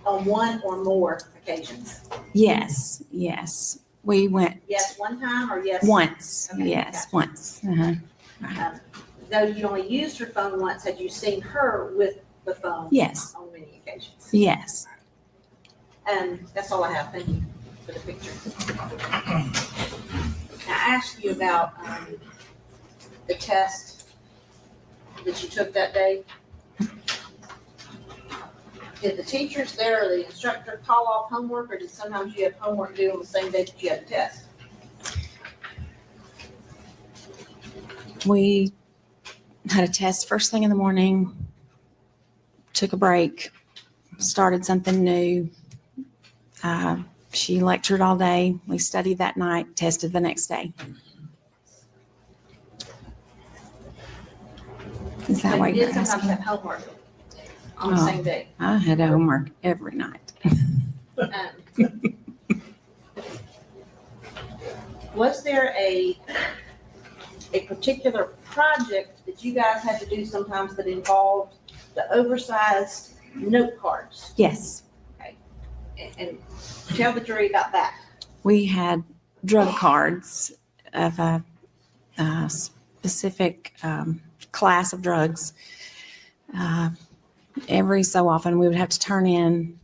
On one or more occasions. Yes, yes. We went Yes, one time or yes? once. Okay, Yes, gotcha. once. Though you only used her phone once, had you seen her with the phone? Yes. On many occasions. Yes. And that's all I have. Thank you for the picture. Now, I asked you about the test that you took that day. Did the teachers there or the instructor call off homework, or did sometimes you have homework due on the same day that you had a test? We had a test first thing in the morning, took a break, started something new. She lectured all day. We studied that night, tested the next day. Is that So why you you're did sometimes asking? have homework on the Oh. same day. I had homework every night. Was there a particular project that you guys had to do sometimes that involved the oversized note cards? Yes, And tell the jury about that. we had drug cards of a specific class of drugs. Every so often, we would have to turn in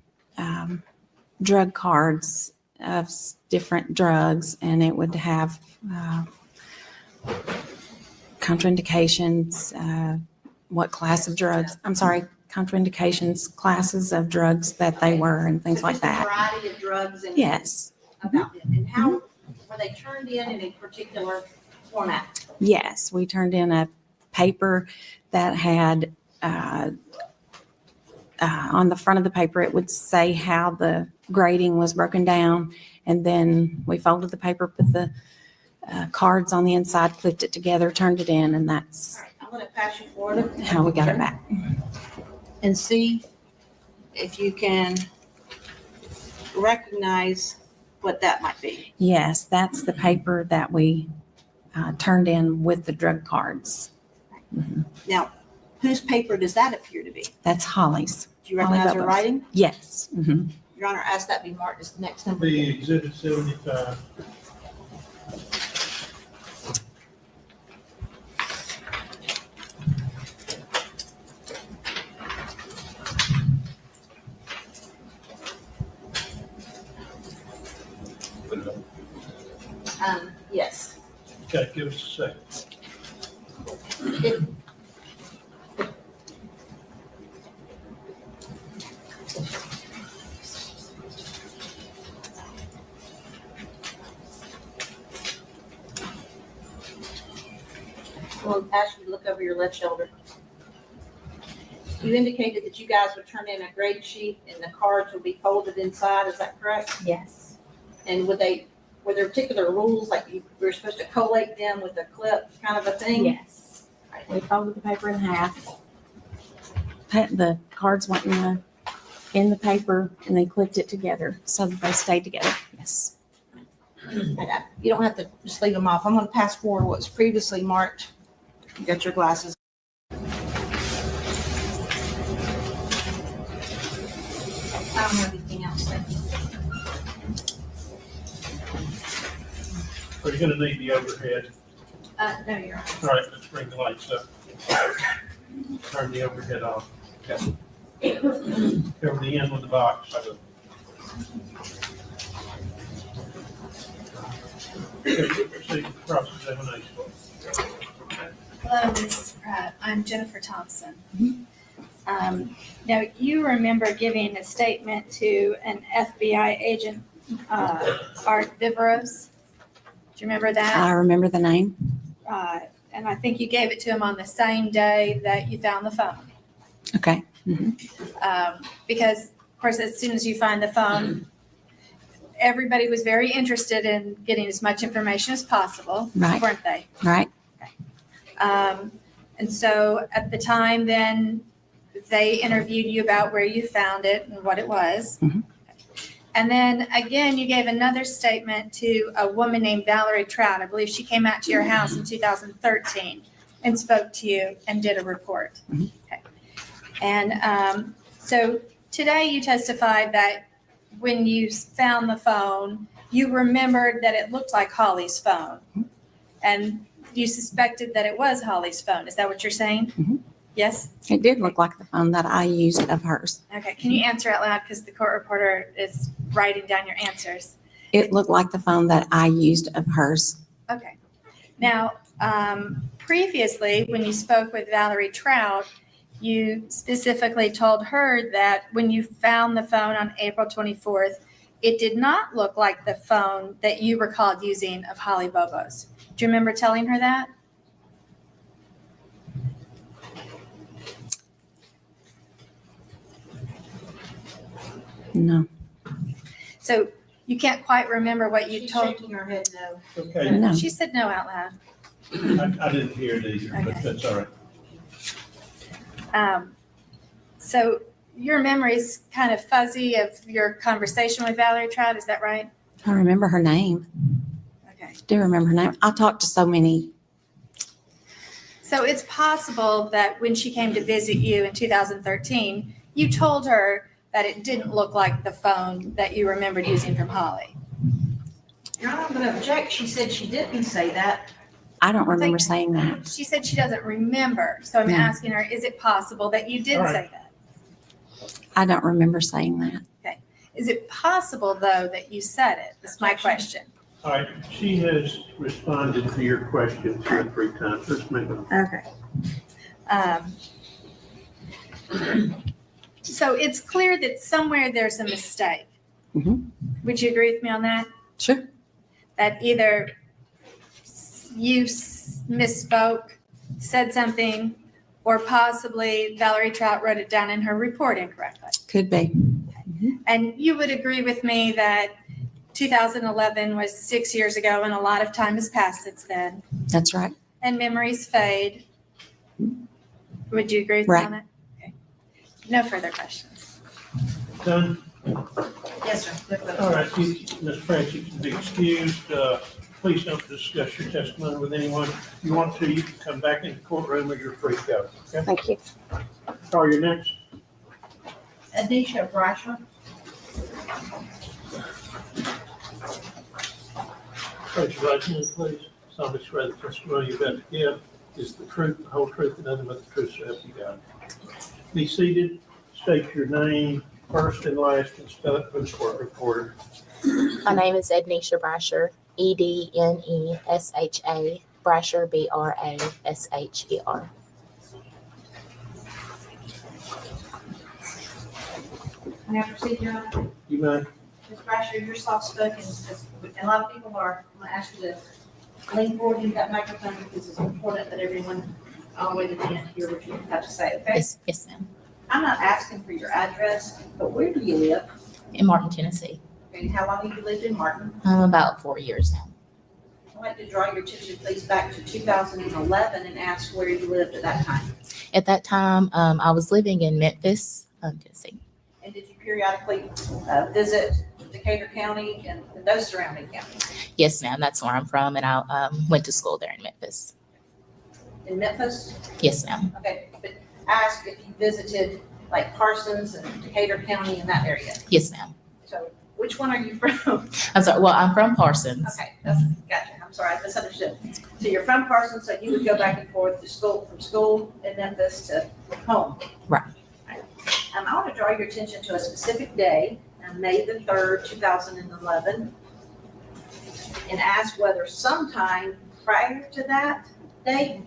drug cards of different drugs, and it would have contraindications, what class of drugs, I'm sorry, contraindications, classes of drugs that they were, and things So like just a that. variety of drugs and. Yes, About them. And how were they turned in a particular format? yes, we turned in a paper that had, on the front of the paper, it would say how the grading was broken down. And then we folded the paper, put the cards on the inside, clipped it together, turned it in, and that's I'm going to pass you forward. how we got it back. And see if you can recognize what that might be. Yes, that's the paper that we turned in with the drug cards. Mhm. Now, whose paper does that appear to be? That's Holly's. Do you Holly recognize her Bobo's. writing? Yes. Mhm. Your Honor, ask that be marked as the next number. the exhibit 75. Yes. Okay, give us a second. It- We'll ask you to look over your left shoulder. You indicated that you guys would turn in a grade sheet and the cards would be folded inside, is that correct? Yes. And were there particular rules, like you were supposed to collate them with a clip kind of a thing? Yes. We folded the paper in half. The cards went in the paper, and they clipped it together so that they stayed together. Yes. You don't have to just leave them off. I'm going to pass forward what's previously marked. You got your glasses. I don't have anything else. Thank you. Are you gonna need the overhead? No, you're on. All right, let's bring the lights up. Turn the overhead off. Cover the end with the box. Okay, proceed with cross-examination. Hello, Mrs. Pratt. I'm Jennifer Thompson. Now, you remember giving a statement to an FBI agent, Art Viveros? Do you remember that? I remember the name. And I think you gave it to him on the same day that you found the phone. Okay. Because, of course, as soon as you find the phone, everybody was very interested in getting as much information as possible, Right. weren't they? Right. And so at the time then, they interviewed you about where you found it and what it was. Mhm. And then again, you gave another statement to a woman named Valerie Trout. I believe she came out to your house in 2013 and spoke to you and did a report. Mhm. Okay. And so today you testified that when you found the phone, you remembered that it looked like Holly's phone. And you suspected that it was Holly's phone. Is that what you're saying? Mhm. Yes? It did look like the phone that I used of hers. Okay. Can you answer out loud because the court reporter is writing down your answers? It looked like the phone that I used of hers. Okay. Now, previously, when you spoke with Valerie Trout, you specifically told her that when you found the phone on April 24th, it did not look like the phone that you recalled using of Holly Bobo's. Do you remember telling her that? No. So you can't quite remember what you She's told. shaking her head no. Okay, No. She said no out loud. I didn't hear it either, but Okay. that's all right. So your memory's kind of fuzzy of your conversation with Valerie Trout, is that right? I remember her name. Okay. Do remember her name. I talked to so many. So it's possible that when she came to visit you in 2013, you told her that it didn't look like the phone that you remembered using from Holly. Your Honor, I'm going to object. She said she didn't say that. I don't remember saying that. She said she doesn't remember. So I'm No. asking her, is it possible that you did All right. say that? I don't remember saying that. Is it possible, though, that you said it? That's my question. All right, she has responded to your question 2 or 3 times. Let's move on. Okay. So it's clear that somewhere there's a mistake. Mhm. Would you agree with me on that? Sure. That either you misspoke, said something, or possibly Valerie Trout wrote it down in her report incorrectly. Could be. And you would agree with me that 2011 was 6 years ago and a lot of time has passed since then That's right. and memories fade. Would you agree with me Right. on that? Okay. No further questions. Done? Yes, sir. No further All right, questions. Ms. Pratt, you can be excused. Please don't discuss your testimony with anyone. If you want to, you can come back in the courtroom or you're free to go. Okay? Thank you. Call your next. Adisha Brasher. Raise your right hand, please. Solemnly swear the testimony you're about to give is the truth, the whole truth, and nothing but the truth, so help you God. Be seated. State your name first and last and spell it for the court reporter. My name is Ednesha Brasher, Ednesha, Brasher, Brasher. Can I proceed, Your Honor? You may. Ms. Brasher, you're soft-spoken, and a lot of people are. I'm going to ask you to lean forward into that microphone because it's important that everyone all the way to the end hear what you have to say, okay? Yes, ma'am. I'm not asking for your address, but where do you live? In Martin, Tennessee. And how long have you lived in Martin? About 4 years now. I'd like to draw your attention, please, back to 2011 and ask where you lived at that time. At that time, I was living in Memphis, Tennessee. And did you periodically visit Decatur County and those surrounding counties? Yes, ma'am. That's where I'm from, and I went to school there in Memphis. In Memphis? Yes, ma'am. Okay, but ask if you visited like Parsons and Decatur County in that area. Yes, ma'am. So which one are you from? I'm sorry. Well, I'm from Parsons. Okay, gotcha. I'm sorry, I misunderstood. So you're from Parsons, so you would go back and forth to school, from school in Memphis to home. Right. I want to draw your attention to a specific day, May the 3rd, 2011, and ask whether sometime prior to that date,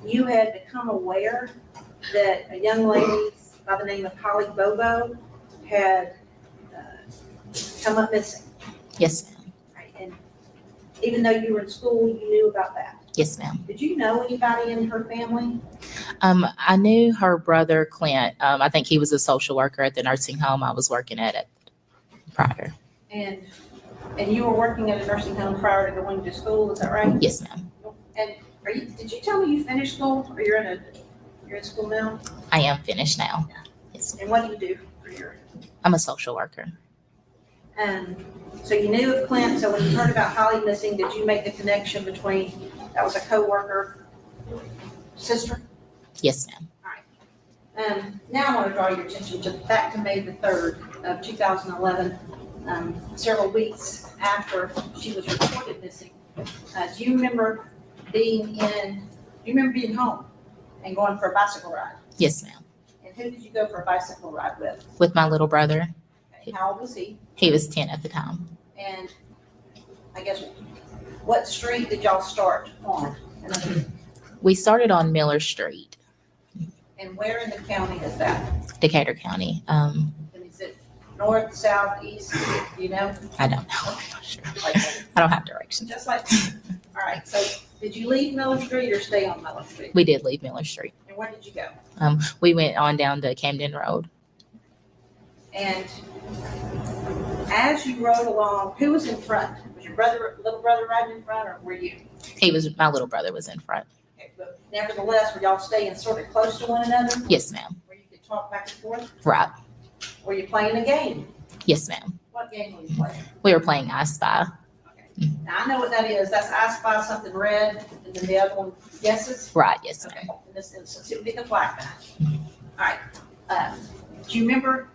you had become aware that a young lady by the name of Holly Bobo had come up missing. Yes, ma'am. Right? And even though you were in school, you knew about that. Yes, ma'am. Did you know anybody in her family? I knew her brother, Clint. I think he was a social worker at the nursing home I was working at prior. And you were working at a nursing home prior to going to school, is that right? Yes, ma'am. And did you tell me you finished school, or you're in school now? I am finished now. Yes. And what do you do for your? I'm a social worker. So you knew of Clint, so when you heard about Holly missing, did you make the connection between, that was a coworker, sister? Yes, ma'am. Now I want to draw your attention back to May the 3rd of 2011, several weeks after she was reported missing. Do you remember being home and going for a bicycle ride? Yes, ma'am. And who did you go for a bicycle ride with? With my little brother. Okay, how old was he? He was 10 at the time. And I guess, what street did y'all start on? We started on Miller Street, And where in the county is that? Decatur County. And is it north, south, east, do you know? I don't know. I'm not sure. Like, I don't have directions. just like, all right, so did you leave Miller Street or stay on Miller Street? We did leave Miller Street. And where did you go? We went on down to Camden Road. And as you rode along, who was in front? Was your little brother riding in front, or were you? My little brother was in front. Okay, but nevertheless, were y'all staying sort of close to one another? Yes, ma'am. Where you could talk back and forth? Right. Were you playing a game? Yes, ma'am. What game were you playing? We were playing I Spy. Now, I know what that is. That's I Spy something red, and then the other one guesses? Right, yes, ma'am. Okay, in this instance, it would be the black guy. All right. Do you remember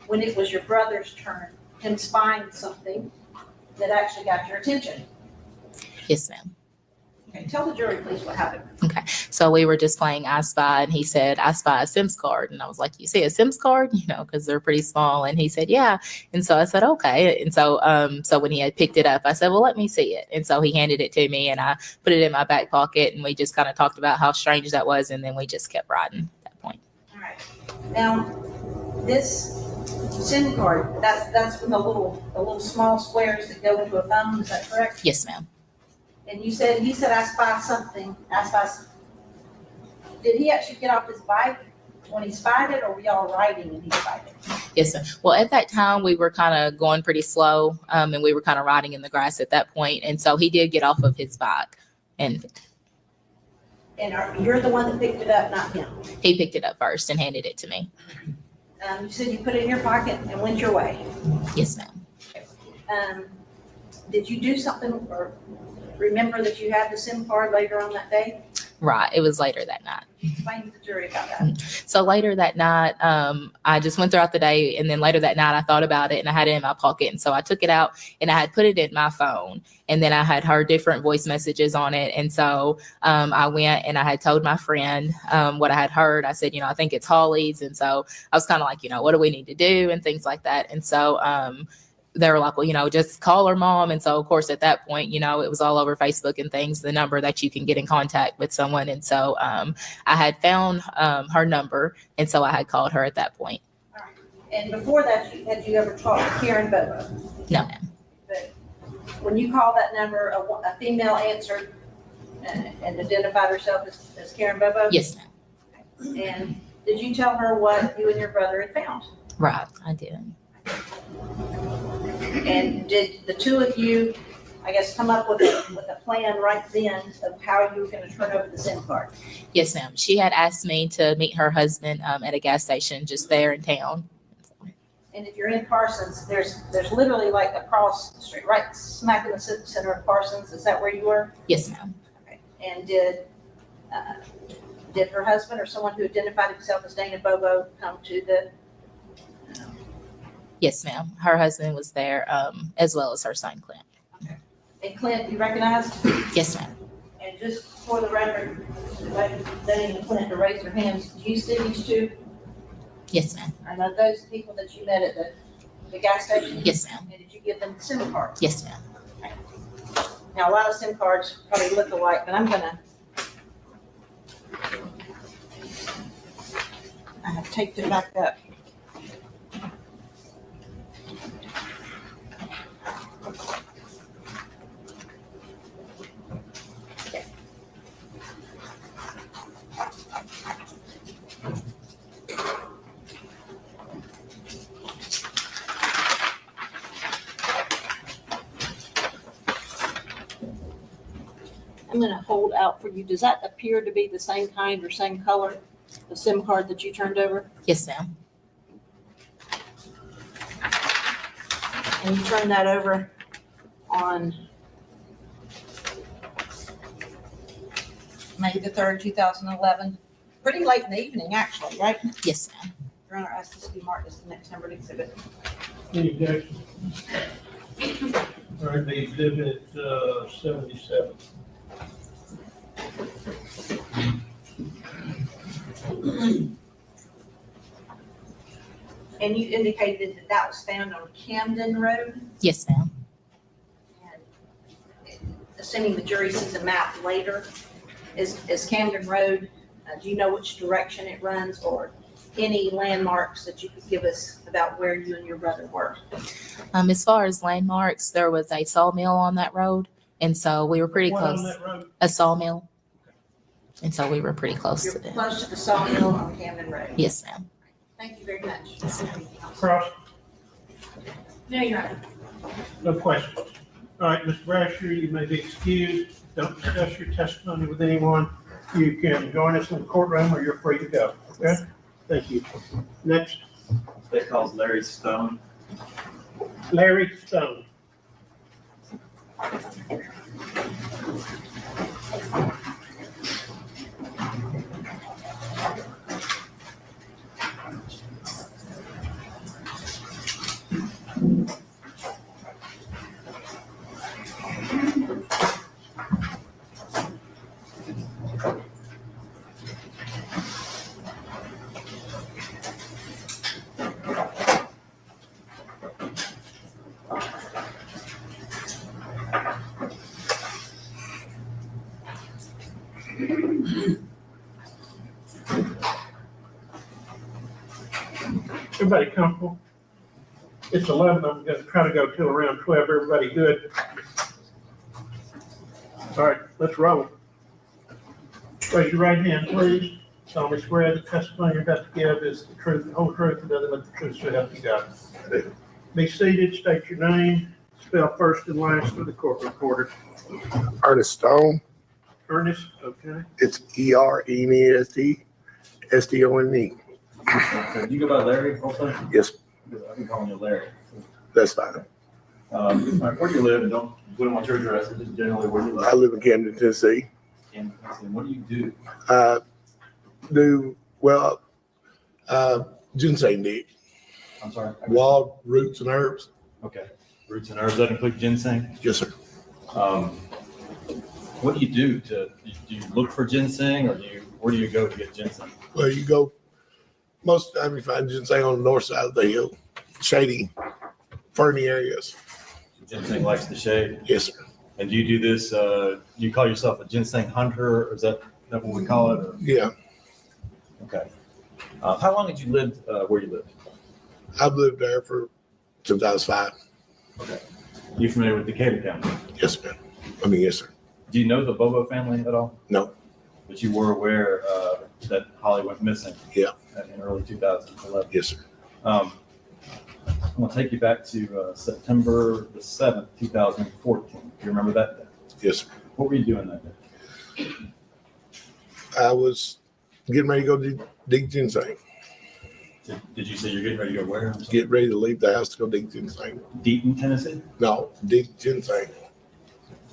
when it was your brother's turn, him spying something that actually got your attention? Yes, ma'am. Okay, tell the jury, please, what happened. Okay. So we were just playing I Spy, and he said, I spy a Sims card. And I was like, you see a Sims card? Because they're pretty small. And he said, yeah. And so I said, okay. And so when he had picked it up, I said, well, let me see it. And so he handed it to me, and I put it in my back pocket, and we just kind of talked about how strange that was. And then we just kept riding at that point. All right. Now, this SIM card, that's with the little small squares that go into a phone, is that correct? Yes, ma'am. And he said, I spy something, did he actually get off his bike when he spied it, or were y'all riding and he spied it? Yes, ma'am. Well, at that time, we were kind of going pretty slow, and we were kind of riding in the grass at that point. And so he did get off of his bike, and you're the one that picked it up, not him? he picked it up first and handed it to me. You said you put it in your pocket and went your way. Yes, ma'am. Did you do something or remember that you had the SIM card later on that day? Right. It was later that night. Explain to the jury about that. So later that night, I just went throughout the day, and then later that night I thought about it, and I had it in my pocket. And so I took it out, and I had put it in my phone, and then I had heard different voice messages on it. And so I went and I had told my friend what I had heard. I said, I think it's Holly's. And so I was kind of like, what do we need to do and things like that. And so they were like, well, just call her mom. And so, of course, at that point, it was all over Facebook and things, the number that you can get in contact with someone. And so I had found her number. And so I had called her at that point. All right. And before that, had you ever talked to Karen Bobo? No, ma'am. But when you called that number, a female answered and identified herself as Karen Bobo? Yes, ma'am. And did you tell her what you and your brother had found? Right, I did. And did the two of you, I guess, come up with a plan right then of how you were going to turn over the SIM card? Yes, ma'am. She had asked me to meet her husband at a gas station just there in town. And if you're in Parsons, there's literally like across the street, right smack in the center of Parsons. Is that where you were? Yes, ma'am. Okay. And did her husband or someone who identified himself as Dana Bobo come to the? Yes, ma'am. Her husband was there, as well as her son, Clint. Okay. And Clint, you recognized? Yes, ma'am. And just for the record, Dana and Clint to raise their hands. Do you see these two? Yes, ma'am. Are those people that you met at the gas station? Yes, ma'am. And did you give them the SIM card? Yes, ma'am. Okay. Now, a lot of SIM cards probably look alike, but I'm gonna taped it back up. I'm gonna hold out for you. Does that appear to be the same kind or same color, the SIM card that you turned over? Yes, ma'am. And you turned that over on May the 3rd, 2011. Pretty late in the evening, actually, right? Yes, ma'am. Your Honor, ask this to be marked as the next numbered exhibit. Any objection? All right, the exhibit 77. And you indicated that that was found on Camden Road? Yes, ma'am. Assuming the jury sees a map later, is Camden Road, do you know which direction it runs or any landmarks that you could give us about where you and your brother were? As far as landmarks, there was a sawmill on that road, and so we were pretty What on close. that road? A sawmill, and so we were pretty close You're to them. close to the sawmill on Camden Road? Yes, ma'am. Thank you very much. Cross, No, Your Honor. no questions. All right, Mr. Brasher, you may be excused. Don't discuss your testimony with anyone. You can join us in the courtroom or you're free to go. Okay? Thank you. Next, They calls Larry Stone. Larry Stone. Everybody comfortable? It's 11. I'm going to try to go till around 12. Everybody good? All right, let's roll. Raise your right hand, please. Solemnly swear the testimony you're about to give is the truth, the whole truth, and nothing but the truth, so help you God. Be seated, state your name, spell first and last for the court reporter. Ernest Stone. Ernest, okay. It's ERNEST STONE. Okay, you go by Larry also? Yes, I've been calling you Larry. that's fine. All right, where do you live? And we don't want your address, but just generally where you live. I live in Camden, Tennessee. And what do you do? Ginseng dig. I'm sorry? Wild roots and herbs. Okay. Roots and herbs, that include ginseng? Yes, sir. What do you do do you look for ginseng or where do you go to get ginseng? Well, you go, most of the time you find ginseng on the north side of the hill, shady, ferny areas. Ginseng likes the shade? Yes, sir. And do you do this, do you call yourself a ginseng hunter, or is that what we call it? Or? Yeah. Okay. How long had you lived where you lived? I've lived there since I was 5. Okay. You familiar with Decatur County? Yes, ma'am. Yes, sir. Do you know the Bobo family at all? No. But you were aware that Holly went missing? Yeah. In early 2011? Yes, sir. I'm going to take you back to September the 7th, 2014. Do you remember that day? Yes, sir. What were you doing that day? I was getting ready to go dig ginseng. Did you say you're getting ready to go where? Get ready to leave the house to go dig ginseng. Deaton, Tennessee? No, dig ginseng.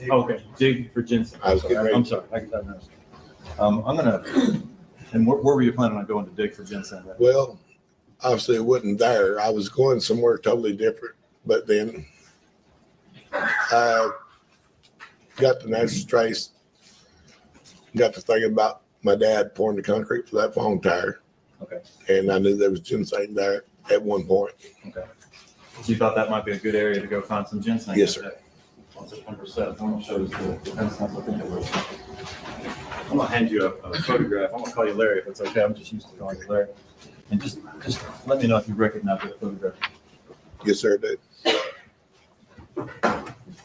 Okay, dig for ginseng. I was getting ready. I'm sorry. I know. I'm gonna. And where were you planning on going to dig for ginseng? Well, obviously it wasn't there. I was going somewhere totally different. But then I got the natural trace. Got to thinking about my dad pouring the concrete for that phone tire. Okay. And I knew there was ginseng there at one point. Okay. So you thought that might be a good area to go find some ginseng? Yes, sir. On September 7th, I'm going to show you the fence. I'm going to hand you a photograph. I'm going to call you Larry if it's okay. I'm just used to calling you Larry. And just let me know if you recognize that photograph. Yes, sir, I did.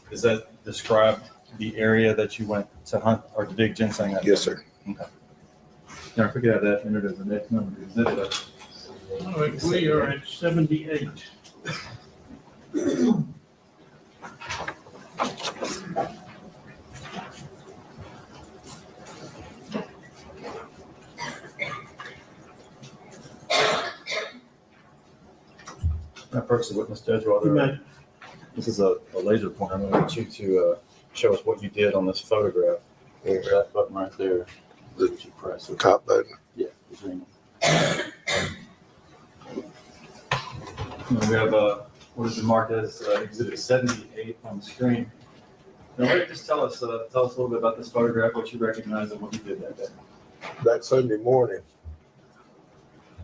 Does that describe the area that you went to hunt or to dig ginseng at? Yes, sir. Okay. Now, if we could have that entered as the next number. Is that All right, we are at 78. First, the witness judge, rather. This is a laser pointer. I'm going to want you to show us what you did on this photograph. That button right there. That you press. The top button. Yeah. The green one. And we have what is it marked as exhibit 78 on the screen. Now, wait, just tell us a little bit about this photograph, what you recognize, and what you did that day. That Sunday morning,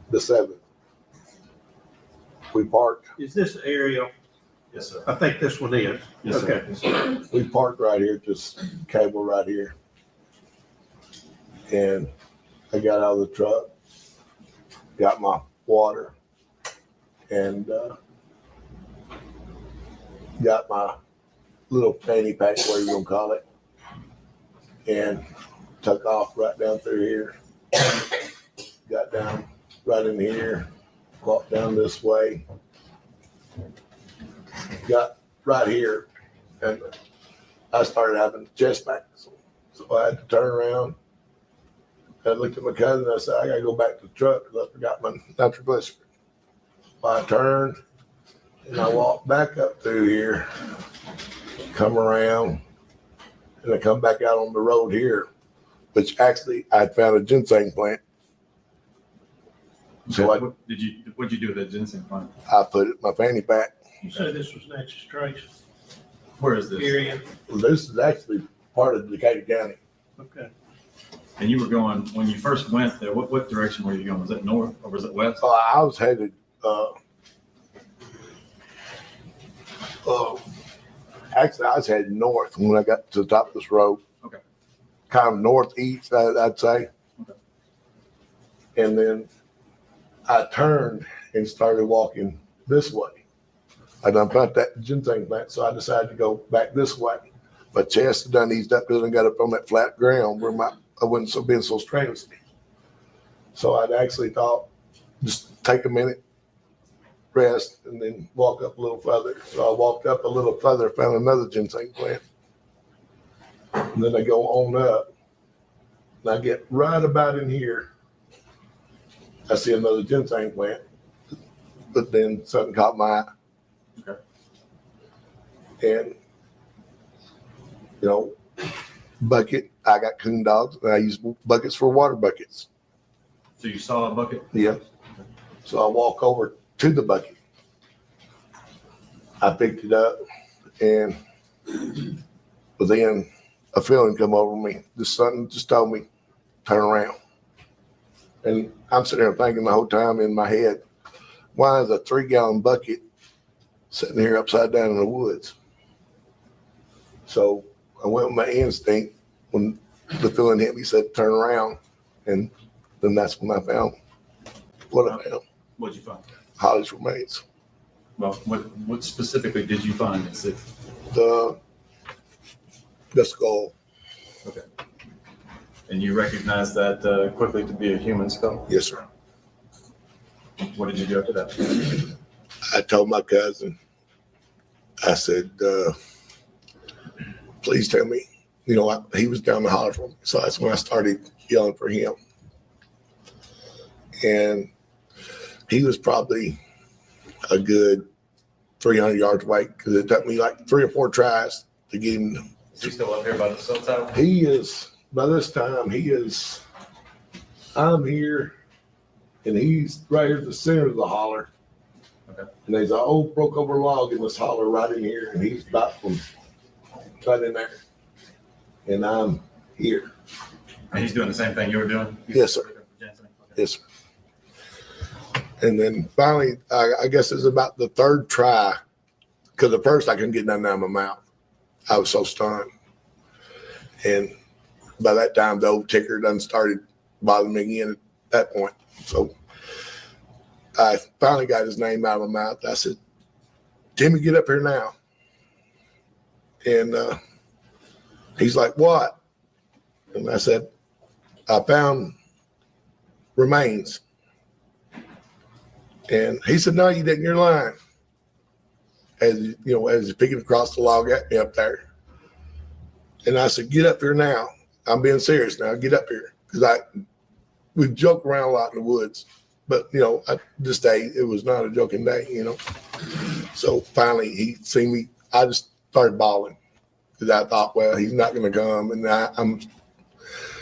the 7th, we parked. Is this aerial? Yes, sir. I think this one is. Yes, sir. Okay. Yes, sir. We parked right here, just cable right here. And I got out of the truck, got my water, and got my little fanny pack, whatever you gonna call it, and took off right down through here. Got down right in here, walked down this way, got right here, and I started having chest pains. So I had to turn around. I looked at my cousin and I said, I gotta go back to the truck because I forgot my nitroglycerin. So I turned and I walked back up through here, come around, and I come back out on the road here, which actually I found a ginseng plant. So What'd you do with that ginseng plant? I put it in my fanny pack. You said this was Natchez Trace Where is this? area. Well, this is actually part of Decatur County. Okay. And you were going, when you first went there, what direction were you going? Was it north or was it west? I was headed, actually I was headed north when I got to the top of this road. Okay. Kind of northeast, I'd say. Okay. And then I turned and started walking this way. I done found that ginseng plant, so I decided to go back this way. My chest had done eased up because I got up on that flat ground where I wasn't being so strenuous. So I'd actually thought, just take a minute, rest, and then walk up a little further. So I walked up a little further, found another ginseng plant. And then I go on up, and I get right about in here. I see another ginseng plant, but then something caught my eye. Okay. And, you know, bucket, I got coon dogs, and I use buckets for water buckets. So you saw a bucket? Yeah. So I walk over to the bucket. I picked it up, and within a feeling come over me. Just something just told me, turn around. And I'm sitting there thinking the whole time in my head, why is a 3-gallon bucket sitting here upside down in the woods? So I went with my instinct. When the feeling hit me, said, turn around. And then that's when I found what I found. What'd you find? Holly's remains. Well, what specifically did you find? Is it The skull. okay? And you recognize that quickly to be a human skull? Yes, sir. What did you do after that? I told my cousin, I said, please tell me. You know, he was down the holler for me. So that's when I started yelling for him. And he was probably a good 300 yards away because it took me like 3 or 4 tries to get him. Is he still up here by the cell tower? He is, by this time, I'm here and he's right here at the center of the holler. Okay. And there's an old broke over log in this holler right in here, and he's about from right in there. And I'm here. And he's doing the same thing you were doing? Yes, sir. Yes, sir. And then finally, I guess it's about the 3rd try, because at first I couldn't get nothing out of my mouth. I was so stunned. And by that time, the old ticker done started bothering me again at that point. So I finally got his name out of my mouth. I said, Timmy, get up here now. And he's like, what? And I said, I found remains. And he said, no, you didn't. You're lying. As he's picking across the log at me up there. And I said, get up here now. I'm being serious now. Get up here. Because we joke around a lot in the woods. But, this day, it was not a joking day, So finally, he seen me. I just started bawling. Because I thought, well, he's not going to come. And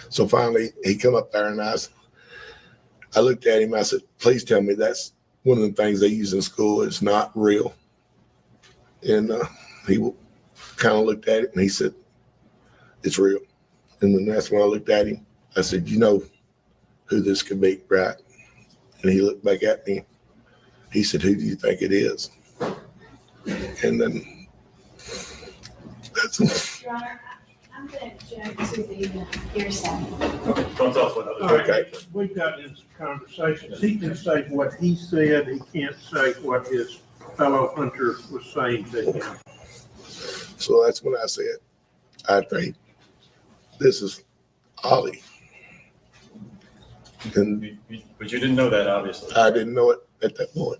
so finally, he come up there and I looked at him. I said, please tell me that's one of the things they use in school. It's not real. And he kind of looked at it and he said, it's real. And then that's when I looked at him. I said, you know who this could be, right? And he looked back at me. He said, who do you think it is? And then that's Your Honor, I'm going to jump to the hearsay. Don't tell us what that was. Okay, we've got this conversation. He can say what he said. He can't say what his fellow hunter was saying to him. So that's when I said, I think this is Holly. And But you didn't know that, obviously. I didn't know it at that point.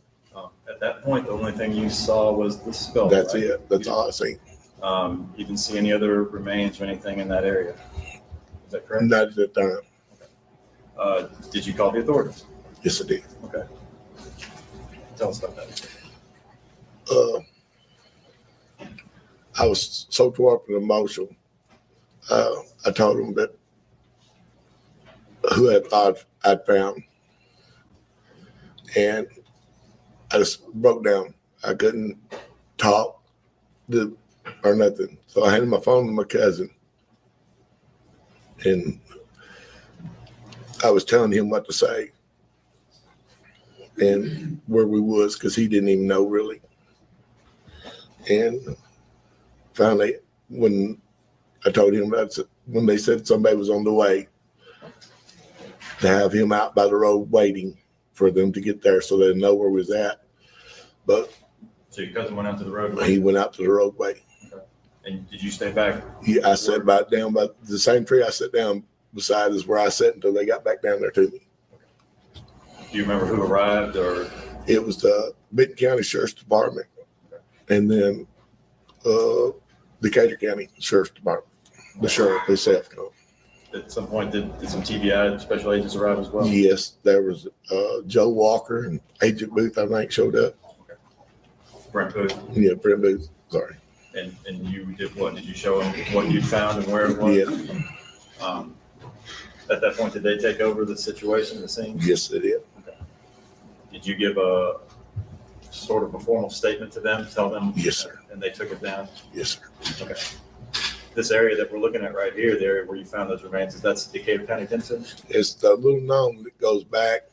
At that point, the only thing you saw was the skull. That's right? it. That's all I seen. You didn't see any other remains or anything in that area. Is that correct? Not at that time. Did you call the authorities? Yes, I did. Okay. Tell us about that. I was so tore up and emotional. I told him that who I thought I'd found. And I just broke down. I couldn't talk or nothing. So I handed my phone to my cousin. And I was telling him what to say and where we was, because he didn't even know really. And finally, when I told him when they said somebody was on the way, to have him out by the road waiting for them to get there so they know where we was at. But So your cousin went out to the road? he went out to the roadway. Okay. And did you stay back? Yeah, I sat back down by the same tree I sat down beside is where I sat until they got back down there to me. Do you remember who arrived or? It was the Benton County Sheriff's Department and then Decatur County Sheriff's Department, the sheriff himself. At some point, did some TBI special agents arrive as well? Yes, there was Joe Walker and Agent Booth, I think, showed up. Okay. Brent Booth? Yeah, Brent Booth, sorry. And you did what? Did you show them what you found and where it was? Yeah. At that point, did they take over the situation, the scene? Yes, they did. Okay. Did you give a sort of a formal statement to them, tell them? Yes, sir. And they took it down? Yes, sir. Okay. This area that we're looking at right here, the area where you found those remains, that's Decatur County, Tennessee? It's the little gnome that goes back.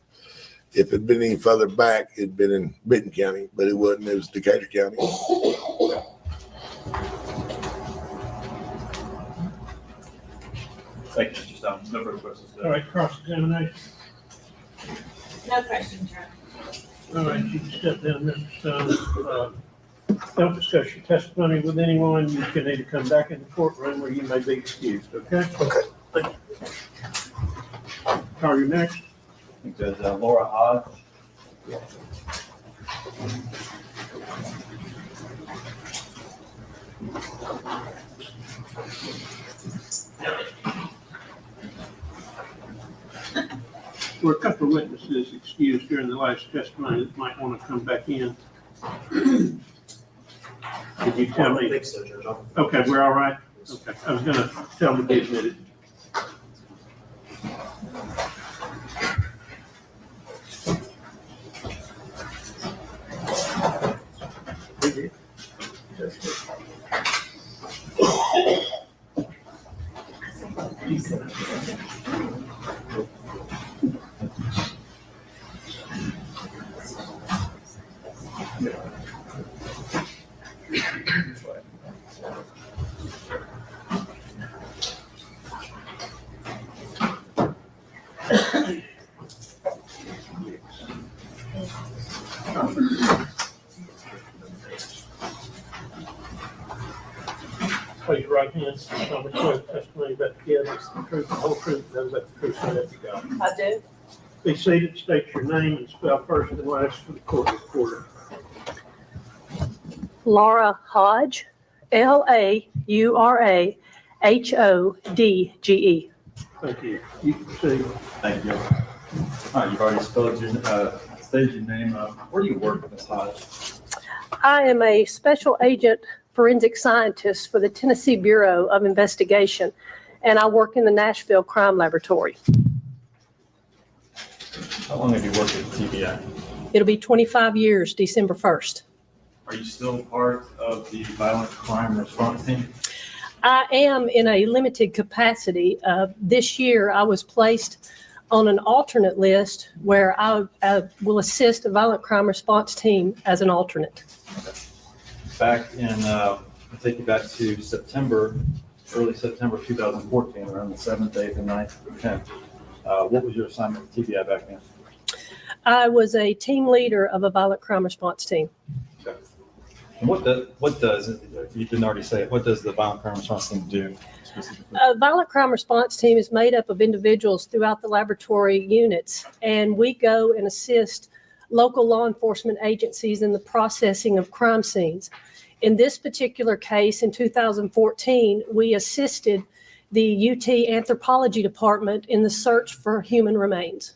If it'd been any further back, it'd been in Benton County, but it wasn't. It was Decatur County. Thank you, Mr. Stone. No further questions. All right, cross-examination. No questions, Your Honor. All right, you can step down, Mr. Stone. Don't discuss your testimony with anyone. You can either come back in the courtroom or you may be excused, okay? Okay. Call your next. Because Laura Hodge. There were a couple of witnesses excused during the last testimony that might want to come back in. Did you tell me? I think so, Judge. Okay, we're all right? Okay, I was gonna tell them to be admitted. Raise your right hand. Solemnly swear the testimony about the evidence, the truth, the whole truth, and nothing but the truth, so help you God. I do. Be seated, state your name and spell first and last for the court reporter. Laura Hodge, LauraHodge. Thank you. You can proceed. Thank you. All right, you've already spelled your, stated your name. Where do you work, Ms. Hodge? I am a special agent forensic scientist for the Tennessee Bureau of Investigation, and I work in the Nashville Crime Laboratory. How long have you worked at TBI? It'll be 25 years, December 1st. Are you still part of the violent crime response team? I am in a limited capacity. This year, I was placed on an alternate list where I will assist the violent crime response team as an alternate. Back in, I'll take you back to September, early September 2014, around the 7th, 8th, and 9th, and 10th. What was your assignment at TBI back then? I was a team leader of a violent crime response team. Okay. And what does, you didn't already say it, what does the violent crime response team do specifically? A violent crime response team is made up of individuals throughout the laboratory units, and we go and assist local law enforcement agencies in the processing of crime scenes. In this particular case, in 2014, we assisted the UT Anthropology Department in the search for human remains.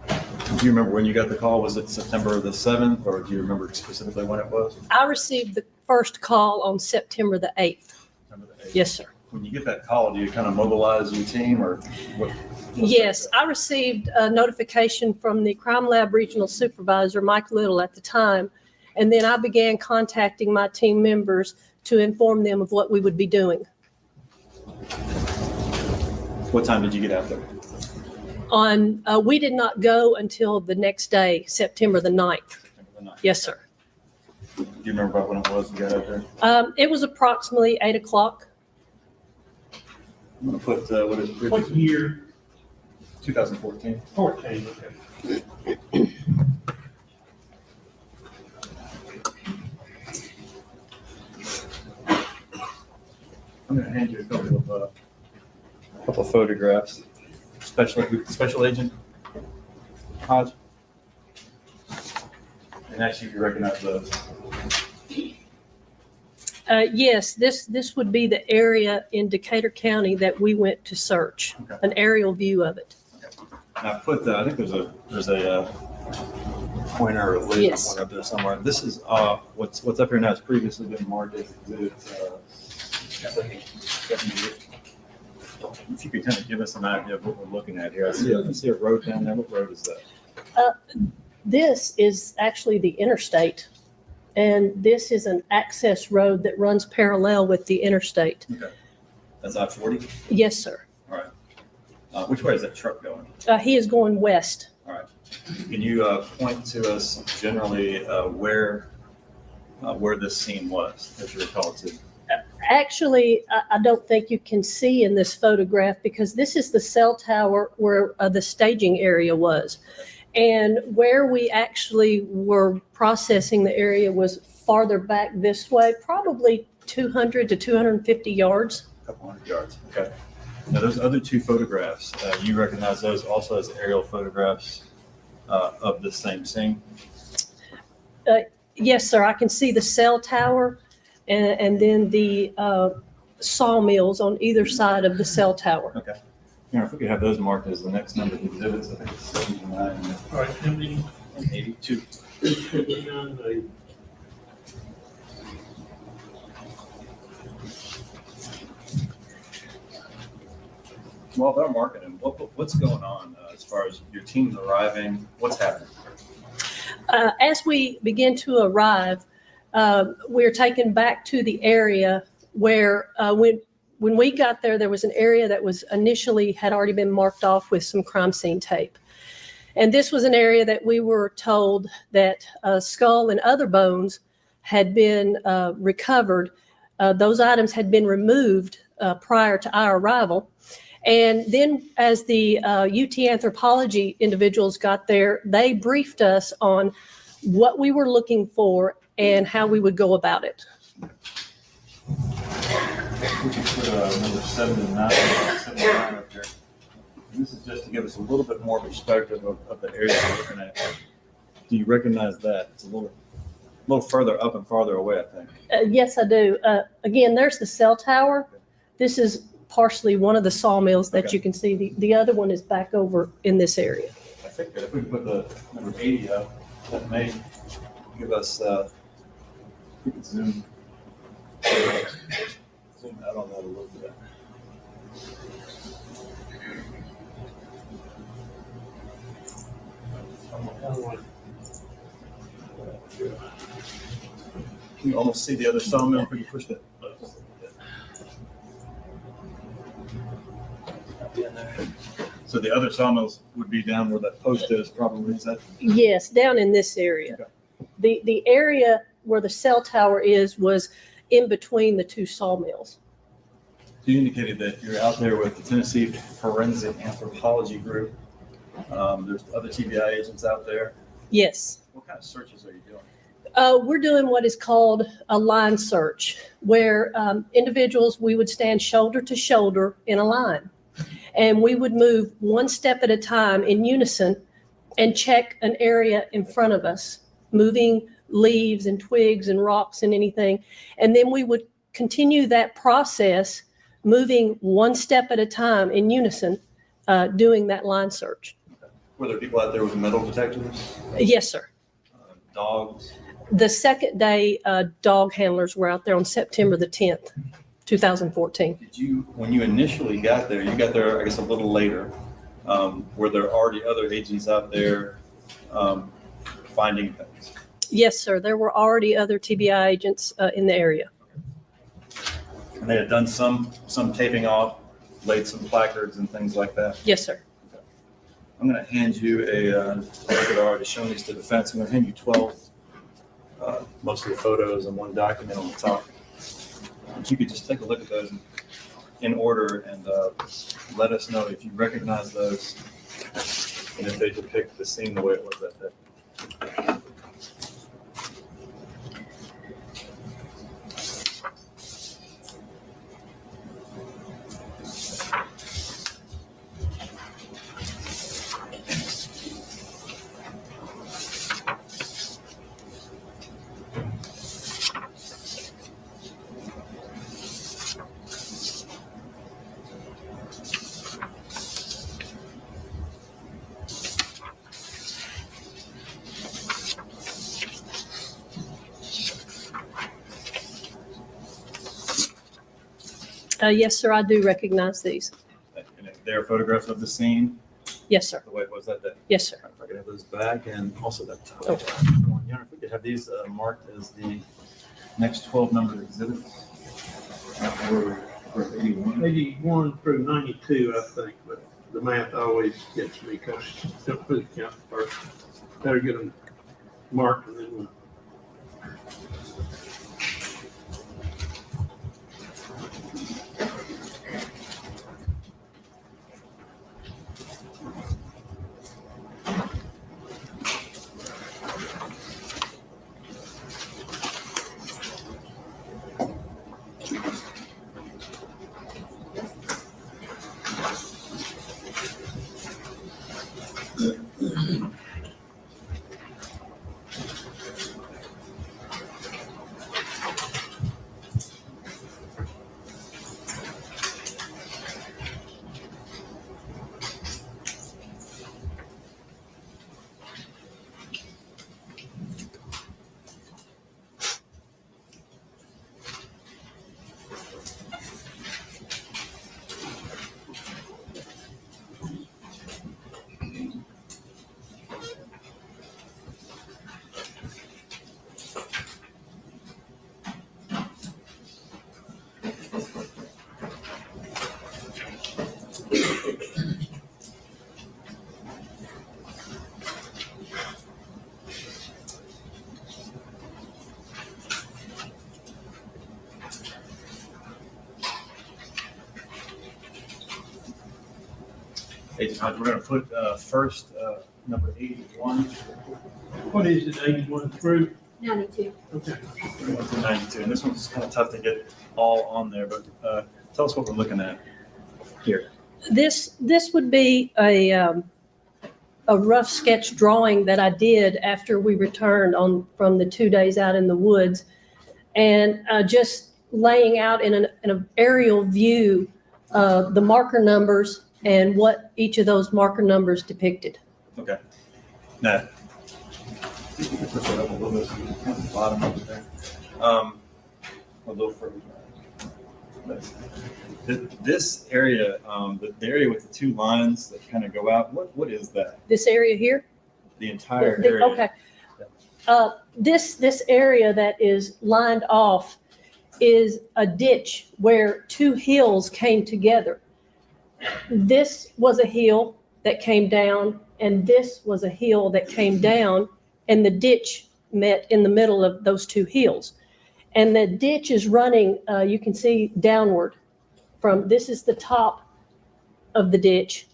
Do you remember when you got the call? Was it September the 7th, or do you remember specifically when it was? I received the first call on September the 8th. September the 8th. Yes, sir. When you get that call, do you kind of mobilize your team, or what? Yes, I received a notification from the Crime Lab Regional Supervisor, Mike Little, at the time, and then I began contacting my team members to inform them of what we would be doing. What time did you get out there? We did not go until the next day, September the 9th. Yes, sir. Do you remember about when it was you got out there? It was approximately 8 o'clock. I'm going to put, What year? 2014. 14, okay. I'm going to hand you a couple of photographs. Special Agent Hodge. And actually, if you recognize those. Yes, this would be the area in Decatur County that we went to search, Okay. an aerial view of it. And I put, I think there's a pointer or a laser Yes. pointer up there somewhere. This is what's up here now. It's previously been marked as exhibit 78. If you could kind of give us an idea of what we're looking at here. I see a road down there. What road is that? This is actually the interstate, and this is an access road that runs parallel with the interstate. Okay. That's I-40? Yes, sir. All right. Which way is that truck going? He is going west. All right. Can you point to us generally where this scene was, as you recall it to? Actually, I don't think you can see in this photograph because this is the cell tower where the staging area was. And where we actually were processing the area was farther back this way, probably 200 to 250 yards. A couple hundred yards. Okay. Now, those other two photographs, you recognize those also as aerial photographs of the same scene? Yes, sir. I can see the cell tower and then the sawmills on either side of the cell tower. Okay. You know, if we could have those marked as the next number of exhibits, I think it's 79 All right, how many? and 82. 59, 80. Well, they're marketing. What's going on as far as your team's arriving? What's happening? As we begin to arrive, we're taken back to the area where when we got there, there was an area that was initially had already been marked off with some crime scene tape. And this was an area that we were told that skull and other bones had been recovered. Those items had been removed prior to our arrival. And then as the UT Anthropology individuals got there, they briefed us on what we were looking for and how we would go about it. Would you put number 79 up there? And this is just to give us a little bit more perspective of the area we're looking at. Do you recognize that? It's a little further up and farther away, I think. Yes, I do. Again, there's the cell tower. This is partially one of the sawmills that you can see. The other one is back over in this area. I think that if we put the number 80 up, that may give us, we can zoom out on that a little bit. Can you almost see the other sawmill if we can push that? So the other sawmills would be down where that post is, probably. Is that? Yes, down in this area. Okay. The area where the cell tower was in between the two sawmills. You indicated that you're out there with the Tennessee Forensic Anthropology Group. There's other TBI agents out there. Yes. What kind of searches are you doing? We're doing what is called a line search, where individuals, we would stand shoulder to shoulder in a line. And we would move one step at a time in unison and check an area in front of us, moving leaves and twigs and rocks and anything. And then we would continue that process, moving one step at a time in unison, doing that line search. Were there people out there with metal detectors? Yes, sir. Dogs? The second day, dog handlers were out there on September the 10th, 2014. Did you, when you initially got there, I guess, a little later, were there already other agents out there finding things? Yes, sir. There were already other TBI agents in the area. And they had done some taping off, laid some placards and things like that? Yes, sir. Okay. I'm going to hand you I had already shown these to defense. I'm going to hand you 12, mostly photos and one document on the top. If you could just take a look at those in order and let us know if you recognize those and if they depict the scene the way it was that day. Yes, sir. I do recognize these. And there are photographs of the scene? Yes, sir. The way it was that day? Yes, sir. If I could have those back and also that top one. If we could have these marked as the next 12 numbered exhibits. We're 81 through 92, I think, but the math always gets me because don't put the count first. Better get them marked and then we'll. Agent Hodge, we're going to put first number 81. What is it, 81 through? 92. Okay. 81 to 92. And this one's kind of tough to get all on there, but tell us what we're looking at here. This would be a rough sketch drawing that I did after we returned from the 2 days out in the woods, and just laying out in an aerial view the marker numbers and what each of those marker numbers depicted. Okay. Now, you can push it up a little bit, so you can count the bottom of it there. A little further. This area, the area with the two lines that kind of go out, what is that? This area here? The entire area? Okay. This area that is lined off is a ditch where two hills came together. This was a hill that came down, and this was a hill that came down, and the ditch met in the middle of those two hills. And the ditch is running, you can see downward from, this is the top of the ditch.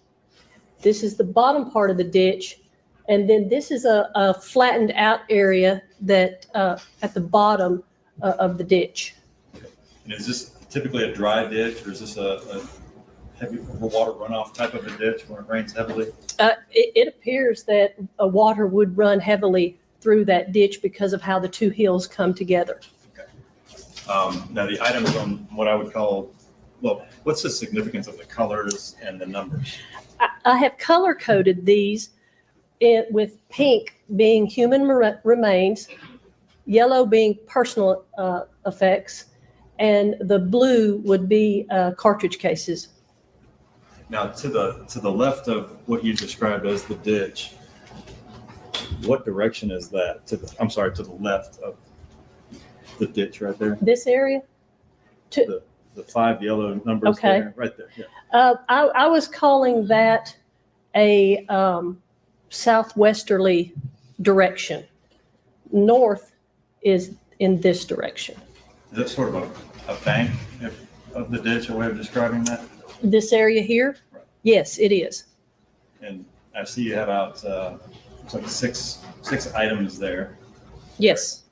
This is the bottom part of the ditch. And then this is a flattened out area that at the bottom of the ditch. And is this typically a dry ditch, or is this a heavy water runoff type of a ditch when it rains heavily? It appears that water would run heavily through that ditch because of how the two hills come together. Now the items on what I would call, well, what's the significance of the colors and the numbers? I have color coded these with pink being human remains, yellow being personal effects, and the blue would be cartridge cases. Now to the left of what you described as the ditch, what direction is that? To the left of the ditch right there? This area? The 5 yellow numbers there, right there. Yeah. I was calling that a southwesterly direction. North is in this direction. Is that sort of a bank of the ditch, a way of describing that? This area here? Right. Yes, it is. And I see you have out it's like six items there. Yes.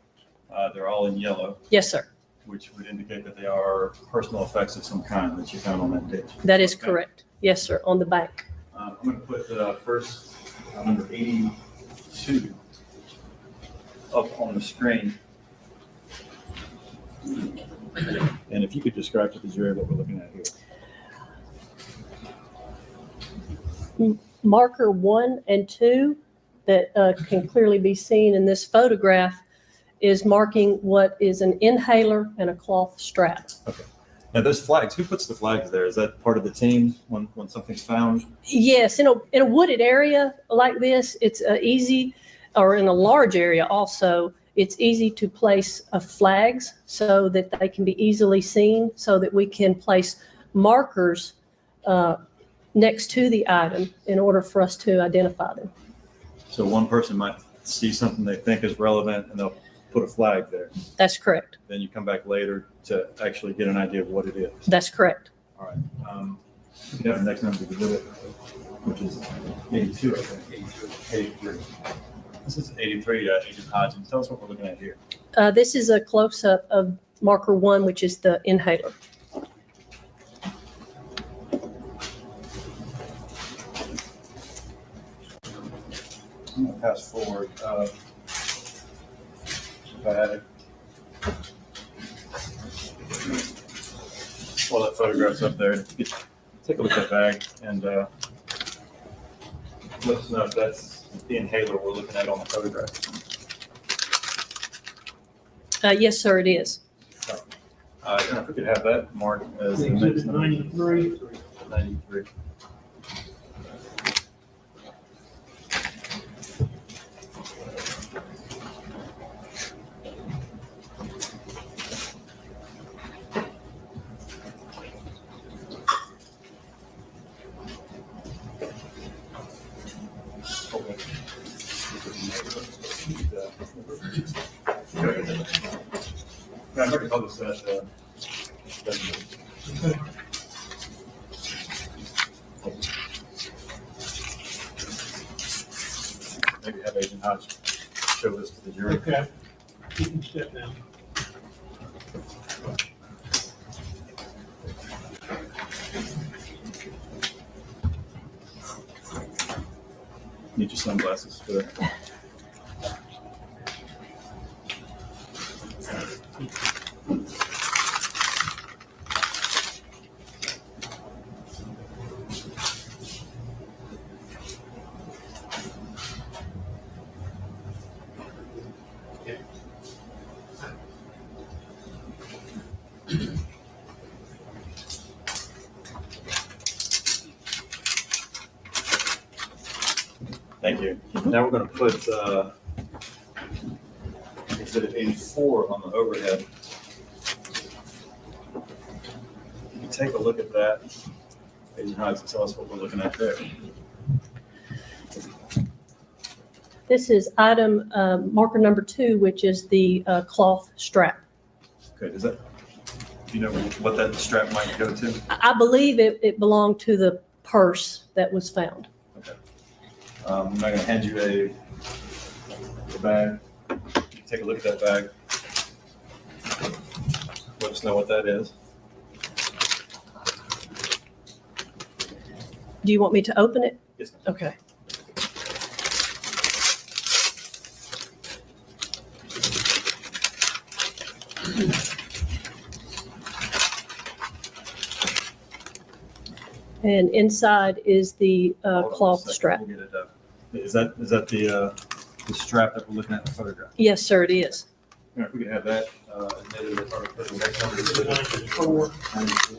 They're all in yellow. Yes, sir. Which would indicate that they are personal effects of some kind that you found on that ditch. That is correct. Yes, sir, on the bank. I'm going to put first number 82 up on the screen. And if you could describe to the jury what we're looking at here. Marker 1 and 2 that can clearly be seen in this photograph is marking what is an inhaler and a cloth strap. Okay. Now those flags, who puts the flags there? Is that part of the team when something's found? Yes, in a wooded area like this, it's easy, or in a large area also, it's easy to place flags so that they can be easily seen, so that we can place markers next to the item in order for us to identify them. So one person might see something they think is relevant and they'll put a flag there. That's correct. Then you come back later to actually get an idea of what it is. That's correct. All right. You have the next number to do it, which is 82, I think. 83. This is 83, Agent Hodgins. Tell us what we're looking at here. This is a close-up of marker 1, which is the inhaler. I'm going to pass forward. If I had it. Well, that photograph's up there. Take a look at that bag and let us know if that's the inhaler we're looking at on the photograph. Yes, sir, it is. If we could have that marked as the next number. 93. 93. I'm going to publish that. maybe have Agent Hodge show this to the jury. Okay. You can step down. Need your sunglasses for that. Thank you. Now we're going to put exhibit 84 on the overhead. You can take a look at that. Agent Hodge, tell us what we're looking at there. This is item marker number 2, which is the cloth strap. Okay, do you know what that strap might go to? I believe it belonged to the purse that was found. Okay. I'm not going to hand you a bag. Take a look at that bag. Let us know what that is. Do you want me to open it? Yes. Okay. And inside is the cloth strap. We'll get it up. Is that the strap that we're looking at in the photograph? Yes, sir, it is. All right, we can have that admitted or put the next number. 94. 94.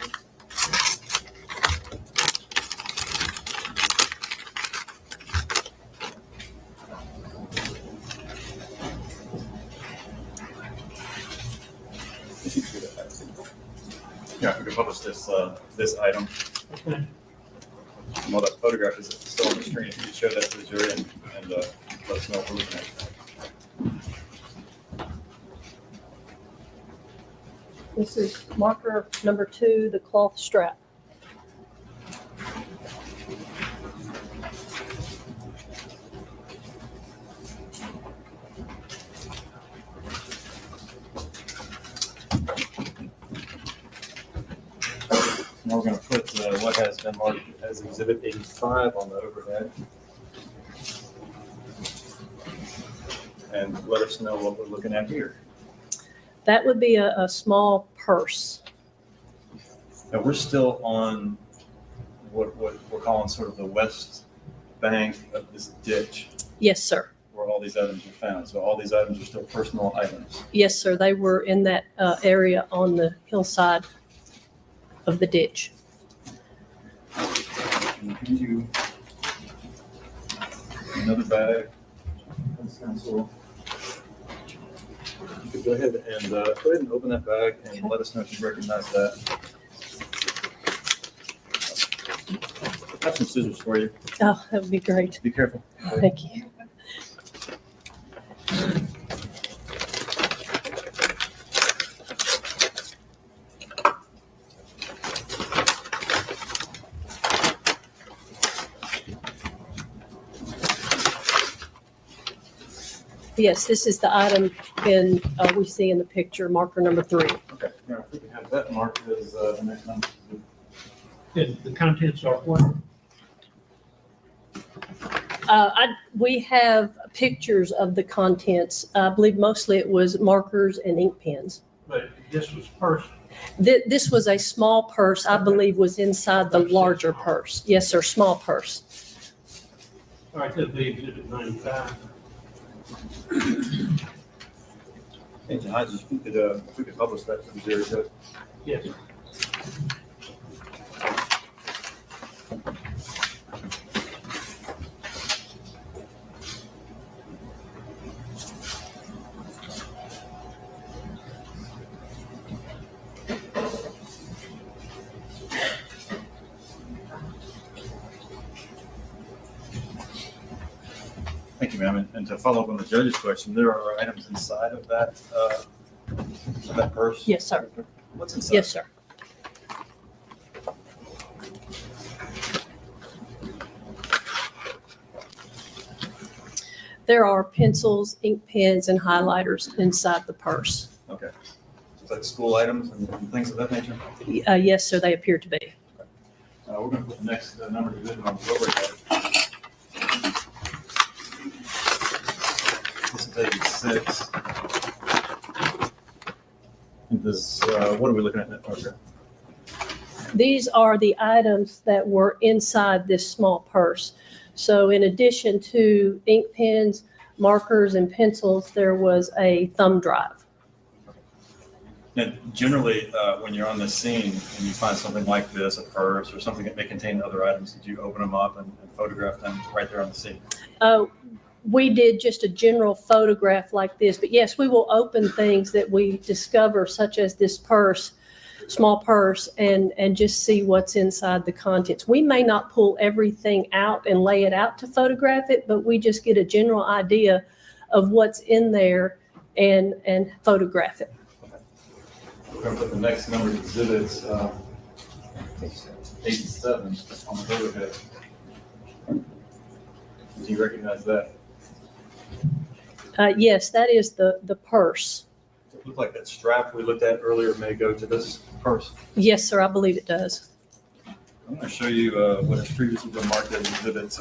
Yeah, we can publish this item. Okay. And while that photograph is still on the screen, if you could show that to the jury and let us know what we're looking at. This is marker number 2, the cloth strap. Now we're going to put what has been marked as Exhibit 85 on the overhead. And let us know what we're looking at here. That would be a small purse. Now we're still on what we're calling sort of the west bank of this ditch Yes, sir. where all these items are found. So all these items are still personal items. Yes, sir. They were in that area on the hillside of the ditch. Can I give you another bag? Counsel. You could go ahead and open that bag and let us know if you recognize that. I have some scissors for you. Oh, that would be great. Be careful. Thank you. Yes, this is the item we see in the picture, marker number 3. Okay. Now, if we can have that marked as the next number. And the contents are what? We have pictures of the contents. I believe mostly it was markers and ink pens. But this was purse. This was a small purse, I believe was inside the larger purse. Yes, sir, small purse. All right, that'd be Exhibit 95. Agent Hodges, if we could publish that for the jury, Judge. Yes. Thank you, ma'am. And to follow up on the judge's question, there are items inside of that purse? Yes, sir. What's inside? Yes, sir. there are pencils, ink pens, and highlighters inside the purse. Okay. So like school items and things of that nature? Yes, sir, they appear to be. We're going to put the next number division on the overhead. This is 86. And this, what are we looking at in that photograph? These are the items that were inside this small purse. So in addition to ink pens, markers, and pencils, there was a thumb drive. And generally, when you're on the scene and you find something like this, a purse or something that may contain other items, did you open them up and photograph them right there on the scene? We did just a general photograph like this, but yes, we will open things that we discover, such as this purse, small purse, and just see what's inside the contents. We may not pull everything out and lay it out to photograph it, but we just get a general idea of what's in there and photograph it. We're going to put the next number of exhibits, 87 on the overhead. Do you recognize that? Yes, that is the purse. It looked like that strap we looked at earlier may go to this purse. Yes, sir, I believe it does. I'm going to show you what has previously been marked as exhibits.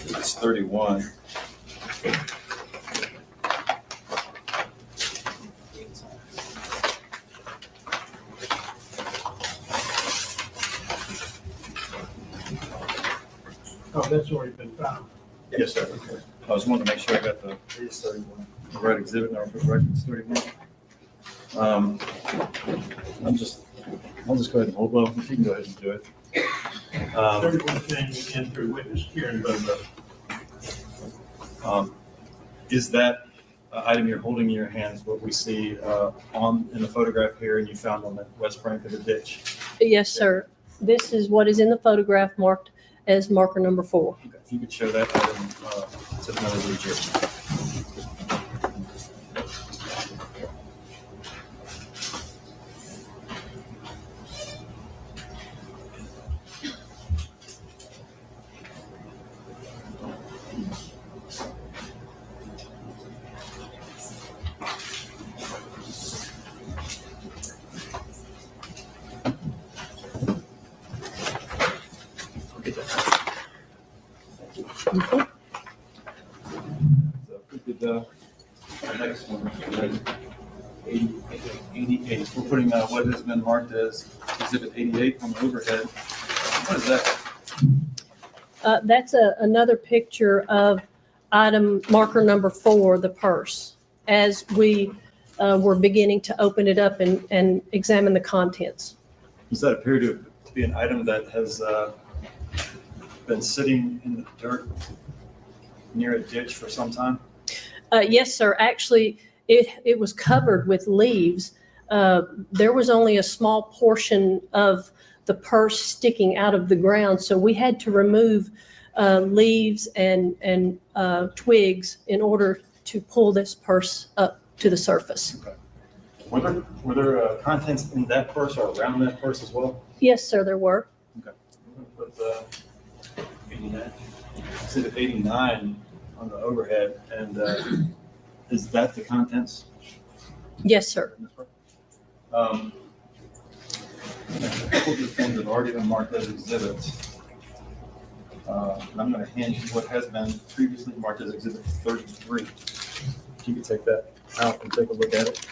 It's 31. Oh, that's already been found. Yes, sir. I just wanted to make sure I got the right exhibit number for the record. It's 31. I'll just go ahead and hold. Well, if you can go ahead and do it. 31 came in through witness Karen Bobo. Is that item you're holding in your hands what we see in the photograph here, and you found on the west bank of the ditch? Yes, sir. This is what is in the photograph marked as marker number 4. Okay. If you could show that item to the members of the jury. Next one, 88. We're putting what has been marked as exhibit 88 on the overhead. What is that? That's another picture of item marker number 4, the purse, as we were beginning to open it up and examine the contents. Does that appear to be an item that has been sitting in the dirt near a ditch for some time? Yes, sir. Actually, it was covered with leaves. There was only a small portion of the purse sticking out of the ground, so we had to remove leaves and twigs in order to pull this purse up to the surface. Okay. Were there contents in that purse or around that purse as well? Yes, sir, there were. Okay. We're going to put 89. Exhibit 89 on the overhead, and is that the contents? Yes, sir. A couple of the things have already been marked as exhibits. And I'm going to hand you what has been previously marked as exhibit 33. If you could take that out and take a look at it.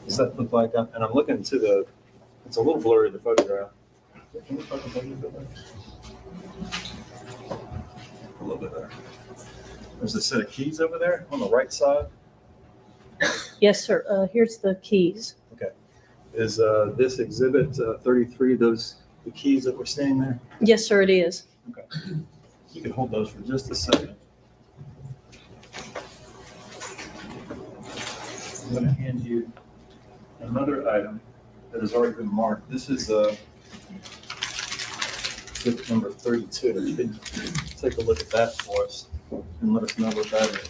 Does that look like, and I'm looking to it's a little blurry, the photograph. Can you focus on it a little bit better? There's a set of keys over there on the right side. Yes, sir. Here's the keys. Okay. Is this exhibit 33, the keys that we're seeing there? Yes, sir, it is. Okay. You can hold those for just a second. I'm going to hand you another item that has already been marked. This is exhibit number 32. If you could take a look at that for us and let us know what that is.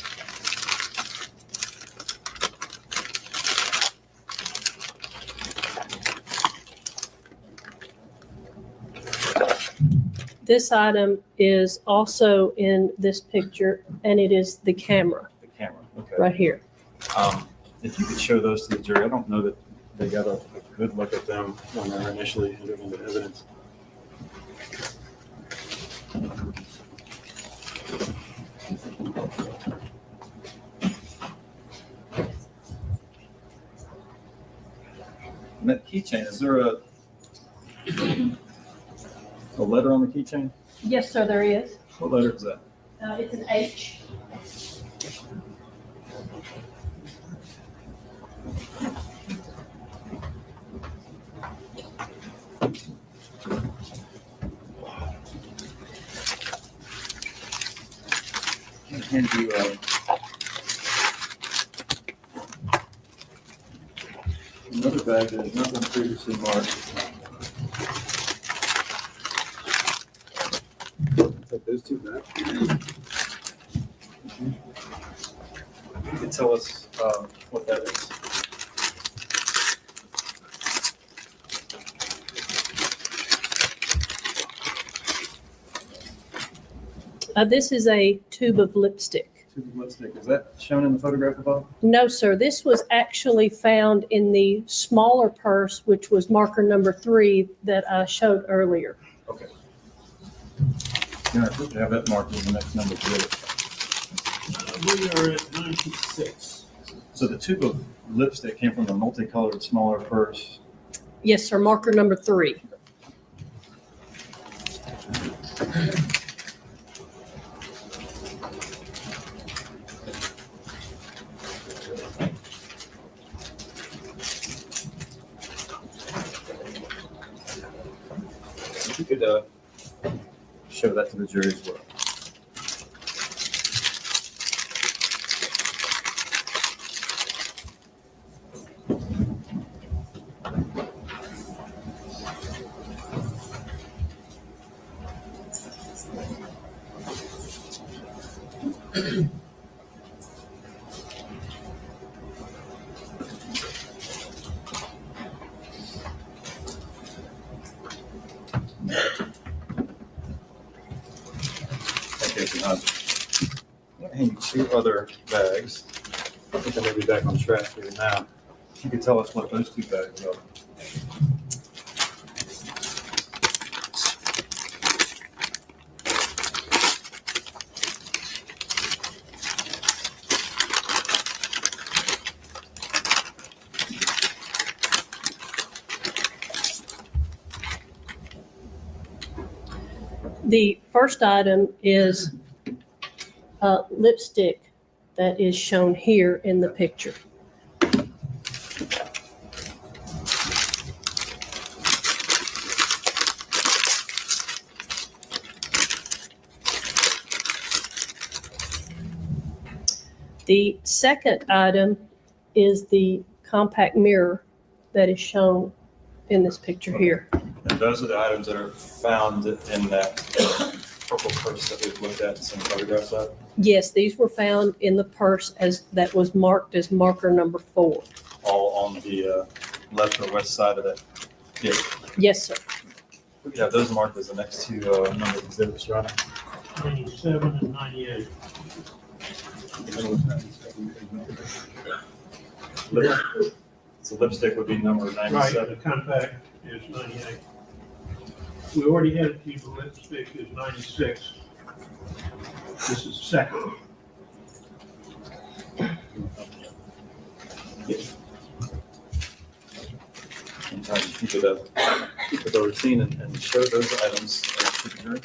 This item is also in this picture, and it is the camera The camera, okay. right here. If you could show those to the jury, I don't know that they got a good look at them when they're initially entered into evidence. And that keychain, is there a letter on the keychain? Yes, sir, there is. What letter is that? It's an H. I'll hand you another bag that has not been previously marked. Take those two back. You can tell us what that is. This is a tube of lipstick. Tube of lipstick. Is that shown in the photograph above? No, sir. This was actually found in the smaller purse, which was marker number 3 that I showed earlier. Okay. Yeah, we have that marked as the next number to it. We are at 96. So the tube of lipstick came from the multicolored smaller purse. Yes, sir. Marker number 3. If you could show that to the jury as well. Okay, so now I'm going to hand you 2 other bags. I think I may be back on track here now. If you could tell us what those 2 bags are. The first item is lipstick that is shown here in the picture. The second item is the compact mirror that is shown in this picture here. And those are the items that are found in that purple purse that we've looked at and some photographs of. Yes, these were found in the purse that was marked as marker number 4. All on the left or west side of that. Yeah. Yes, sir. We could have those marked as the next 2 numbered exhibits, right? 97 and 98. So lipstick would be number Right, 97. the compact is 98. We already had a tube of lipstick is 96. This is second. Sometimes you keep it a routine and show those items to the jury.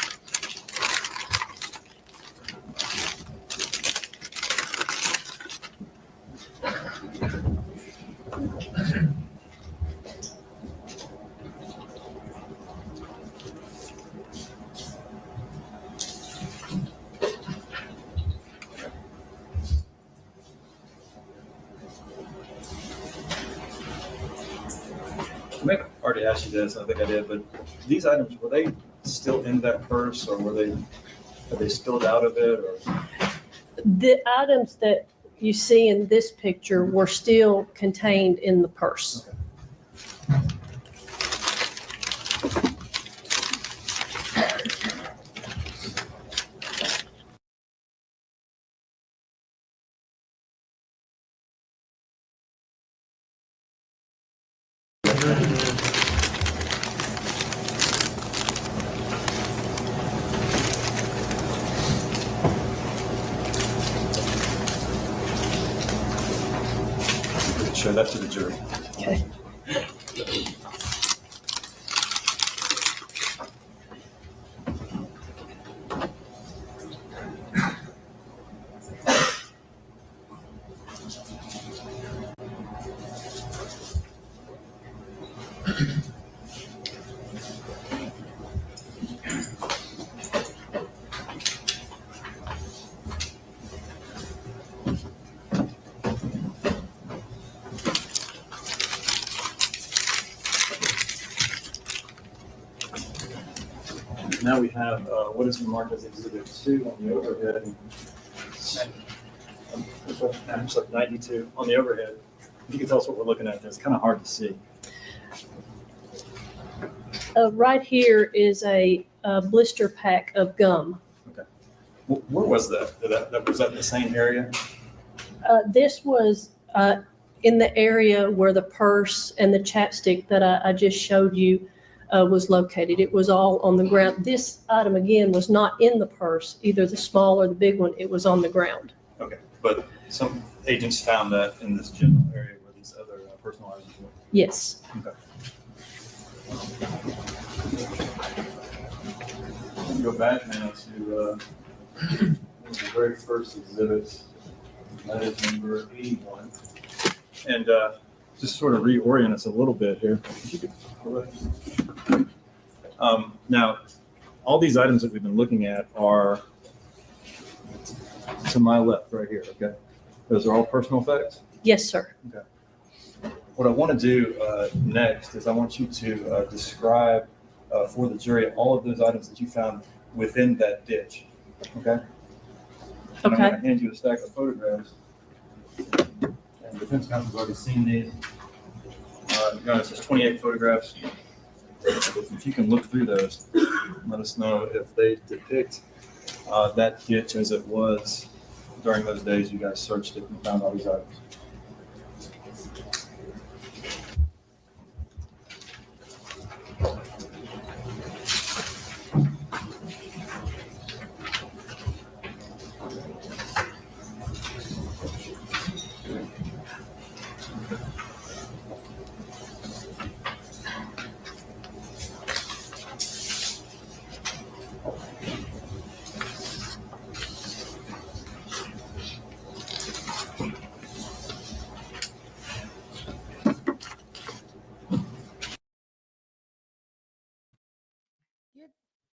I may have already asked you this, I think I did, but these items, were they still in that purse, or have they spilled out of it, or? The items that you see in this picture were still contained in the purse. Show that to the jury. Okay. Now we have what is marked as Exhibit 2 on the overhead. It's like 92 on the overhead. You can tell us what we're looking at. It's kind of hard to see. Right here is a blister pack of gum. Okay. Where was that? Was that in the same area? This was in the area where the purse and the chapstick that I just showed you was located. It was all on the ground. This item, again, was not in the purse, either the small or the big one. It was on the ground. Okay, but some agents found that in this general area where these other personal items were. Yes. Okay. Go back now to the very first exhibit. That is number 81. And just sort of reorient us a little bit here. Now, all these items that we've been looking at are to my left right here, okay? Those are all personal effects? Yes, sir. Okay. What I want to do next is I want you to describe for the jury all of those items that you found within that ditch, okay? And Okay. I'm going to hand you a stack of photographs. And defense counsel's already seen these. This is 28 photographs. If you can look through those, let us know if they depict that ditch as it was during those days you guys searched it and found all these items.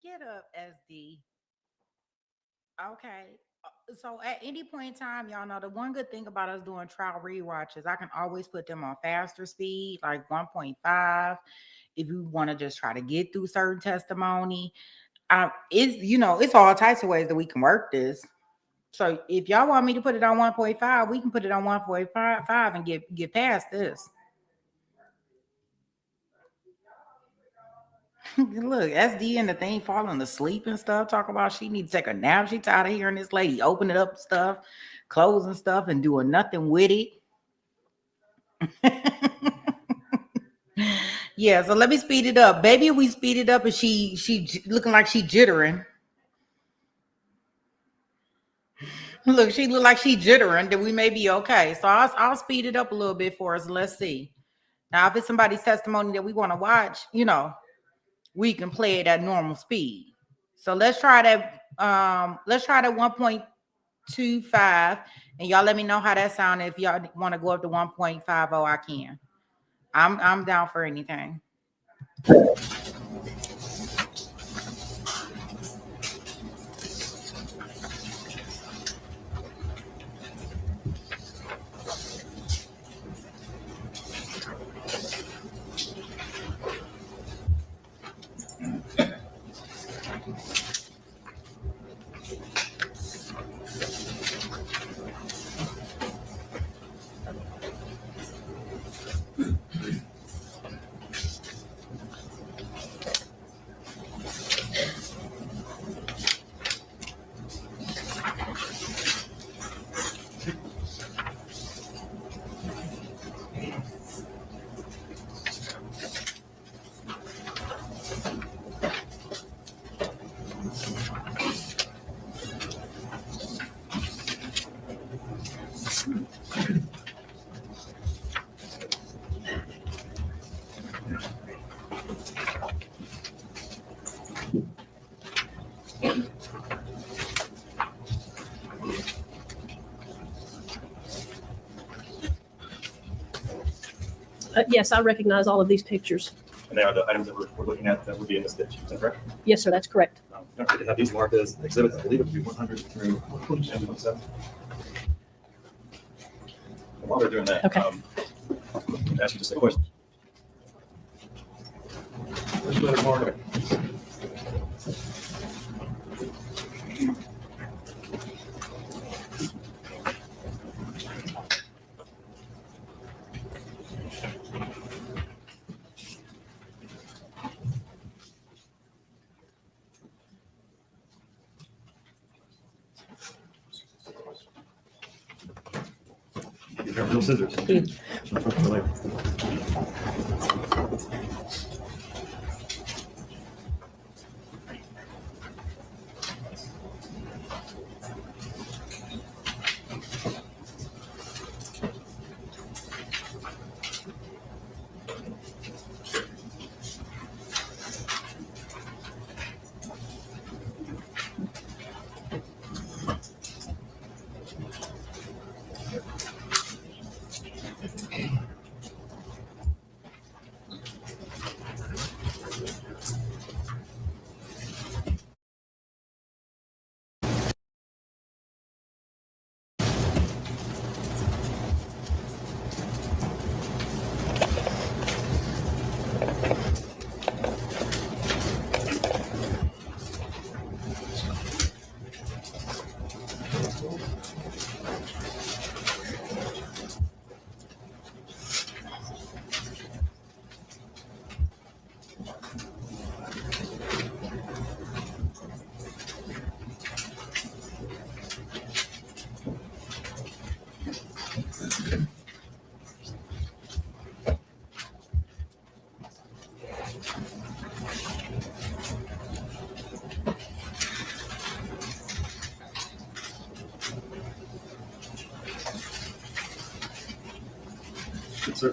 Get up, SD. Okay. So at any point in time, y'all know the one good thing about us doing trial rewatches, I can always put them on faster speed, like 1.5. If you want to just try to get through certain testimony, it's all types of ways that we can work this. So if y'all want me to put it on 1.5, we can put it on 1.5 and get past this. Look, SD and the thing falling asleep and stuff, talk about she need to take a nap. She tired of hearing this lady open it up stuff, closing stuff, and doing nothing with it. Yeah, so let me speed it up. Baby, if we speed it up and she looking like she jittering. Look, she look like she jittering, then we may be okay. So I'll speed it up a little bit for us. Let's see. Now, if it's somebody's testimony that we want to watch, we can play it at normal speed. So let's try that. Let's try that 1.25, and y'all let me know how that sounds. If y'all want to go up to 1.50, I can. I'm down for anything. Yes, I recognize all of these pictures. And they are the items that we're looking at that would be in this ditch. Is that correct? Yes, sir, that's correct. Don't forget to have these marked as exhibits. I believe it would be 100 through 127. While they're doing that, Okay. I'll ask you just a question. Let's let it mark. You have real scissors.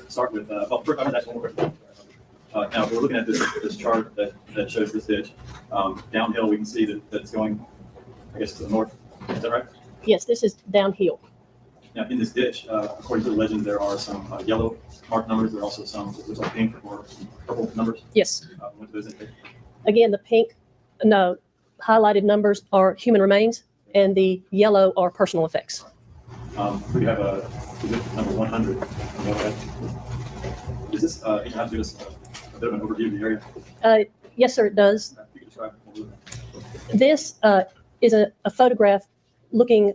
Start with, well, first, I'm going to ask one more question. Now, if we're looking at this chart that shows this ditch. Downhill, we can see that it's going, I guess, to the north. Is that right? Yes, this is downhill. Now, in this ditch, according to the legend, there are some yellow marked numbers. There are also some that looks like pink or purple numbers. Yes. What do those indicate? Again, the pink, no, highlighted numbers are human remains, and the yellow are personal effects. We have exhibit number 100. Is this, you know, how to do this a bit of an overview of the area? Yes, sir, it does. You can describe it. This is a photograph looking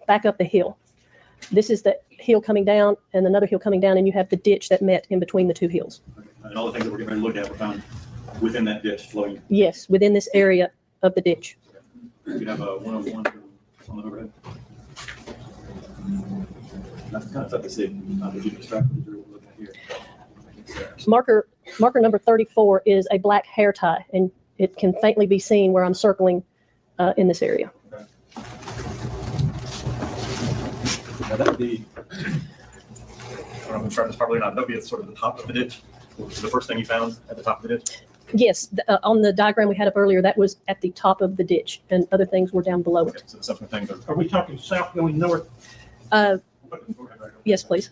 back up the hill. This is the hill coming down and another hill coming down, and you have the ditch that met in between the two hills. Okay. And all the things that we're getting ready to look at were found within that ditch flowing. Yes, within this area of the ditch. We have a 101 on the overhead. That's kind of tough to see. If you describe what you're looking at here. Marker number 34 is a black hair tie, and it can faintly be seen where I'm circling in this area. Okay. Now that would be, I don't know if I'm describing this properly or not, that would be at sort of the top of the ditch. The first thing you found at the top of the ditch? Yes, on the diagram we had up earlier, that was at the top of the ditch, and other things were down below Okay, it. so the subsequent things Are we talking south going north? Yes, please.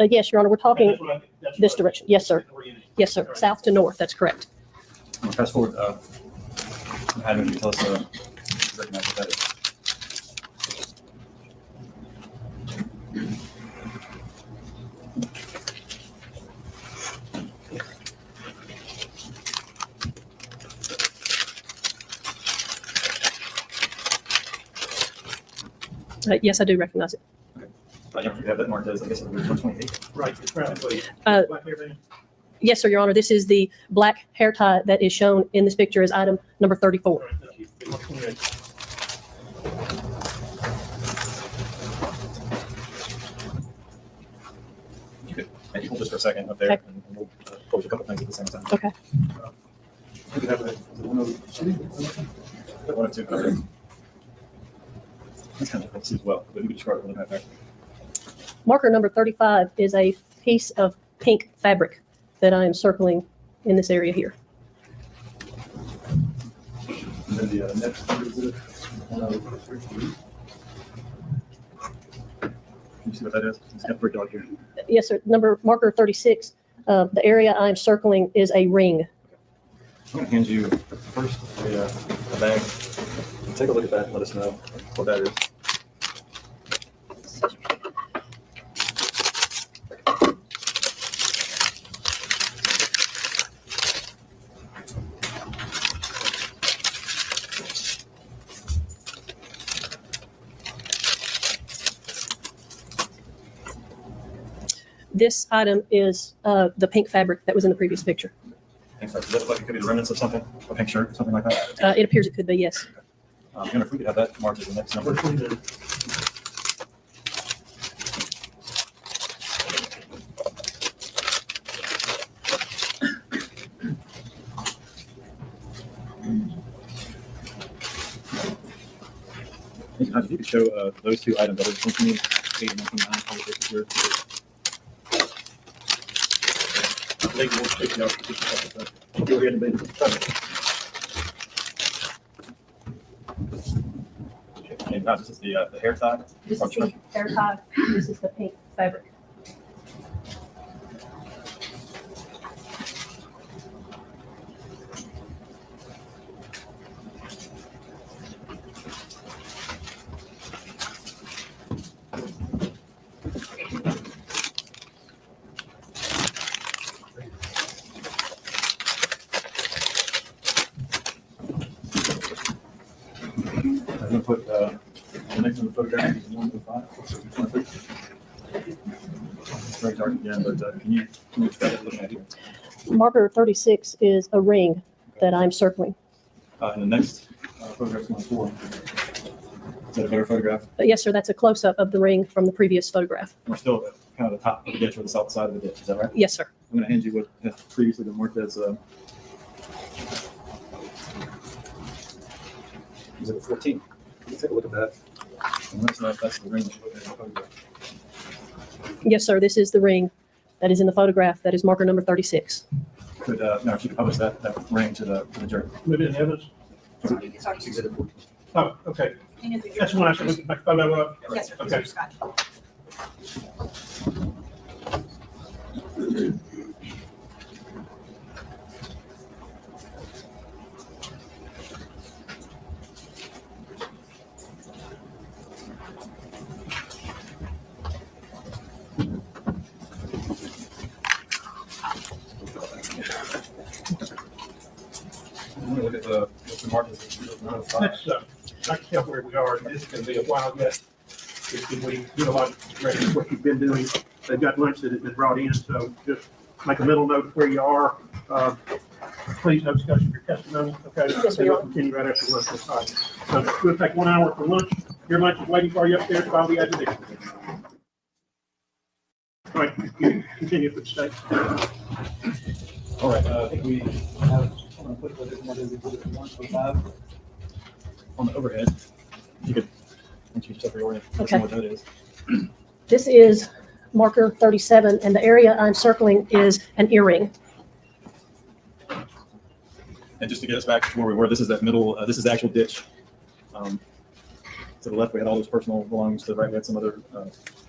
Yes, Your Honor, we're talking That's this what direction. Yes, sir. oriented. Yes, sir. South to north. That's correct. I'm gonna fast forward. Adam, you tell us recognize what that is. Yes, I do recognize it. You have that marked as, I guess, 128. Right, it's right. Black hair band. Yes, sir, Your Honor. This is the black hair tie that is shown in this picture as item number 34. Right, thank you. 128. You could maybe hold this for a second up there, Okay. and we'll pose a couple things at the same time. Okay. You could have a 102. 102. Okay. That's kind of difficult to see as well, but you could describe it when I'm back. Marker number 35 is a piece of pink fabric that I am circling in this area here. And then the next exhibit, 103. Can you see what that is? It's kind of pretty dark here. Yes, sir. Marker 36, the area I'm circling is a ring. I'm gonna hand you first a bag. Take a look at that and let us know what that is. This item is the pink fabric that was in the previous picture. Does that look like it could be the remnants of something? A pink shirt, something like that? It appears it could be, yes. And if we could have that marked as the next number. If you could show those two items, that is 1998 and 1999, publications here. Go ahead and be. And now this is the hair tie. This is the hair tie. This is the pink fabric. I'm going to put the next one, the photograph is 105. It's very dark again, but can you describe it looking at here? Marker 36 is a ring that I'm circling. And the next photograph is 104. Is that a better photograph? Yes, sir, that's a close-up of the ring from the previous photograph. We're still at kind of the top of the ditch or the south side of the ditch, is that right? Yes, sir. I'm going to hand you what has previously been marked as exhibit 14. You can take a look at that. And let us know if that's the ring that you look at in the photograph. Yes, sir, this is the ring that is in the photograph. That is marker number 36. Could, now, if you could publish that ring to the jury. Move it in evidence. Exhibit 14. Oh, okay. That's the one I should look at my photo of. Yes, sir. Okay. Scott. I'm going to look at what's the mark as 105. That's, I can tell where we are. This is going to be a while yet. If we do a lot of what you've been doing. They've got lunch that has been brought in, so just make a mental note of where you are. Please no discussion of your testimony, okay? Yes, sir. We'll continue right after lunch. That's fine. So we'll take 1 hour for lunch. Your lunch is waiting for you upstairs while we adjourn. All right, you continue for the state. All right, I think we have, I'm going to put what is exhibit 105 on the overhead. You could, once you separate orient, let's know what that is. This is marker 37, and the area I'm circling is an earring. And just to get us back to where we were, this is that middle, this is the actual ditch. To the left, we had all those personal belongings. To the right, we had some other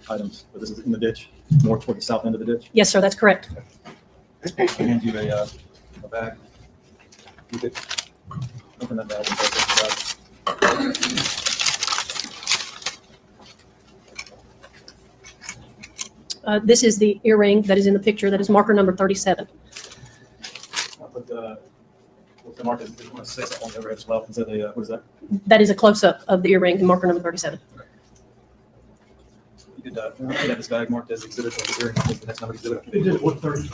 items, but this is in the ditch, more toward the south end of the ditch. Yes, sir, that's correct. I hand you a bag. You could open that bag and take it out. This is the earring that is in the picture. That is marker number 37. I'll put what's the mark? Is you want to say something on the overhead as well? Is that a, what is that? That is a close-up of the earring, marker number 37. You could have this bag marked as exhibit over here. What's the next number exhibit? Exhibit 130.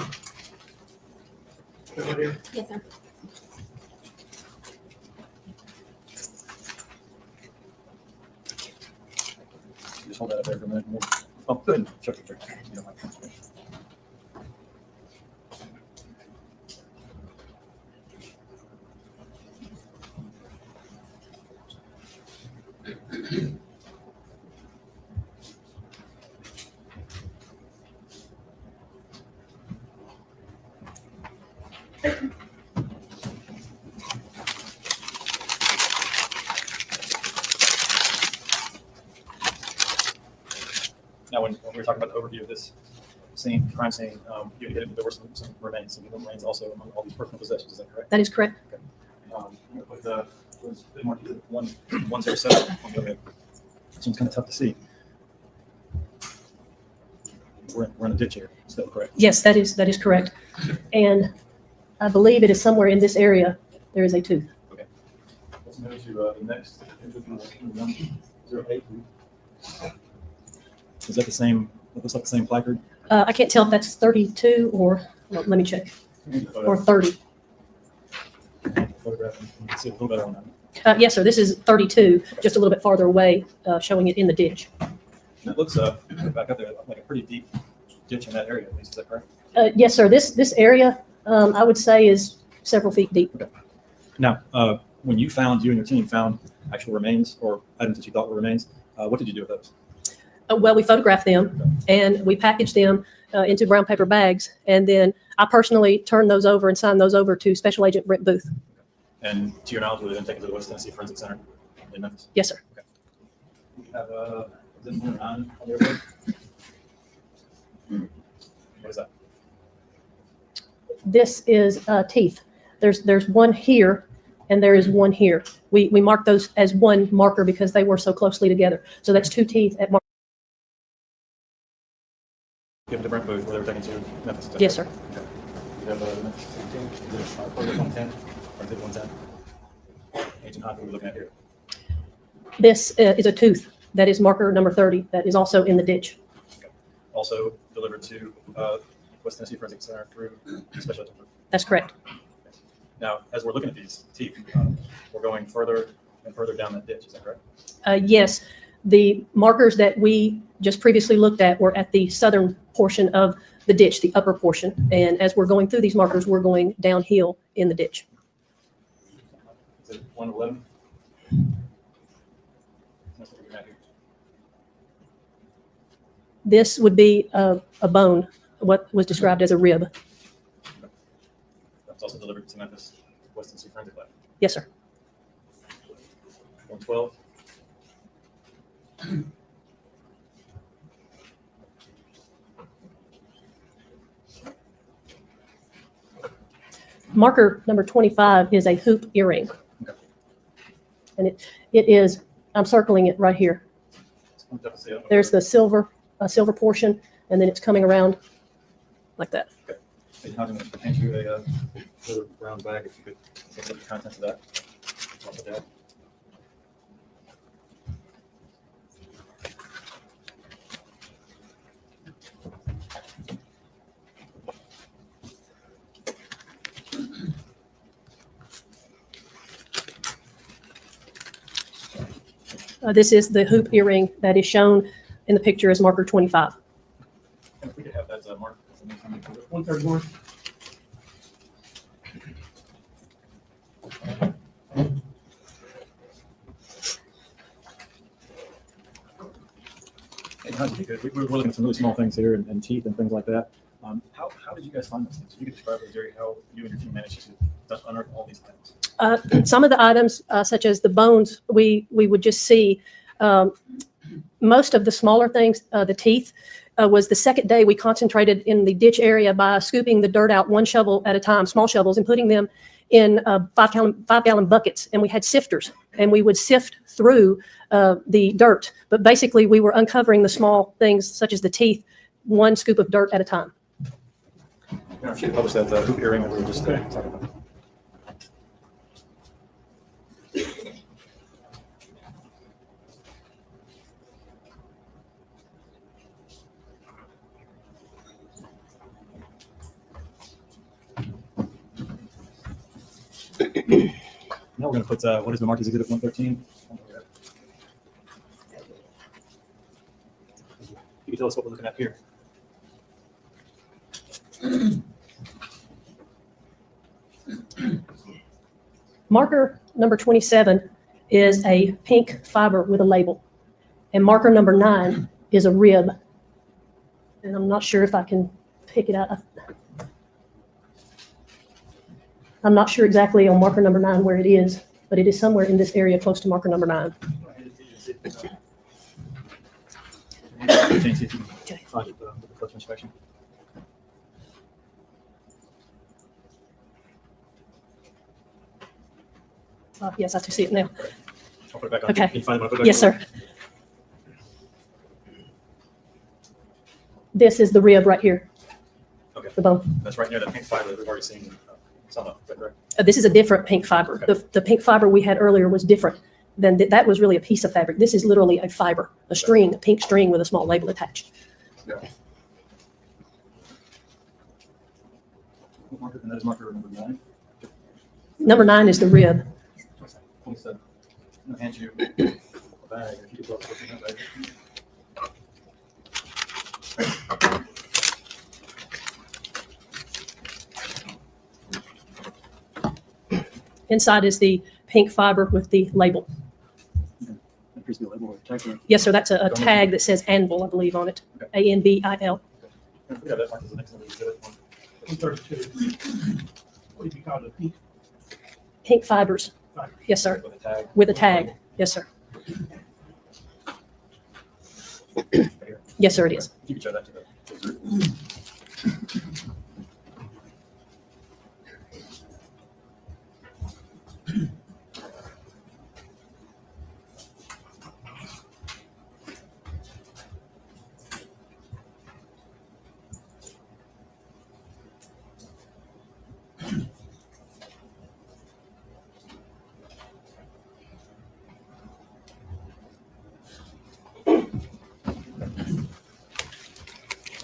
Yes, sir. Just hold that up there for a minute. Oh, go ahead and check the picture. You don't mind. Now, when we were talking about the overview of this scene, crime scene, there were some remains, some remains also among all these personal possessions. Is that correct? That is correct. Okay. With the marked 107 on the other. This one's kind of tough to see. We're in a ditch here. Is that correct? Yes, that is correct. And I believe it is somewhere in this area, there is a tooth. Okay. Let's move to the next. 08. Is that the same? It looks like the same placard. I can't tell if that's 32 or, well, let me check, or 30. Photograph, you can see a little better on that. Yes, sir, this is 32, just a little bit farther away, showing it in the ditch. And it looks back up there like a pretty deep ditch in that area. At least, is that correct? Yes, sir, this area, I would say is several feet deep. Okay. Now, when you and your team found actual remains or items that you thought were remains, what did you do with those? Well, we photographed them and we packaged them into brown paper bags. And then I personally turned those over and signed those over to Special Agent Brent Booth. And to your knowledge, were they then taken to the West Tennessee Forensic Center in Memphis? Yes, sir. Okay. We have is it number 9 on the airplane? What is that? This is teeth. There's one here and there is one here. We marked those as one marker because they were so closely together. So that's 2 teeth at mark. Given to Brent Booth, where they were taken to Memphis? Yes, sir. Okay. You have the Memphis 16? Is it 110 or is it 110? Agent Hunt, what are we looking at here? This is a tooth. That is marker number 30. That is also in the ditch. Okay. Also delivered to West Tennessee Forensic Center through Special Agent Booth. That's correct. Now, as we're looking at these teeth, we're going further and further down that ditch. Is that correct? Yes, the markers that we just previously looked at were at the southern portion of the ditch, the upper portion. And as we're going through these markers, we're going downhill in the ditch. Is it 111? This would be a bone, what was described as a rib. That's also delivered to Memphis West Tennessee Forensic Lab. Yes, sir. 112. Marker number 25 is a hoop earring. Okay. And it is, I'm circling it right here. There's the silver portion, and then it's coming around like that. Okay. I'm going to hand you a little brown bag if you could take up the contents of that. Drop it down. This is the hoop earring that is shown in the picture as marker 25. And if we could have that mark. 131. We're looking at some really small things here and teeth and things like that. How did you guys find those things? If you could describe it, Jerry, how you and your team managed to unearth all these items. Some of the items, such as the bones, we would just see. Most of the smaller things, the teeth, was the second day we concentrated in the ditch area by scooping the dirt out 1 shovel at a time, small shovels, and putting them in 5-gallon buckets. And we had sifters, and we would sift through the dirt. But basically, we were uncovering the small things, such as the teeth, 1 scoop of dirt at a time. Now, if you publish that hoop earring that we were just talking about. Now we're going to put what is the mark as exhibit 113. You can tell us what we're looking at here. Marker number 27 is a pink fiber with a label, and marker number 9 is a rib. And I'm not sure if I can pick it out. I'm not sure exactly on marker number 9 where it is, but it is somewhere in this area close to marker number 9. Yes, I can see it now. I'll put it back on. Okay. Can you find it when I put it back Yes, on? sir. This is the rib right here, Okay. the bone. That's right near that pink fiber that we've already seen some of. Is that correct? This is a different pink fiber. The pink fiber we had earlier was different than that was really a piece of fabric. This is literally a fiber, a string, a pink string with a small label attached. Yeah. And that is marker number 9. Number 9 is the rib. 27. I'm gonna hand you a bag. If you could look in that bag. Inside is the pink fiber with the label. There appears to be a label or a tag there. Yes, sir. That's a tag that says Anvil, I believe, on it. ANVIL. Yeah, that mark is the next one. Exhibit 132. What do you call it? Pink? Pink fibers. Yes, sir. with a tag. With a tag. Yes, sir. Yes, sir, it is. If you could show that to the group.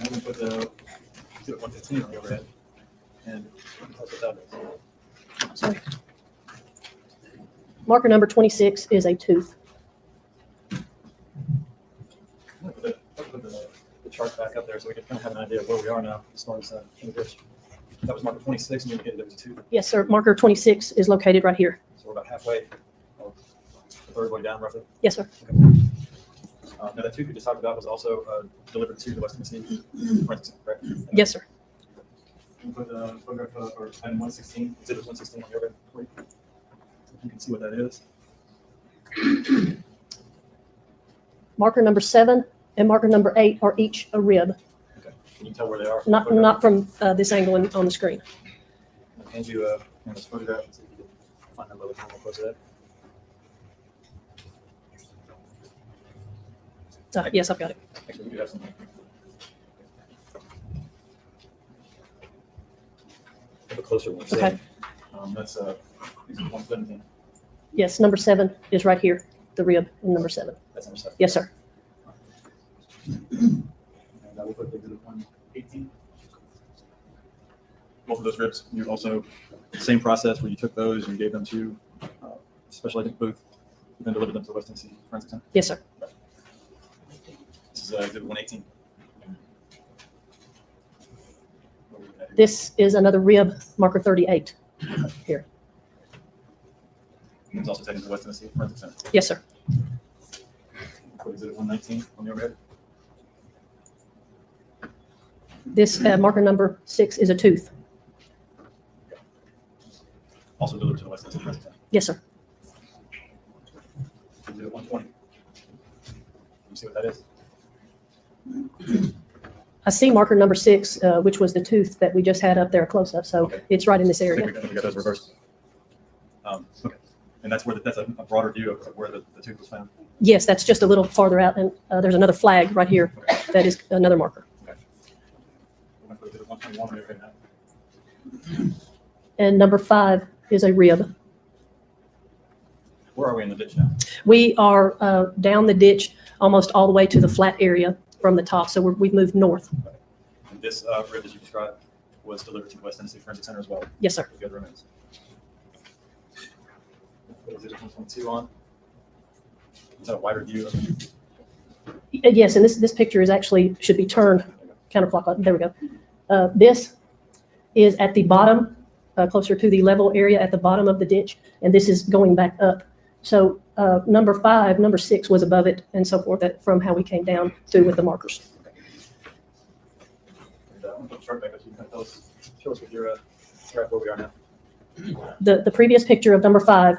I'm going to put the exhibit 115 on the overhead. And that's what that is. Sorry. Marker number 26 is a tooth. I'm going to put the chart back up there so we can kind of have an idea of where we are now as far as in the ditch. That was marker 26 and you indicated there was a tooth. Yes, sir. Marker 26 is located right here. So we're about halfway, or the third way down roughly. Yes, sir. Okay. Now that tooth we just talked about was also delivered to the West Tennessee Forensic Center, correct? Yes, sir. We'll put the photograph or item 116, exhibit 116 on the overhead for you. If you can see what that is. Marker number 7 and marker number 8 are each a rib. Okay. Can you tell where they are? Not from this angle on the screen. I'll hand you this photograph and see if you can find that little more close to that. Yes, I've got it. Actually, we do have some. A closer one. Okay. That's exhibit 117. Yes, number 7 is right here, the rib in number 7. That's number 7. Yes, sir. And I will put exhibit 118. Both of those ribs, you also, same process where you took those and gave them to special agent booth, then delivered them to the West Tennessee Forensic Center. Yes, sir. This is exhibit 118. This is another rib, marker 38 here. It's also taken to the West Tennessee Forensic Center. Yes, sir. Put exhibit 119 on the overhead. This marker number 6 is a tooth. Also delivered to the West Tennessee Forensic Center. Yes, sir. Exhibit 120. You see what that is? I see marker number 6, which was the tooth that we just had up there close up. So it's right in this I area. think we got those reversed. Okay. And that's where that's a broader view of where the tooth was found. Yes, that's just a little farther out. And there's another flag right here. That is another marker. Okay. We're going to put exhibit 121 on the overhead now. And number 5 is a rib. Where are we in the ditch now? We are down the ditch almost all the way to the flat area from the top. So we've moved north. And this rib, as you described, was delivered to the West Tennessee Forensic Center as well. Yes, sir. With the other remains. Put exhibit 122 on. Is that a wider view? Yes, and this picture is actually should be turned counterclockwise. There we go. This is at the bottom, closer to the level area at the bottom of the ditch, and this is going back up. So number 5, number 6 was above it, and so forth. That from how we came down through with the markers. And I'm going to put the chart back up so you can tell us, show us with your graph where we are now. The previous picture of number 5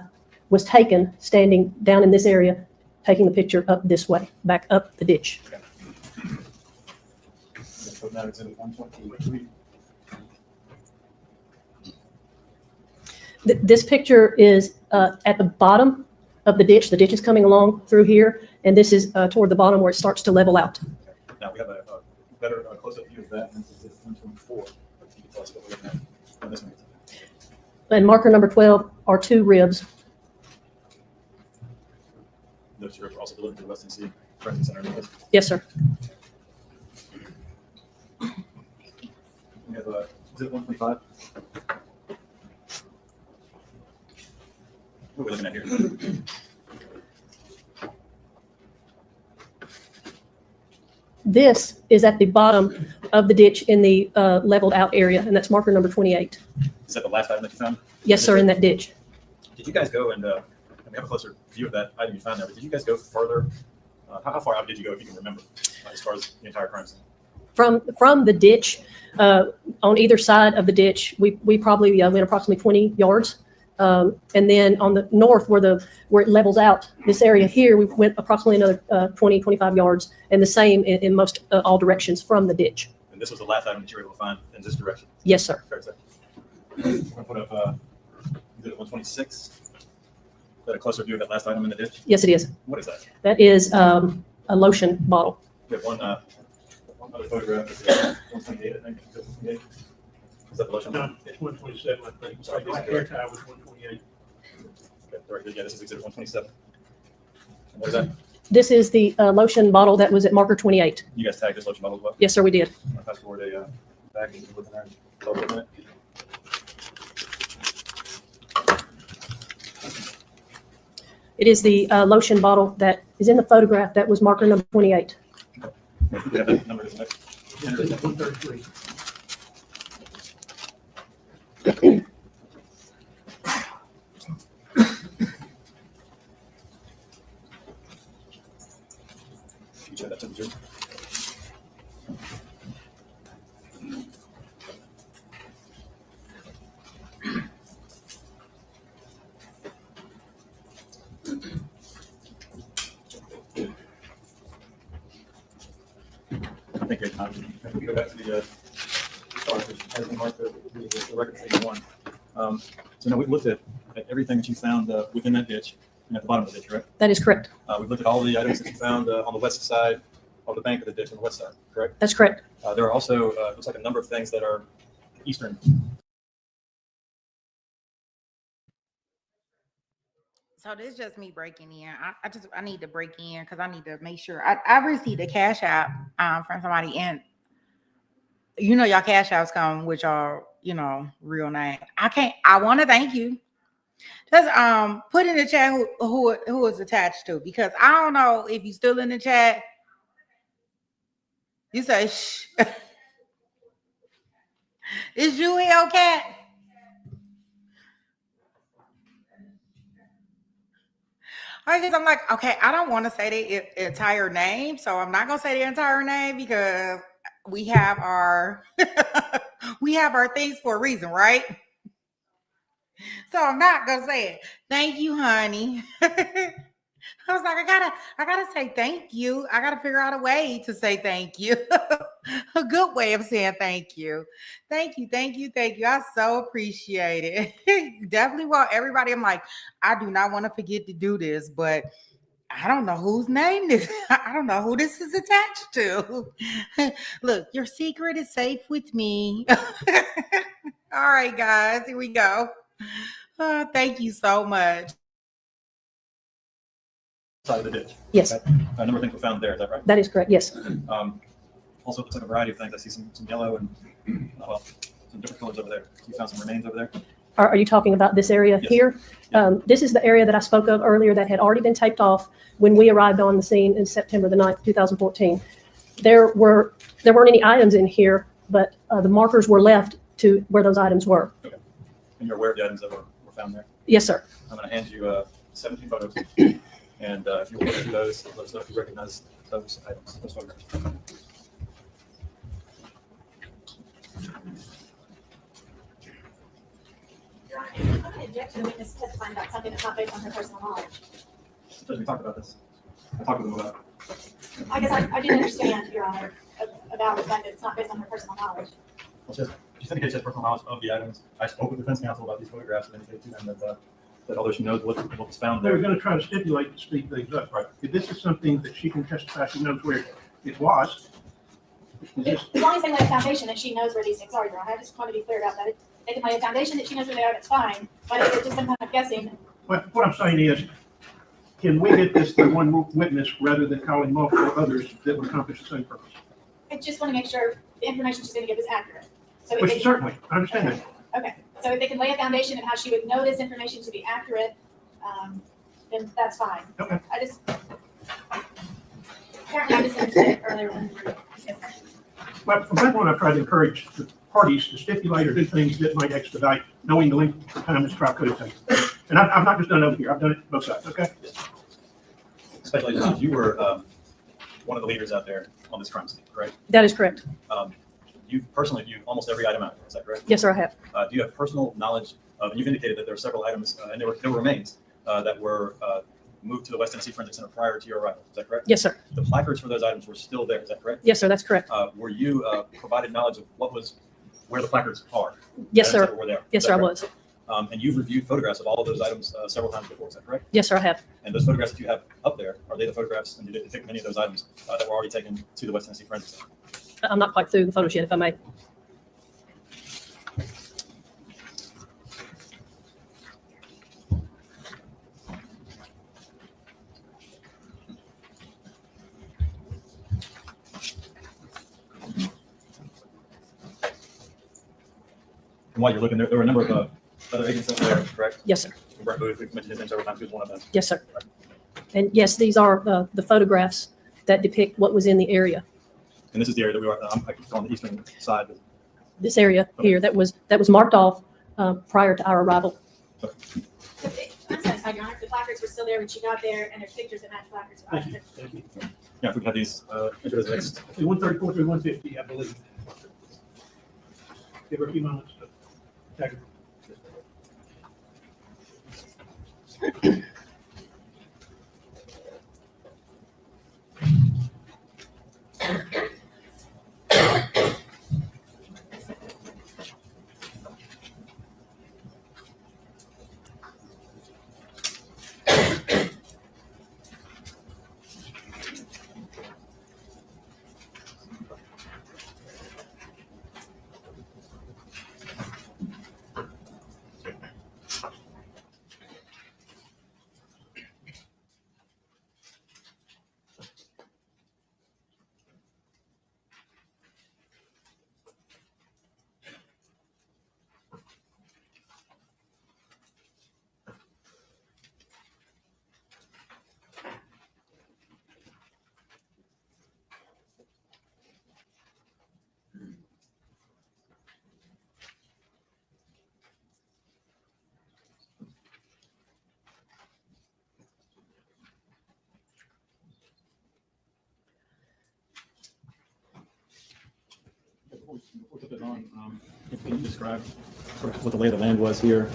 was taken standing down in this area, taking the picture up this way, back up the ditch. Okay. So now exhibit 123. This picture is at the bottom of the ditch. The ditch is coming along through here, and this is toward the bottom where it starts to level out. Now we have a better close-up view of that. And this is 124. You can tell us what we're looking at on this one. And marker number 12 are 2 ribs. Those 2 ribs are also delivered to the Weston C. Forensic Center. Yes, sir. We have exhibit 125. What are we looking at here? This is at the bottom of the ditch in the leveled out area, and that's marker number 28. Is that the last item that you found? Yes, sir, in that ditch. Did you guys go and we have a closer view of that item you found there, but did you guys go further? How far out did you go, if you can remember, as far as the entire crime scene? From the ditch, on either side of the ditch, we probably went approximately 20 yards. And then on the north, where it levels out, this area here, we went approximately another 20, 25 yards, and the same in most all directions from the ditch. And this was the last item that you were able to find in this direction? Yes, sir. Fair to say. I'm going to put up exhibit 126. Is that a closer view of that last item in the ditch? Yes, it is. What is that? That is a lotion bottle. We have one other photograph. That's 128, I think. 128. Is that the lotion? No, it's 127, I think. So black hair tie was 128. Okay, very good. Yeah, this is exhibit 127. And what is that? This is the lotion bottle that was at marker 28. You guys tagged this lotion bottle as well? Yes, sir, we did. I'll fast forward a back and look in there and tell us a minute. It is the lotion bottle that is in the photograph that was marker number 28. We have that number next. 133. You check that temperature. Thank you. If we go back to the start, everything like the record statement 1. So now we've looked at everything that you found within that ditch and at the bottom of the ditch, right? That is correct. We've looked at all the items that you found on the west side of the bank of the ditch on the west side, correct? That's correct. There are also, looks like a number of things that are eastern. So this is just me breaking in. I need to break in because I need to make sure. I received a cash app from somebody, and y'all cash apps come with y'all, real name. I want to thank you. Just put in the chat who is attached to, because I don't know if you're still in the chat. You say shh. Is you Hellcat? Because I'm like, okay, I don't want to say the entire name, so I'm not gonna say the entire name because we have our things for a reason, right? So I'm not gonna say it. Thank you, honey. I was like, I gotta say thank you. I gotta figure out a way to say thank you. A good way of saying thank you. Thank you. I so appreciate it. Definitely want everybody. I'm like, I do not want to forget to do this, but I don't know whose name this. I don't know who this is attached to. Look, your secret is safe with me. All right, guys, here we go. Thank you so much. Side of the ditch. Yes. Okay. A number of things were found there. Is that right? That is correct. Yes. Also, it looks like a variety of things. I see some yellow and some different colors over there. You found some remains over there. Are you talking about this area here? This is the area that I spoke of earlier that had already been taped off when we arrived on the scene in September the 9th, 2014. There weren't any items in here, but the markers were left to where those items were. Okay. And you're aware of the items that were found there? Yes, sir. I'm going to hand you 17 photos. And if you want to look at those, let us know if you recognize those items, those photographs. I'm going to object to the witness testifying about something that's not based on her personal knowledge. We talked about this. I talked with them about it. I guess I didn't understand, Your Honor, about the fact that it's not based on her personal knowledge. Well, just indicates that personal knowledge of the items. I spoke with the defense counsel about these photographs and indicated to them that that although she knows what was found They there. were gonna try to stipulate to speed things up, right? If this is something that she can testify, she knows where it was. Is this- As long as they lay a foundation that she knows where these things are, Your Honor, I just want to be clear about that. They can lay a foundation that she knows where they are, that's fine, but if it's just some kind of guessing, What I'm saying is, can we get this to one witness rather than calling multiple others that would accomplish the same purpose? I just want to make sure the information she's going to give is accurate. So if Which they, certainly, I understand that. okay, so if they can lay a foundation of how she would know this information to be accurate, then that's fine. Okay. I just, apparently I misunderstood it earlier when we were discussing. Well, from that point, I tried to encourage the parties to stipulate or do things that might expedite, knowing the length of time this trial could have taken. And I've not just done it over here, I've done it both sides, okay? Special Agent, you were one of the leaders out there on this crime scene, correct? That is correct. You've personally viewed almost every item out there, is that correct? Yes, sir, I have. Do you have personal knowledge of, and you've indicated that there are several items, and there were remains that were moved to the West Tennessee Forensic Center prior to your arrival, is that correct? Yes, sir. The placards for those items were still there, is that correct? Yes, sir, that's correct. Were you provided knowledge of where the placards are? Yes, Items sir. that were there? Yes, Is sir, I that was. correct? And you've reviewed photographs of all of those items several times before, is that correct? Yes, sir, I have. And those photographs that you have up there, are they the photographs, and did it depict many of those items that were already taken to the West Tennessee Forensic Center? I'm not quite through the photos yet, if I may. And while you're looking, there were a number of other agents out there, correct? Yes, sir. Brent Booth, we've mentioned his name several times, he was one of them. Yes, sir. And yes, these are the photographs that depict what was in the area. And this is the area that we are, I'm on the eastern side. This area here that was marked off prior to our arrival. I'm satisfied, Your Honor, if the placards were still there when she got there, and there's pictures that match placards. Thank you. Thank you. Yeah, if we could have these, into the next. 134 through 150, I believe. Give her a few moments to tag her. Before we put that on, can you describe sort of what the lay of the land was here,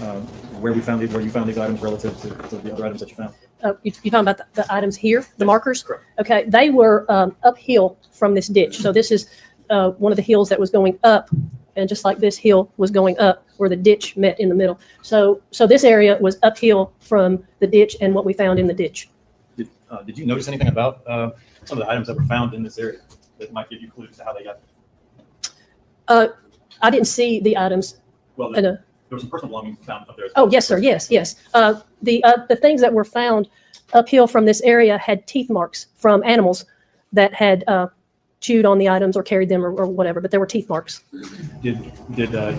where you found these items relative to the other items that you found? You're talking about the items here, the markers? Correct. Okay, they were uphill from this ditch. So this is one of the hills that was going up, and just like this hill was going up where the ditch met in the middle. So this area was uphill from the ditch and what we found in the ditch. Did you notice anything about some of the items that were found in this area that might give you clues to how they got there? I didn't see the items. Well, there was some personal belongings found up there. Oh, yes, sir. Yes. The things that were found uphill from this area had teeth marks from animals that had chewed on the items or carried them or whatever, but there were teeth marks. Did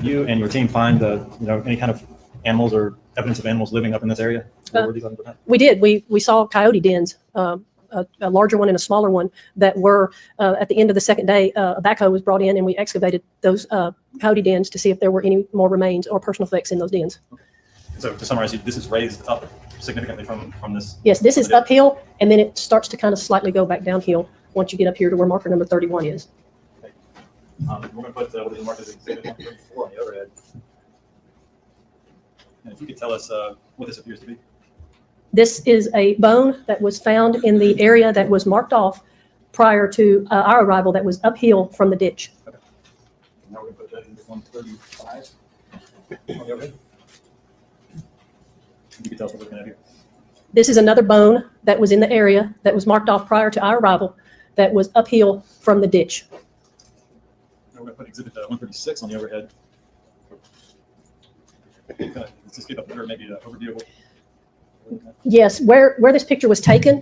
you and your team find any kind of animals or evidence of animals living up in this area? Where were these items found? We did. We saw coyote dens, a larger one and a smaller one that were at the end of the second day. A backhoe was brought in and we excavated those coyote dens to see if there were any more remains or personal effects in those dens. So to summarize, this is raised up significantly from this. Yes, this is uphill, and then it starts to kind of slightly go back downhill once you get up here to where marker number 31 is. We're going to put what is marked as exhibit 134 on the overhead. And if you could tell us what this appears to be. This is a bone that was found in the area that was marked off prior to our arrival that was uphill from the ditch. Okay. Now we're going to put that in 135 on the overhead. You can tell us what we're looking at here. This is another bone that was in the area that was marked off prior to our arrival that was uphill from the ditch. Now we're going to put exhibit 136 on the overhead. Let's just give a better maybe an overview of what. Yes, where this picture was taken,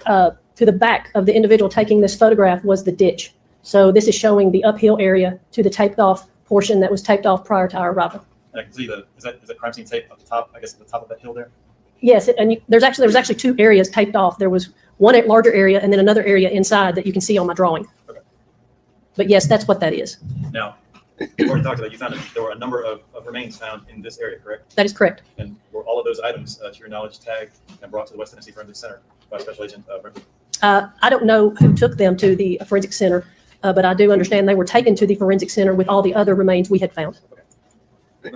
to the back of the individual taking this photograph was the ditch. So this is showing the uphill area to the taped off portion that was taped off prior to our arrival. I can see is that crime scene tape at the top, I guess at the top of that hill there? Yes, there was actually two areas taped off. There was one larger area and then another area inside that you can see on my drawing. Okay. But yes, that's what that is. Now, before we talked about, you found that there were a number of remains found in this area, correct? That is correct. And were all of those items, to your knowledge, tagged and brought to the West Tennessee Forensic Center by Special Agent Brinkley? I don't know who took them to the forensic center, but I do understand they were taken to the forensic center with all the other remains we had found. Okay.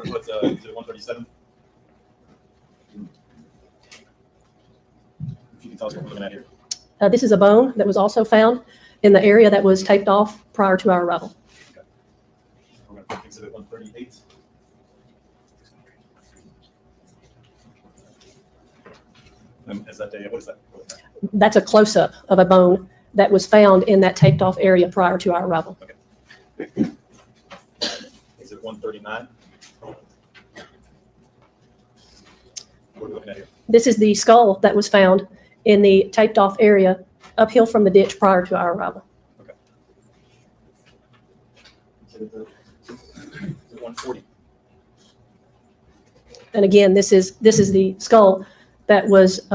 What's exhibit 137? If you can tell us what we're looking at here. This is a bone that was also found in the area that was taped off prior to our arrival. Okay. We're going to put exhibit 138. Is that what is that? That's a close-up of a bone that was found in that taped off area prior to our arrival. Okay. Exhibit 139. What are we looking at here? This is the skull that was found in the taped off area uphill from the ditch prior to our arrival. Okay. Exhibit 140. And again, this is the skull that was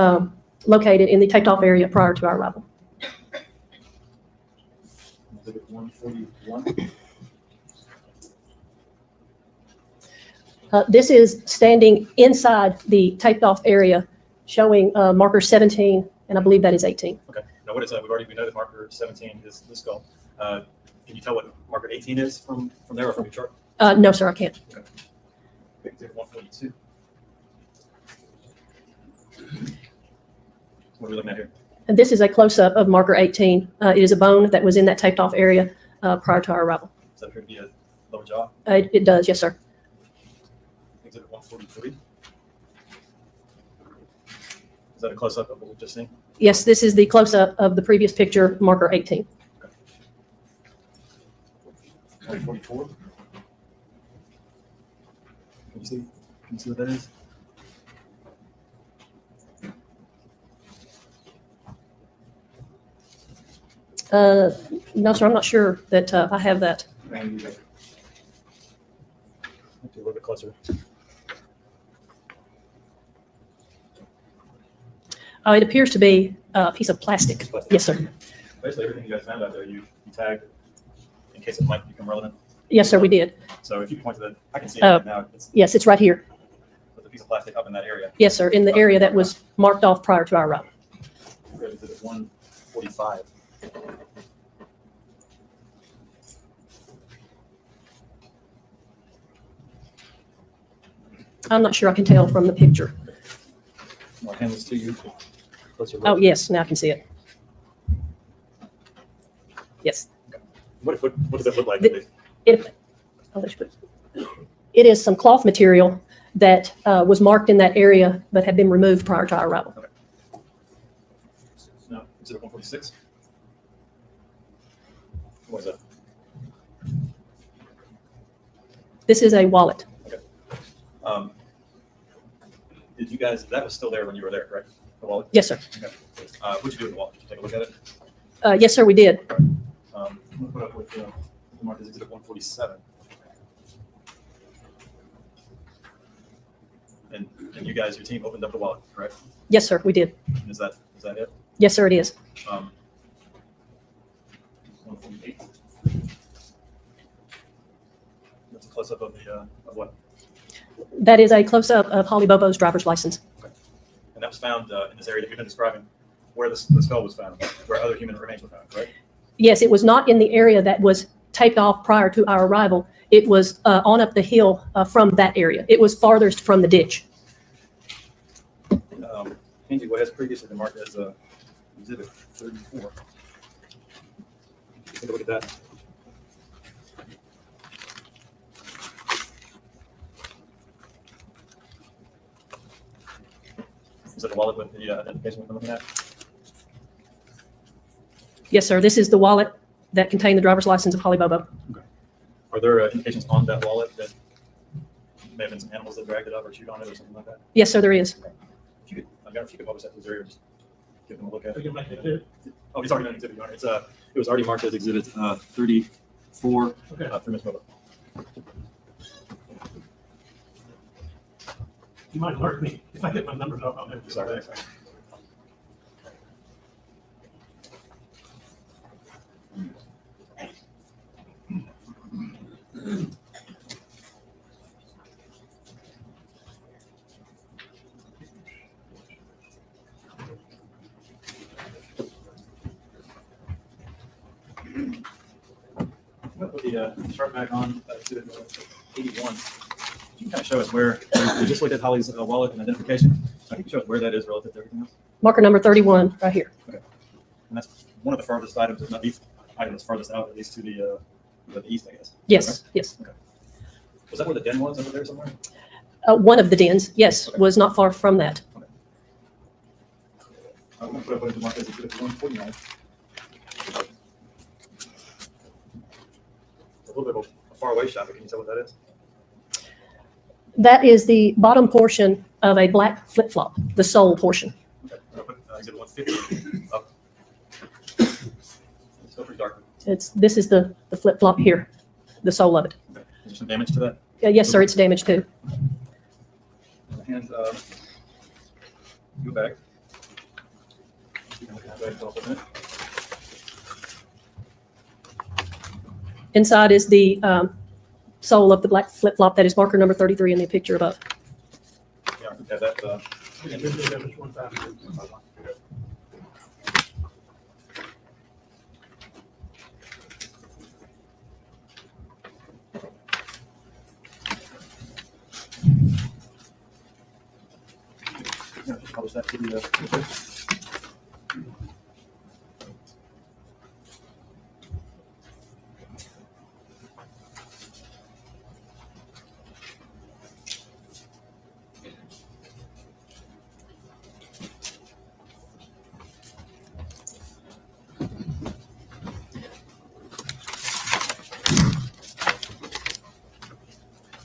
located in the taped off area prior to our arrival. Exhibit 141. This is standing inside the taped off area, showing marker 17, and I believe that is 18. Okay. Now, what is that? We know that marker 17 is the skull. Can you tell what marker 18 is from there or from your chart? No, sir, I can't. Okay. Exhibit 142. What are we looking at here? And this is a close-up of marker 18. It is a bone that was in that taped off area prior to our arrival. Does that appear to be a lower jaw? It does, yes, sir. Exhibit 143. Is that a close-up of what we've just seen? Yes, this is the close-up of the previous picture, marker 18. 144. Can you see what that is? No, sir, I'm not sure that I have that. Have to a little bit closer. Oh, it appears to be a piece of plastic. Yes, sir. Basically, everything you guys found out there, you tagged in case it might become relevant. Yes, sir, we did. So if you point to that, I can see it right now. Yes, it's right here. Put the piece of plastic up in that area. Yes, sir, in the area that was marked off prior to our arrival. Go to exhibit 145. I'm not sure I can tell from the picture. I'll hand this to you. Oh, yes, now I can see it. Yes. What does that look like? It is some cloth material that was marked in that area but had been removed prior to our arrival. Okay. No, exhibit 146. What is that? This is a wallet. Okay. Did you guys, that was still there when you were there, correct? The wallet? Yes, sir. Okay. What'd you do with the wallet? Did you take a look at it? Yes, sir, we did. I'm gonna put up with mark as exhibit 147. And you guys, your team opened up the wallet, correct? Yes, sir, we did. Is that it? Yes, sir, it is. 148. That's a close up of the of what? That is a close-up of Holly Bobo's driver's license. Okay. And that was found in this area that we've been describing, where the skull was found, where other human remains were found, correct? Yes, it was not in the area that was taped off prior to our arrival. It was on up the hill from that area. It was farthest from the ditch. Angie, what has previously been marked as exhibit 34? Take a look at that. Is that the wallet with the identification we're looking at? Yes, sir. This is the wallet that contained the driver's license of Holly Bobo. Are there indications on that wallet that may have been some animals that dragged it up or chewed on it or something like that? Yes, sir, there is. If you could, I don't know if you could publish that to Zuri or just give them a look at We it. can make it good. Oh, it's already done exhibit, Your Honor. It was already marked as exhibit 34 for Ms. Bobo. You might alert me. If I get my numbers up, I'll have to. Sorry. Put the chart back on exhibit 81. You can kind of show us where, we just looked at Holly's wallet and identification. So you can show us where that is relative to everything else. Marker number 31, right here. Okay. And that's one of the farthest items, if not the item that's farthest out, at least to the east, I guess. Yes, yes. Okay. Was that where the den was over there somewhere? One of the dens, yes, was not far from that. I'm going to put it into mark as exhibit 149. A little bit of a far away shot, but can you tell what that is? That is the bottom portion of a black flip-flop, the sole portion. Okay. I'll put exhibit 150 up. It's still pretty dark. This is the flip-flop here, the sole of it. Okay. Is there some damage to that? Yes, sir, it's damaged too. And go back. You can look at that for a minute. Inside is the sole of the black flip-flop that is marker number 33 in the picture above. Yeah, I think have that. Yeah, this is damage one time. Yeah, just publish that to the.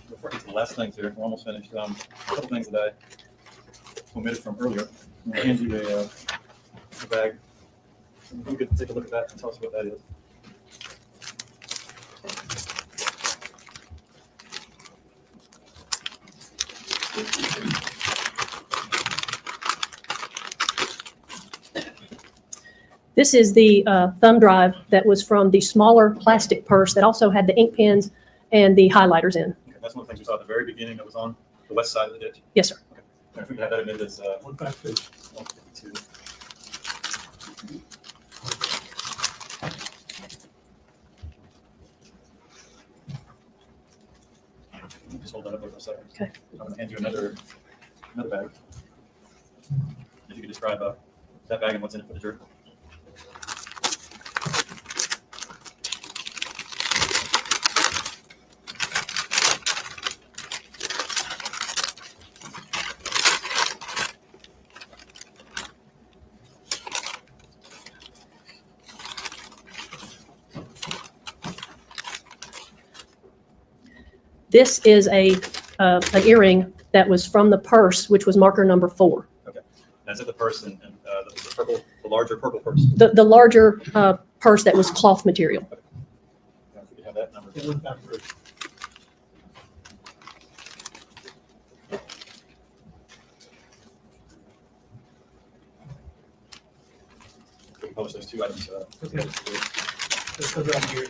Before I get to the last things here, we're almost finished. A couple things that I omitted from earlier. I'm going to hand you a bag. You could take a look at that and tell us what that is. This is the thumb drive that was from the smaller plastic purse that also had the ink pens and the highlighters in. Okay, that's one of the things we saw at the very beginning that was on the west side of the ditch. Yes, sir. Okay. If we can have that admitted as 152. 152. Just hold that up for a second. Okay. I'm going to hand you another bag. If you could describe that bag and what's in it for the jury. This is an earring that was from the purse, which was marker number 4. Okay. That's at the purse and the purple, the larger purple purse. The larger purse that was cloth material. Okay. If we could have that number. Yeah, 153. We can publish those two items. Okay. Let's go right here.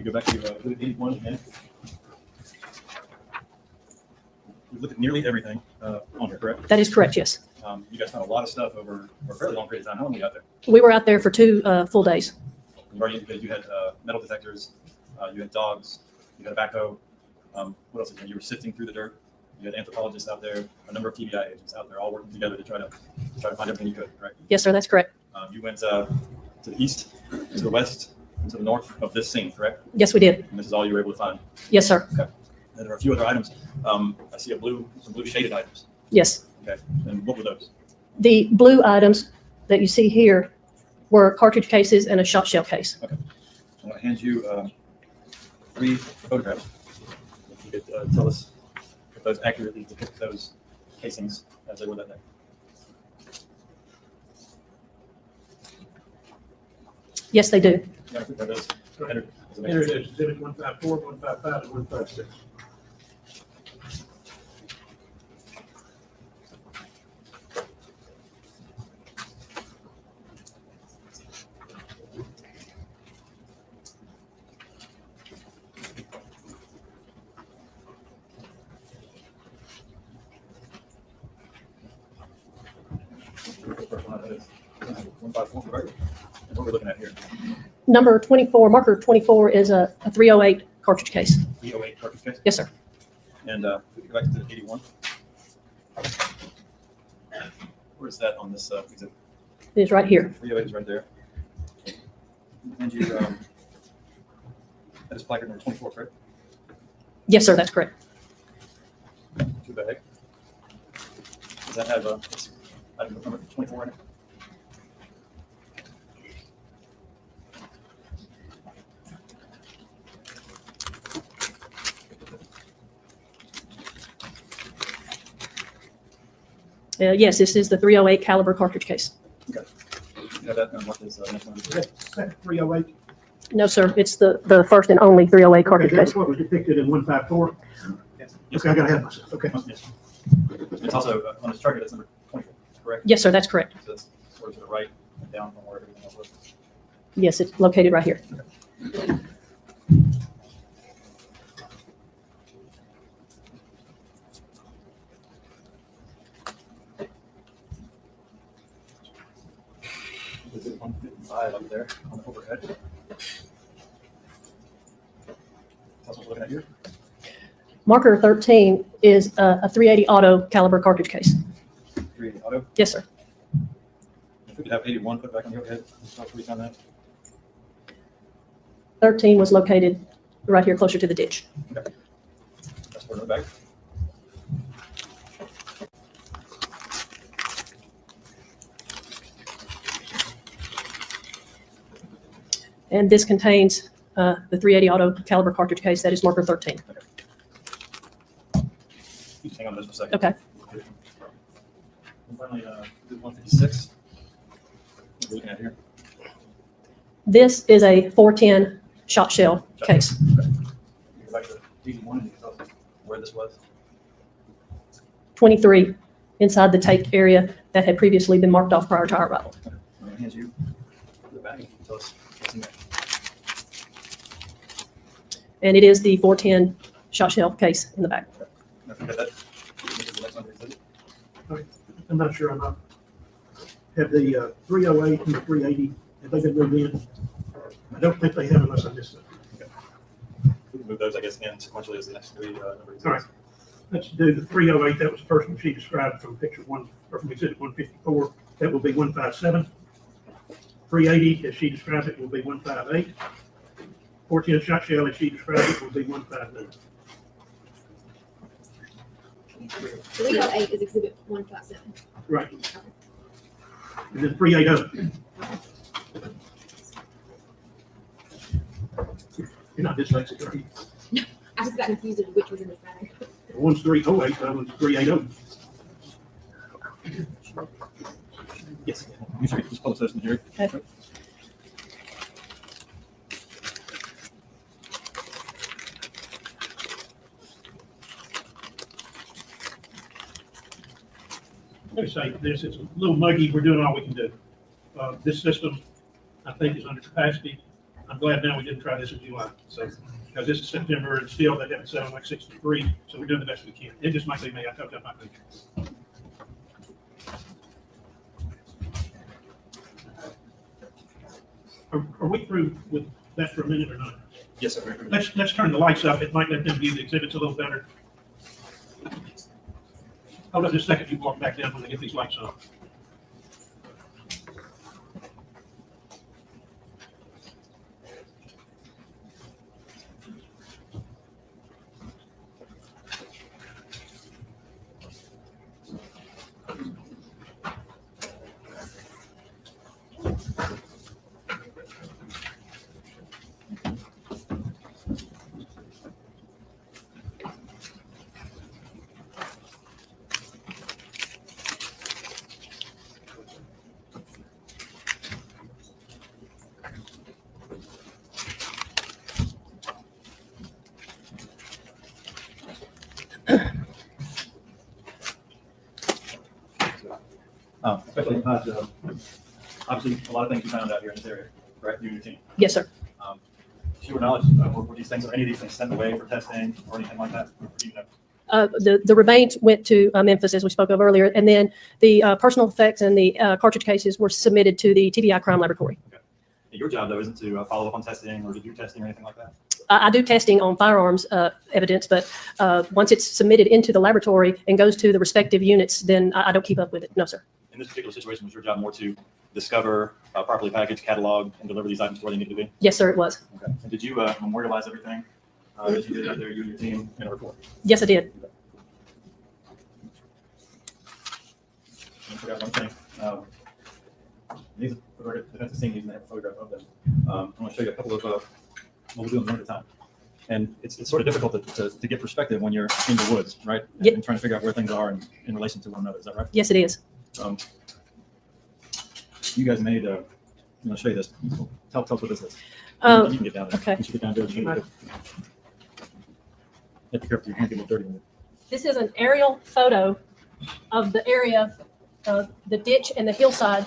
go back to 81 and we looked at nearly everything on here, correct? That is correct, yes. You guys found a lot of stuff over a fairly long period of time. How long were you out there? We were out there for 2 full days. You already indicated you had metal detectors, you had dogs, you had a backhoe. What else? You were sifting through the dirt. You had anthropologists out there, a number of TBI agents out there, all working together to try to find everything you could. Right? Yes, sir, that's correct. You went to the east, to the west, and to the north of this scene, correct? Yes, we did. And this is all you were able to find. Yes, sir. Okay. And there are a few other items. I see some blue shaded items. Yes. Okay. And what were those? The blue items that you see here were cartridge cases and a shot shell case. Okay. I'm going to hand you 3 photographs. If you could tell us if those accurately depict those casings as they were that day. Yes, they do. Yeah, I think that is. Here it is, exhibit 154, 155, and 156. And what we're looking at here. Number 24, marker 24 is a 308 cartridge case. 308 cartridge case? Yes, sir. And if we go back to 81. Where is that on this exhibit? It is right here. 308 is right there. And you, that is placard number 24, correct? Yes, sir, that's correct. Too bad. Does that have item number 24 in it? Yes, this is the 308 caliber cartridge case. Okay. You have that marked as next one. Second 308. No, sir, it's the first and only 308 cartridge Okay, that's case. what was depicted in 154. Yes. Okay, I gotta have myself. Okay. Yes. It's also on this chart, that's number 24, correct? Yes, sir, that's correct. So it's sort of to the right and down from where everything else was. Yes, it's located right here. Is it 155 up there on the overhead? That's what we're looking at here. Marker 13 is a 380 auto caliber cartridge case. 380 auto. Yes, sir. If we could have 81 put back on the overhead, let's read on that. 13 was located right here closer to the ditch. Okay. That's for the back. And this contains the 380 auto caliber cartridge case. That is marker 13. You can hang on to this for a second. Okay. And finally, 156. What are we looking at here? This is a 410 shot shell case. Okay. Go back to 81 and you can tell us where this was. 23 inside the take area that had previously been marked off prior to our arrival. I'm going to hand you the back and you can tell us what's in there. And it is the 410 shot shell case in the back. Now, if you got that, this is the next one. Okay. I'm not sure. I'm not. Have the 308 and the 380, have they been moved in? I don't think they have unless I missed it. We can move those, I guess, in sequentially as the next 3 number exhibits. All right. Let's do the 308. That was the person she described from picture 1, or from exhibit 154. That will be 157. 380, as she described it, will be 158. 410 shot shell, as she described it, will be 159. 308 is exhibit 157. Right. And then 380. You're not dyslexic, are you? I just got confused with which was in this bag. One's 308, the other one's 380. Yes. You should just pull this in here. Okay. Let me say this, it's a little muggy, we're doing all we can do. This system, I think, is under capacity. I'm glad now we didn't try this in July, so, because this is September and still they haven't settled like 63, so we're doing the best we can. It just might be me, I told you I might be. Are we through with that for a minute or not? Yes, sir. Let's turn the lights up. It might let them view the exhibits a little better. Hold on just a second. You walk back down when they get these lights on. Especially obviously a lot of things you found out here in this area, right? You and your team. Yes, sir. To your knowledge, were these things, or any of these things sent away for testing or anything like that? Or do you know? The remains went to Memphis, as we spoke of earlier, and then the personal effects and the cartridge cases were submitted to the TBI Crime Laboratory. Okay. Your job, though, isn't to follow up on testing or to do testing or anything like that? I do testing on firearms evidence, but once it's submitted into the laboratory and goes to the respective units, then I don't keep up with it. No, sir. In this particular situation, was your job more to discover, properly package, catalog, and deliver these items to where they need to be? Yes, sir, it was. Okay. And did you memorialize everything that you did out there, you and your team, in a report? Yes, I did. I forgot one thing. These are for the defense scene, these, and they have a photograph of them. I want to show you a couple of what we'll do in one at a time. And it's sort of difficult to get perspective when you're in the woods, right? Yep. And trying to figure out where things are in relation to one another. Is that right? Yes, it is. You guys made, I'm going to show you this. Tell us what this is. You can get down there. Okay. You should get down there. You have to be careful. You can't get a little dirty with it. This is an aerial photo of the area, the ditch and the hillside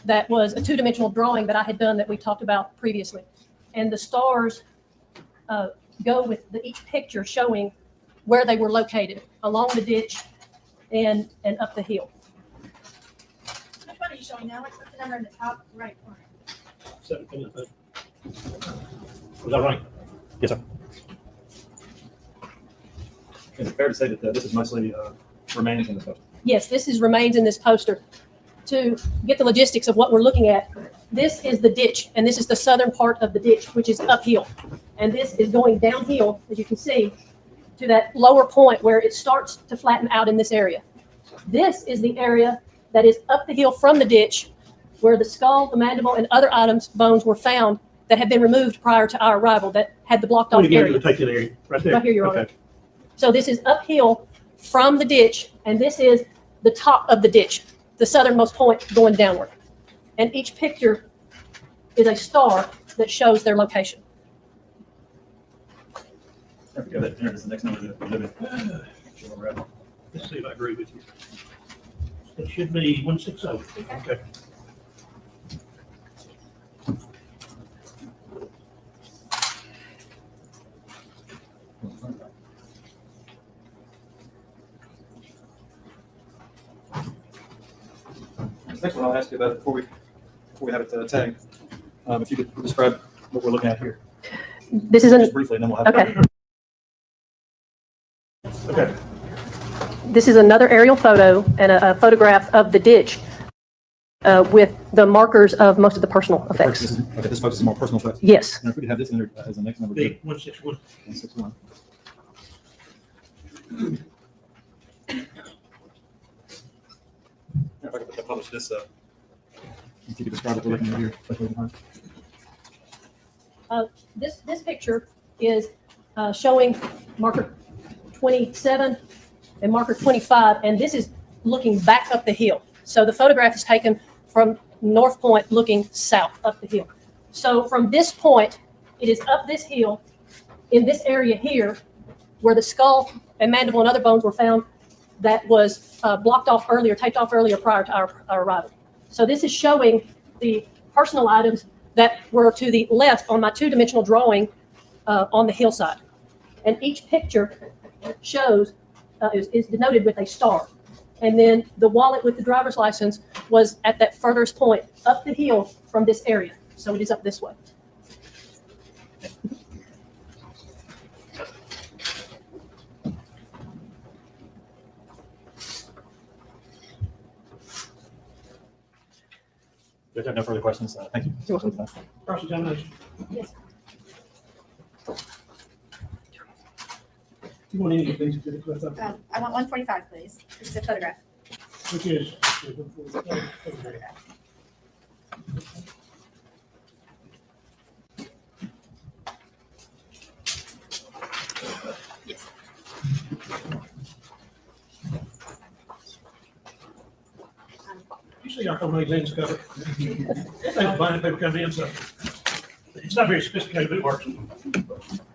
that was a two-dimensional drawing that I had done that we talked about previously. And the stars go with each picture showing where they were located, along the ditch and up the hill. Which one are you showing now? What's the number in the top right corner? 17, I think. Was that right? Yes, sir. Is it fair to say that this is mostly remains in the poster? Yes, this remains in this poster. To get the logistics of what we're looking at, this is the ditch, and this is the southern part of the ditch, which is uphill. And this is going downhill, as you can see, to that lower point where it starts to flatten out in this area. This is the area that is up the hill from the ditch where the skull, the mandible, and other items, bones were found that had been removed prior to our arrival that had the blocked off area. Take it area right there. Right here, Your Honor. Okay. So this is uphill from the ditch, and this is the top of the ditch, the southernmost point going downward. And each picture is a star that shows their location. I forget that. This is the next number to exhibit. Let's see if I agree with you. It should be 160. Okay. Next one I'll ask you about before we have it tagged. If you could describe what we're looking at here. This is just briefly, and then we'll have okay. Okay. This is another aerial photo and a photograph of the ditch with the markers of most of the personal effects. This focuses more personal effects. Yes. And if we could have this in as the next number. 161. 161. If I could publish this, if you could describe what we're looking at here. This picture is showing marker 27 and marker 25, and this is looking back up the hill. So the photograph is taken from North Point looking south up the hill. So from this point, it is up this hill in this area here where the skull and mandible and other bones were found that was blocked off earlier, taped off earlier prior to our arrival. So this is showing the personal items that were to the left on my two-dimensional drawing on the hillside. And each picture shows, is denoted with a star. And then the wallet with the driver's license was at that furthest point up the hill from this area. So it is up this way. Judge, I have no further questions. Thank you. You're welcome. Cross-examination. Yes. You want any of these to get left up? I want 145, please. This is a photograph. Which is? Yes. You see our company names covered. They blind people come in, so it's not very sophisticated, but it works.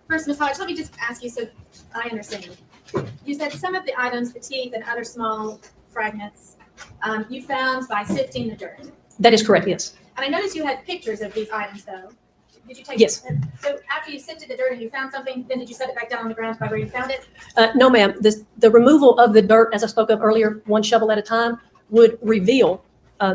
First, Ms. Hodge, let me just ask you so I understand. You said some of the items, the teeth and other small fragments, you found by sifting the dirt. That is correct, yes. And I noticed you had pictures of these items, though. Did you take? Yes. So after you sifted the dirt and you found something, then did you set it back down on the ground by where you found it? No, ma'am. The removal of the dirt, as I spoke of earlier, one shovel at a time, would reveal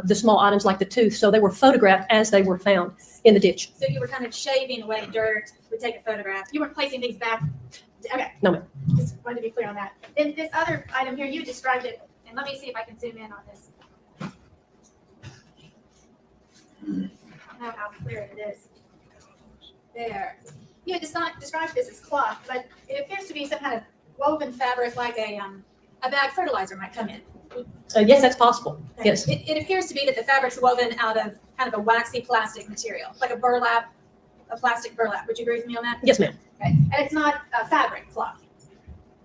the small items like the tooth. So they were photographed as they were found in the ditch. So you were kind of shaving away dirt, would take a photograph. You weren't placing things back. Okay. No, ma'am. Just wanted to be clear on that. Then this other item here, you described it, and let me see if I can zoom in on this. I don't know how clear it is. There. You had described this as cloth, but it appears to be some kind of woven fabric like a bag fertilizer might come in. Yes, that's possible. Yes. It appears to be that the fabric's woven out of kind of a waxy plastic material, like a burlap, a plastic burlap. Would you agree with me on that? Yes, ma'am. Okay. And it's not fabric, cloth.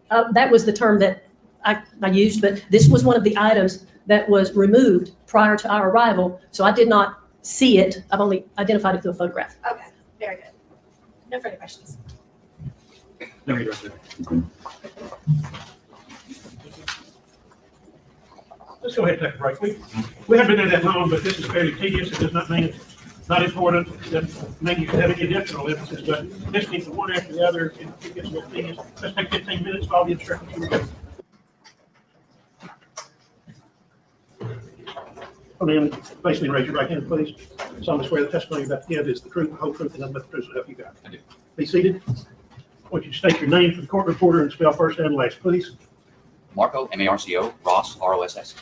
That was the term that I used, but this was one of the items that was removed prior to our arrival. So I did not see it. I've only identified it through a photograph. Okay, very good. No further questions. No, you're right. Let's go ahead and take a break. We haven't been there that long, but this is fairly tedious. It does not mean it's not important. It doesn't mean you should have any additional emphasis, but listening to one after the other, it gets a little tedious. Let's take 15 minutes, follow the instructions. Come in, face me and raise your right hand, please. Solemnly swear the testimony you're about to give is the truth, the whole truth, and nothing but the truth, so help you God. I do. Be seated. I want you to state your name for the court reporter and spell first and last, please. Marco, M-A-R-C-O, Ross, R-O-S-S.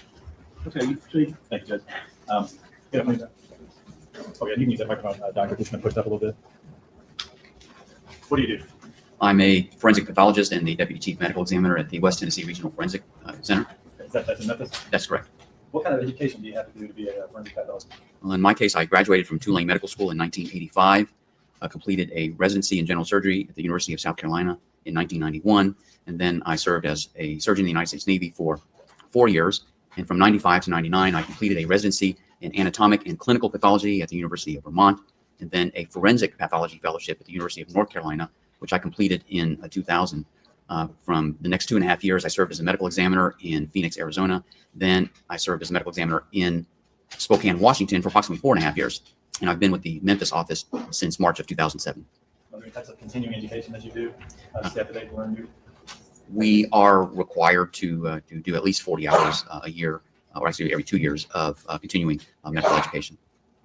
Okay, you proceed. Thank you, Judge. Yeah, please. Oh, yeah, you can use that microphone, Doctor. Just going to push up a little bit. What do you do? I'm a forensic pathologist and the Deputy Chief Medical Examiner at the West Tennessee Regional Forensic Center. That's in Memphis? That's correct. What kind of education do you have to do to be a forensic pathologist? Well, in my case, I graduated from Tulane Medical School in 1985, completed a residency in general surgery at the University of South Carolina in 1991, and then I served as a surgeon in the United States Navy for 4 years. And from 95 to 99, I completed a residency in anatomic and clinical pathology at the University of Vermont, and then a forensic pathology fellowship at the University of North Carolina, which I completed in 2000. From the next 2.5 years, I served as a medical examiner in Phoenix, Arizona. Then I served as a medical examiner in Spokane, Washington for approximately 4.5 years. And I've been with the Memphis office since March of 2007. Are there types of continuing education that you do to stay up to date and learn new? We are required to do at least 40 hours a year, or actually every 2 years of continuing medical education.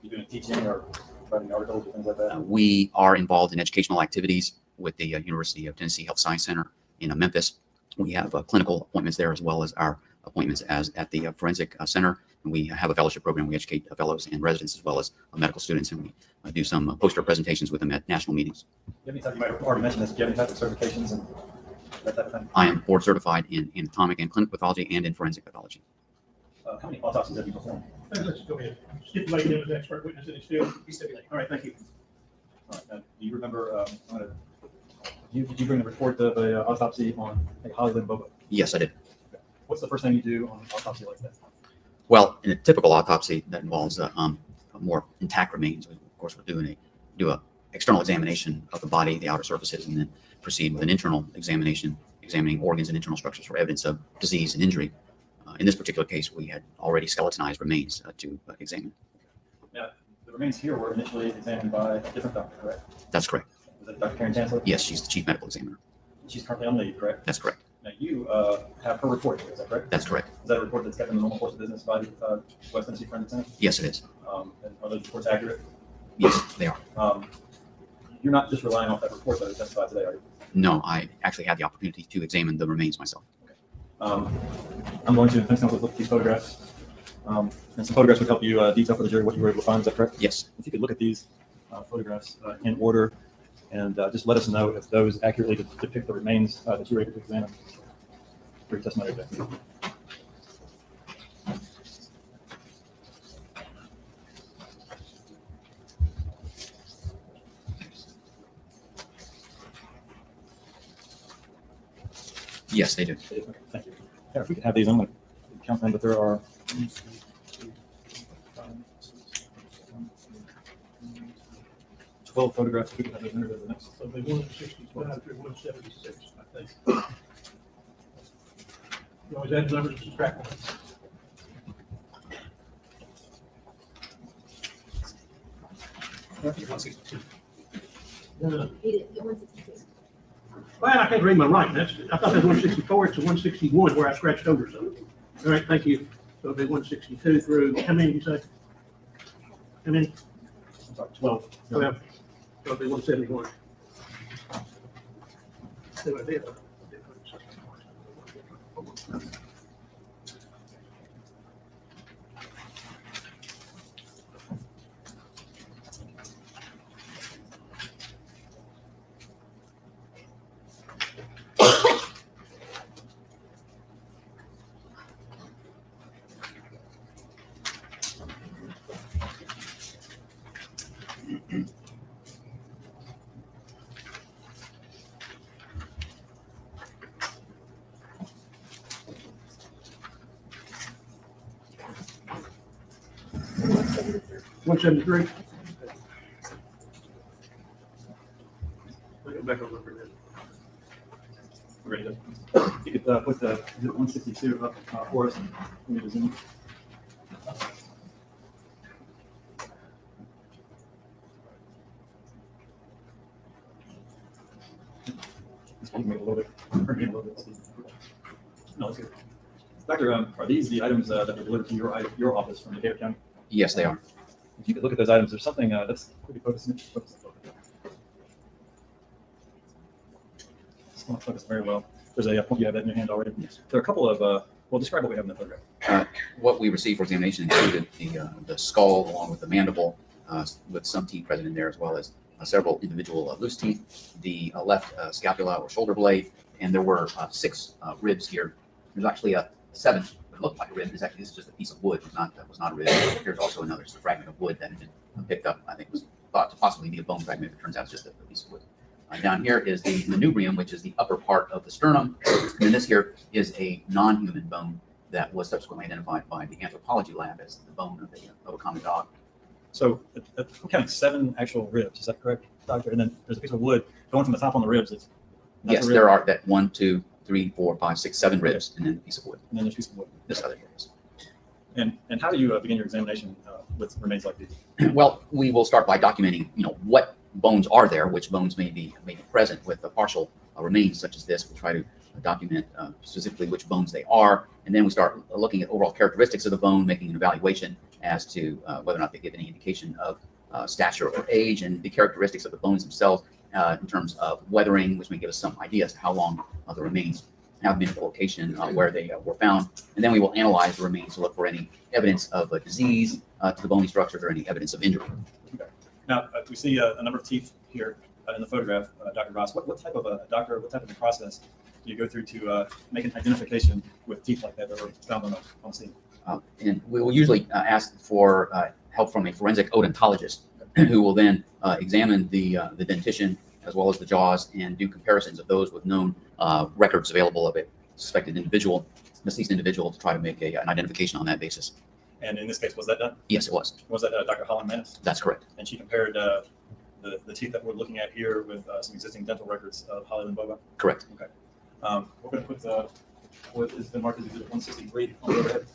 You doing teaching or writing articles or things like that? We are involved in educational activities with the University of Tennessee Health Science Center in Memphis. We have clinical appointments there as well as our appointments at the Forensic Center. And we have a fellowship program. We educate fellows and residents as well as medical students, and we do some poster presentations with them at national meetings. You might have already mentioned this. Do you have any type of certifications and that type of thing? I am board certified in anatomic and clinical pathology and in forensic pathology. How many autopsies have you performed? Let's go ahead. Stipulate him as an expert witness in his field. Be stipulated. All right, thank you. All right. Do you remember, did you bring the report of an autopsy on Holly Bobo? Yes, I did. What's the first thing you do on an autopsy like that? Well, in a typical autopsy that involves more intact remains, of course, we're do a external examination of the body, the outer surfaces, and then proceed with an internal examination, examining organs and internal structures for evidence of disease and injury. In this particular case, we had already skeletonized remains to examine. Now, the remains here were initially examined by a different doctor, correct? That's correct. Was that Dr. Karen Chancellor? Yes, she's the chief medical examiner. She's currently on leave, correct? That's correct. Now, you have her report here, is that correct? That's correct. Is that a report that's kept in the normal course of business by West Tennessee Forensic Center? Yes, it is. And are those reports accurate? Yes, they are. You're not just relying off that report that was testified today, are you? No, I actually had the opportunity to examine the remains myself. I'm going to, thanks, counsel, look at these photographs. And some photographs would help you detail for the jury what you were able to find, is that correct? Yes. If you could look at these photographs in order and just let us know if those accurately depict the remains that you were able to examine for your testimony today. Yes, they do. Okay, thank you. Yeah, if we could have these, I'm going to count them, but there are 12 photographs. If we could have those entered as the next. So they 165 through 176, I think. You always add numbers to subtract them. Well, I can't read my writing. I thought that was 164. It's a 161 where I scratched over something. All right, thank you. So it'll be 162 through, how many did you say? How many? I'm sorry, 12. 12. So it'll be 171. See what I did? One 173. I'll go back over for that. Ready to, you could put the 162 up for us. We need to zoom. Just keep me a little bit. Bring me a little bit. No, that's good. Doctor, are these the items that were delivered to your office from Decatur County? Yes, they are. If you could look at those items, there's something that's pretty focusing. It's not focused very well. There's a point you have that in your hand already. Yes. There are a couple of, well, describe what we have in the photograph. What we received for examination included the skull along with the mandible, with some teeth present in there, as well as several individual loose teeth, the left scapula or shoulder blade, and there were 6 ribs here. There's actually a 7th. It looked like a rib. This is just a piece of wood. It was not a rib. Here's also another fragment of wood that had been picked up. I think was thought to possibly be a bone fragment. It turns out it's just a piece of wood. Down here is the manubrium, which is the upper part of the sternum. And then this here is a non-human bone that was subsequently identified by the anthropology lab as the bone of a common dog. So we're counting 7 actual ribs. Is that correct, Doctor? And then there's a piece of wood going from the top on the ribs. Yes, there are that 1, 2, 3, 4, 5, 6, 7 ribs, and then a piece of wood. And then there's a piece of wood. This other here is. And how do you begin your examination with remains like these? Well, we will start by documenting, what bones are there, which bones may be present with the partial remains such as this. We'll try to document specifically which bones they are, and then we start looking at overall characteristics of the bone, making an evaluation as to whether or not they give any indication of stature or age, and the characteristics of the bones themselves in terms of weathering, which may give us some idea as to how long the remains have been at the location where they were found. And then we will analyze the remains to look for any evidence of a disease to the bony structures or any evidence of injury. Okay. Now, we see a number of teeth here in the photograph, Dr. Ross. What type of a doctor, what type of a process do you go through to make an identification with teeth like that were found on the scene? And we will usually ask for help from a forensic odontologist who will then examine the dentition as well as the jaws and do comparisons of those with known records available of a suspected individual, deceased individual, to try to make an identification on that basis. And in this case, was that done? Yes, it was. Was that Dr. Holland Manis? That's correct. And she compared the teeth that we're looking at here with some existing dental records of Holly Bobo? Correct. Okay. We're going to put what has been marked as Exhibit 163 on the overhead.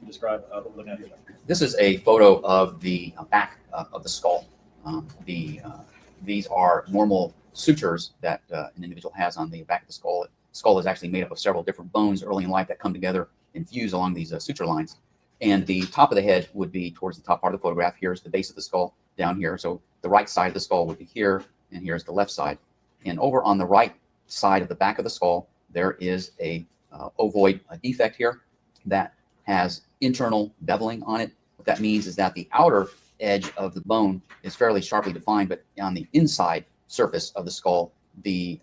describe what we're looking at here. This is a photo of the back of the skull. These are normal sutures that an individual has on the back of the skull. The skull is actually made up of several different bones early in life that come together and fuse along these suture lines. And the top of the head would be towards the top part of the photograph. Here's the base of the skull down here. So the right side of the skull would be here, and here's the left side. And over on the right side of the back of the skull, there is a ovoid defect here that has internal beveling on it. What that means is that the outer edge of the bone is fairly sharply defined, but on the inside surface of the skull, the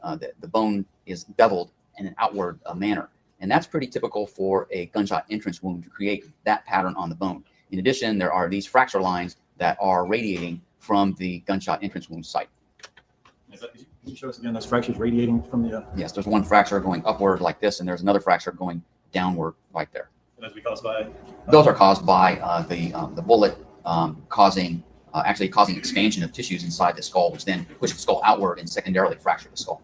bone is beveled in an outward manner. And that's pretty typical for a gunshot entrance wound to create that pattern on the bone. In addition, there are these fracture lines that are radiating from the gunshot entrance wound site. Can you show us again those fractures radiating from the? Yes, there's one fracture going upward like this, and there's another fracture going downward right there. And those be caused by? Those are caused by the bullet causing expansion of tissues inside the skull, which then push the skull outward and secondarily fracture the skull.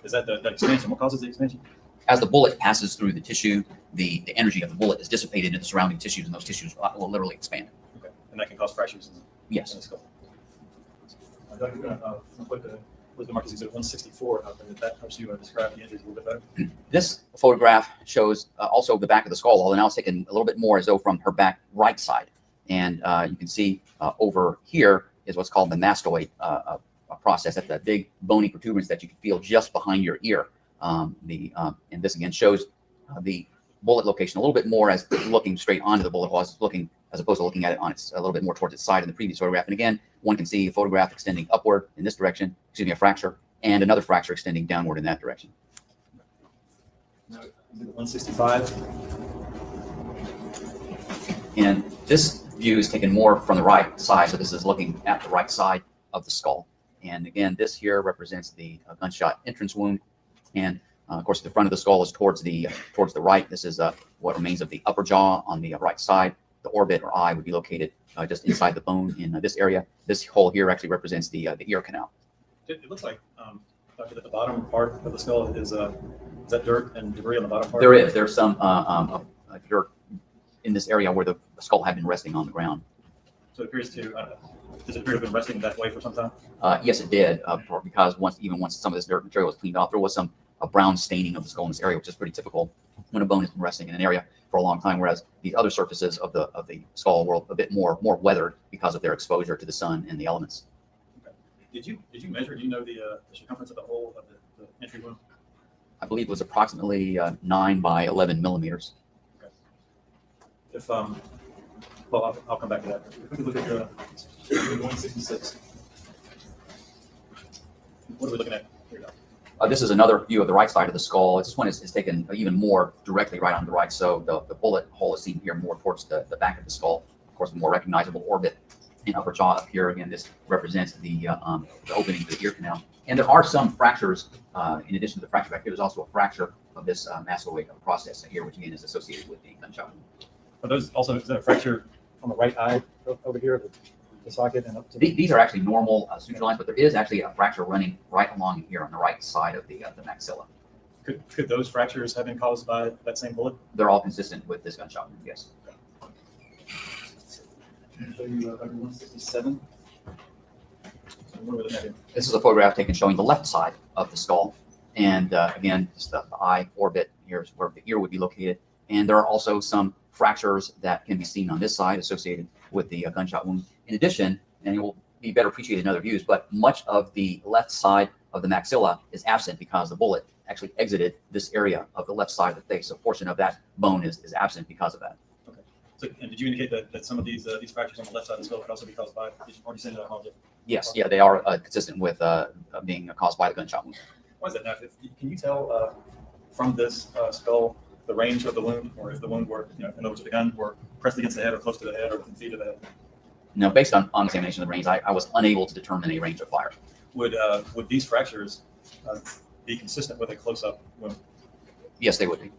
Is that the expansion? What causes the expansion? As the bullet passes through the tissue, the energy of the bullet is dissipated in the surrounding tissues, and those tissues will literally expand. Okay, and that can cause fractures in the skull. Doug, you're going to put the Elizabeth Marcus Exhibit 164 up, and that helps you describe the injuries a little bit better. This photograph shows also the back of the skull, although now it's taken a little bit more as though from her back right side. And you can see over here is what's called the mastoid process. That's that big bony protuberance that you can feel just behind your ear. And this again shows the bullet location a little bit more as looking straight onto the bullet hole as opposed to looking at it on its a little bit more towards its side in the previous photograph. And again, one can see a photograph extending upward in this direction, a fracture, and another fracture extending downward in that direction. Now, 165. And this view is taken more from the right side, so this is looking at the right side of the skull. And again, this here represents the gunshot entrance wound. And of course, the front of the skull is towards the right. This is what remains of the upper jaw on the right side. The orbit or eye would be located just inside the bone in this area. This hole here actually represents the ear canal. It looks like that the bottom part of the skull is that dirt and debris on the bottom part? There's some dirt in this area where the skull had been resting on the ground. So it appears to, does it appear to have been resting that way for some time? Yes, it did, because once some of this dirt material was cleaned off, there was some brown staining of the skull in this area, which is pretty typical when a bone has been resting in an area for a long time, whereas the other surfaces of the skull were a bit more weathered because of their exposure to the sun and the elements. Okay. Did you measure? Do you know the circumference of the hole of the entry wound? I believe it was approximately 9 by 11 millimeters. Okay. If well, I'll come back to that. If we could look at 166. What are we looking at here now? This is another view of the right side of the skull. This one is taken even more directly right on the right. So the bullet hole is seen here more towards the back of the skull. Of course, the more recognizable orbit and upper jaw up here. Again, this represents the opening to the ear canal. And there are some fractures. In addition to the fracture back here, there's also a fracture of this mastoid process here, which again is associated with the gunshot. Are those also, is that a fracture on the right eye over here, the socket and up to These are actually normal suture lines, but there is actually a fracture running right along here on the right side of the maxilla. Could those fractures have been caused by that same bullet? They're all consistent with this gunshot wound, yes. Show you 167. What are we looking at here? This is a photograph taken showing the left side of the skull. And again, just the eye orbit, here's where the ear would be located. And there are also some fractures that can be seen on this side associated with the gunshot wound. In addition, and it will be better appreciated in other views, but much of the left side of the maxilla is absent because the bullet actually exited this area of the left side of the face. So a portion of that bone is absent because of that. Okay. So, and did you indicate that some of these fractures on the left side of the skull could also be caused by, did you already say that? Yes, yeah, they are consistent with being caused by the gunshot wound. Why is that now? Can you tell from this skull the range of the wound, or if the wound were, in other words, if the gun were pressed against the head or close to the head or within feet of the head? No, based on examination of the range, I was unable to determine a range of fire. Would these fractures be consistent with a close-up wound? Yes, they would be.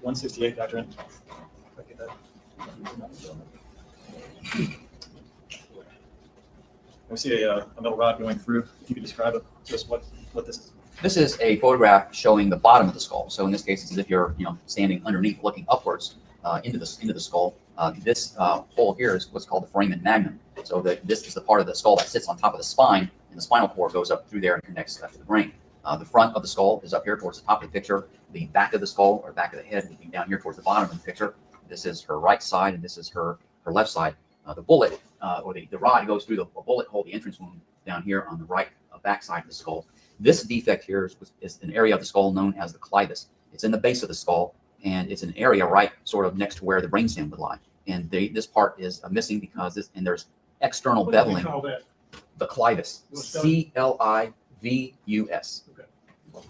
168, Dr. We see a metal rod going through. If you could describe it, just what this is. This is a photograph showing the bottom of the skull. So in this case, it's as if you're, standing underneath, looking upwards into the skull. This hole here is what's called the foramen magnum. So this is the part of the skull that sits on top of the spine, and the spinal cord goes up through there and connects to the brain. The front of the skull is up here towards the top of the picture. The back of the skull, or back of the head, would be down here towards the bottom of the picture. This is her right side, and this is her left side. The bullet, or the rod goes through the bullet hole, the entrance wound down here on the right back side of the skull. This defect here is an area of the skull known as the clivus. It's in the base of the skull, and it's an area right sort of next to where the brainstem would lie. And this part is missing because there's external beveling. What do we call that? The clivus, CLIVUS.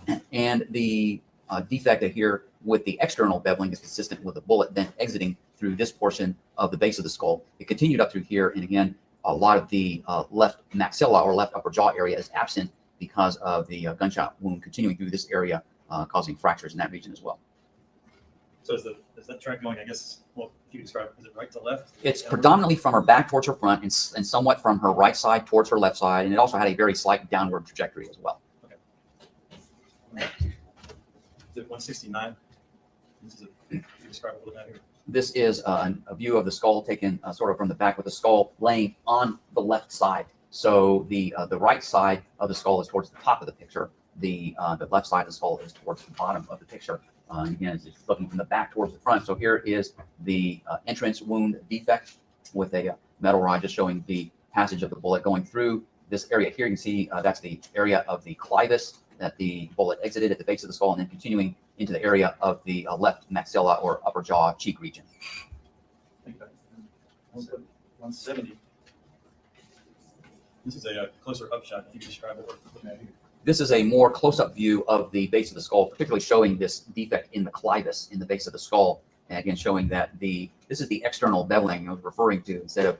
Okay. And the defect here with the external beveling is consistent with the bullet then exiting through this portion of the base of the skull. It continued up through here, and again, a lot of the left maxilla or left upper jaw area is absent because of the gunshot wound continuing through this area, causing fractures in that region as well. So is that track going, I guess, well, if you describe, is it right to left? It's predominantly from her back towards her front and somewhat from her right side towards her left side, and it also had a very slight downward trajectory as well. Okay. Is it 169? This is you describe a little bit here. This is a view of the skull taken sort of from the back with the skull laying on the left side. So the right side of the skull is towards the top of the picture. The left side of the skull is towards the bottom of the picture. Again, it's looking from the back towards the front. So here is the entrance wound defect with a metal rod just showing the passage of the bullet going through this area here. You can see that's the area of the clivus that the bullet exited at the base of the skull, and then continuing into the area of the left maxilla or upper jaw cheek region. 170. This is a closer up shot. If you describe what we're looking at here. This is a more close-up view of the base of the skull, particularly showing this defect in the clivus in the base of the skull. And again, showing that this is the external beveling I was referring to, instead of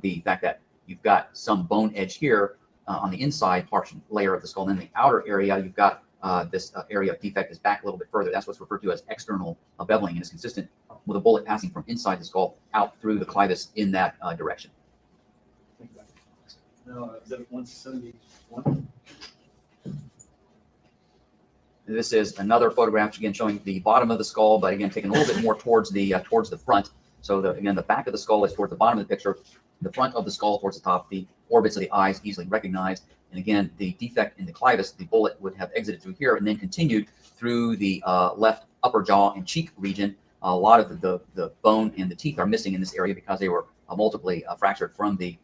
the fact that you've got some bone edge here on the inside portion layer of the skull. And then the outer area, you've got this area of defect is back a little bit further. That's what's referred to as external beveling, and is consistent with a bullet passing from inside the skull out through the clivus in that direction. No, is that 171? This is another photograph, again showing the bottom of the skull, but again taken a little bit more towards the front. So again, the back of the skull is towards the bottom of the picture, the front of the skull towards the top, the orbits of the eyes easily recognized. And again, the defect in the clivus, the bullet would have exited through here and then continued through the left upper jaw and cheek region. A lot of the bone and the teeth are missing in this area because they were multiply fractured from the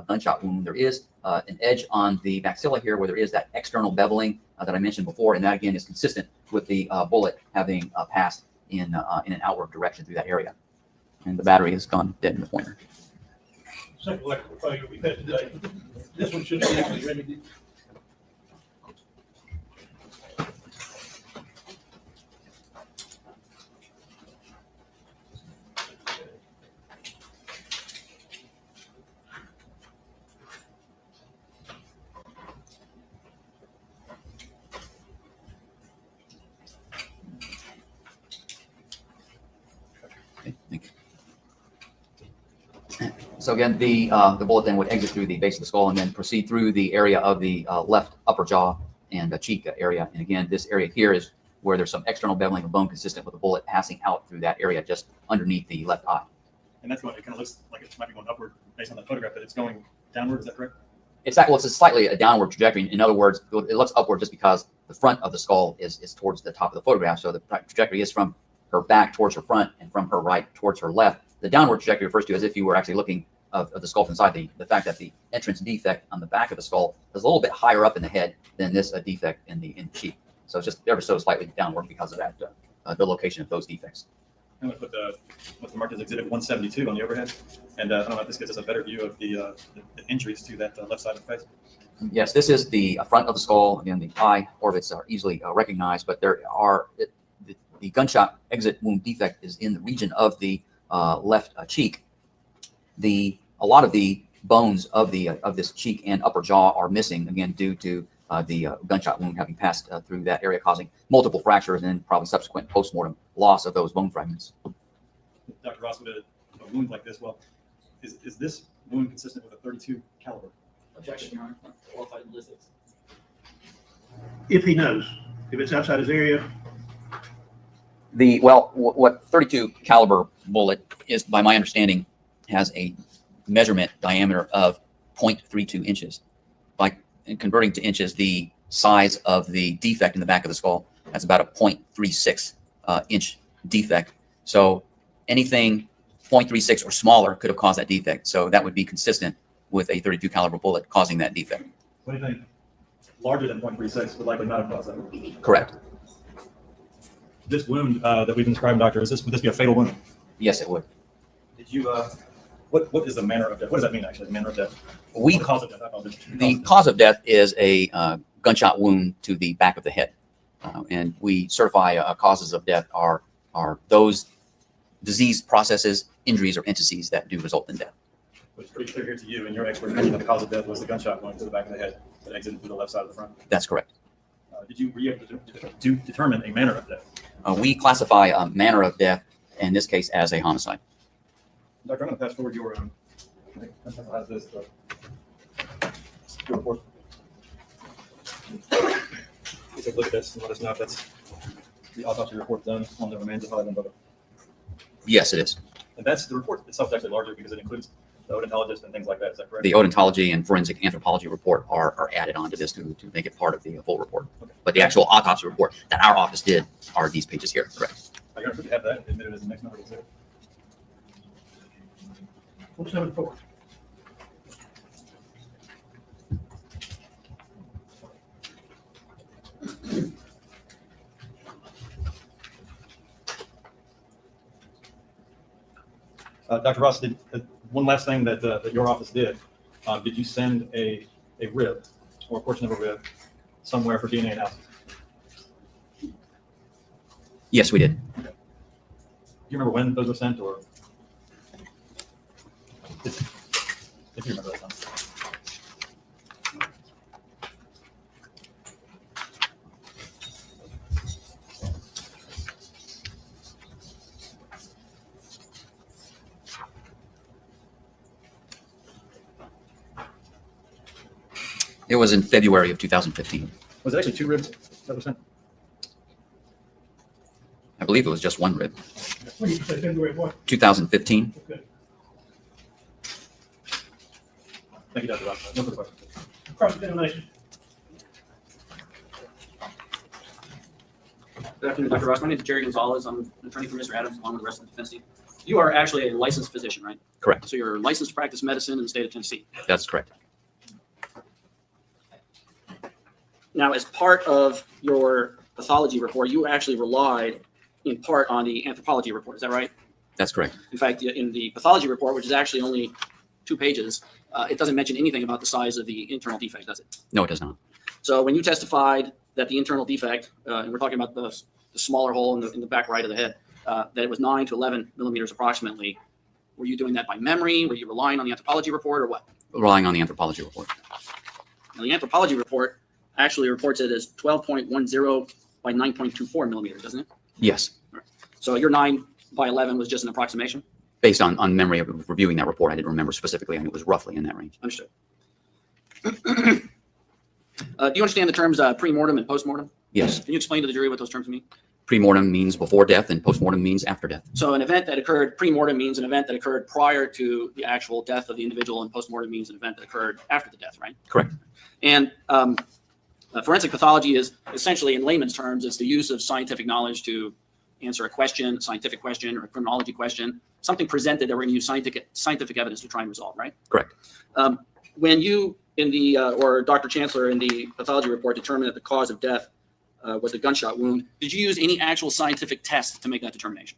gunshot wound. There is an edge on the maxilla here where there is that external beveling that I mentioned before, and that again is consistent with the bullet having passed in an outward direction through that area. And the battery has gone dead in the pointer. Second electrical failure we've had today. This one should be easily remedied. So again, the bullet then would exit through the base of the skull and then proceed through the area of the left upper jaw and cheek area. And again, this area here is where there's some external beveling of bone consistent with the bullet passing out through that area just underneath the left eye. And that's going, it kind of looks like it might be going upward based on that photograph, but it's going downward. Is that correct? It's a slightly a downward trajectory. In other words, it looks upward just because the front of the skull is towards the top of the photograph. So the trajectory is from her back towards her front and from her right towards her left. The downward trajectory refers to as if you were actually looking of the skull from inside. The fact that the entrance defect on the back of the skull is a little bit higher up in the head than this defect in the cheek. So it's just ever so slightly downward because of that, the location of those defects. I'm going to put what's marked as Exhibit 172 on the overhead. And I don't know if this gives us a better view of the injuries to that left side of the face. Yes, this is the front of the skull. Again, the eye orbits are easily recognized, but there are the gunshot exit wound defect is in the region of the left cheek. A lot of the bones of this cheek and upper jaw are missing, again due to the gunshot wound having passed through that area, causing multiple fractures and probably subsequent post-mortem loss of those bone fragments. Dr. Ross, with a wound like this, well, is this wound consistent with a .32 caliber? Objection, Your Honor. Qualified ballistics. If he knows, if it's outside his area. What 32 caliber bullet is, by my understanding, has a measurement diameter of 0.32 inches. By converting to inches, the size of the defect in the back of the skull, that's about a 0.36 inch defect. So anything 0.36 or smaller could have caused that defect. So that would be consistent with a 32 caliber bullet causing that defect. What do you think? Larger than 0.36 would likely not have caused that. Correct. This wound that we've been describing, doctor, would this be a fatal wound? Yes, it would. Did you, what is the manner of death? What does that mean, actually, the manner of death? The cause of death? I apologize. The cause of death is a gunshot wound to the back of the head. And we certify causes of death are those disease processes, injuries, or entities that do result in death. It's pretty clear here to you, and your expert opinion, that the cause of death was the gunshot wound to the back of the head that exited through the left side of the front. That's correct. Were you able to determine a manner of death? We classify a manner of death, in this case, as a homicide. Doctor, I'm going to pass forward your report. Take a look at this and let us know if that's the autopsy report done on the remains of Holly Bobo. Yes, it is. And that's the report itself is actually larger because it includes the odontologist and things like that. Is that correct? The odontology and forensic anthropology report are added onto this to make it part of the full report. Okay. But the actual autopsy report that our office did are these pages here. Correct. I'm going to have that admitted as the next number. What's number 4? Dr. Ross, one last thing that your office did you send a rib or a portion of a rib somewhere for DNA analysis? Yes, we did. Okay. Do you remember when those were sent, or if you remember that time? It was in February of 2015. Was it actually 2 ribs that were sent? I believe it was just 1 rib. When you say February what? 2015. Okay. Thank you, Dr. Ross. No further questions. Cross-examination. Good afternoon, Dr. Ross. My name is Jerry Gonzalez. I'm an attorney for Mr. Adams, along with the rest of the defense team. You are actually a licensed physician, right? Correct. So you're licensed to practice medicine in the state of Tennessee. That's correct. Now, as part of your pathology report, you actually relied in part on the anthropology report. Is that right? That's correct. In fact, in the pathology report, which is actually only 2 pages, it doesn't mention anything about the size of the internal defect, does it? No, it does not. So when you testified that the internal defect, and we're talking about the smaller hole in the back right of the head, that it was 9 to 11 millimeters approximately, were you doing that by memory? Were you relying on the anthropology report, or what? Relying on the anthropology report. Now, the anthropology report actually reports it as 12.10 by 9.24 millimeters, doesn't it? Yes. So your 9 by 11 was just an approximation? Based on memory of reviewing that report, I didn't remember specifically, and it was roughly in that range. Understood. Do you understand the terms pre-mortem and post-mortem? Yes. Can you explain to the jury what those terms mean? Pre-mortem means before death, and post-mortem means after death. So an event that occurred pre-mortem means an event that occurred prior to the actual death of the individual, and post-mortem means an event that occurred after the death, right? Correct. And forensic pathology is essentially, in layman's terms, it's the use of scientific knowledge to answer a question, a scientific question, or a criminology question, something presented that we're going to use scientific evidence to try and resolve, right? Correct. When you, in the, or Dr. Chancellor in the pathology report, determined that the cause of death was a gunshot wound, did you use any actual scientific test to make that determination?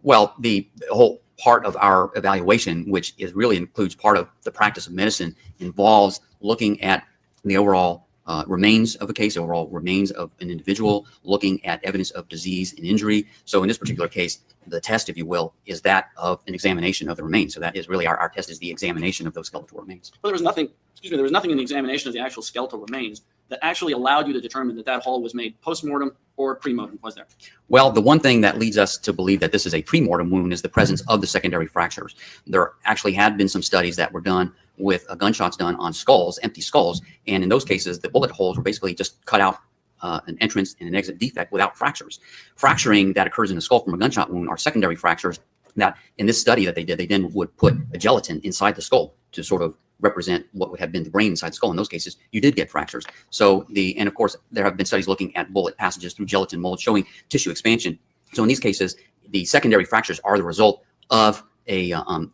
Well, the whole part of our evaluation, which is really includes part of the practice of medicine, involves looking at the overall remains of a case, overall remains of an individual, looking at evidence of disease and injury. So in this particular case, the test, if you will, is that of an examination of the remains. So that is really our test is the examination of those skeletal remains. But there was nothing, there was nothing in the examination of the actual skeletal remains that actually allowed you to determine that that hole was made post-mortem or pre-mortem, was there? Well, the one thing that leads us to believe that this is a pre-mortem wound is the presence of the secondary fractures. There actually had been some studies that were done with gunshots done on skulls, empty skulls. And in those cases, the bullet holes were basically just cut out an entrance and an exit defect without fractures. Fracturing that occurs in the skull from a gunshot wound are secondary fractures that in this study that they did, they then would put a gelatin inside the skull to sort of represent what would have been the brain inside the skull. In those cases, you did get fractures. And of course, there have been studies looking at bullet passages through gelatin mold showing tissue expansion. So in these cases, the secondary fractures are the result of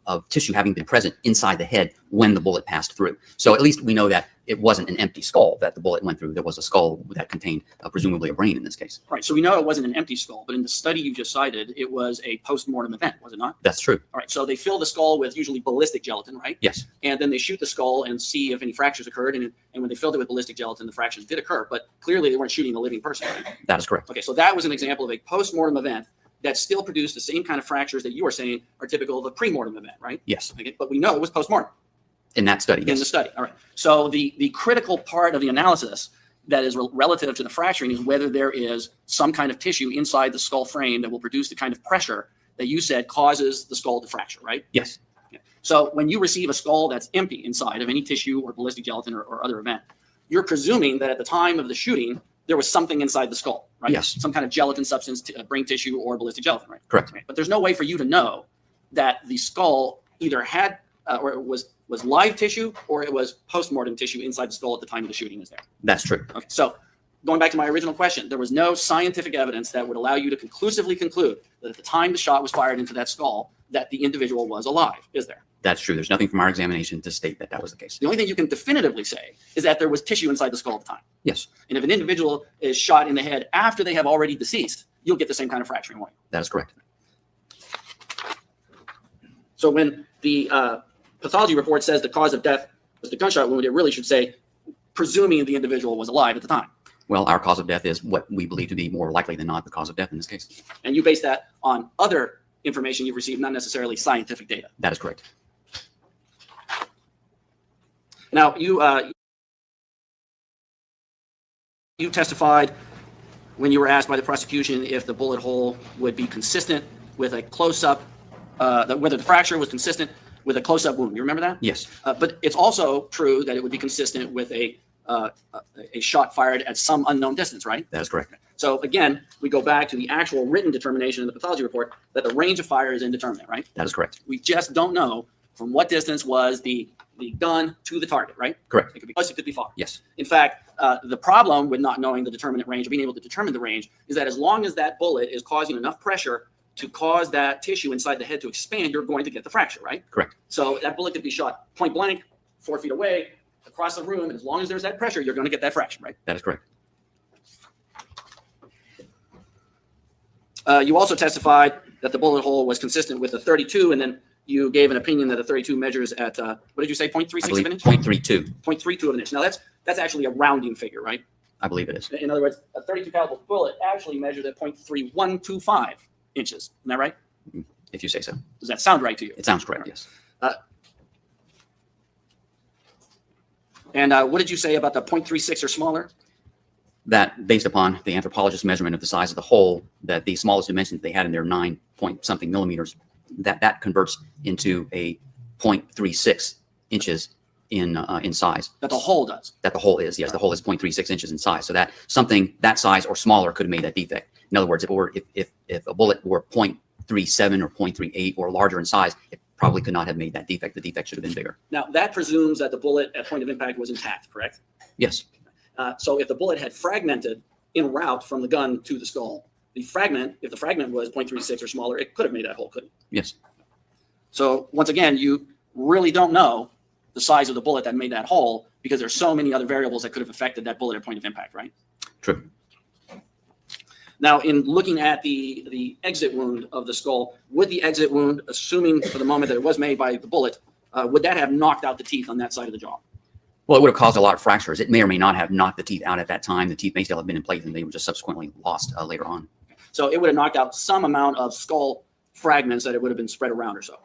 of tissue having been present inside the head when the bullet passed through. So at least we know that it wasn't an empty skull that the bullet went through. There was a skull that contained presumably a brain in this case. Right. So we know it wasn't an empty skull, but in the study you just cited, it was a post-mortem event, was it not? That's true. All right. So they fill the skull with usually ballistic gelatin, right? Yes. And then they shoot the skull and see if any fractures occurred. And when they filled it with ballistic gelatin, the fractures did occur, but clearly they weren't shooting a living person, right? That is correct. Okay. So that was an example of a post-mortem event that still produced the same kind of fractures that you are saying are typical of a pre-mortem event, right? Yes. Okay. But we know it was post-mortem. In that study, In yes. the study. All right. So the critical part of the analysis that is relative to the fracturing is whether there is some kind of tissue inside the skull frame that will produce the kind of pressure that you said causes the skull to fracture, right? Yes. Okay. So when you receive a skull that's empty inside of any tissue or ballistic gelatin or other event, you're presuming that at the time of the shooting, there was something inside the skull, right? Yes. Some kind of gelatin substance, brain tissue or ballistic gelatin, right? Correct. Okay. But there's no way for you to know that the skull either had or it was live tissue or it was post-mortem tissue inside the skull at the time of the shooting is there. That's true. Okay, so going back to my original question, there was no scientific evidence that would allow you to conclusively conclude that at the time the shot was fired into that skull, that the individual was alive, is there? That's true. There's nothing from our examination to state that that was the case. The only thing you can definitively say is that there was tissue inside the skull at the time. Yes. And if an individual is shot in the head after they have already deceased, you'll get the same kind of fracturing, won't you? That is correct. So when the pathology report says the cause of death was the gunshot wound, it really should say, presuming the individual was alive at the time. Well, our cause of death is what we believe to be more likely than not the cause of death in this case. And you base that on other information you've received, not necessarily scientific data. That is correct. Now, you testified when you were asked by the prosecution if the bullet hole would be consistent with a close-up, whether the fracture was consistent with a close-up wound. You remember that? Yes. But it's also true that it would be consistent with a shot fired at some unknown distance, right? That is correct. So again, we go back to the actual written determination in the pathology report that the range of fire is indeterminate, right? That is correct. We just don't know from what distance was the gun to the target, right? Correct. It could be close, it could be far. Yes. In fact, the problem with not knowing the determinate range or being able to determine the range is that as long as that bullet is causing enough pressure to cause that tissue inside the head to expand, you're going to get the fracture, right? Correct. So that bullet could be shot point blank, 4 feet away, across the room, and as long as there's that pressure, you're going to get that fracture, right? That is correct. You also testified that the bullet hole was consistent with a 32, and then you gave an opinion that a 32 measures at, what did you say, 0.36 of an inch? 0.32. 0.32 of an inch. Now that's actually a rounding figure, right? I believe it is. In other words, a 32 caliber bullet actually measured at 0.3125 inches. Isn't that right? If you say so. Does that sound right to you? It sounds correct, yes. And what did you say about the 0.36 or smaller? That based upon the anthropologist's measurement of the size of the hole, that the smallest dimensions they had in their 9 point something millimeters, that converts into a 0.36 inches in size. That the hole does? That the hole is, yes. The hole is 0.36 inches in size. So that something that size or smaller could have made that defect. In other words, if a bullet were 0.37 or 0.38 or larger in size, it probably could not have made that defect. The defect should have been bigger. Now, that presumes that the bullet at point of impact was intact, correct? Yes. So if the bullet had fragmented en route from the gun to the skull, if the fragment was 0.36 or smaller, it could have made that hole, couldn't it? Yes. So once again, you really don't know the size of the bullet that made that hole because there's so many other variables that could have affected that bullet at point of impact, right? True. Now, in looking at the exit wound of the skull, would the exit wound, assuming for the moment that it was made by the bullet, would that have knocked out the teeth on that side of the jaw? Well, it would have caused a lot of fractures. It may or may not have knocked the teeth out at that time. The teeth may still have been in place and they were just subsequently lost later on. So it would have knocked out some amount of skull fragments that it would have been spread around or so.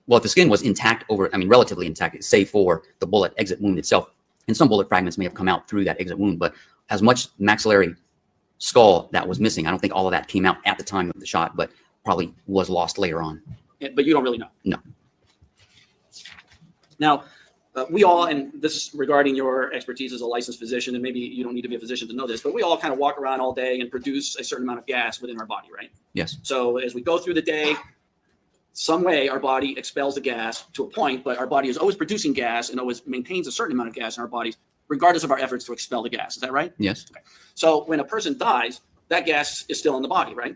Well, if the skin was intact relatively intact, save for the bullet exit wound itself, and some bullet fragments may have come out through that exit wound, but as much maxillary skull that was missing, I don't think all of that came out at the time of the shot, but probably was lost later on. But you don't really know. No. Now, we all, and this is regarding your expertise as a licensed physician, and maybe you don't need to be a physician to know this, but we all kind of walk around all day and produce a certain amount of gas within our body, right? Yes. So as we go through the day, some way our body expels the gas to a point, but our body is always producing gas and always maintains a certain amount of gas in our bodies, regardless of our efforts to expel the gas. Is that right? Yes. Okay. So when a person dies, that gas is still in the body, right?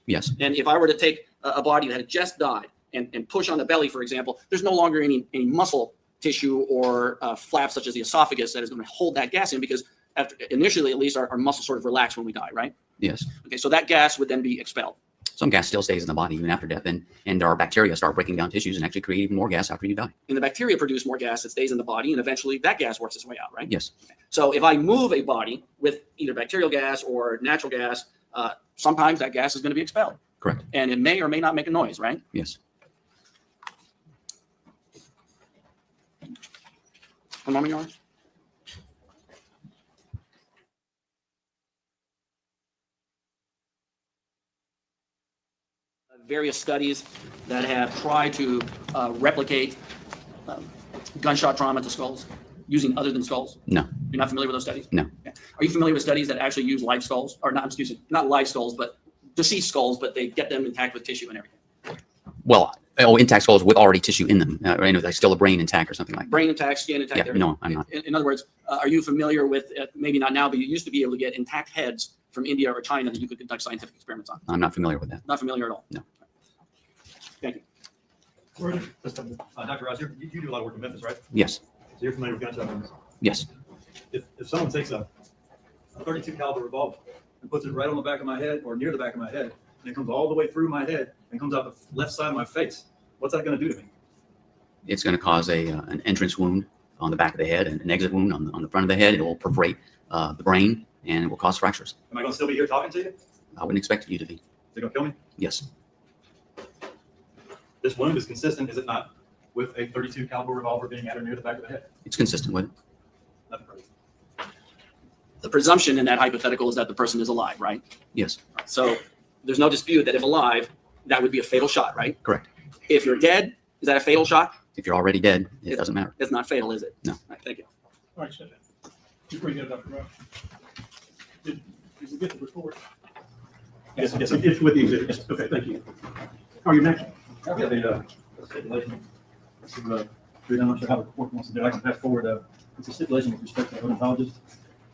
Yes. And if I were to take a body that had just died and push on the belly, for example, there's no longer any muscle tissue or flaps such as the esophagus that is going to hold that gas in, because after initially, at least, our muscles sort of relax when we die, right? Yes. Okay, so that gas would then be expelled. Some gas still stays in the body even after death, and our bacteria start breaking down tissues and actually create even more gas after you die. And the bacteria produce more gas that stays in the body, and eventually that gas works its way out, right? Yes. Okay. So if I move a body with either bacterial gas or natural gas, sometimes that gas is going to be expelled. Correct. And it may or may not make a noise, right? Yes. One moment, Your Honor. Various studies that have tried to replicate gunshot trauma to skulls using other than skulls. No. You're not familiar with those studies? No. Okay. Are you familiar with studies that actually use live skulls, or not? Excuse me, not live skulls, but deceased skulls, but they get them intact with tissue and everything. Well, intact skulls with already tissue in them. Like still a brain intact or something like that. Brain intact, skin intact. Yeah, everything. no, I'm not. In other words, are you familiar with, maybe not now, but you used to be able to get intact heads from India or China that you could conduct scientific experiments on? I'm not familiar with that. Not familiar at all? No. Thank you. Dr. Ross, you do a lot of work in Memphis, right? Yes. So you're familiar with gunshot wounds? Yes. If someone takes a 32 caliber revolver and puts it right on the back of my head or near the back of my head, and it comes all the way through my head and comes out the left side of my face, what's that going to do to me? It's going to cause an entrance wound on the back of the head and an exit wound on the front of the head. It will perforate the brain, and it will cause fractures. Am I going to still be here talking to you? Is I wouldn't expect you to be. it going to kill me? Yes. This wound is consistent, is it not, with a 32 caliber revolver being at or near the back of the head? It's consistent with it. Nothing further. The presumption in that hypothetical is that the person is alive, right? Yes. So there's no dispute that if alive, that would be a fatal shot, right? Correct. If you're dead, is that a fatal shot? If you're already dead, it doesn't matter. It's not fatal, is it? No. All right, thank you. All right, sit down. You're pretty good, Dr. Ross. Did we get the report? Yes, yes. It's with the exhibit. Okay, thank you. Are you next? I've got the stipulation. I'm not sure how the court wants to do it. I can pass forward. It's a stipulation with respect to the odontologist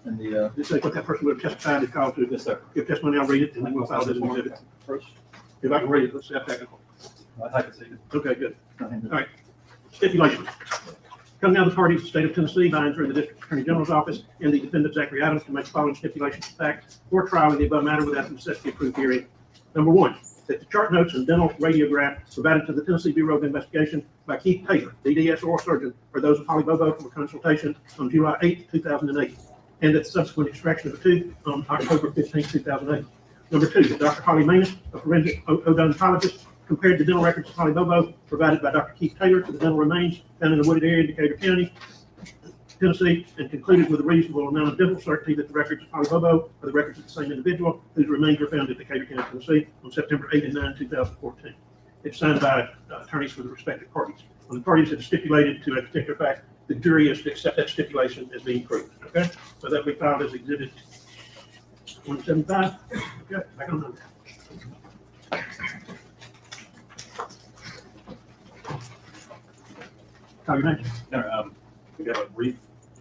and the. This is what that person would have testified is called to. Yes, sir. Give testimony, I'll read it, and then we'll file this exhibit. First. If I can read it, let's see how technical. I type it so you Okay, good. can. All right. Stipulation. Come now, the parties of the state of Tennessee, by and through the District Attorney General's office and the defendant Zachary Adams, to make the following stipulations of fact for trial in the above matter without the necessity of proof hearing. Number one, that the chart notes and dental radiograph provided to the Tennessee Bureau of Investigation by Keith Taylor, DDS oral surgeon, are those of Holly Bobo from a consultation on July 8, 2008, and that the subsequent extraction of a tooth on October 15, 2008. Number two, that Dr. Holly Manus, a forensic odontologist, compared the dental records of Holly Bobo provided by Dr. Keith Taylor to the dental remains found in the wooded area in Decatur County, Tennessee, and concluded with a reasonable amount of dental certainty that the records of Holly Bobo are the records of the same individual whose remains were found in Decatur County, Tennessee on September 8 and 9, 2014. It's signed by attorneys for the respective parties. When the parties have stipulated to a particular fact, the jury is to accept that stipulation as being proved. Okay? So that will be filed as exhibit 175. Okay, back on number. Call your name. We got a very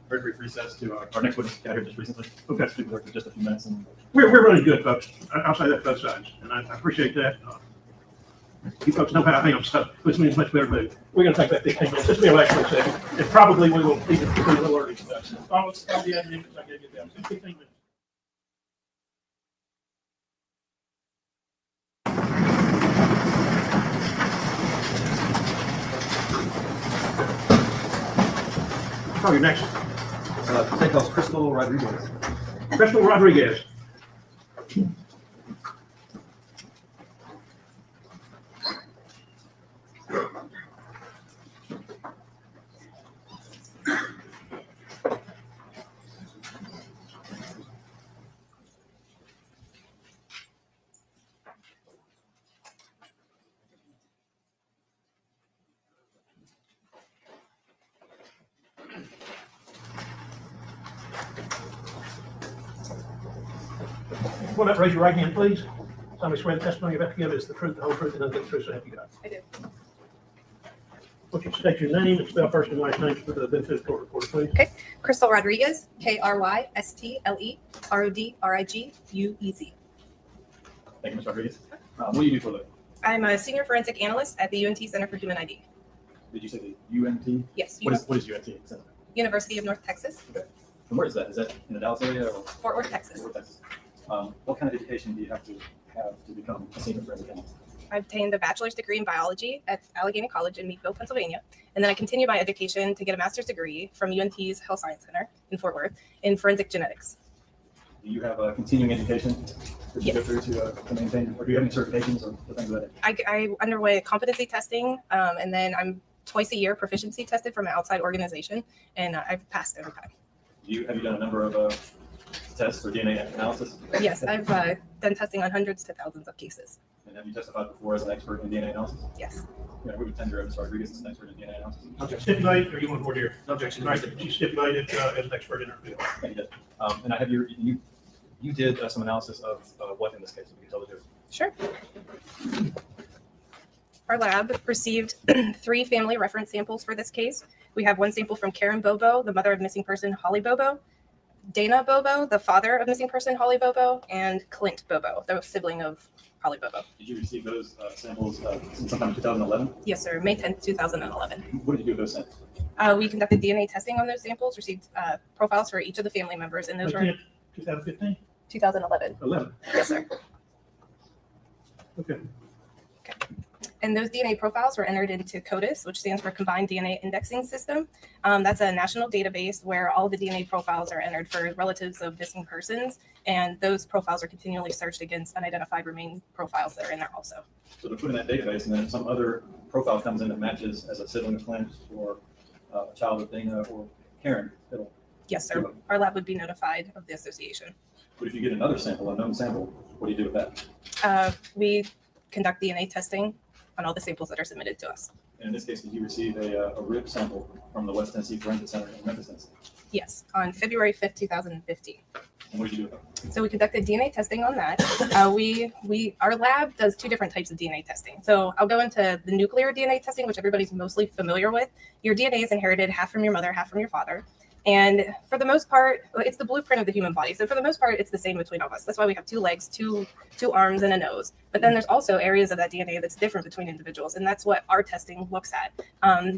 brief recess to our next witness got here just recently. Okay. Speak with her for just a few minutes. And We're running good, folks. I'll say that both sides, and I appreciate that. You folks know how I am, so which means much better move. We're going to take that 15 minutes. This will be our last one second, and probably we will even do a little early today. All the other minutes I gotta get down. 15 minutes. Call your next. take off Crystal Rodriguez. Crystal Rodriguez. Hold up, raise your right hand, please. Somebody swear the testimony you're about to give is the truth, the whole truth, and nothing but the truth, so help you God. I do. Would you state your name and spell first and last name for the benefit of the court reporter, please? Okay. Crystal Rodriguez, KrystleRodriguez. Thank you, Ms. Rodriguez. What do you do for a living? I'm a senior forensic analyst at the UNT Center for Human ID. Did you say the UNT? Yes. What is UNT? University of North Texas, Okay. And where is that? Is that in the Dallas area or? Fort Worth, Texas. Fort Worth, Texas. What kind of education do you have to become a senior forensic analyst? I obtained a bachelor's degree in biology at Allegheny College in Meadville, Pennsylvania. And then I continued my education to get a master's degree from UNT's Health Science Center in Fort Worth in forensic genetics. Do you have a continuing education that you go through to maintain, or do you have any certifications or things like that? I underwent competency testing, and then I'm twice a year proficiency tested from an outside organization, and I've passed every time. Have you done a number of tests or DNA analysis? Yes, I've done testing on hundreds to thousands of cases. And have you testified before as an expert in DNA analysis? Yes. Yeah, we would tender Ms. Rodriguez as an expert in DNA analysis. Objection stipulated, or you want to order? Objection. Right, she stipulated as an expert in her field. Yeah, you did. And I have you did some analysis of what in this case? We can tell the difference. Sure. Our lab received 3 family reference samples for this case. We have one sample from Karen Bobo, the mother of missing person Holly Bobo, Dana Bobo, the father of missing person Holly Bobo, and Clint Bobo, the sibling of Holly Bobo. Did you receive those samples sometime in 2011? Yes, sir. May 10th, 2011. What did you do with those samples? We conducted DNA testing on those samples, received profiles for each of the family members, and those were 2015? 2011. 11. Yes, sir. Okay. And those DNA profiles were entered into CODIS, which stands for Combined DNA Indexing System. That's a national database where all the DNA profiles are entered for relatives of missing persons, and those profiles are continually searched against unidentified remaining profiles that are in there also. So to put in that database, and then if some other profile comes in that matches as a sibling of Clint or a child of Dana or Karen, it'll. Yes, sir. Our lab would be notified of the association. But if you get another sample, a known sample, what do you do with that? We conduct DNA testing on all the samples that are submitted to us. And in this case, did you receive a RIB sample from the West Tennessee Forensic Center in Memphis, Tennessee? Yes, on February 5th, 2015. And what did you do with that? So we conducted DNA testing on that. Our lab does 2 different types of DNA testing. So I'll go into the nuclear DNA testing, which everybody's mostly familiar with. Your DNA is inherited half from your mother, half from your father. And for the most part, it's the blueprint of the human body. So for the most part, it's the same between all of us. That's why we have 2 legs, two arms, and a nose. But then there's also areas of that DNA that's different between individuals. And that's what our testing looks at.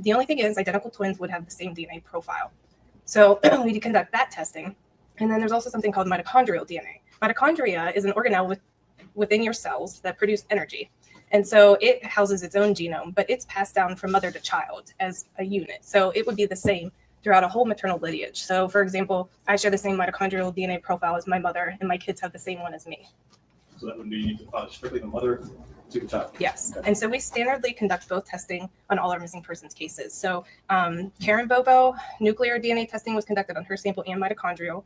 The only thing is identical twins would have the same DNA profile. So we conduct that testing. And then there's also something called mitochondrial DNA. Mitochondria is an organelle within your cells that produce energy. And so it houses its own genome, but it's passed down from mother to child as a unit. So it would be the same throughout a whole maternal lineage. So for example, I share the same mitochondrial DNA profile as my mother, and my kids have the same one as me. So that would be unique to strictly the mother to the child? Yes. Okay. And so we standardly conduct both testing on all our missing persons cases. So Karen Bobo, nuclear DNA testing was conducted on her sample and mitochondrial.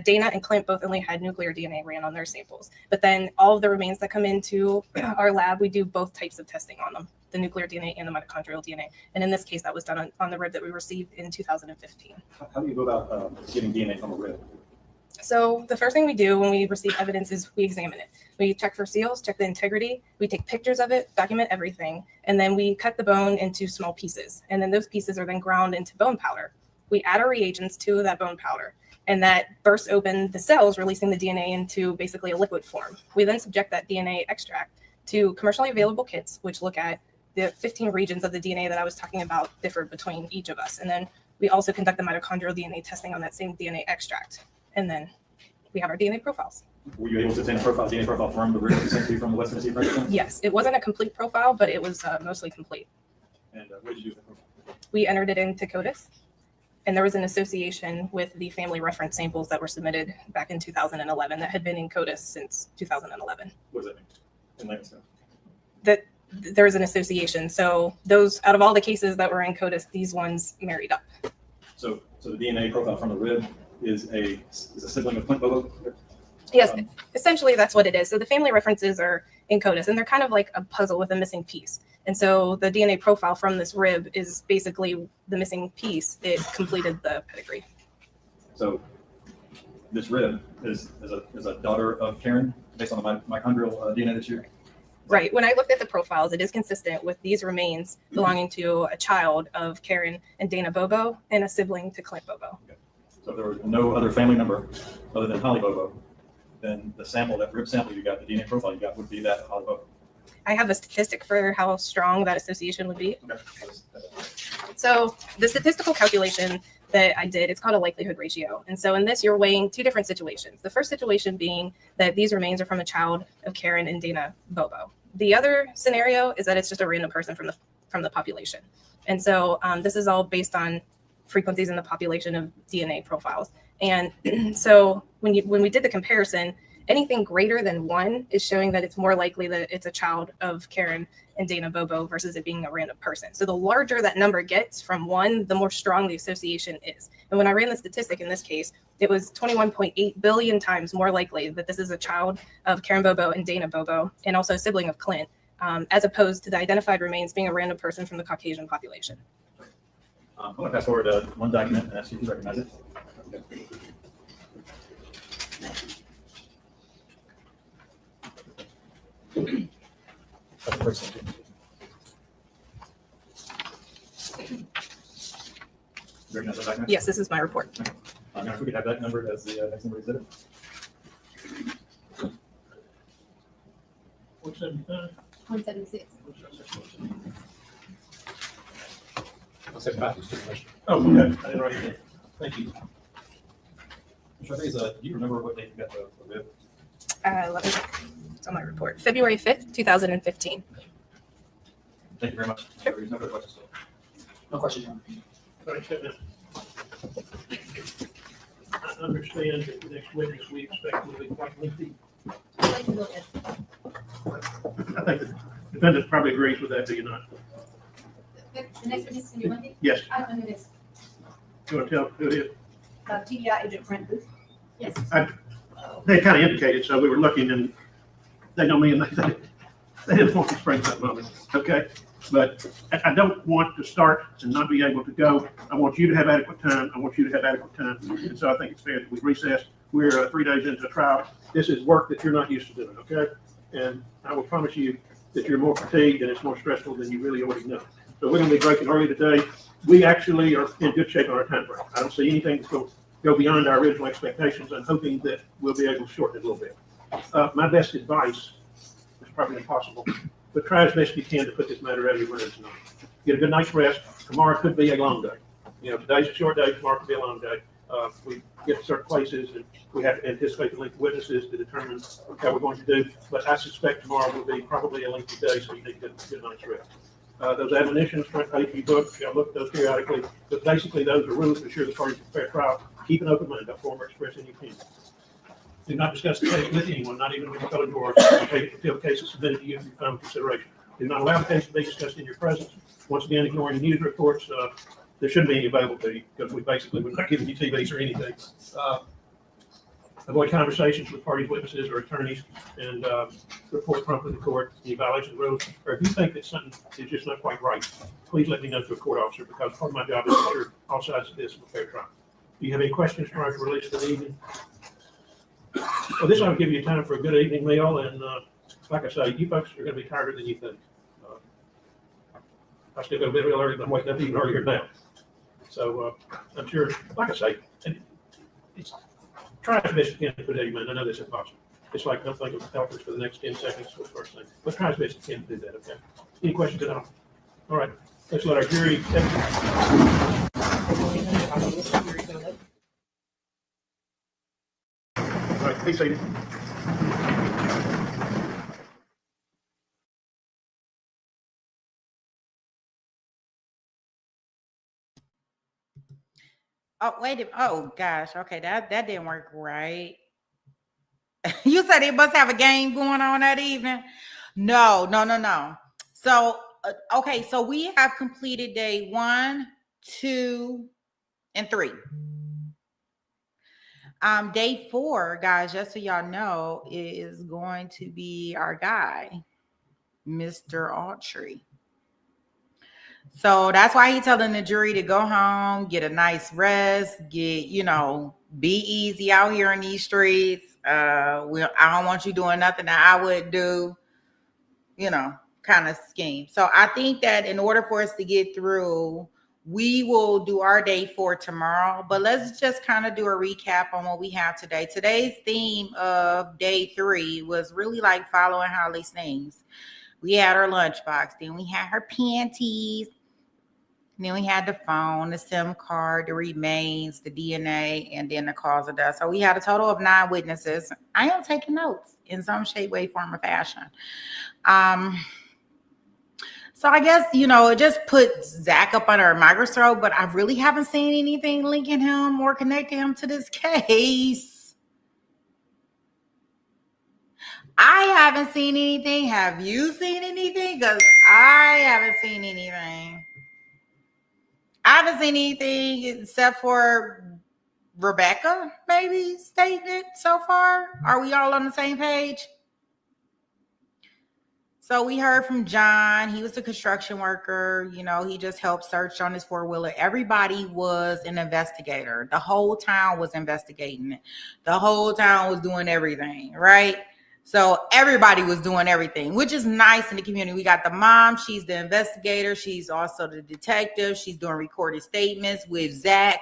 Dana and Clint both only had nuclear DNA ran on their samples. But then all of the remains that come into our lab, we do both types of testing on them, the nuclear DNA and the mitochondrial DNA. And in this case, that was done on the rib that we received in 2015. How do you go about getting DNA from a rib? So the first thing we do when we receive evidence is we examine it. We check for seals, check the integrity, we take pictures of it, document everything, and then we cut the bone into small pieces. And then those pieces are then ground into bone powder. We add our reagents to that bone powder, and that bursts open the cells, releasing the DNA into basically a liquid form. We then subject that DNA extract to commercially available kits, which look at the 15 regions of the DNA that I was talking about differ between each of us. And then we also conduct the mitochondrial DNA testing on that same DNA extract. And then we have our DNA profiles. Were you able to obtain a DNA profile from the rib sent to you from the West Tennessee Forensic Center? Yes, it wasn't a complete profile, but it was mostly complete. And what did you do with the profile? We entered it into CODIS, and there was an association with the family reference samples that were submitted back in 2011 that had been in CODIS since 2011. What does that mean? In layman's terms? That there is an association. So those, out of all the cases that were in CODIS, these ones married up. So the DNA profile from the rib is a sibling of Clint Bobo? Yes, essentially that's what it is. So the family references are in CODIS, and they're kind of like a puzzle with a missing piece. And so the DNA profile from this rib is basically the missing piece. It completed the pedigree. So this rib is a daughter of Karen based on the mitochondrial DNA that you. Right. When I looked at the profiles, it is consistent with these remains belonging to a child of Karen and Dana Bobo and a sibling to Clint Bobo. Okay. So if there was no other family member other than Holly Bobo, then the sample, that rib sample you got, the DNA profile you got, would be that Holly Bobo. I have a statistic for how strong that association would be. Okay. So the statistical calculation that I did, it's called a likelihood ratio. And so in this, you're weighing two different situations. The first situation being that these remains are from a child of Karen and Dana Bobo. The other scenario is that it's just a random person from the population. And so this is all based on frequencies in the population of DNA profiles. And so when we did the comparison, anything greater than 1 is showing that it's more likely that it's a child of Karen and Dana Bobo versus it being a random person. So the larger that number gets from 1, the more strong the association is. And when I ran the statistic in this case, it was 21.8 billion times more likely that this is a child of Karen Bobo and Dana Bobo, and also a sibling of Clint, as opposed to the identified remains being a random person from the Caucasian population. I'm going to fast forward to one document and ask you if you recognize it. Okay. That's the first thing. You recognize that document? Yes, this is my report. Okay. If we could have that number as the next number exhibit. 175. 176. 175. Oh, okay. I didn't write it down. Thank you. Do you remember what date you got the rib? Let me, it's on my report. February 5th, 2015. Thank you very much. Sure. There's no further questions. No questions, Your Honor. All right, sit down. I understand that the next witness we expect will be quite lengthy. I think the defendant probably agrees with that, do you not? The next witness is going to be Wendy? Yes. I don't know who it is. You want to tell who it is? TBI agent Brent Booth. Yes. They kind of indicated, so we were looking, and they know me, and they didn't want to spring something on me, okay? But I don't want to start and not be able to go. I want you to have adequate time. I want you to have adequate time. And so I think it's fair that we recess. We're 3 days into a trial. This is work that you're not used to doing, okay? And I will promise you that you're more fatigued and it's more stressful than you really already know. So we're going to be breaking early today. We actually are in good shape on our time frame. I don't see anything that's going to go beyond our original expectations. I'm hoping that we'll be able to shorten it a little bit. My best advice is probably impossible, but try as best you can to put this matter out of your mind tonight. Get a good night's rest. Tomorrow could be a long day. You know, today's a short day, tomorrow could be a long day. We get to certain places and we have to anticipate the length of witnesses to determine how we're going to do. But I suspect tomorrow will be probably a lengthy day, so you need to get a good night's rest. Those admonitions, front page of your book, y'all look at those periodically. But basically, those are rules to ensure the parties of fair trial. Keep an open mind about form or expressing your opinion. Do not discuss the case with anyone, not even with your fellow board, until the case is submitted to you for your final consideration. Do not allow the case to be discussed in your presence. Once again, ignoring news reports, there shouldn't be any available to you because we're not giving you TVs or anything. Avoid conversations with parties, witnesses, or attorneys, and report promptly to court any violation of the rules. Or if you think that something is just not quite right, please let me know to a court officer because part of my job is to ensure all sides of this is a fair trial. Do you have any questions prior to release for the evening? Well, this will give you time for a good evening meal, and like I say, you folks are going to be tired than you think. I still go to bed real early, but I'm waking up even earlier now. So I'm sure, like I say, try as best you can to put it in your mind. I know this is impossible. It's like don't think of helpers for the next 10 seconds for the first thing. But try as best you can to do that, okay? Any questions at all? All right, let's let our jury. All right, be seated. Oh, wait. Oh, gosh. Okay, that didn't work right. You said they must have a game going on that evening? No. So, okay, so we have completed day 1, 2, and 3. Day 4, guys, just so y'all know, is going to be our guy, Mr. Autry. So that's why he's telling the jury to go home, get a nice rest, be easy out here in these streets. I don't want you doing nothing that I would do, kind of scheme. So I think that in order for us to get through, we will do our day 4 tomorrow, but let's just kind of do a recap on what we have today. Today's theme of day 3 was really like following Holly's things. We had our lunchbox, then we had her panties, then we had the phone, the SIM card, the remains, the DNA, and then the cause of death. So we had a total of 9 witnesses. I am taking notes in some shape, way, form, or fashion. So I guess, it just put Zach up under a microscope, but I really haven't seen anything linking him or connecting him to this case. I haven't seen anything. Have you seen anything? Because I haven't seen anything. I haven't seen anything except for Rebecca, maybe, statement so far. Are we all on the same page? So we heard from John. He was a construction worker. He just helped search on his 4-wheeler. Everybody was an investigator. The whole town was investigating it. The whole town was doing everything, right? So everybody was doing everything, which is nice in the community. We got the mom. She's the investigator. She's also the detective. She's doing recorded statements with Zach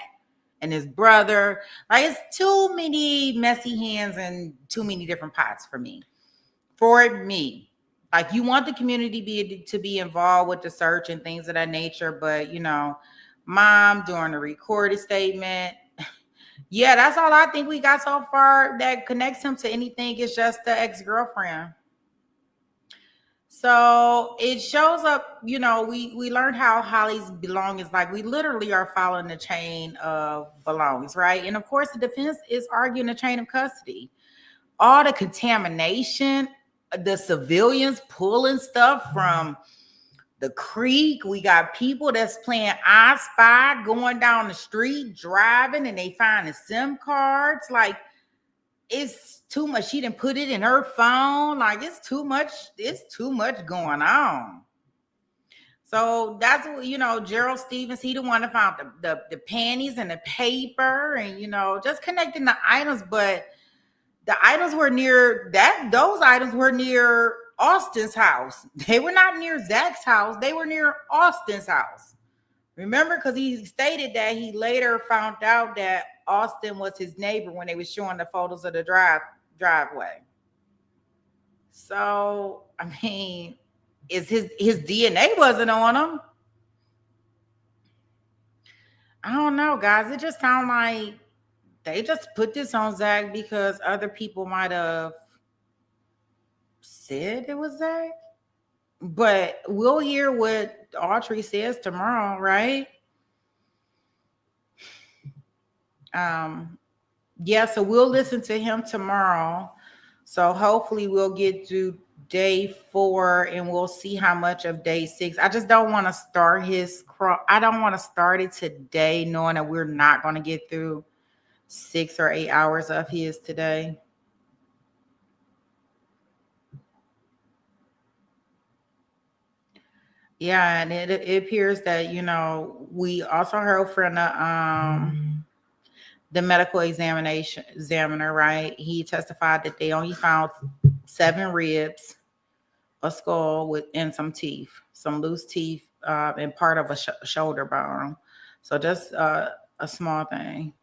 and his brother. Like, it's too many messy hands and too many different pots for me. Like, you want the community to be involved with the search and things of that nature, but, mom doing a recorded statement. Yeah, that's all I think we got so far that connects him to anything. It's just the ex-girlfriend. So it shows up, we learned how Holly's belongings, like, we literally are following the chain of belongings, right? And of course, the defense is arguing the chain of custody. All the contamination, the civilians pulling stuff from the creek. We got people that's playing I Spy, going down the street, driving, and they find the SIM cards. Like, it's too much. She didn't put it in her phone. Like, it's too much. It's too much going on. So that's what, Gerald Stevens, he the one that found the panties and the paper and, just connecting the items. But the items were near those items were near Austin's house. They were not near Zach's house. They were near Austin's house. Remember, because he stated that he later found out that Austin was his neighbor when they were showing the photos of the driveway. So, I mean, his DNA wasn't on him. I don't know, guys. It just sounds like they just put this on Zach because other people might have said it was Zach. But we'll hear what Autry says tomorrow, right? Yeah, so we'll listen to him tomorrow. So hopefully we'll get to day 4 and we'll see how much of day 6. I just don't want to start I don't want to start it today knowing that we're not going to get through 6 or 8 hours of his today. Yeah, and it appears that, we also heard from the medical examiner, right? He testified that they only found 7 ribs, a skull and some teeth, some loose teeth, and part of a shoulder bone. So just a small thing.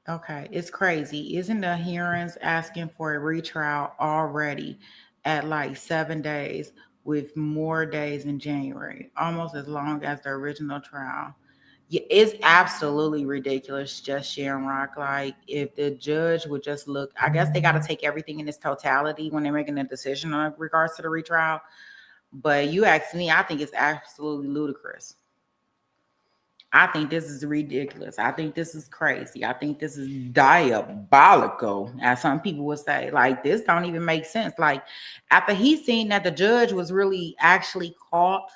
Okay, it's crazy. Isn't the hearings asking for a retrial already at like 7 days with more days in January, almost as long as the original trial? Yeah, it's absolutely ridiculous, just Sharon Rock. Like, if the judge would just look, I guess they got to take everything in its totality when they're making a decision in regards to the retrial. But you ask me, I think it's absolutely ludicrous. I think this is ridiculous. I think this is crazy. I think this is diabolical, as some people would say. Like, this don't even make sense. Like, after he seen that the judge was really actually caught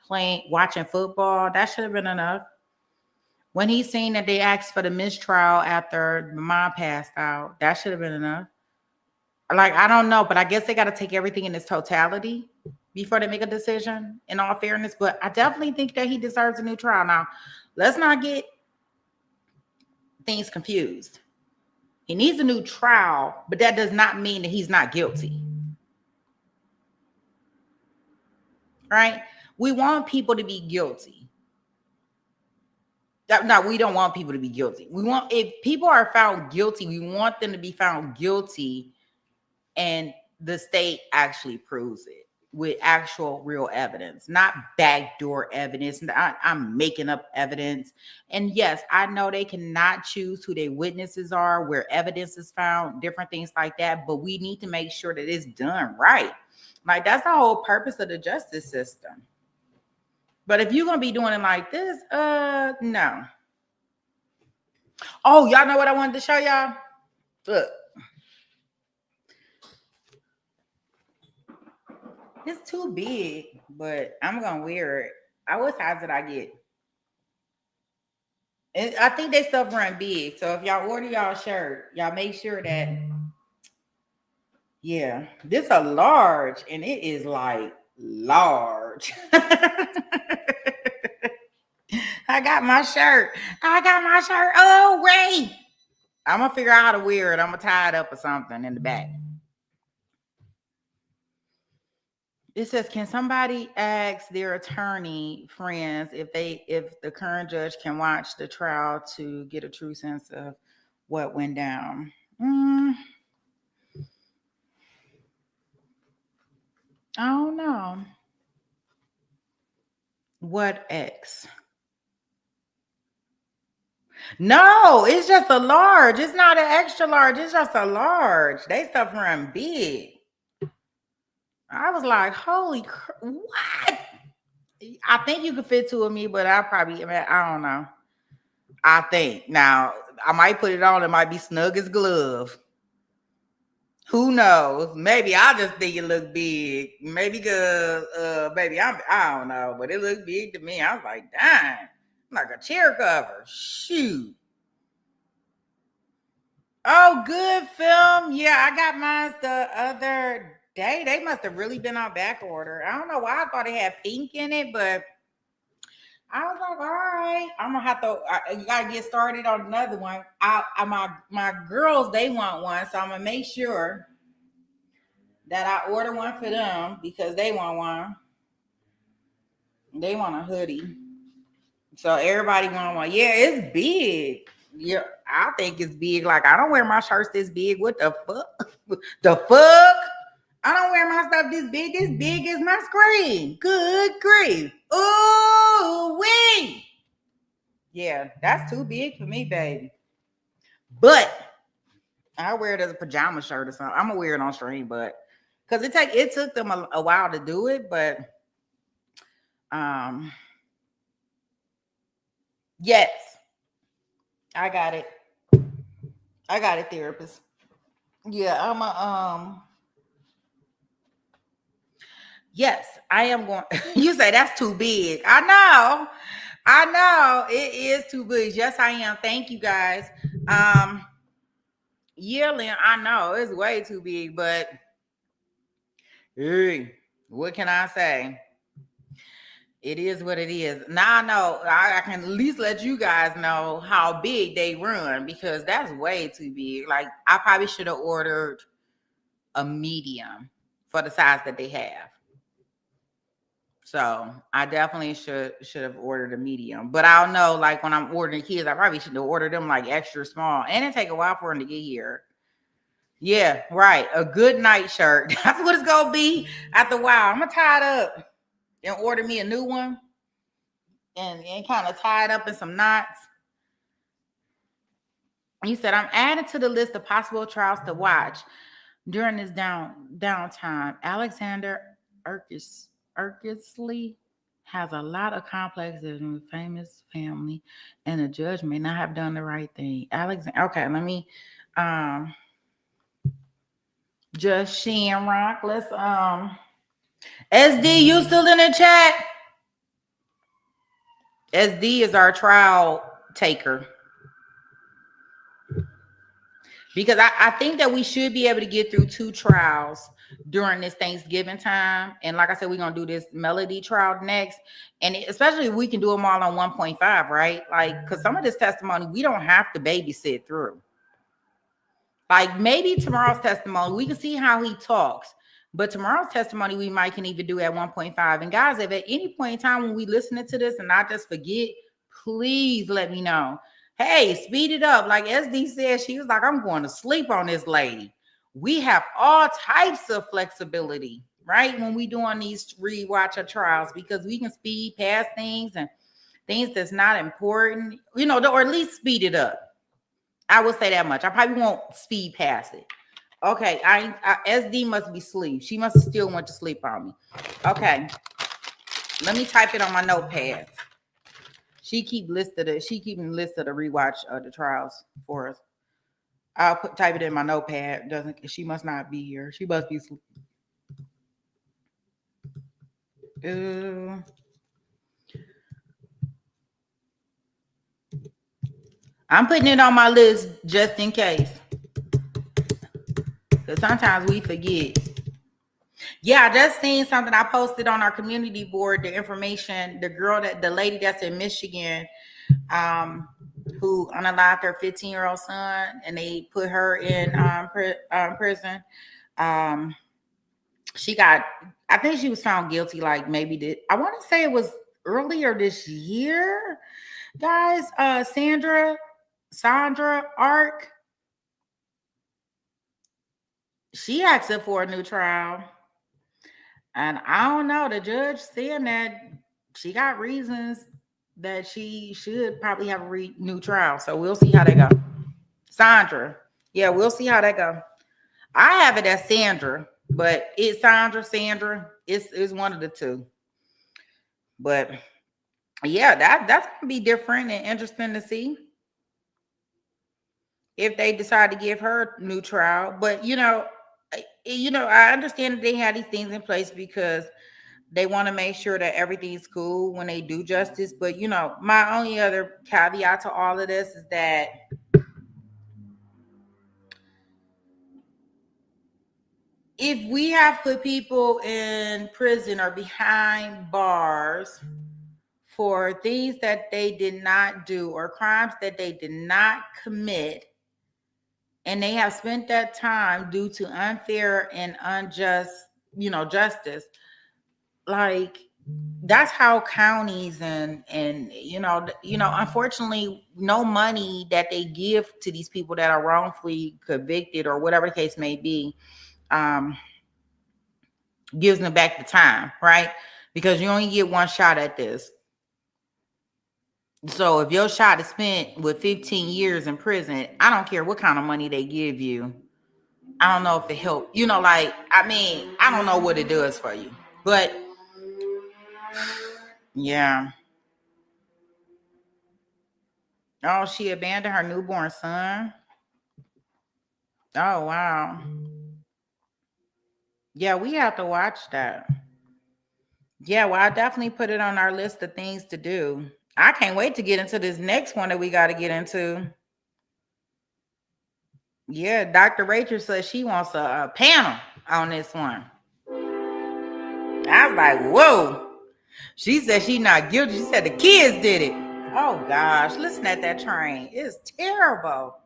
watching football, that should have been enough. When he seen that they asked for the mistrial after the mom passed out, that should have been enough. Like, I don't know, but I guess they got to take everything in its totality before they make a decision, in all fairness. But I definitely think that he deserves a new trial. Now, let's not get things confused. He needs a new trial, but that does not mean that he's not guilty. Right? We want people to be guilty. No, we don't want people to be guilty. We want, if people are found guilty, we want them to be found guilty and the state actually proves it with actual real evidence, not backdoor evidence. I'm making up evidence. And yes, I know they cannot choose who their witnesses are, where evidence is found, different things like that, but we need to make sure that it's done right. Like, that's the whole purpose of the justice system. But if you're going to be doing it like this, no. Oh, y'all know what I wanted to show y'all? Look. It's too big, but I'm going to wear it. What size did I get? And I think they stuff run big. So if y'all order y'all shirt, y'all make sure that, yeah, this a large, and it is like large. I got my shirt. Oh, wait. I'm going to figure out how to wear it. I'm going to tie it up or something in the back. It says, can somebody ask their attorney friends if the current judge can watch the trial to get a true sense of what went down? I don't know. What X? No, it's just a large. It's not an extra large. It's just a large. They stuff run big. I was like, holy crap, what? I think you could fit two of me, but I don't know. I think. Now, I might put it on. It might be snug as glove. Who knows? Maybe I just think it looked big. Maybe because, maybe I don't know, but it looked big to me. I was like, dang, like a chair cover. Shoot. Oh, good film. Yeah, I got mine the other day. They must have really been on back order. I don't know why I thought it had pink in it, but I was like, all right, I'm gonna have to. I gotta get started on another one. My girls, they want one, so I'm gonna make sure that I order one for them because they want one. They want a hoodie, so everybody want one. Yeah, it's big. Yeah, I think it's big. Like, I don't wear my shirts this big. What the fuck? The fuck? I don't wear my stuff this big. This big is my screen. Good grief. Ooh, wee. Yeah, that's too big for me, baby. But I wear it as a pajama shirt or something. I'm gonna wear it on stream, but because it took them a while to do it, but yes. I got it, therapist. Yeah, yes, I am going. You say that's too big. I know, it is too big. Yes, I am. Thank you, guys. Yeah, Lynn, I know it's way too big, but hey, what can I say? It is what it is. Now I know I can at least let you guys know how big they run because that's way too big. Like, I probably should have ordered a medium for the size that they have. So I definitely should have ordered a medium. But I don't know, like when I'm ordering kids, I probably should have ordered them like extra small. And it take a while for them to get here. Yeah, right. A good night shirt. That's what it's gonna be after a while. I'm gonna tie it up and order me a new one and kind of tie it up in some knots. You said, I'm adding to the list of possible trials to watch during this downtime. Alexander Urkesley has a lot of complexes in a famous family, and the judge may not have done the right thing. Okay, let me just Shamrock. Let's SD, you still in the chat? SD is our trial taker. Because I think that we should be able to get through 2 trials during this Thanksgiving time. And like I said, we're going to do this Melody trial next. And especially if we can do them all on 1.5, right? Like, because some of this testimony, we don't have to babysit through. Like maybe tomorrow's testimony, we can see how he talks. But tomorrow's testimony, we might can even do at 1.5. And guys, if at any point in time when we listening to this and I just forget, please let me know. Hey, speed it up. Like SD said, she was like, I'm going to sleep on this lady. We have all types of flexibility, right? When we doing these rewatch trials, because we can speed past things and things that's not important, you know, or at least speed it up. I will say that much. I probably won't speed past it. Okay, SD must be asleep. She must still want to sleep on me. Okay, let me type it on my notepad. She keeping list of the rewatch of the trials for us. I'll type it in my notepad. She must not be here. She must be asleep. I'm putting it on my list just in case. Because sometimes we forget. Yeah, I just seen something I posted on our community board, the information, the lady that's in Michigan, who unalived her 15-year-old son, and they put her in prison. I think she was found guilty, like maybe I want to say it was earlier this year, guys. Sandra Ark, she asked for a new trial. And I don't know, the judge saying that she got reasons that she should probably have a new trial. So we'll see how that go. Sandra. Yeah, we'll see how that go. I have it as Sandra, but it's Sandra. It's one of the two. But yeah, that's gonna be different and interesting to see if they decide to give her a new trial. But I understand that they have these things in place because they want to make sure that everything's cool when they do justice. But my only other caveat to all of this is that if we have put people in prison or behind bars for things that they did not do or crimes that they did not commit, and they have spent that time due to unfair and unjust, justice, like that's how counties and unfortunately, no money that they give to these people that are wrongfully convicted or whatever the case may be, gives them back the time, right? Because you only get one shot at this. So if your shot is spent with 15 years in prison, I don't care what kind of money they give you. I don't know if it helps. I don't know what it does for you. But yeah. Oh, she abandoned her newborn son. Oh, wow. Yeah, we have to watch that. Yeah, well, I definitely put it on our list of things to do. I can't wait to get into this next one that we got to get into. Yeah, Dr. Rachel says she wants a panel on this one. I was like, whoa. She said she's not guilty. She said the kids did it. Oh, gosh. Listen at that train. It's terrible.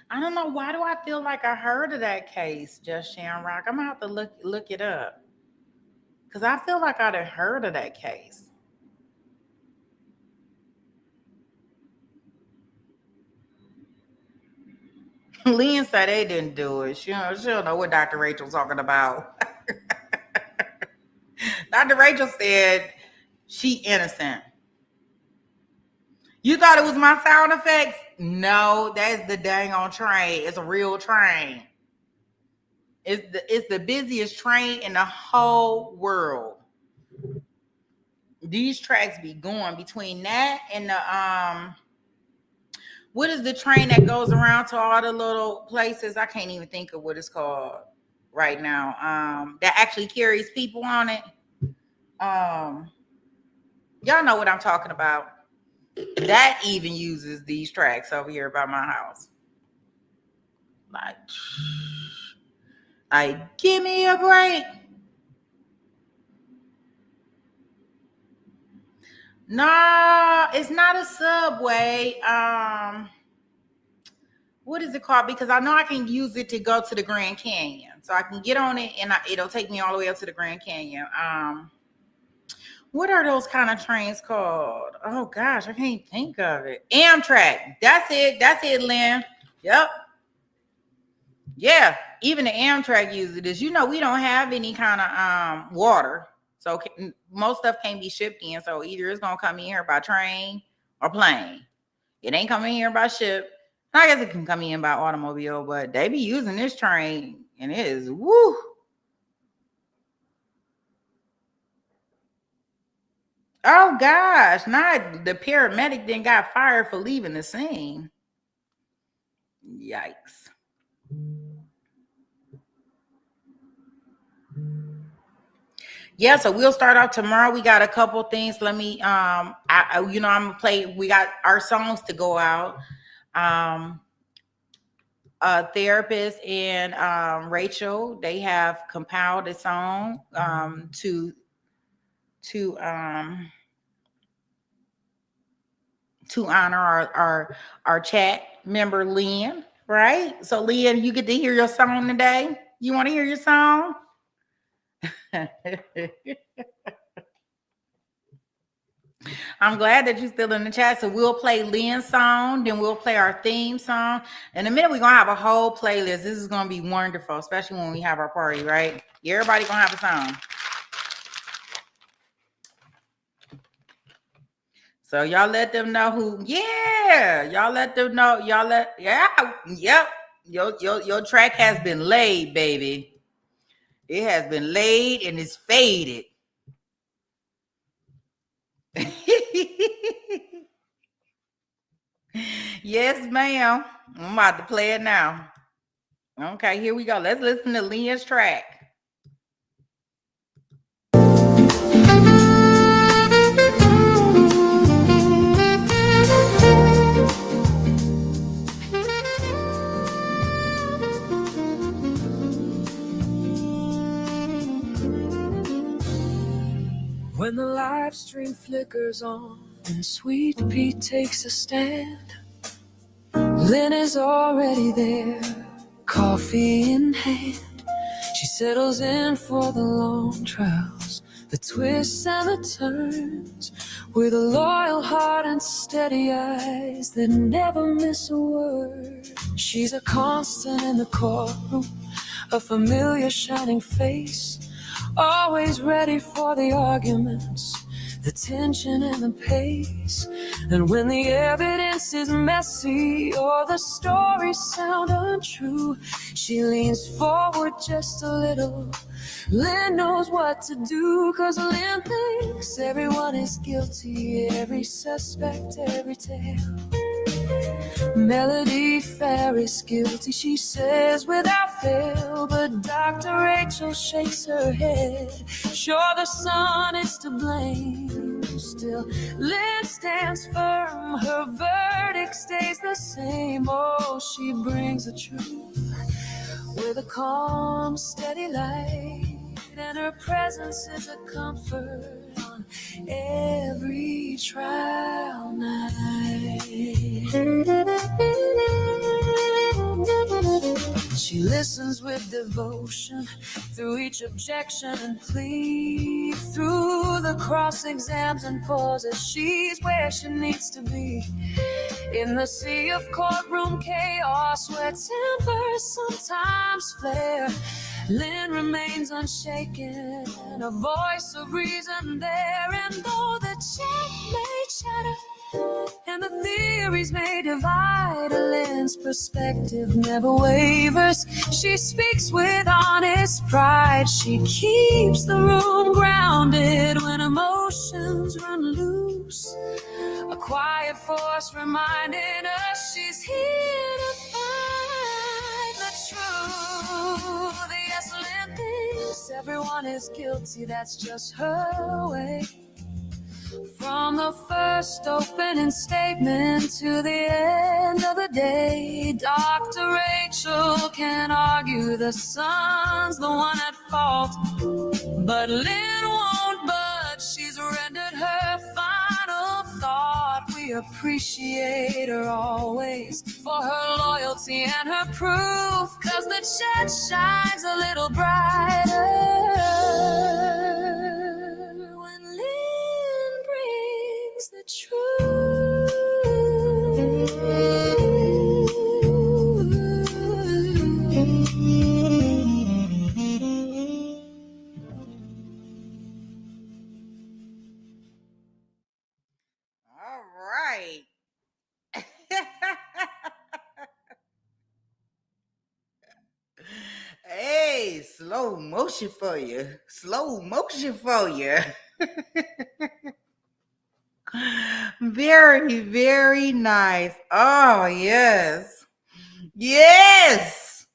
I don't know. Why do I feel like I heard of that case, Just Shamrock? I'm going to have to look it up. Because I feel like I'd have heard of that case. Lynn said they didn't do it. She don't know what Dr. Rachel's talking about. Dr. Rachel said she innocent. You thought it was my sound effects? No, that's the dang on train. It's a real train. It's the busiest train in the whole world. These tracks be going between that and the what is the train that goes around to all the little places? I can't even think of what it's called right now. That actually carries people on it. Y'all know what I'm talking about. That even uses these tracks over here by my house. Like, give me a break. No, it's not a subway. What is it called? Because I know I can use it to go to the Grand Canyon. So I can get on it and it'll take me all the way up to the Grand Canyon. What are those kind of trains called? Oh gosh, I can't think of it. Amtrak. That's it, Lynn. Yep. Yeah, even the Amtrak uses this. You know, we don't have any kind of water. So most stuff can't be shipped in. So either it's gonna come in here by train or plane. It ain't coming here by ship. I guess it can come in by automobile, but they be using this train and it is woo. Oh gosh, not the paramedic then got fired for leaving the scene. Yikes. Yeah, so we'll start off tomorrow. We got a couple things. Let me I'm gonna play. We got our songs to go out. Therapist and Rachel, they have compiled a song to honor our chat member Lynn, right? So Lynn, you get to hear your song today. You want to hear your song? I'm glad that you're still in the chat. So we'll play Lynn's song, then we'll play our theme song. In a minute, we're gonna have a whole playlist. This is gonna be wonderful, especially when we have our party, right? Everybody gonna have a song. So y'all let them know who, yeah. Y'all let them know. Yep. Your track has been laid, baby. It has been laid and it's faded. Yes, ma'am. I'm about to play it now. Okay, here we go. Let's listen to Lynn's track. When the live stream flickers on and Sweet Pea takes a stand, Lynn is already there, coffee in hand. She settles in for the long trials, the twists and the turns, with a loyal heart and steady eyes that never miss a word. She's a constant in the courtroom, a familiar shining face, always ready for the arguments, the tension and the pace. And when the evidence is messy or the stories sound untrue, she leans forward just a little. Lynn knows what to do, 'cause Lynn thinks everyone is guilty, every suspect, every tale. Melody Fair is guilty, she says without fail, but Dr. Rachel shakes her head. Sure, the son is to blame, still Lynn stands firm, her verdict stays the same. Oh, she brings the truth with a calm, steady light, and her presence is a comfort on every trial night. She listens with devotion through each objection and plea, through the cross exams and pauses. She's where she needs to be. In the sea of courtroom chaos, where tempers sometimes flare, Lynn remains unshaken, a voice of reason there. And though the check may shatter and the theories may divide, Lynn's perspective never wavers. She speaks with honest pride. She keeps the room grounded when emotions run loose. A quiet force reminding us she's here to find the truth. Yes, Lynn thinks thinks everyone is guilty, that's just her way. From the first opening statement to the end of the day, Dr. Rachel can argue the son's the one at fault. But Lynn won't budge, she's rendered her final thought. We appreciate her always for her loyalty and her proof, 'cause the jet shines a little brighter when Lynn brings the All right. Hey, slow motion for you. Slow motion for you. Very, very nice. Oh, yes. Yes.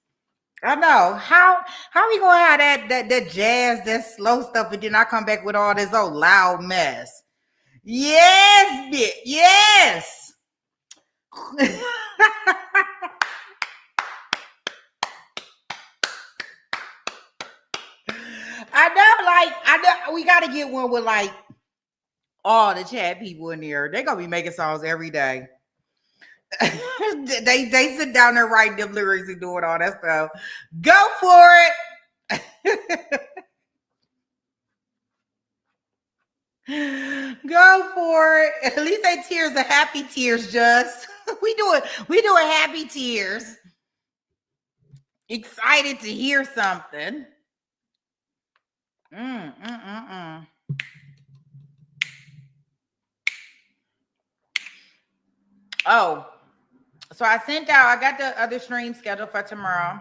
I know. How we gonna have that jazz, that slow stuff, and then I come back with all this old loud mess? Yes, bitch. Yes. I know, we gotta get one with like all the chat people in there. They're gonna be making songs every day. they sit down there writing them lyrics and doing all that stuff. Go for it. Go for it. At least they tears are happy tears, just. We doing happy tears. Excited to hear something. Oh, so I got the other stream scheduled for tomorrow.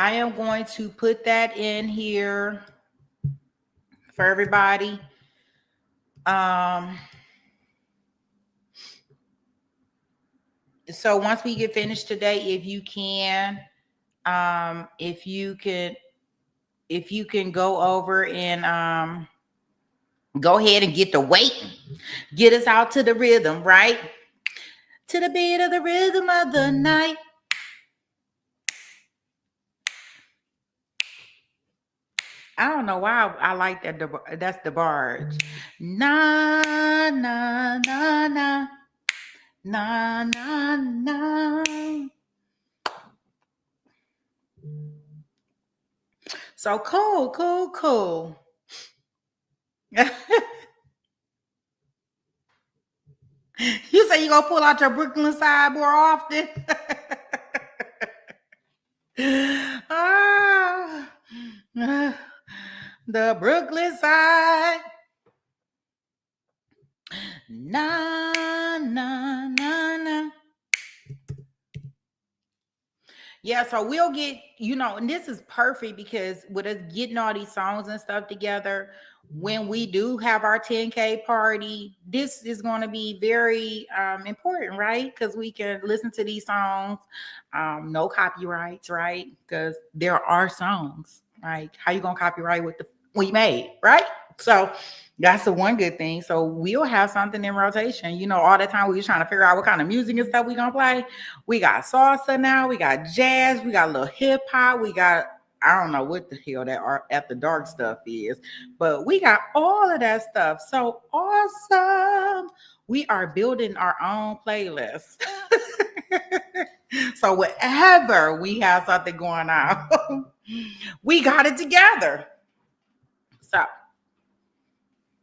I am going to put that in here for everybody. So once we get finished today, if you can go over and go ahead and get the waiting. Get us out to the rhythm, right? To the beat of the rhythm of the night. I don't know why I like that. That's the barge. Na na na na na na na. So cool. You say you gonna pull out your Brooklyn side more often? The Brooklyn side. Na na na na. Yeah, so we'll get, and this is perfect because with us getting all these songs and stuff together, when we do have our 10K party, this is going to be very important, right? Because we can listen to these songs, no copyrights, right? Because there are songs, right? How you going to copyright what we made, right? So that's the one good thing. So we'll have something in rotation. All the time we were trying to figure out what kind of music and stuff we gonna play. We got salsa now. We got jazz. We got a little hip hop. We got, I don't know what the hell that After Dark stuff is, but we got all of that stuff. So awesome. We are building our own playlist. So whenever we have something going on, we got it together. So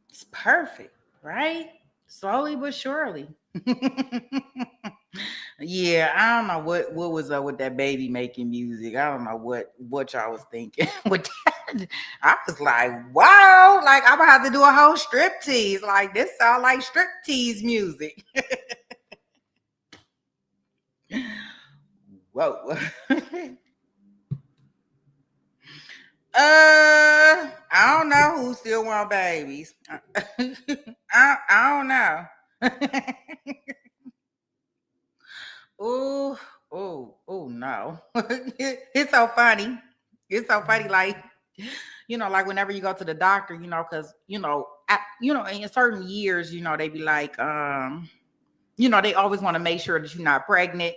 it's perfect, right? Slowly but surely. Yeah, I don't know what was up with that baby making music. I don't know what y'all was thinking with that. I was like, wow, like I'm gonna have to do a whole striptease. Like this sound like striptease music. Whoa. I don't know who still want babies. I don't know. Oh, no. It's so funny. It's so funny. Like, like whenever you go to the doctor, because, in certain years, they be like, they always want to make sure that you're not pregnant.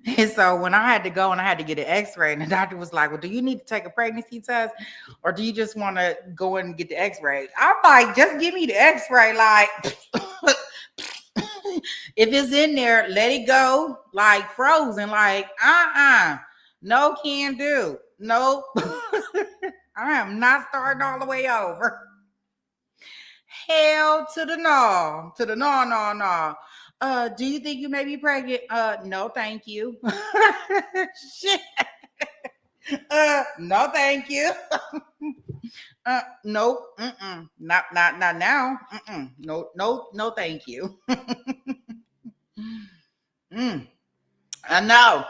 And so when I had to go and I had to get an x-ray, and the doctor was like, well, do you need to take a pregnancy test, or do you just want to go in and get the x-ray? I'm like, just give me the x-ray. Like, if it's in there, let it go, like frozen. Like, no can do. Nope. I am not starting all the way over. Hell to the no. To the no. Do you think you may be pregnant? No, thank you. Shit. No, thank you. Nope. Not now. No, thank you. I know.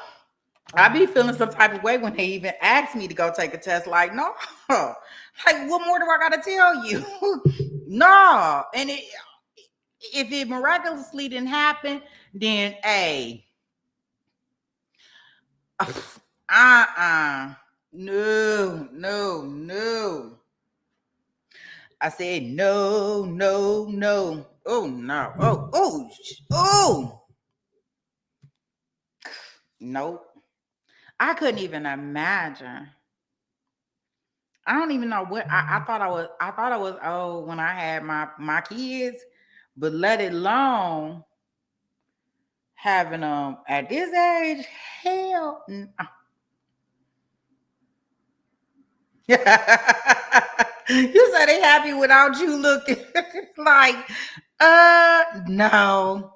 I be feeling some type of way when they even ask me to go take a test. Like, no. Like, what more do I gotta tell you? No. And if it miraculously didn't happen, then hey. No. I said no. Oh no. Oh. Nope. I couldn't even imagine. I don't even know what I thought I was old when I had my kids, but let it alone having them at this age, hell no. You say they happy without you looking like, no.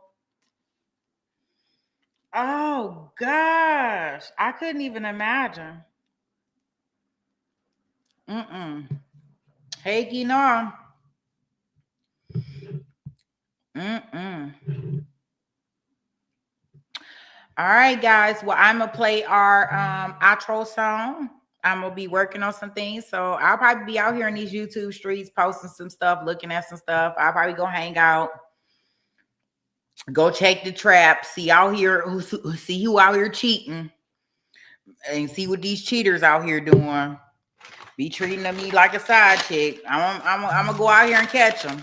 Oh gosh, I couldn't even imagine. Hey, no. All right, guys. Well, I'm gonna play our outro song. I'm gonna be working on some things, so I'll probably be out here in these YouTube streets posting some stuff, looking at some stuff. I'll probably go hang out, go check the trap, see who out here cheating, and see what these cheaters out here doing. Be treating me like a side chick. I'm gonna go out here and catch them.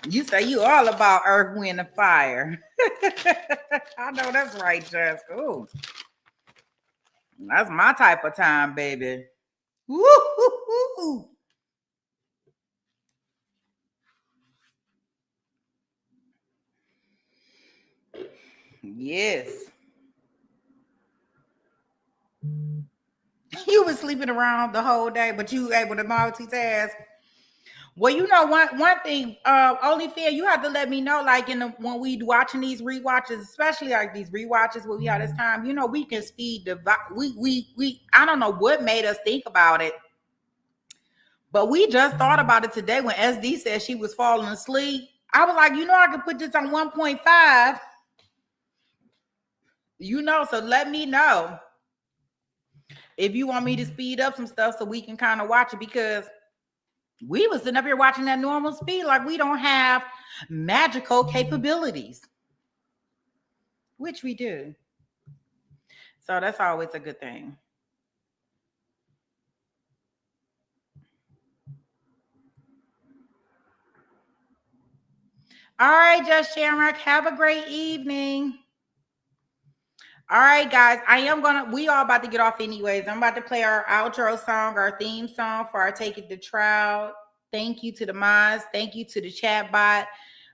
You say you all about earth, wind, and fire. I know that's right, Jessica. Ooh. That's my type of time, baby. Woo-hoo-hoo. Yes. You was sleeping around the whole day, but you able to multitask. Well, one thing, OnlyFans, you have to let me know, like when we watching these rewatches, especially like these rewatches where we have this time, we can speed the we I don't know what made us think about it, but we just thought about it today when SD said she was falling asleep. I was like, I could put this on 1.5. So let me know if you want me to speed up some stuff so we can kind of watch it, because we was sitting up here watching that normal speed like we don't have magical capabilities, which we do. So that's always a good thing. All right, Just Shamrock, have a great evening. All right, guys, we all about to get off anyways. I'm about to play our outro song, our theme song for our Take It to Trial. Thank you to the mods. Thank you to the chat bot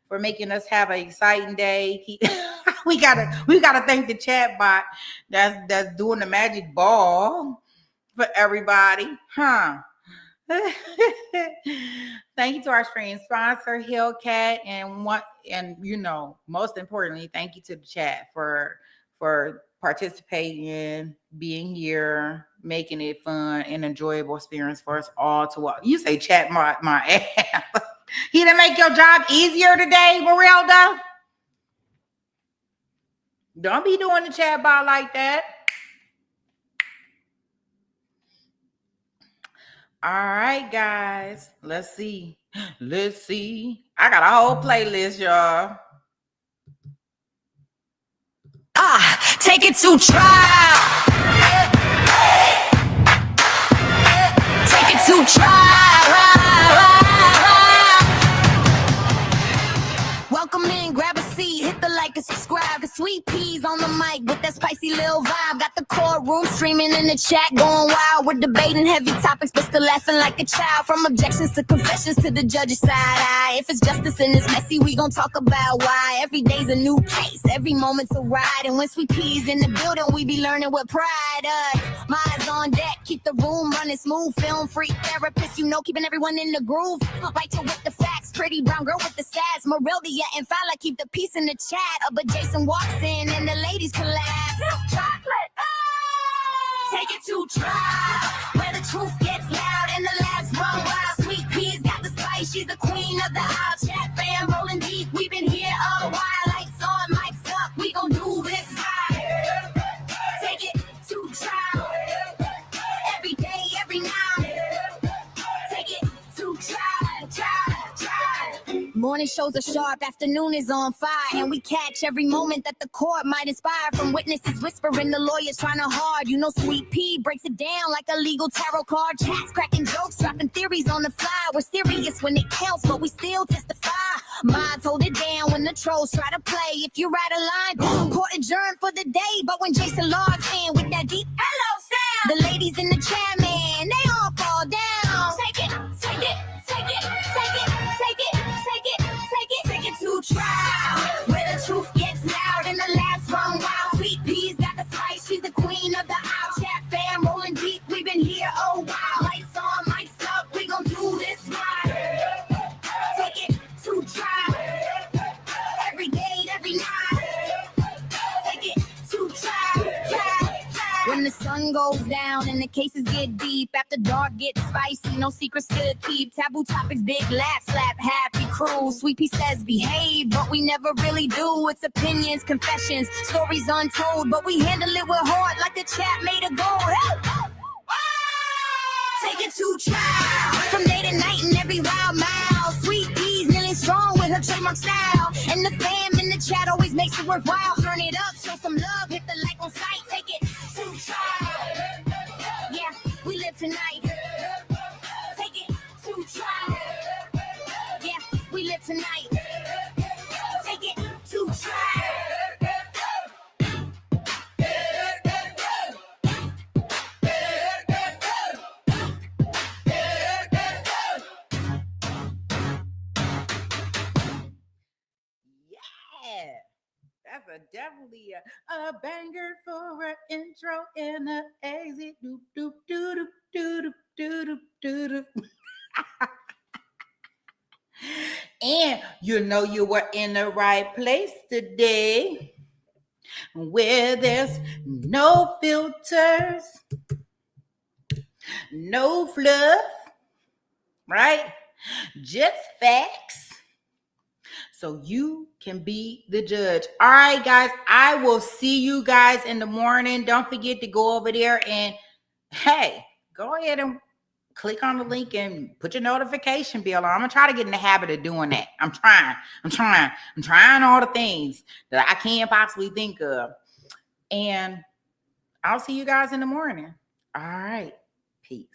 for making us have an exciting day. We gotta thank the chat bot that's doing the magic ball for everybody. Thank you to our stream sponsor, Hellcat, and most importantly, thank you to the chat for participating, being here, making it fun and enjoyable experience for us all to watch. You say chat my ass. He didn't make your job easier today, Marilda? Don't be doing the chat bar like that. All right, guys. Let's see. I got a whole playlist, y'all. Take it to trial. Take it to trial. Welcome in, grab a seat, hit the like and subscribe. The Sweet Peas on the mic with that spicy little vibe. Got the courtroom streaming in the chat, going wild. We're debating heavy topics, but still laughing like a child. From objections to confessions to the judge's side eye. If it's justice and it's messy, we gon' talk about why. Every day's a new case, every moment's a ride. And when Sweet Peas in the building, we be learning with pride. My eyes on deck, keep the room running smooth. Film freak therapist, you know, keeping everyone in the groove. Right to with the facts, pretty brown girl with the sass. Morelia and Fowler keep the peace in the chat. But Jason walks in and the ladies collapse. Chocolate. Take it to trial, where the truth gets loud and the laughs run wild. Sweet Peas got the spice, she's the queen of the aisle. Chat fam rolling deep, we've been here a while. Lights on, mics up, we gon' do this right. Take it to trial, every day, every night. Take it to trial. Morning shows are sharp, afternoon is on fire. And we catch every moment that the court might inspire. From witnesses whispering, the lawyers trying to hard. You know Sweet Pea breaks it down like a legal tarot card. Chats cracking jokes, dropping theories on the fly. We're serious when it counts, but we still testify. Minds hold it down when the trolls try to play. If you're out of line, court adjourned for the day. But when Jason logs in with that deep hello sound, the ladies in the chat, man, they all fall down. Take it, take it, take it, take it, take it, take it, take it, take it to trial, where the truth gets loud and the laughs run wild. Sweet Peas got the spice, she's the queen of the aisle. Chat fam rolling deep, we've been here a while. Lights on, mics up, we gon' do this right. Take it to trial, every day, every night. Take it to trial. When the sun goes down and the cases get deep, after dark gets spicy, no secrets to keep. Taboo topics, big laugh, slap, happy crew. Sweet Pea says behave, but we never really do. It's opinions, confessions, stories untold, but we handle it with heart like the chat made a goal. Take it to trial, from day to night and every wild mile. Sweet Peas kneeling strong with her trademark style, and the fam in the chat always makes it worthwhile. Turn it up, show some love, hit the like on sight. Take it to trial, yeah, we live tonight. Take it to trial, yeah, we live tonight. Take it to trial. That's definitely a banger for an intro and an exit. Doop, doop, doop, doop, doop, doop, doop. And you know you were in the right place today, where there's no filters, no fluff, right? Just facts. So you can be the judge. All right, guys, I will see you guys in the morning. Don't forget to go over there and, hey, go ahead and click on the link and put your notification bell on. I'm going to try to get in the habit of doing that. I'm trying all the things that I can't possibly think of. And I'll see you guys in the morning. All right. Peace.